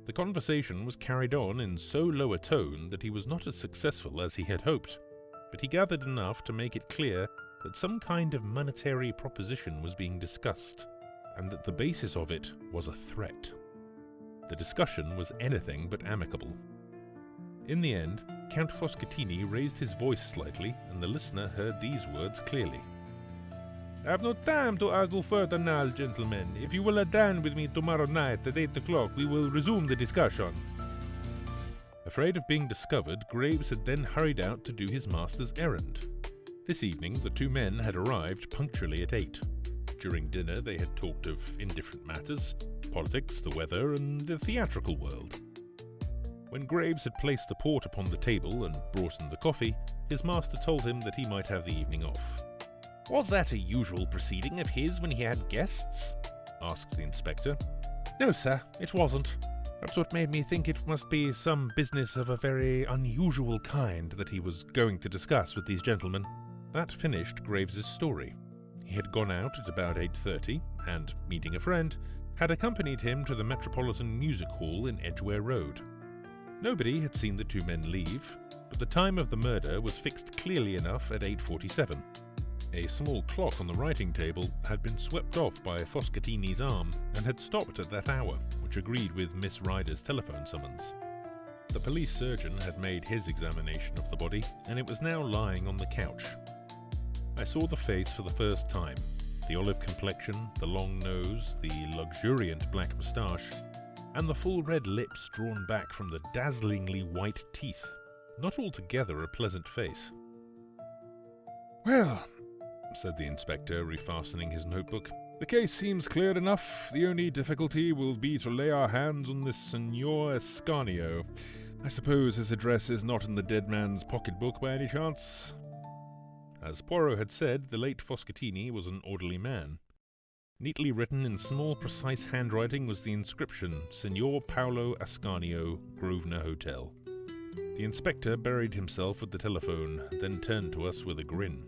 The conversation was carried on in so low a tone that he was not as successful as he had hoped, but he gathered enough to make it clear that some kind of monetary proposition was being discussed. and that the basis of it was a threat. The discussion was anything but amicable. In the end, Count Foschettini raised his voice slightly, and the listener heard these words clearly. "I have no time to argue further now, gentlemen. If you will dine with me tomorrow night at 8 o'clock, we will resume the discussion." Afraid of being discovered, Graves had then hurried out to do his master's errand. This evening, the two men had arrived punctually at 8. During dinner, they had talked of indifferent matters, politics, the weather, and the theatrical world. When Graves had placed the port upon the table and brought in the coffee, his master told him that he might have the evening off. "Was that a usual proceeding of his when he had guests?" asked the inspector. "No, sir, it wasn't. That's what made me think it must be some business of a very unusual kind that he was going to discuss with these gentlemen." That finished Graves's story. He had gone out at about 8:30, and, meeting a friend, had accompanied him to the Metropolitan Music Hall in Edgware Road. Nobody had seen the two men leave, but the time of the murder was fixed clearly enough at 8:47. A small clock on the writing table had been swept off by Foschettini's arm and had stopped at that hour, which agreed with Miss Ryder's telephone summons. The police surgeon had made his examination of the body, and it was now lying on the couch. I saw the face for the first time, the olive complexion, the long nose, the luxuriant black moustache, and the full red lips drawn back from the dazzlingly white teeth. Not altogether a pleasant face. "Well," said the inspector, refastening his notebook, "the case seems clear enough. The only difficulty will be to lay our hands on this Signor Ascanio. I suppose his address is not in the dead man's pocketbook by any chance?" As Poirot had said, the late Foschettini was an orderly man. Neatly written in small, precise handwriting was the inscription, "Signor Paolo Ascanio, Grosvenor Hotel." The inspector buried himself at the telephone, then turned to us with a grin.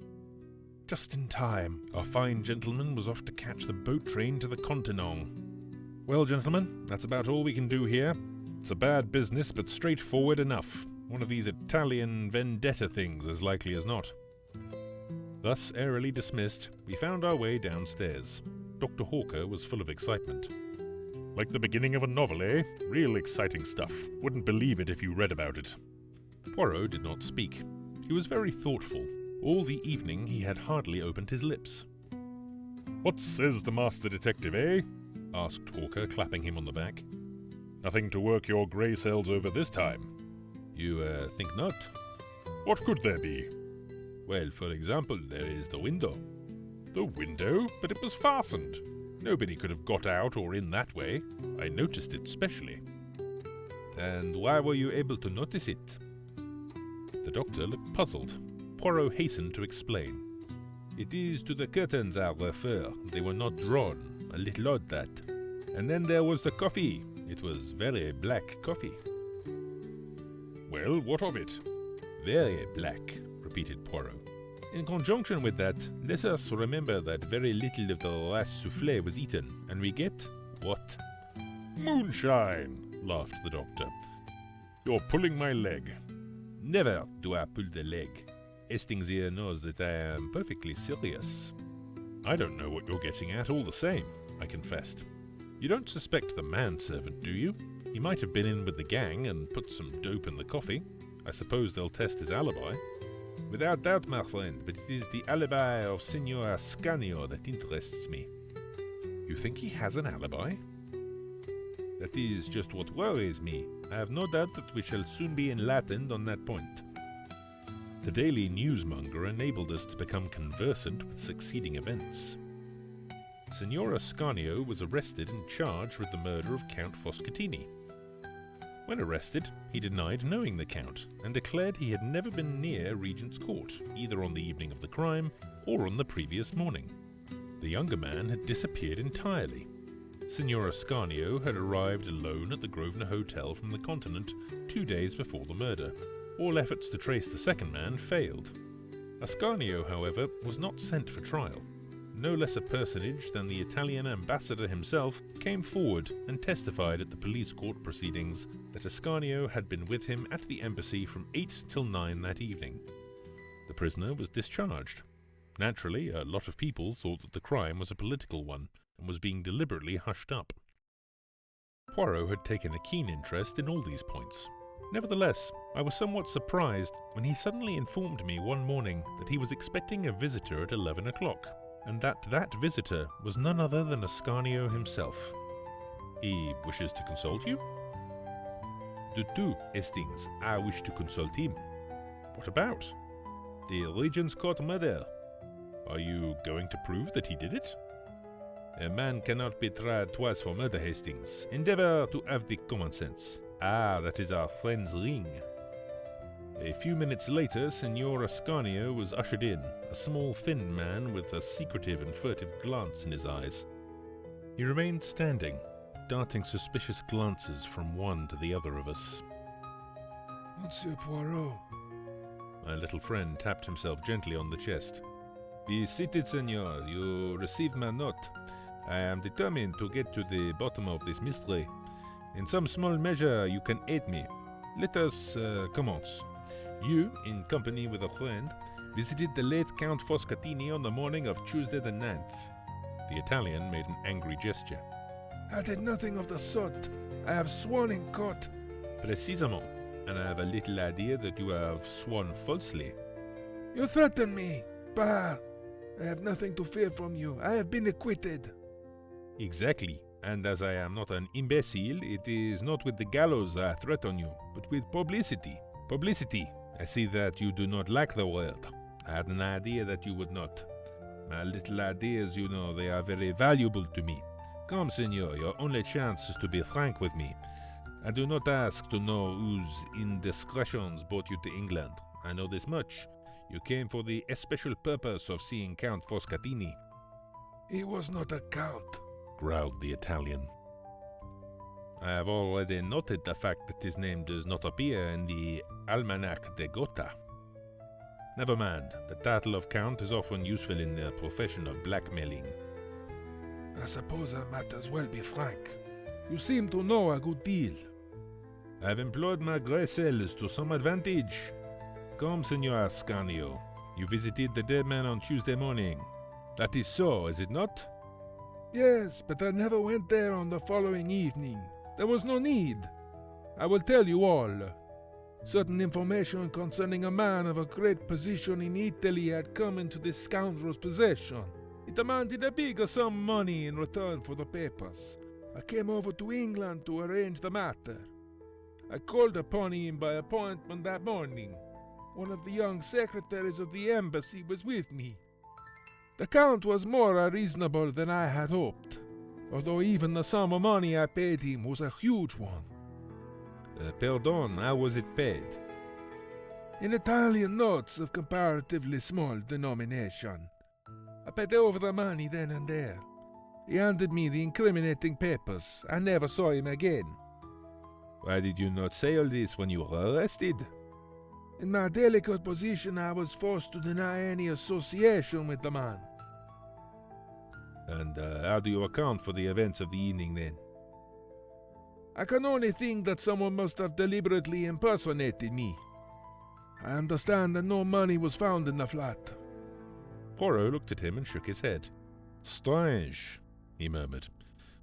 "Just in time. Our fine gentleman was off to catch the boat train to the Continent. Well, gentlemen, that's about all we can do here. It's a bad business, but straightforward enough. One of these Italian vendetta things, as likely as not." Thus airily dismissed, we found our way downstairs. Dr. Hawker was full of excitement. Like the beginning of a novel, eh? Real exciting stuff. Wouldn't believe it if you read about it. Poirot did not speak. He was very thoughtful. All the evening he had hardly opened his lips. "What says the master detective, eh?" asked Hawker, clapping him on the back. "Nothing to work your grey cells over this time." "You think not?" "What could there be?" "Well, for example, there is the window." "The window? But it was fastened. Nobody could have got out or in that way. I noticed it specially." "And why were you able to notice it?" The doctor looked puzzled. Poirot hastened to explain. "It is to the curtains I refer. They were not drawn. A little odd, that. And then there was the coffee. It was very black coffee." "Well, what of it?" "Very black," repeated Poirot. "In conjunction with that, let us remember that very little of the last soufflé was eaten, and we get what?" "Moonshine," laughed the doctor. "You're pulling my leg." "Never do I pull the leg. Hastings here knows that I am perfectly serious." "I don't know what you're getting at all the same," I confessed. "You don't suspect the manservant, do you? He might have been in with the gang and put some dope in the coffee. I suppose they'll test his alibi." "Without doubt, my friend, but it is the alibi of Signor Ascanio that interests me." "You think he has an alibi?" "That is just what worries me. I have no doubt that we shall soon be enlightened on that point." The Daily Newsmonger enabled us to become conversant with succeeding events. Signor Ascanio was arrested and charged with the murder of Count Foschettini. When arrested, he denied knowing the Count, and declared he had never been near Regent's Court, either on the evening of the crime or on the previous morning. The younger man had disappeared entirely. Signor Ascanio had arrived alone at the Grosvenor Hotel from the Continent 2 days before the murder. All efforts to trace the second man failed. Ascanio, however, was not sent for trial. No less a personage than the Italian ambassador himself came forward and testified at the police court proceedings that Ascanio had been with him at the embassy from 8 till 9 that evening. The prisoner was discharged. Naturally, a lot of people thought that the crime was a political one, and was being deliberately hushed up. Poirot had taken a keen interest in all these points. Nevertheless, I was somewhat surprised when he suddenly informed me one morning that he was expecting a visitor at 11 o'clock, and that visitor was none other than Ascanio himself. He wishes to consult you? Du tout, Hastings. I wish to consult him. What about? The Regent's Court murder. Are you going to prove that he did it? A man cannot be tried twice for murder, Hastings. Endeavor to have the common sense. Ah, that is our friend's ring. A few minutes later, Signor Ascanio was ushered in, a small, thin man with a secretive and furtive glance in his eyes. He remained standing, darting suspicious glances from one to the other of us. Monsieur Poirot. My little friend tapped himself gently on the chest. Be seated, senor. You received my note. I am determined to get to the bottom of this mystery. In some small measure, you can aid me. Let us commence. You, in company with a friend, visited the late Count Foscatini on the morning of Tuesday the 9th. The Italian made an angry gesture. I did nothing of the sort. I have sworn in court. Precisement. And I have a little idea that you have sworn falsely. You threaten me. Bah! I have nothing to fear from you. I have been acquitted. Exactly. And as I am not an imbecile, it is not with the gallows I threaten you, but with publicity. Publicity. I see that you do not like the word. I had an idea that you would not. My little ideas, you know, they are very valuable to me. Come, senor, your only chance is to be frank with me. I do not ask to know whose indiscretions brought you to England. I know this much. You came for the especial purpose of seeing Count Foscatini. He was not a count, growled the Italian. I have already noted the fact that his name does not appear in the Almanac de Gotha. Never mind, the title of Count is often useful in the profession of blackmailing. I suppose I might as well be frank. You seem to know a good deal. I have employed my grey cells to some advantage. Come, Signor Ascanio. You visited the dead man on Tuesday morning. That is so, is it not? Yes, but I never went there on the following evening. There was no need. I will tell you all. Certain information concerning a man of a great position in Italy had come into this scoundrel's possession. He demanded a bigger sum of money in return for the papers. I came over to England to arrange the matter. I called upon him by appointment that morning. One of the young secretaries of the embassy was with me. The Count was more reasonable than I had hoped, although even the sum of money I paid him was a huge one. Pardon, how was it paid? In Italian notes of comparatively small denomination. I paid over the money then and there. He handed me the incriminating papers. I never saw him again. Why did you not say all this when you were arrested? In my delicate position, I was forced to deny any association with the man. And how do you account for the events of the evening, then? I can only think that someone must have deliberately impersonated me. I understand that no money was found in the flat. Poirot looked at him and shook his head. Strange, he murmured.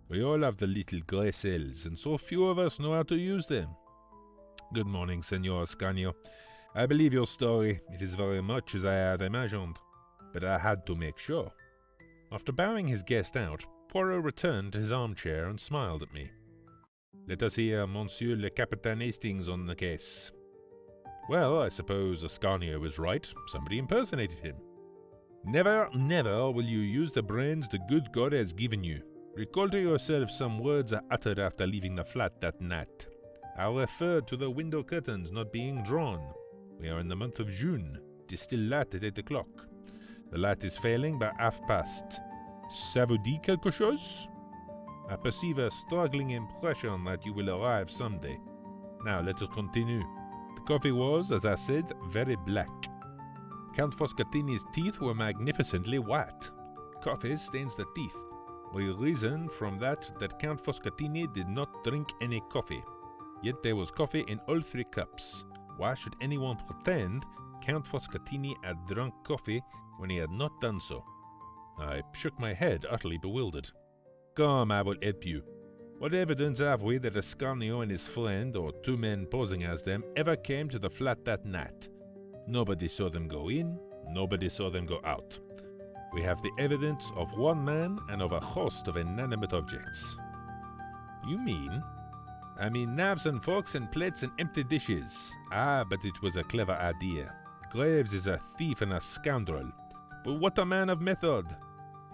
We all have the little grey cells, and so few of us know how to use them. Good morning, Senor Ascanio. I believe your story. It is very much as I had imagined, but I had to make sure. After bowing his guest out, Poirot returned to his armchair and smiled at me. Let us hear Monsieur le Capitaine Hastings on the case. Well, I suppose Ascanio was right. Somebody impersonated him. Never, never will you use the brains the good God has given you. Recall to yourself some words I uttered after leaving the flat that night. I referred to the window curtains not being drawn. We are in the month of June. It is still light at 8 o'clock. The light is failing by 1:30. Ça vous dit quelque chose? I perceive a struggling impression that you will arrive someday. Now let us continue. The coffee was, as I said, very black. Count Foscatini's teeth were magnificently white. Coffee stains the teeth. We reason from that Count Foscatini did not drink any coffee. Yet there was coffee in all 3 cups. Why should anyone pretend Count Foscatini had drunk coffee when he had not done so? I shook my head, utterly bewildered. Come, I will help you. What evidence have we that Ascanio and his friend, or two men posing as them, ever came to the flat that night? Nobody saw them go in, nobody saw them go out. We have the evidence of one man and of a host of inanimate objects. You mean? I mean knives and forks and plates and empty dishes. Ah, but it was a clever idea. Graves is a thief and a scoundrel. But what a man of method!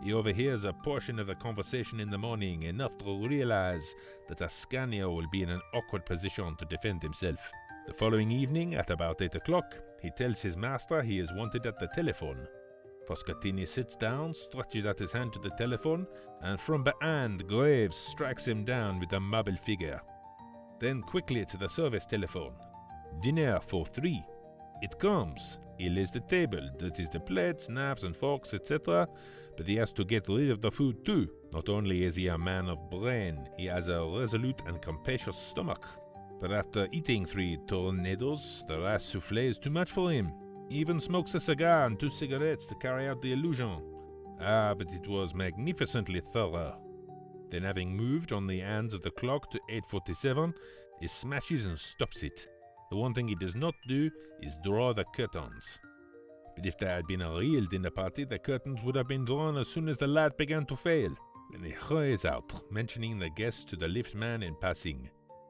He overhears a portion of the conversation in the morning, enough to realize that Ascanio will be in an awkward position to defend himself. The following evening, at about 8 o'clock, he tells his master he is wanted at the telephone. Foscatini sits down, stretches out his hand to the telephone, and from behind, Graves strikes him down with a marble figure. Then quickly to the service telephone. Dinner for 3. It comes. He lays the table, that is the plates, knives and forks, etc., but he has to get rid of the food too. Not only is he a man of brain, he has a resolute and capacious stomach. But after eating 3 tornadoes, the rice souffle is too much for him. He even smokes a cigar and 2 cigarettes to carry out the illusion. Ah, but it was magnificently thorough. Then, having moved on the hands of the clock to 8:47, he smashes and stops it. The one thing he does not do is draw the curtains. But if there had been a real dinner party, the curtains would have been drawn as soon as the light began to fail. Then he hurries out, mentioning the guests to the lift man in passing.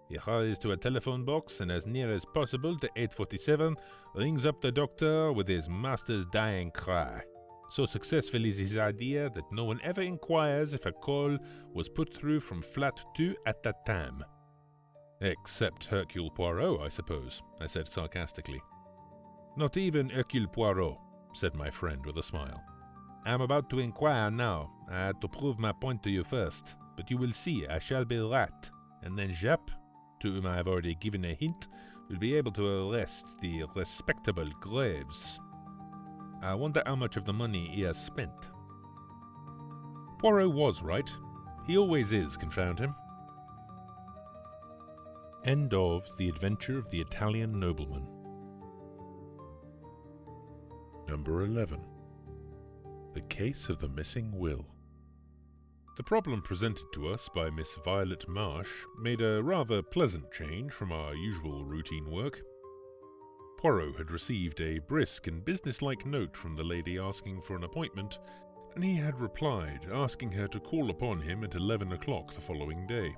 He hurries to a telephone box and, as near as possible to 8:47, rings up the doctor with his master's dying cry. So successful is his idea that no one ever inquires if a call was put through from flat 2 at that time. Except Hercule Poirot, I suppose, I said sarcastically. Not even Hercule Poirot, said my friend with a smile. I am about to inquire now. I had to prove my point to you first, but you will see I shall be right. And then Jappe, to whom I have already given a hint, will be able to arrest the respectable Graves. I wonder how much of the money he has spent. Poirot was right. He always is, confound him. End of The Adventure of the Italian Nobleman. Number 11. The Case of the Missing Will. The problem presented to us by Miss Violet Marsh made a rather pleasant change from our usual routine work. Poirot had received a brisk and businesslike note from the lady asking for an appointment, and he had replied, asking her to call upon him at 11 o'clock the following day.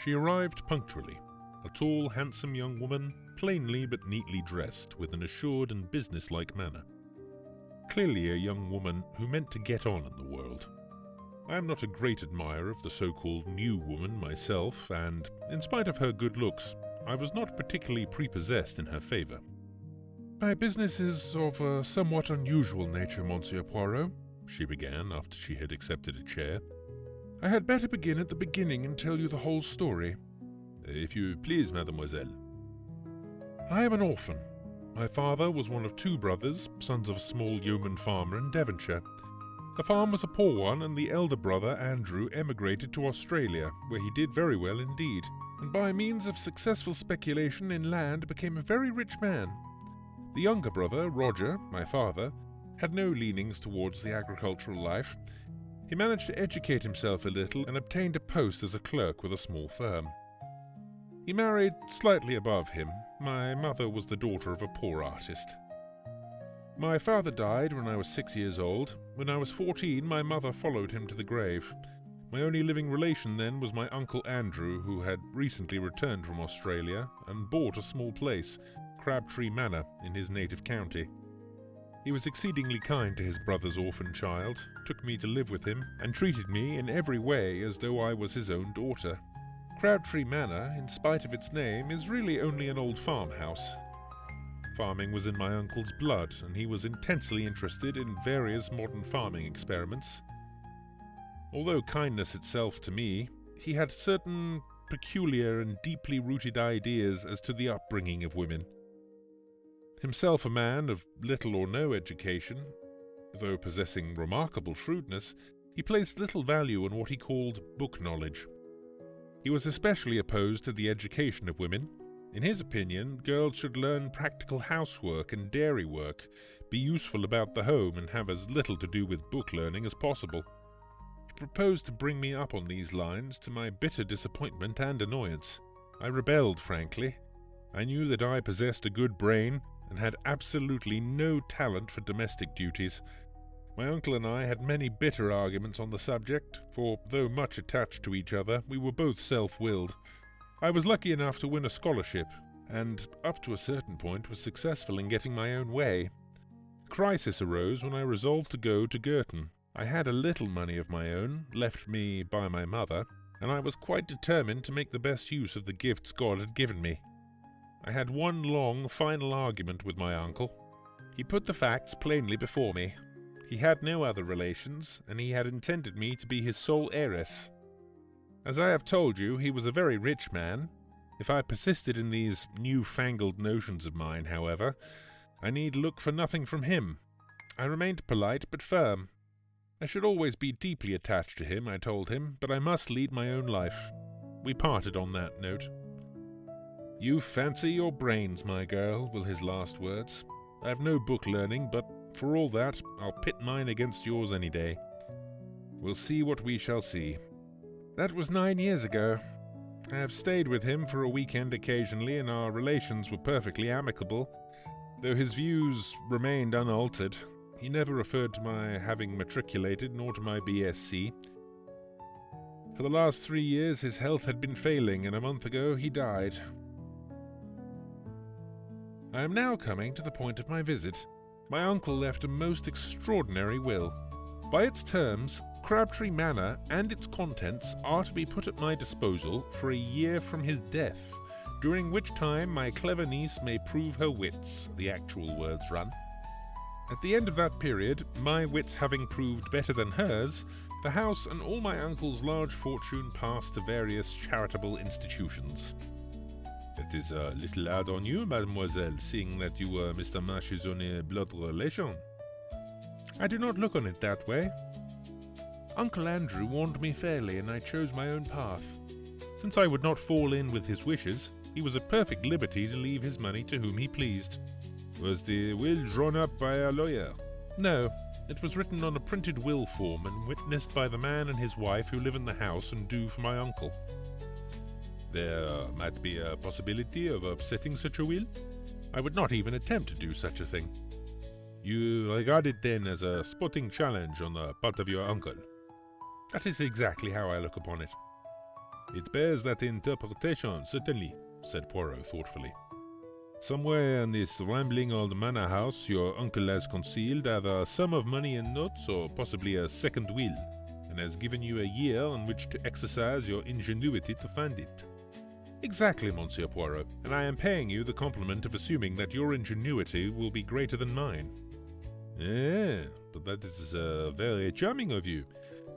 She arrived punctually, a tall, handsome young woman, plainly but neatly dressed, with an assured and businesslike manner. Clearly a young woman who meant to get on in the world. I am not a great admirer of the so-called new woman myself, and, in spite of her good looks, I was not particularly prepossessed in her favour. "My business is of a somewhat unusual nature, Monsieur Poirot," she began after she had accepted a chair. "I had better begin at the beginning and tell you the whole story." "If you please, mademoiselle." "I am an orphan. My father was one of 2 brothers, sons of a small yeoman farmer in Devonshire. The farm was a poor one, and the elder brother, Andrew, emigrated to Australia, where he did very well indeed, and by means of successful speculation in land became a very rich man. The younger brother, Roger, my father, had no leanings towards the agricultural life. He managed to educate himself a little and obtained a post as a clerk with a small firm. He married slightly above him. My mother was the daughter of a poor artist. My father died when I was 6 years old. When I was 14, my mother followed him to the grave. My only living relation then was my uncle Andrew, who had recently returned from Australia and bought a small place, Crabtree Manor, in his native county. He was exceedingly kind to his brother's orphan child, took me to live with him, and treated me in every way as though I was his own daughter. Crabtree Manor, in spite of its name, is really only an old farmhouse. Farming was in my uncle's blood, and he was intensely interested in various modern farming experiments. Although kindness itself to me, he had certain peculiar and deeply rooted ideas as to the upbringing of women. Himself a man of little or no education, though possessing remarkable shrewdness, he placed little value on what he called book knowledge. He was especially opposed to the education of women. In his opinion, girls should learn practical housework and dairy work, be useful about the home, and have as little to do with book learning as possible. proposed to bring me up on these lines, to my bitter disappointment and annoyance. I rebelled, frankly. I knew that I possessed a good brain, and had absolutely no talent for domestic duties. My uncle and I had many bitter arguments on the subject, for though much attached to each other, we were both self-willed. I was lucky enough to win a scholarship, and up to a certain point was successful in getting my own way. A crisis arose when I resolved to go to Girton. I had a little money of my own, left me by my mother, and I was quite determined to make the best use of the gifts God had given me. I had one long, final argument with my uncle. He put the facts plainly before me. He had no other relations, and he had intended me to be his sole heiress. As I have told you, he was a very rich man. If I persisted in these new-fangled notions of mine, however, I need look for nothing from him. I remained polite but firm. I should always be deeply attached to him, I told him, but I must lead my own life. We parted on that note. "You fancy your brains, my girl," were his last words. "I have no book learning, but for all that, I'll pit mine against yours any day. We'll see what we shall see." That was 9 years ago. I have stayed with him for a weekend occasionally, and our relations were perfectly amicable, though his views remained unaltered. He never referred to my having matriculated, nor to my BSc. For the last 3 years his health had been failing, and a month ago he died. I am now coming to the point of my visit. My uncle left a most extraordinary will. By its terms, Crabtree Manor and its contents are to be put at my disposal for a year from his death, during which time my clever niece may prove her wits, the actual words run. At the end of that period, my wits having proved better than hers, the house and all my uncle's large fortune pass to various charitable institutions. It is a little hard on you, mademoiselle, seeing that you were Mr. Marsh's only blood relation. I do not look on it that way. Uncle Andrew warned me fairly, and I chose my own path. Since I would not fall in with his wishes, he was at perfect liberty to leave his money to whom he pleased. Was the will drawn up by a lawyer? No, it was written on a printed will form and witnessed by the man and his wife who live in the house and do for my uncle. There might be a possibility of upsetting such a will? I would not even attempt to do such a thing. You regard it then as a sporting challenge on the part of your uncle? That is exactly how I look upon it. It bears that interpretation, certainly, said Poirot thoughtfully. Somewhere in this rambling old manor house your uncle has concealed either a sum of money in notes or possibly a second will, and has given you a year on which to exercise your ingenuity to find it. Exactly, Monsieur Poirot, and I am paying you the compliment of assuming that your ingenuity will be greater than mine. Eh, but that is very charming of you.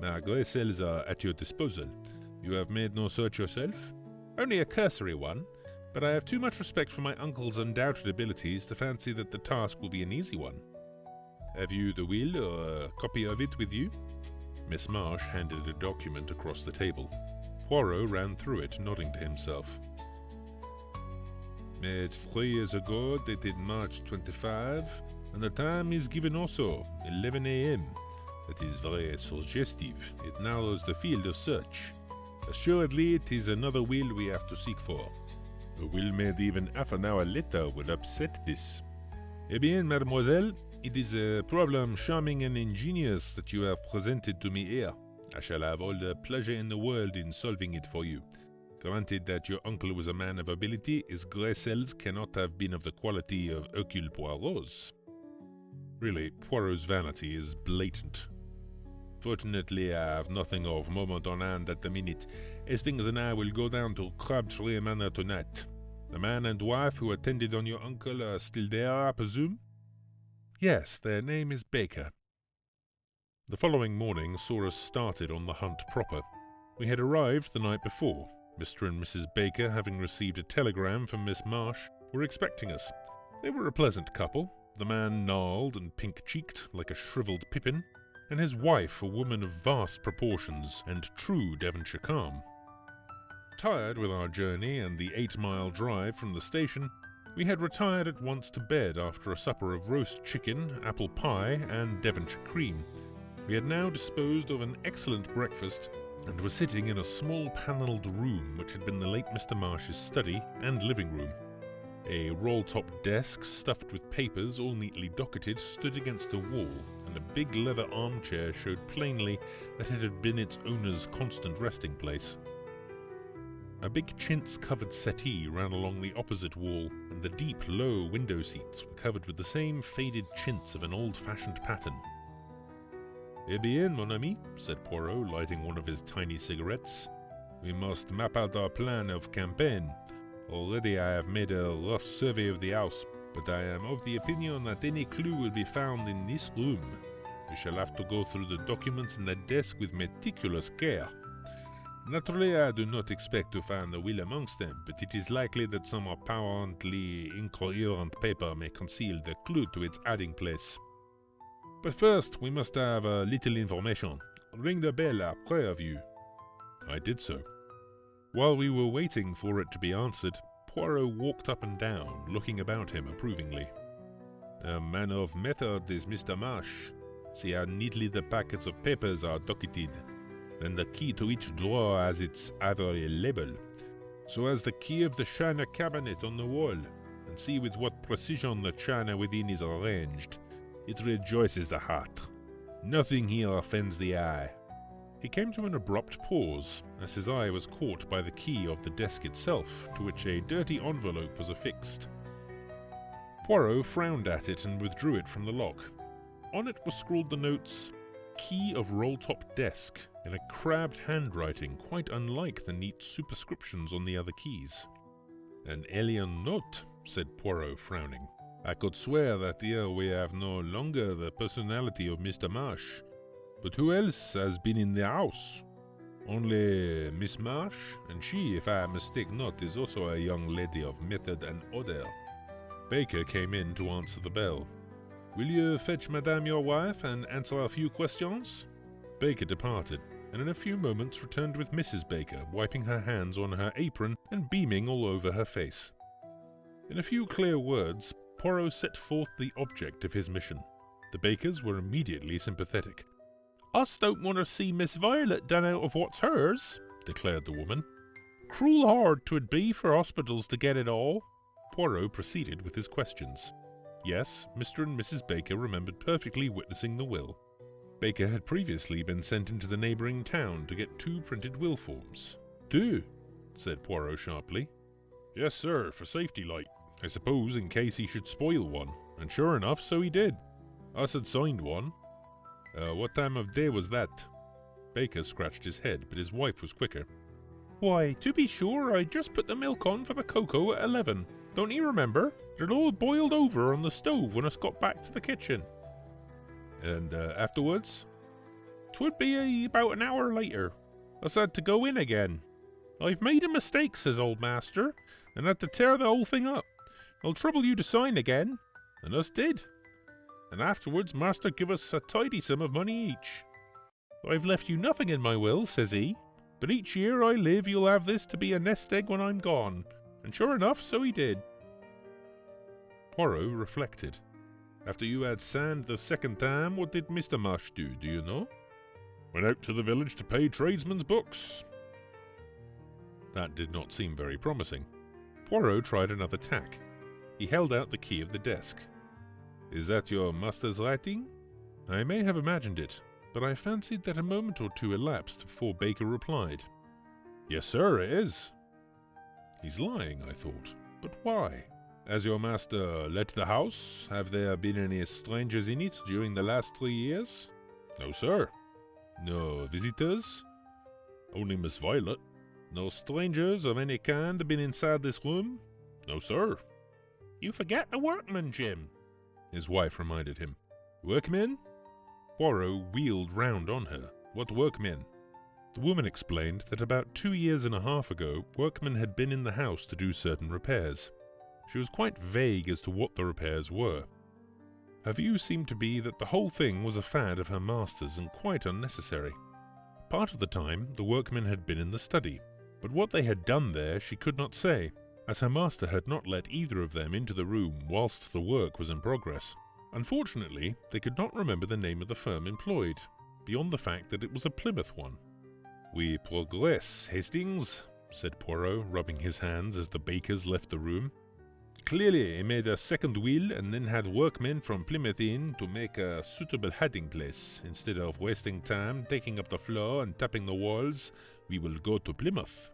My grey cells are at your disposal. You have made no search yourself? Only a cursory one, but I have too much respect for my uncle's undoubted abilities to fancy that the task will be an easy one. Have you the will or a copy of it with you? Miss Marsh handed a document across the table. Poirot ran through it, nodding to himself. Made 3 years ago, dated March 25, and the time is given also, 11 a.m. That is very suggestive. It narrows the field of search. Assuredly, it is another will we have to seek for. A will made even half an hour later would upset this. Eh bien, mademoiselle, it is a problem charming and ingenious that you have presented to me here. I shall have all the pleasure in the world in solving it for you. Granted that your uncle was a man of ability, his grey cells cannot have been of the quality of Hercule Poirot's. Really, Poirot's vanity is blatant. Fortunately, I have nothing of moment on hand at the minute. Hastings and I will go down to Crabtree Manor tonight. The man and wife who attended on your uncle are still there, I presume? Yes, their name is Baker. The following morning saw us started on the hunt proper. We had arrived the night before. Mr. and Mrs. Baker, having received a telegram from Miss Marsh, were expecting us. They were a pleasant couple, the man gnarled and pink-cheeked like a shriveled pippin, and his wife a woman of vast proportions and true Devonshire calm. Tired with our journey and the 8-mile drive from the station, we had retired at once to bed after a supper of roast chicken, apple pie, and Devonshire cream. We had now disposed of an excellent breakfast, and were sitting in a small panelled room which had been the late Mr. Marsh's study and living room. A roll-top desk stuffed with papers, all neatly docketed, stood against the wall, and a big leather armchair showed plainly that it had been its owner's constant resting place. A big chintz-covered settee ran along the opposite wall, and the deep, low window seats were covered with the same faded chintz of an old-fashioned pattern. "Eh bien, mon ami," said Poirot, lighting one of his tiny cigarettes. "We must map out our plan of campaign. Already I have made a rough survey of the house, but I am of the opinion that any clue will be found in this room. We shall have to go through the documents in the desk with meticulous care. Naturally, I do not expect to find a will amongst them, but it is likely that some apparently incoherent paper may conceal the clue to its hiding place. But first, we must have a little information. Ring the bell après of you." I did so. While we were waiting for it to be answered, Poirot walked up and down, looking about him approvingly. "A man of method is Mr. Marsh. See how neatly the packets of papers are docketed. Then the key to each drawer has its ivory label. So has the key of the china cabinet on the wall. And see with what precision the china within is arranged. It rejoices the heart. Nothing here offends the eye." He came to an abrupt pause, as his eye was caught by the key of the desk itself, to which a dirty envelope was affixed. Poirot frowned at it and withdrew it from the lock. On it were scrawled the notes, "Key of roll-top desk," in a crabbed handwriting quite unlike the neat superscriptions on the other keys. "An alien note," said Poirot, frowning. "I could swear that here we have no longer the personality of Mr. Marsh. But who else has been in the house? Only Miss Marsh, and she, if I mistake not, is also a young lady of method and order." Baker came in to answer the bell. "Will you fetch Madame your wife and answer a few questions?" Baker departed, and in a few moments returned with Mrs. Baker, wiping her hands on her apron and beaming all over her face. In a few clear words, Poirot set forth the object of his mission. The Bakers were immediately sympathetic. "Us don't want to see Miss Violet done out of what's hers," declared the woman. "Cruel hard 'twould be for hospitals to get it all." Poirot proceeded with his questions. Yes, Mr. and Mrs. Baker remembered perfectly witnessing the will. Baker had previously been sent into the neighbouring town to get 2 printed will forms. "2?" said Poirot sharply. "Yes, sir, for safety like. I suppose in case he should spoil one, and sure enough, so he did. Us had signed one. What time of day was that?" Baker scratched his head, but his wife was quicker. "Why, to be sure, I just put the milk on for the cocoa at 11. Don't you remember? It all boiled over on the stove when us got back to the kitchen." "And afterwards?" "'Twould be about an hour later. Us had to go in again. 'I've made a mistake,' says old master, and had to tear the whole thing up. 'I'll trouble you to sign again.' And us did. And afterwards master give us a tidy sum of money each. 'I've left you nothing in my will,' says he, 'but each year I live you'll have this to be a nest egg when I'm gone.' And sure enough, so he did." Poirot reflected. "After you had signed the second time, what did Mr. Marsh do you know?" "Went out to the village to pay tradesmen's books." That did not seem very promising. Poirot tried another tack. He held out the key of the desk. "Is that your master's writing?" I may have imagined it, but I fancied that a moment or two elapsed before Baker replied. "Yes, sir, it is." He's lying, I thought, but why? "Has your master let the house? Have there been any strangers in it during the last 3 years?" "No, sir." "No visitors?" "Only Miss Violet." "No strangers of any kind been inside this room?" "No, sir." "You forget the workmen, Jim," his wife reminded him. "Workmen?" Poirot wheeled round on her. "What workmen?" The woman explained that about 2 years and a half ago, workmen had been in the house to do certain repairs. She was quite vague as to what the repairs were. Her view seemed to be that the whole thing was a fad of her master's and quite unnecessary. Part of the time, the workmen had been in the study, but what they had done there she could not say, as her master had not let either of them into the room whilst the work was in progress. Unfortunately, they could not remember the name of the firm employed. beyond the fact that it was a Plymouth one. "We progress, Hastings," said Poirot, rubbing his hands as the bakers left the room. "Clearly he made a second will and then had workmen from Plymouth Inn to make a suitable hiding place. Instead of wasting time taking up the floor and tapping the walls, we will go to Plymouth."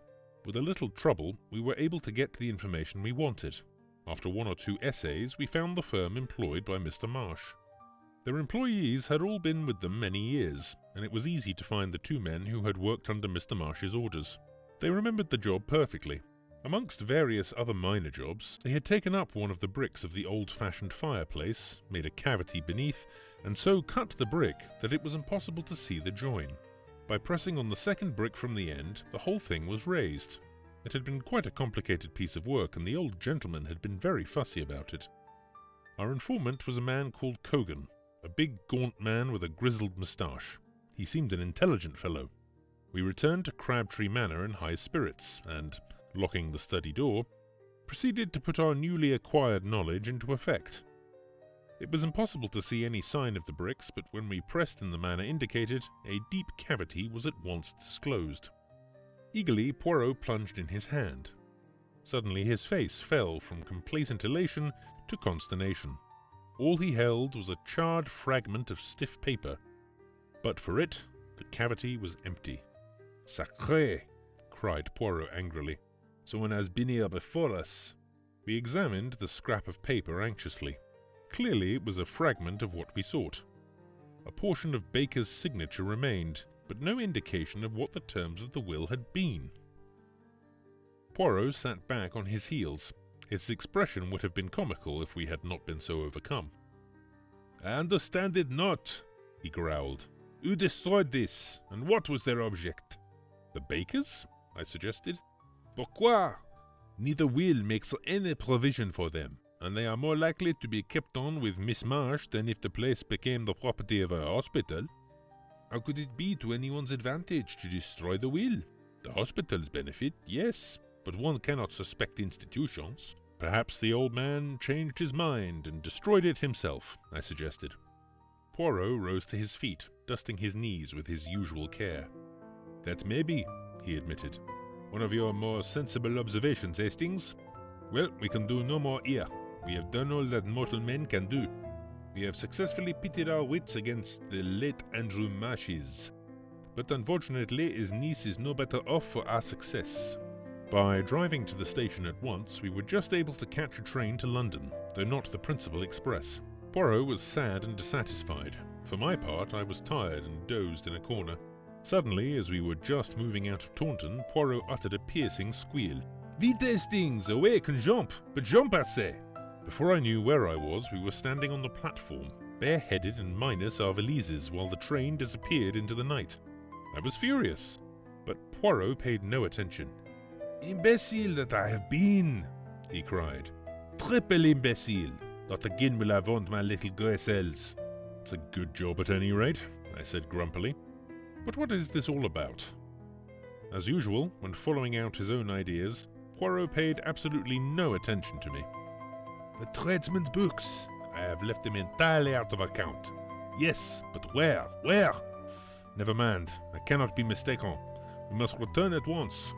With a little trouble, we were able to get the information we wanted. After one or two essays, we found the firm employed by Mr. Marsh. Their employees had all been with them many years, and it was easy to find the two men who had worked under Mr. Marsh's orders. They remembered the job perfectly. Amongst various other minor jobs, they had taken up one of the bricks of the old-fashioned fireplace, made a cavity beneath, and so cut the brick that it was impossible to see the join. By pressing on the second brick from the end, the whole thing was raised. It had been quite a complicated piece of work, and the old gentleman had been very fussy about it. Our informant was a man called Cogan, a big gaunt man with a grizzled moustache. He seemed an intelligent fellow. We returned to Crabtree Manor in high spirits, and, locking the study door, proceeded to put our newly acquired knowledge into effect. It was impossible to see any sign of the bricks, but when we pressed in the manner indicated, a deep cavity was at once disclosed. Eagerly, Poirot plunged in his hand. Suddenly his face fell from complacent elation to consternation. All he held was a charred fragment of stiff paper. But for it, the cavity was empty. "Sacré!" cried Poirot angrily. "Someone has been here before us." We examined the scrap of paper anxiously. Clearly it was a fragment of what we sought. A portion of Baker's signature remained, but no indication of what the terms of the will had been. Poirot sat back on his heels. His expression would have been comical if we had not been so overcome. "I understand it not," he growled. "Who destroyed this, and what was their object?" "The Bakers?" I suggested. "Pourquoi? Neither will makes any provision for them, and they are more likely to be kept on with Miss Marsh than if the place became the property of a hospital." "How could it be to anyone's advantage to destroy the will?" "The hospital's benefit, yes, but one cannot suspect institutions." "Perhaps the old man changed his mind and destroyed it himself," I suggested. Poirot rose to his feet, dusting his knees with his usual care. "That may be," he admitted. "One of your more sensible observations, Hastings. Well, we can do no more here. We have done all that mortal men can do. We have successfully pitted our wits against the late Andrew Marsh's. But unfortunately his niece is no better off for our success." By driving to the station at once, we were just able to catch a train to London, though not the principal express. Poirot was sad and dissatisfied. For my part, I was tired and dozed in a corner. Suddenly, as we were just moving out of Taunton, Poirot uttered a piercing squeal. "Vite, Hastings! Awake and jump! But jump, I say!" Before I knew where I was, we were standing on the platform, bareheaded and minus our valises, while the train disappeared into the night. I was furious, but Poirot paid no attention. "Imbecile that I have been!" he cried. "Triple imbecile! Not again will I want my little grey cells." "It's a good job at any rate," I said grumpily. "But what is this all about?" As usual, when following out his own ideas, Poirot paid absolutely no attention to me. "The tradesmen's books. I have left them entirely out of account." "Yes, but where? Where?" "Never mind. I cannot be mistaken. We must return at once."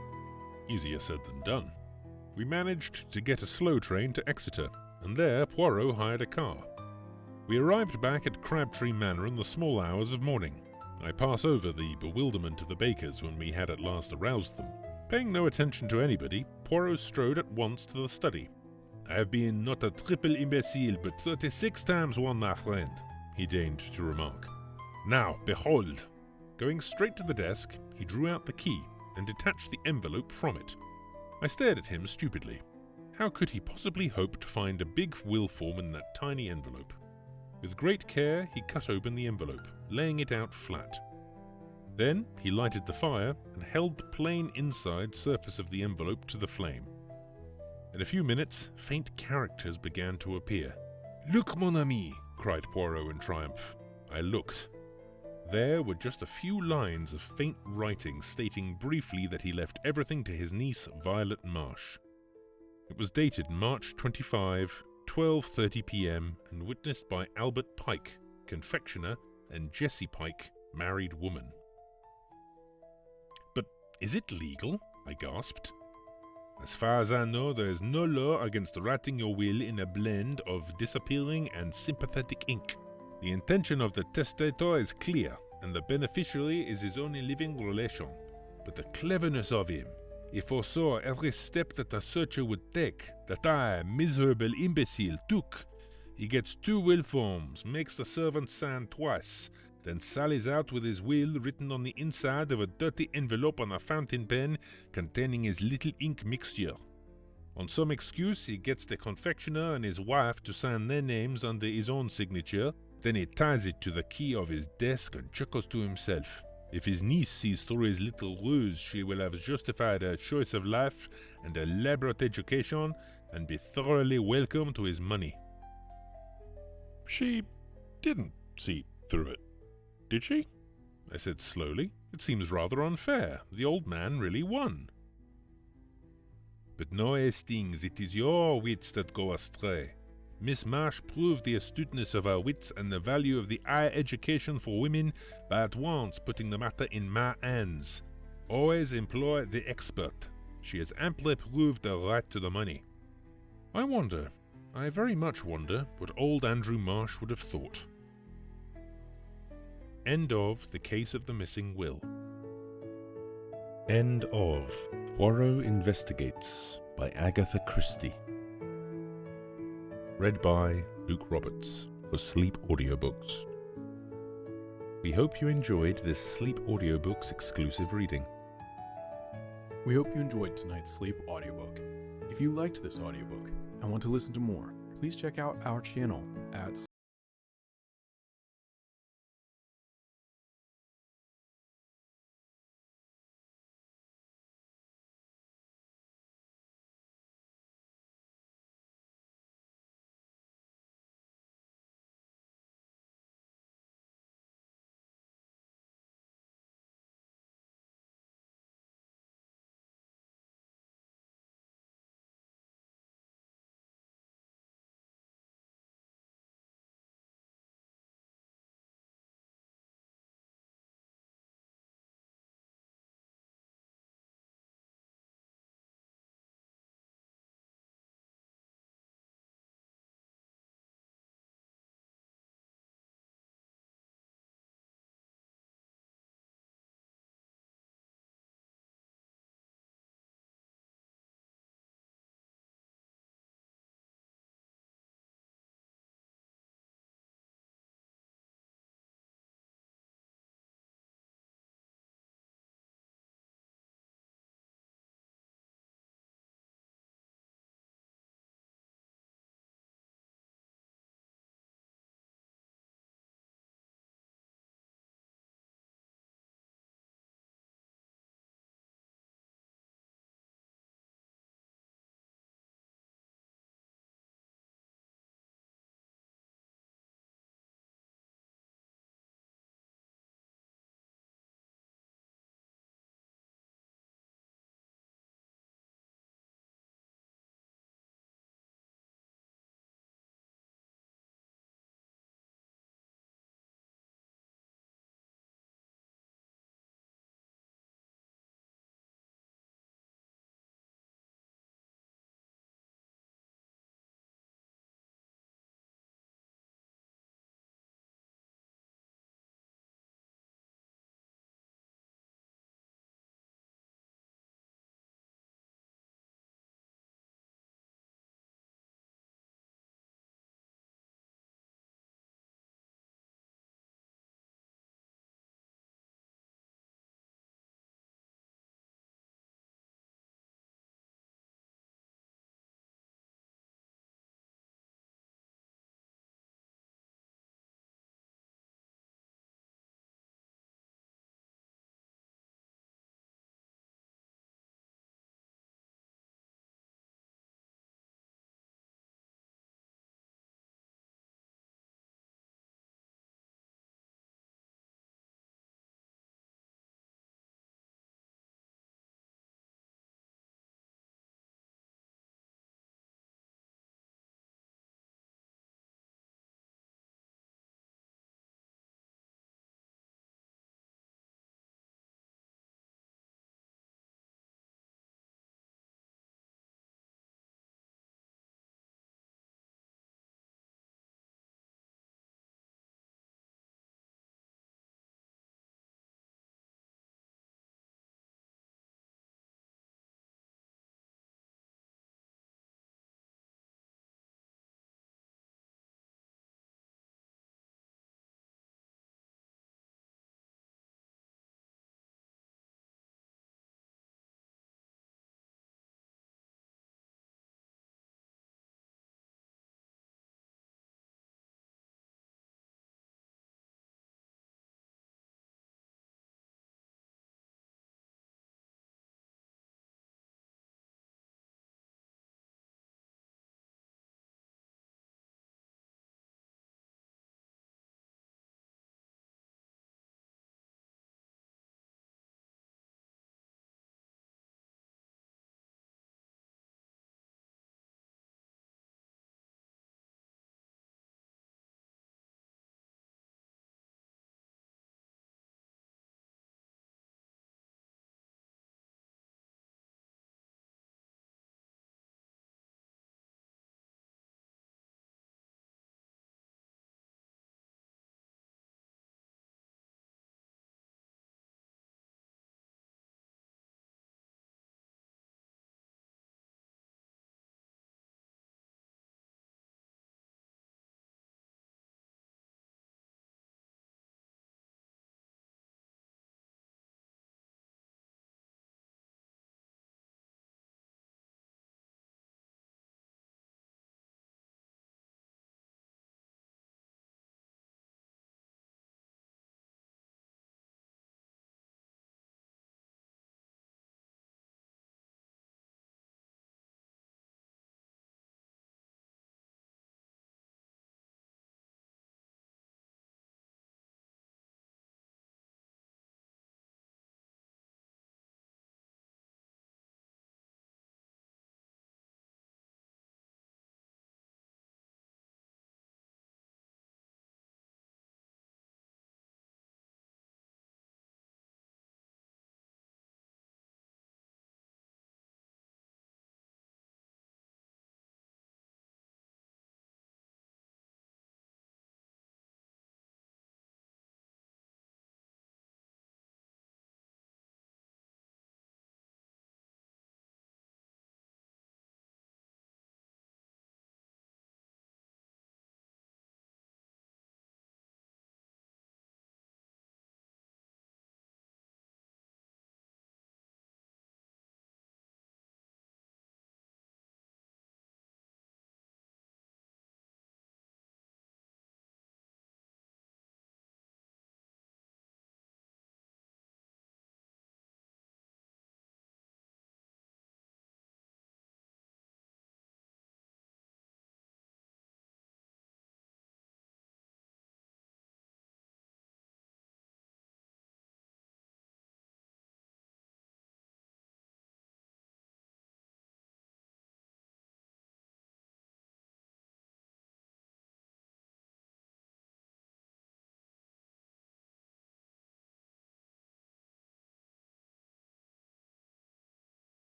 Easier said than done. We managed to get a slow train to Exeter, and there Poirot hired a car. We arrived back at Crabtree Manor in the small hours of morning. I pass over the bewilderment of the Bakers when we had at last aroused them. Paying no attention to anybody, Poirot strode at once to the study. "I have been not a triple imbecile, but 36 times one, my friend," he deigned to remark. "Now, behold!" Going straight to the desk, he drew out the key and detached the envelope from it. I stared at him stupidly. How could he possibly hope to find a big will form in that tiny envelope? With great care he cut open the envelope, laying it out flat. Then he lighted the fire and held the plain inside surface of the envelope to the flame. In a few minutes, faint characters began to appear. "Look, mon ami!" cried Poirot in triumph. I looked. There were just a few lines of faint writing stating briefly that he left everything to his niece Violet Marsh. It was dated March 25, 12:30 p.m. and witnessed by Albert Pike, confectioner, and Jessie Pike, married woman. "But is it legal?" I gasped. "As far as I know, there is no law against writing your will in a blend of disappearing and sympathetic ink. The intention of the testator is clear, and the beneficiary is his only living relation. But the cleverness of him! He foresaw every step that the searcher would take, that I, miserable imbecile, took. He gets 2 will forms, makes the servant sign twice, then sallies out with his will written on the inside of a dirty envelope on a fountain pen containing his little ink mixture. On some excuse, he gets the confectioner and his wife to sign their names under his own signature, then he ties it to the key of his desk and chuckles to himself. If his niece sees through his little ruse, she will have justified her choice of life and elaborate education and be thoroughly welcome to his money." She didn't see through it, did she? I said slowly. "It seems rather unfair. The old man really won." "But no, Hastings, it is your wits that go astray. Miss Marsh proved the astuteness of her wits and the value of the higher education for women by at once putting the matter in my hands. Always employ the expert. She has amply proved her right to the money." I very much wonder what old Andrew Marsh would have thought. End of The Case of the Missing Will. End of Poirot Investigates by Agatha Christie. Read by Luke Roberts for Sleep Audiobooks. We hope you enjoyed this Sleep Audiobooks exclusive reading. We hope you enjoyed tonight's Sleep audiobook. If you liked this audiobook and want to listen to more, please check out our channel at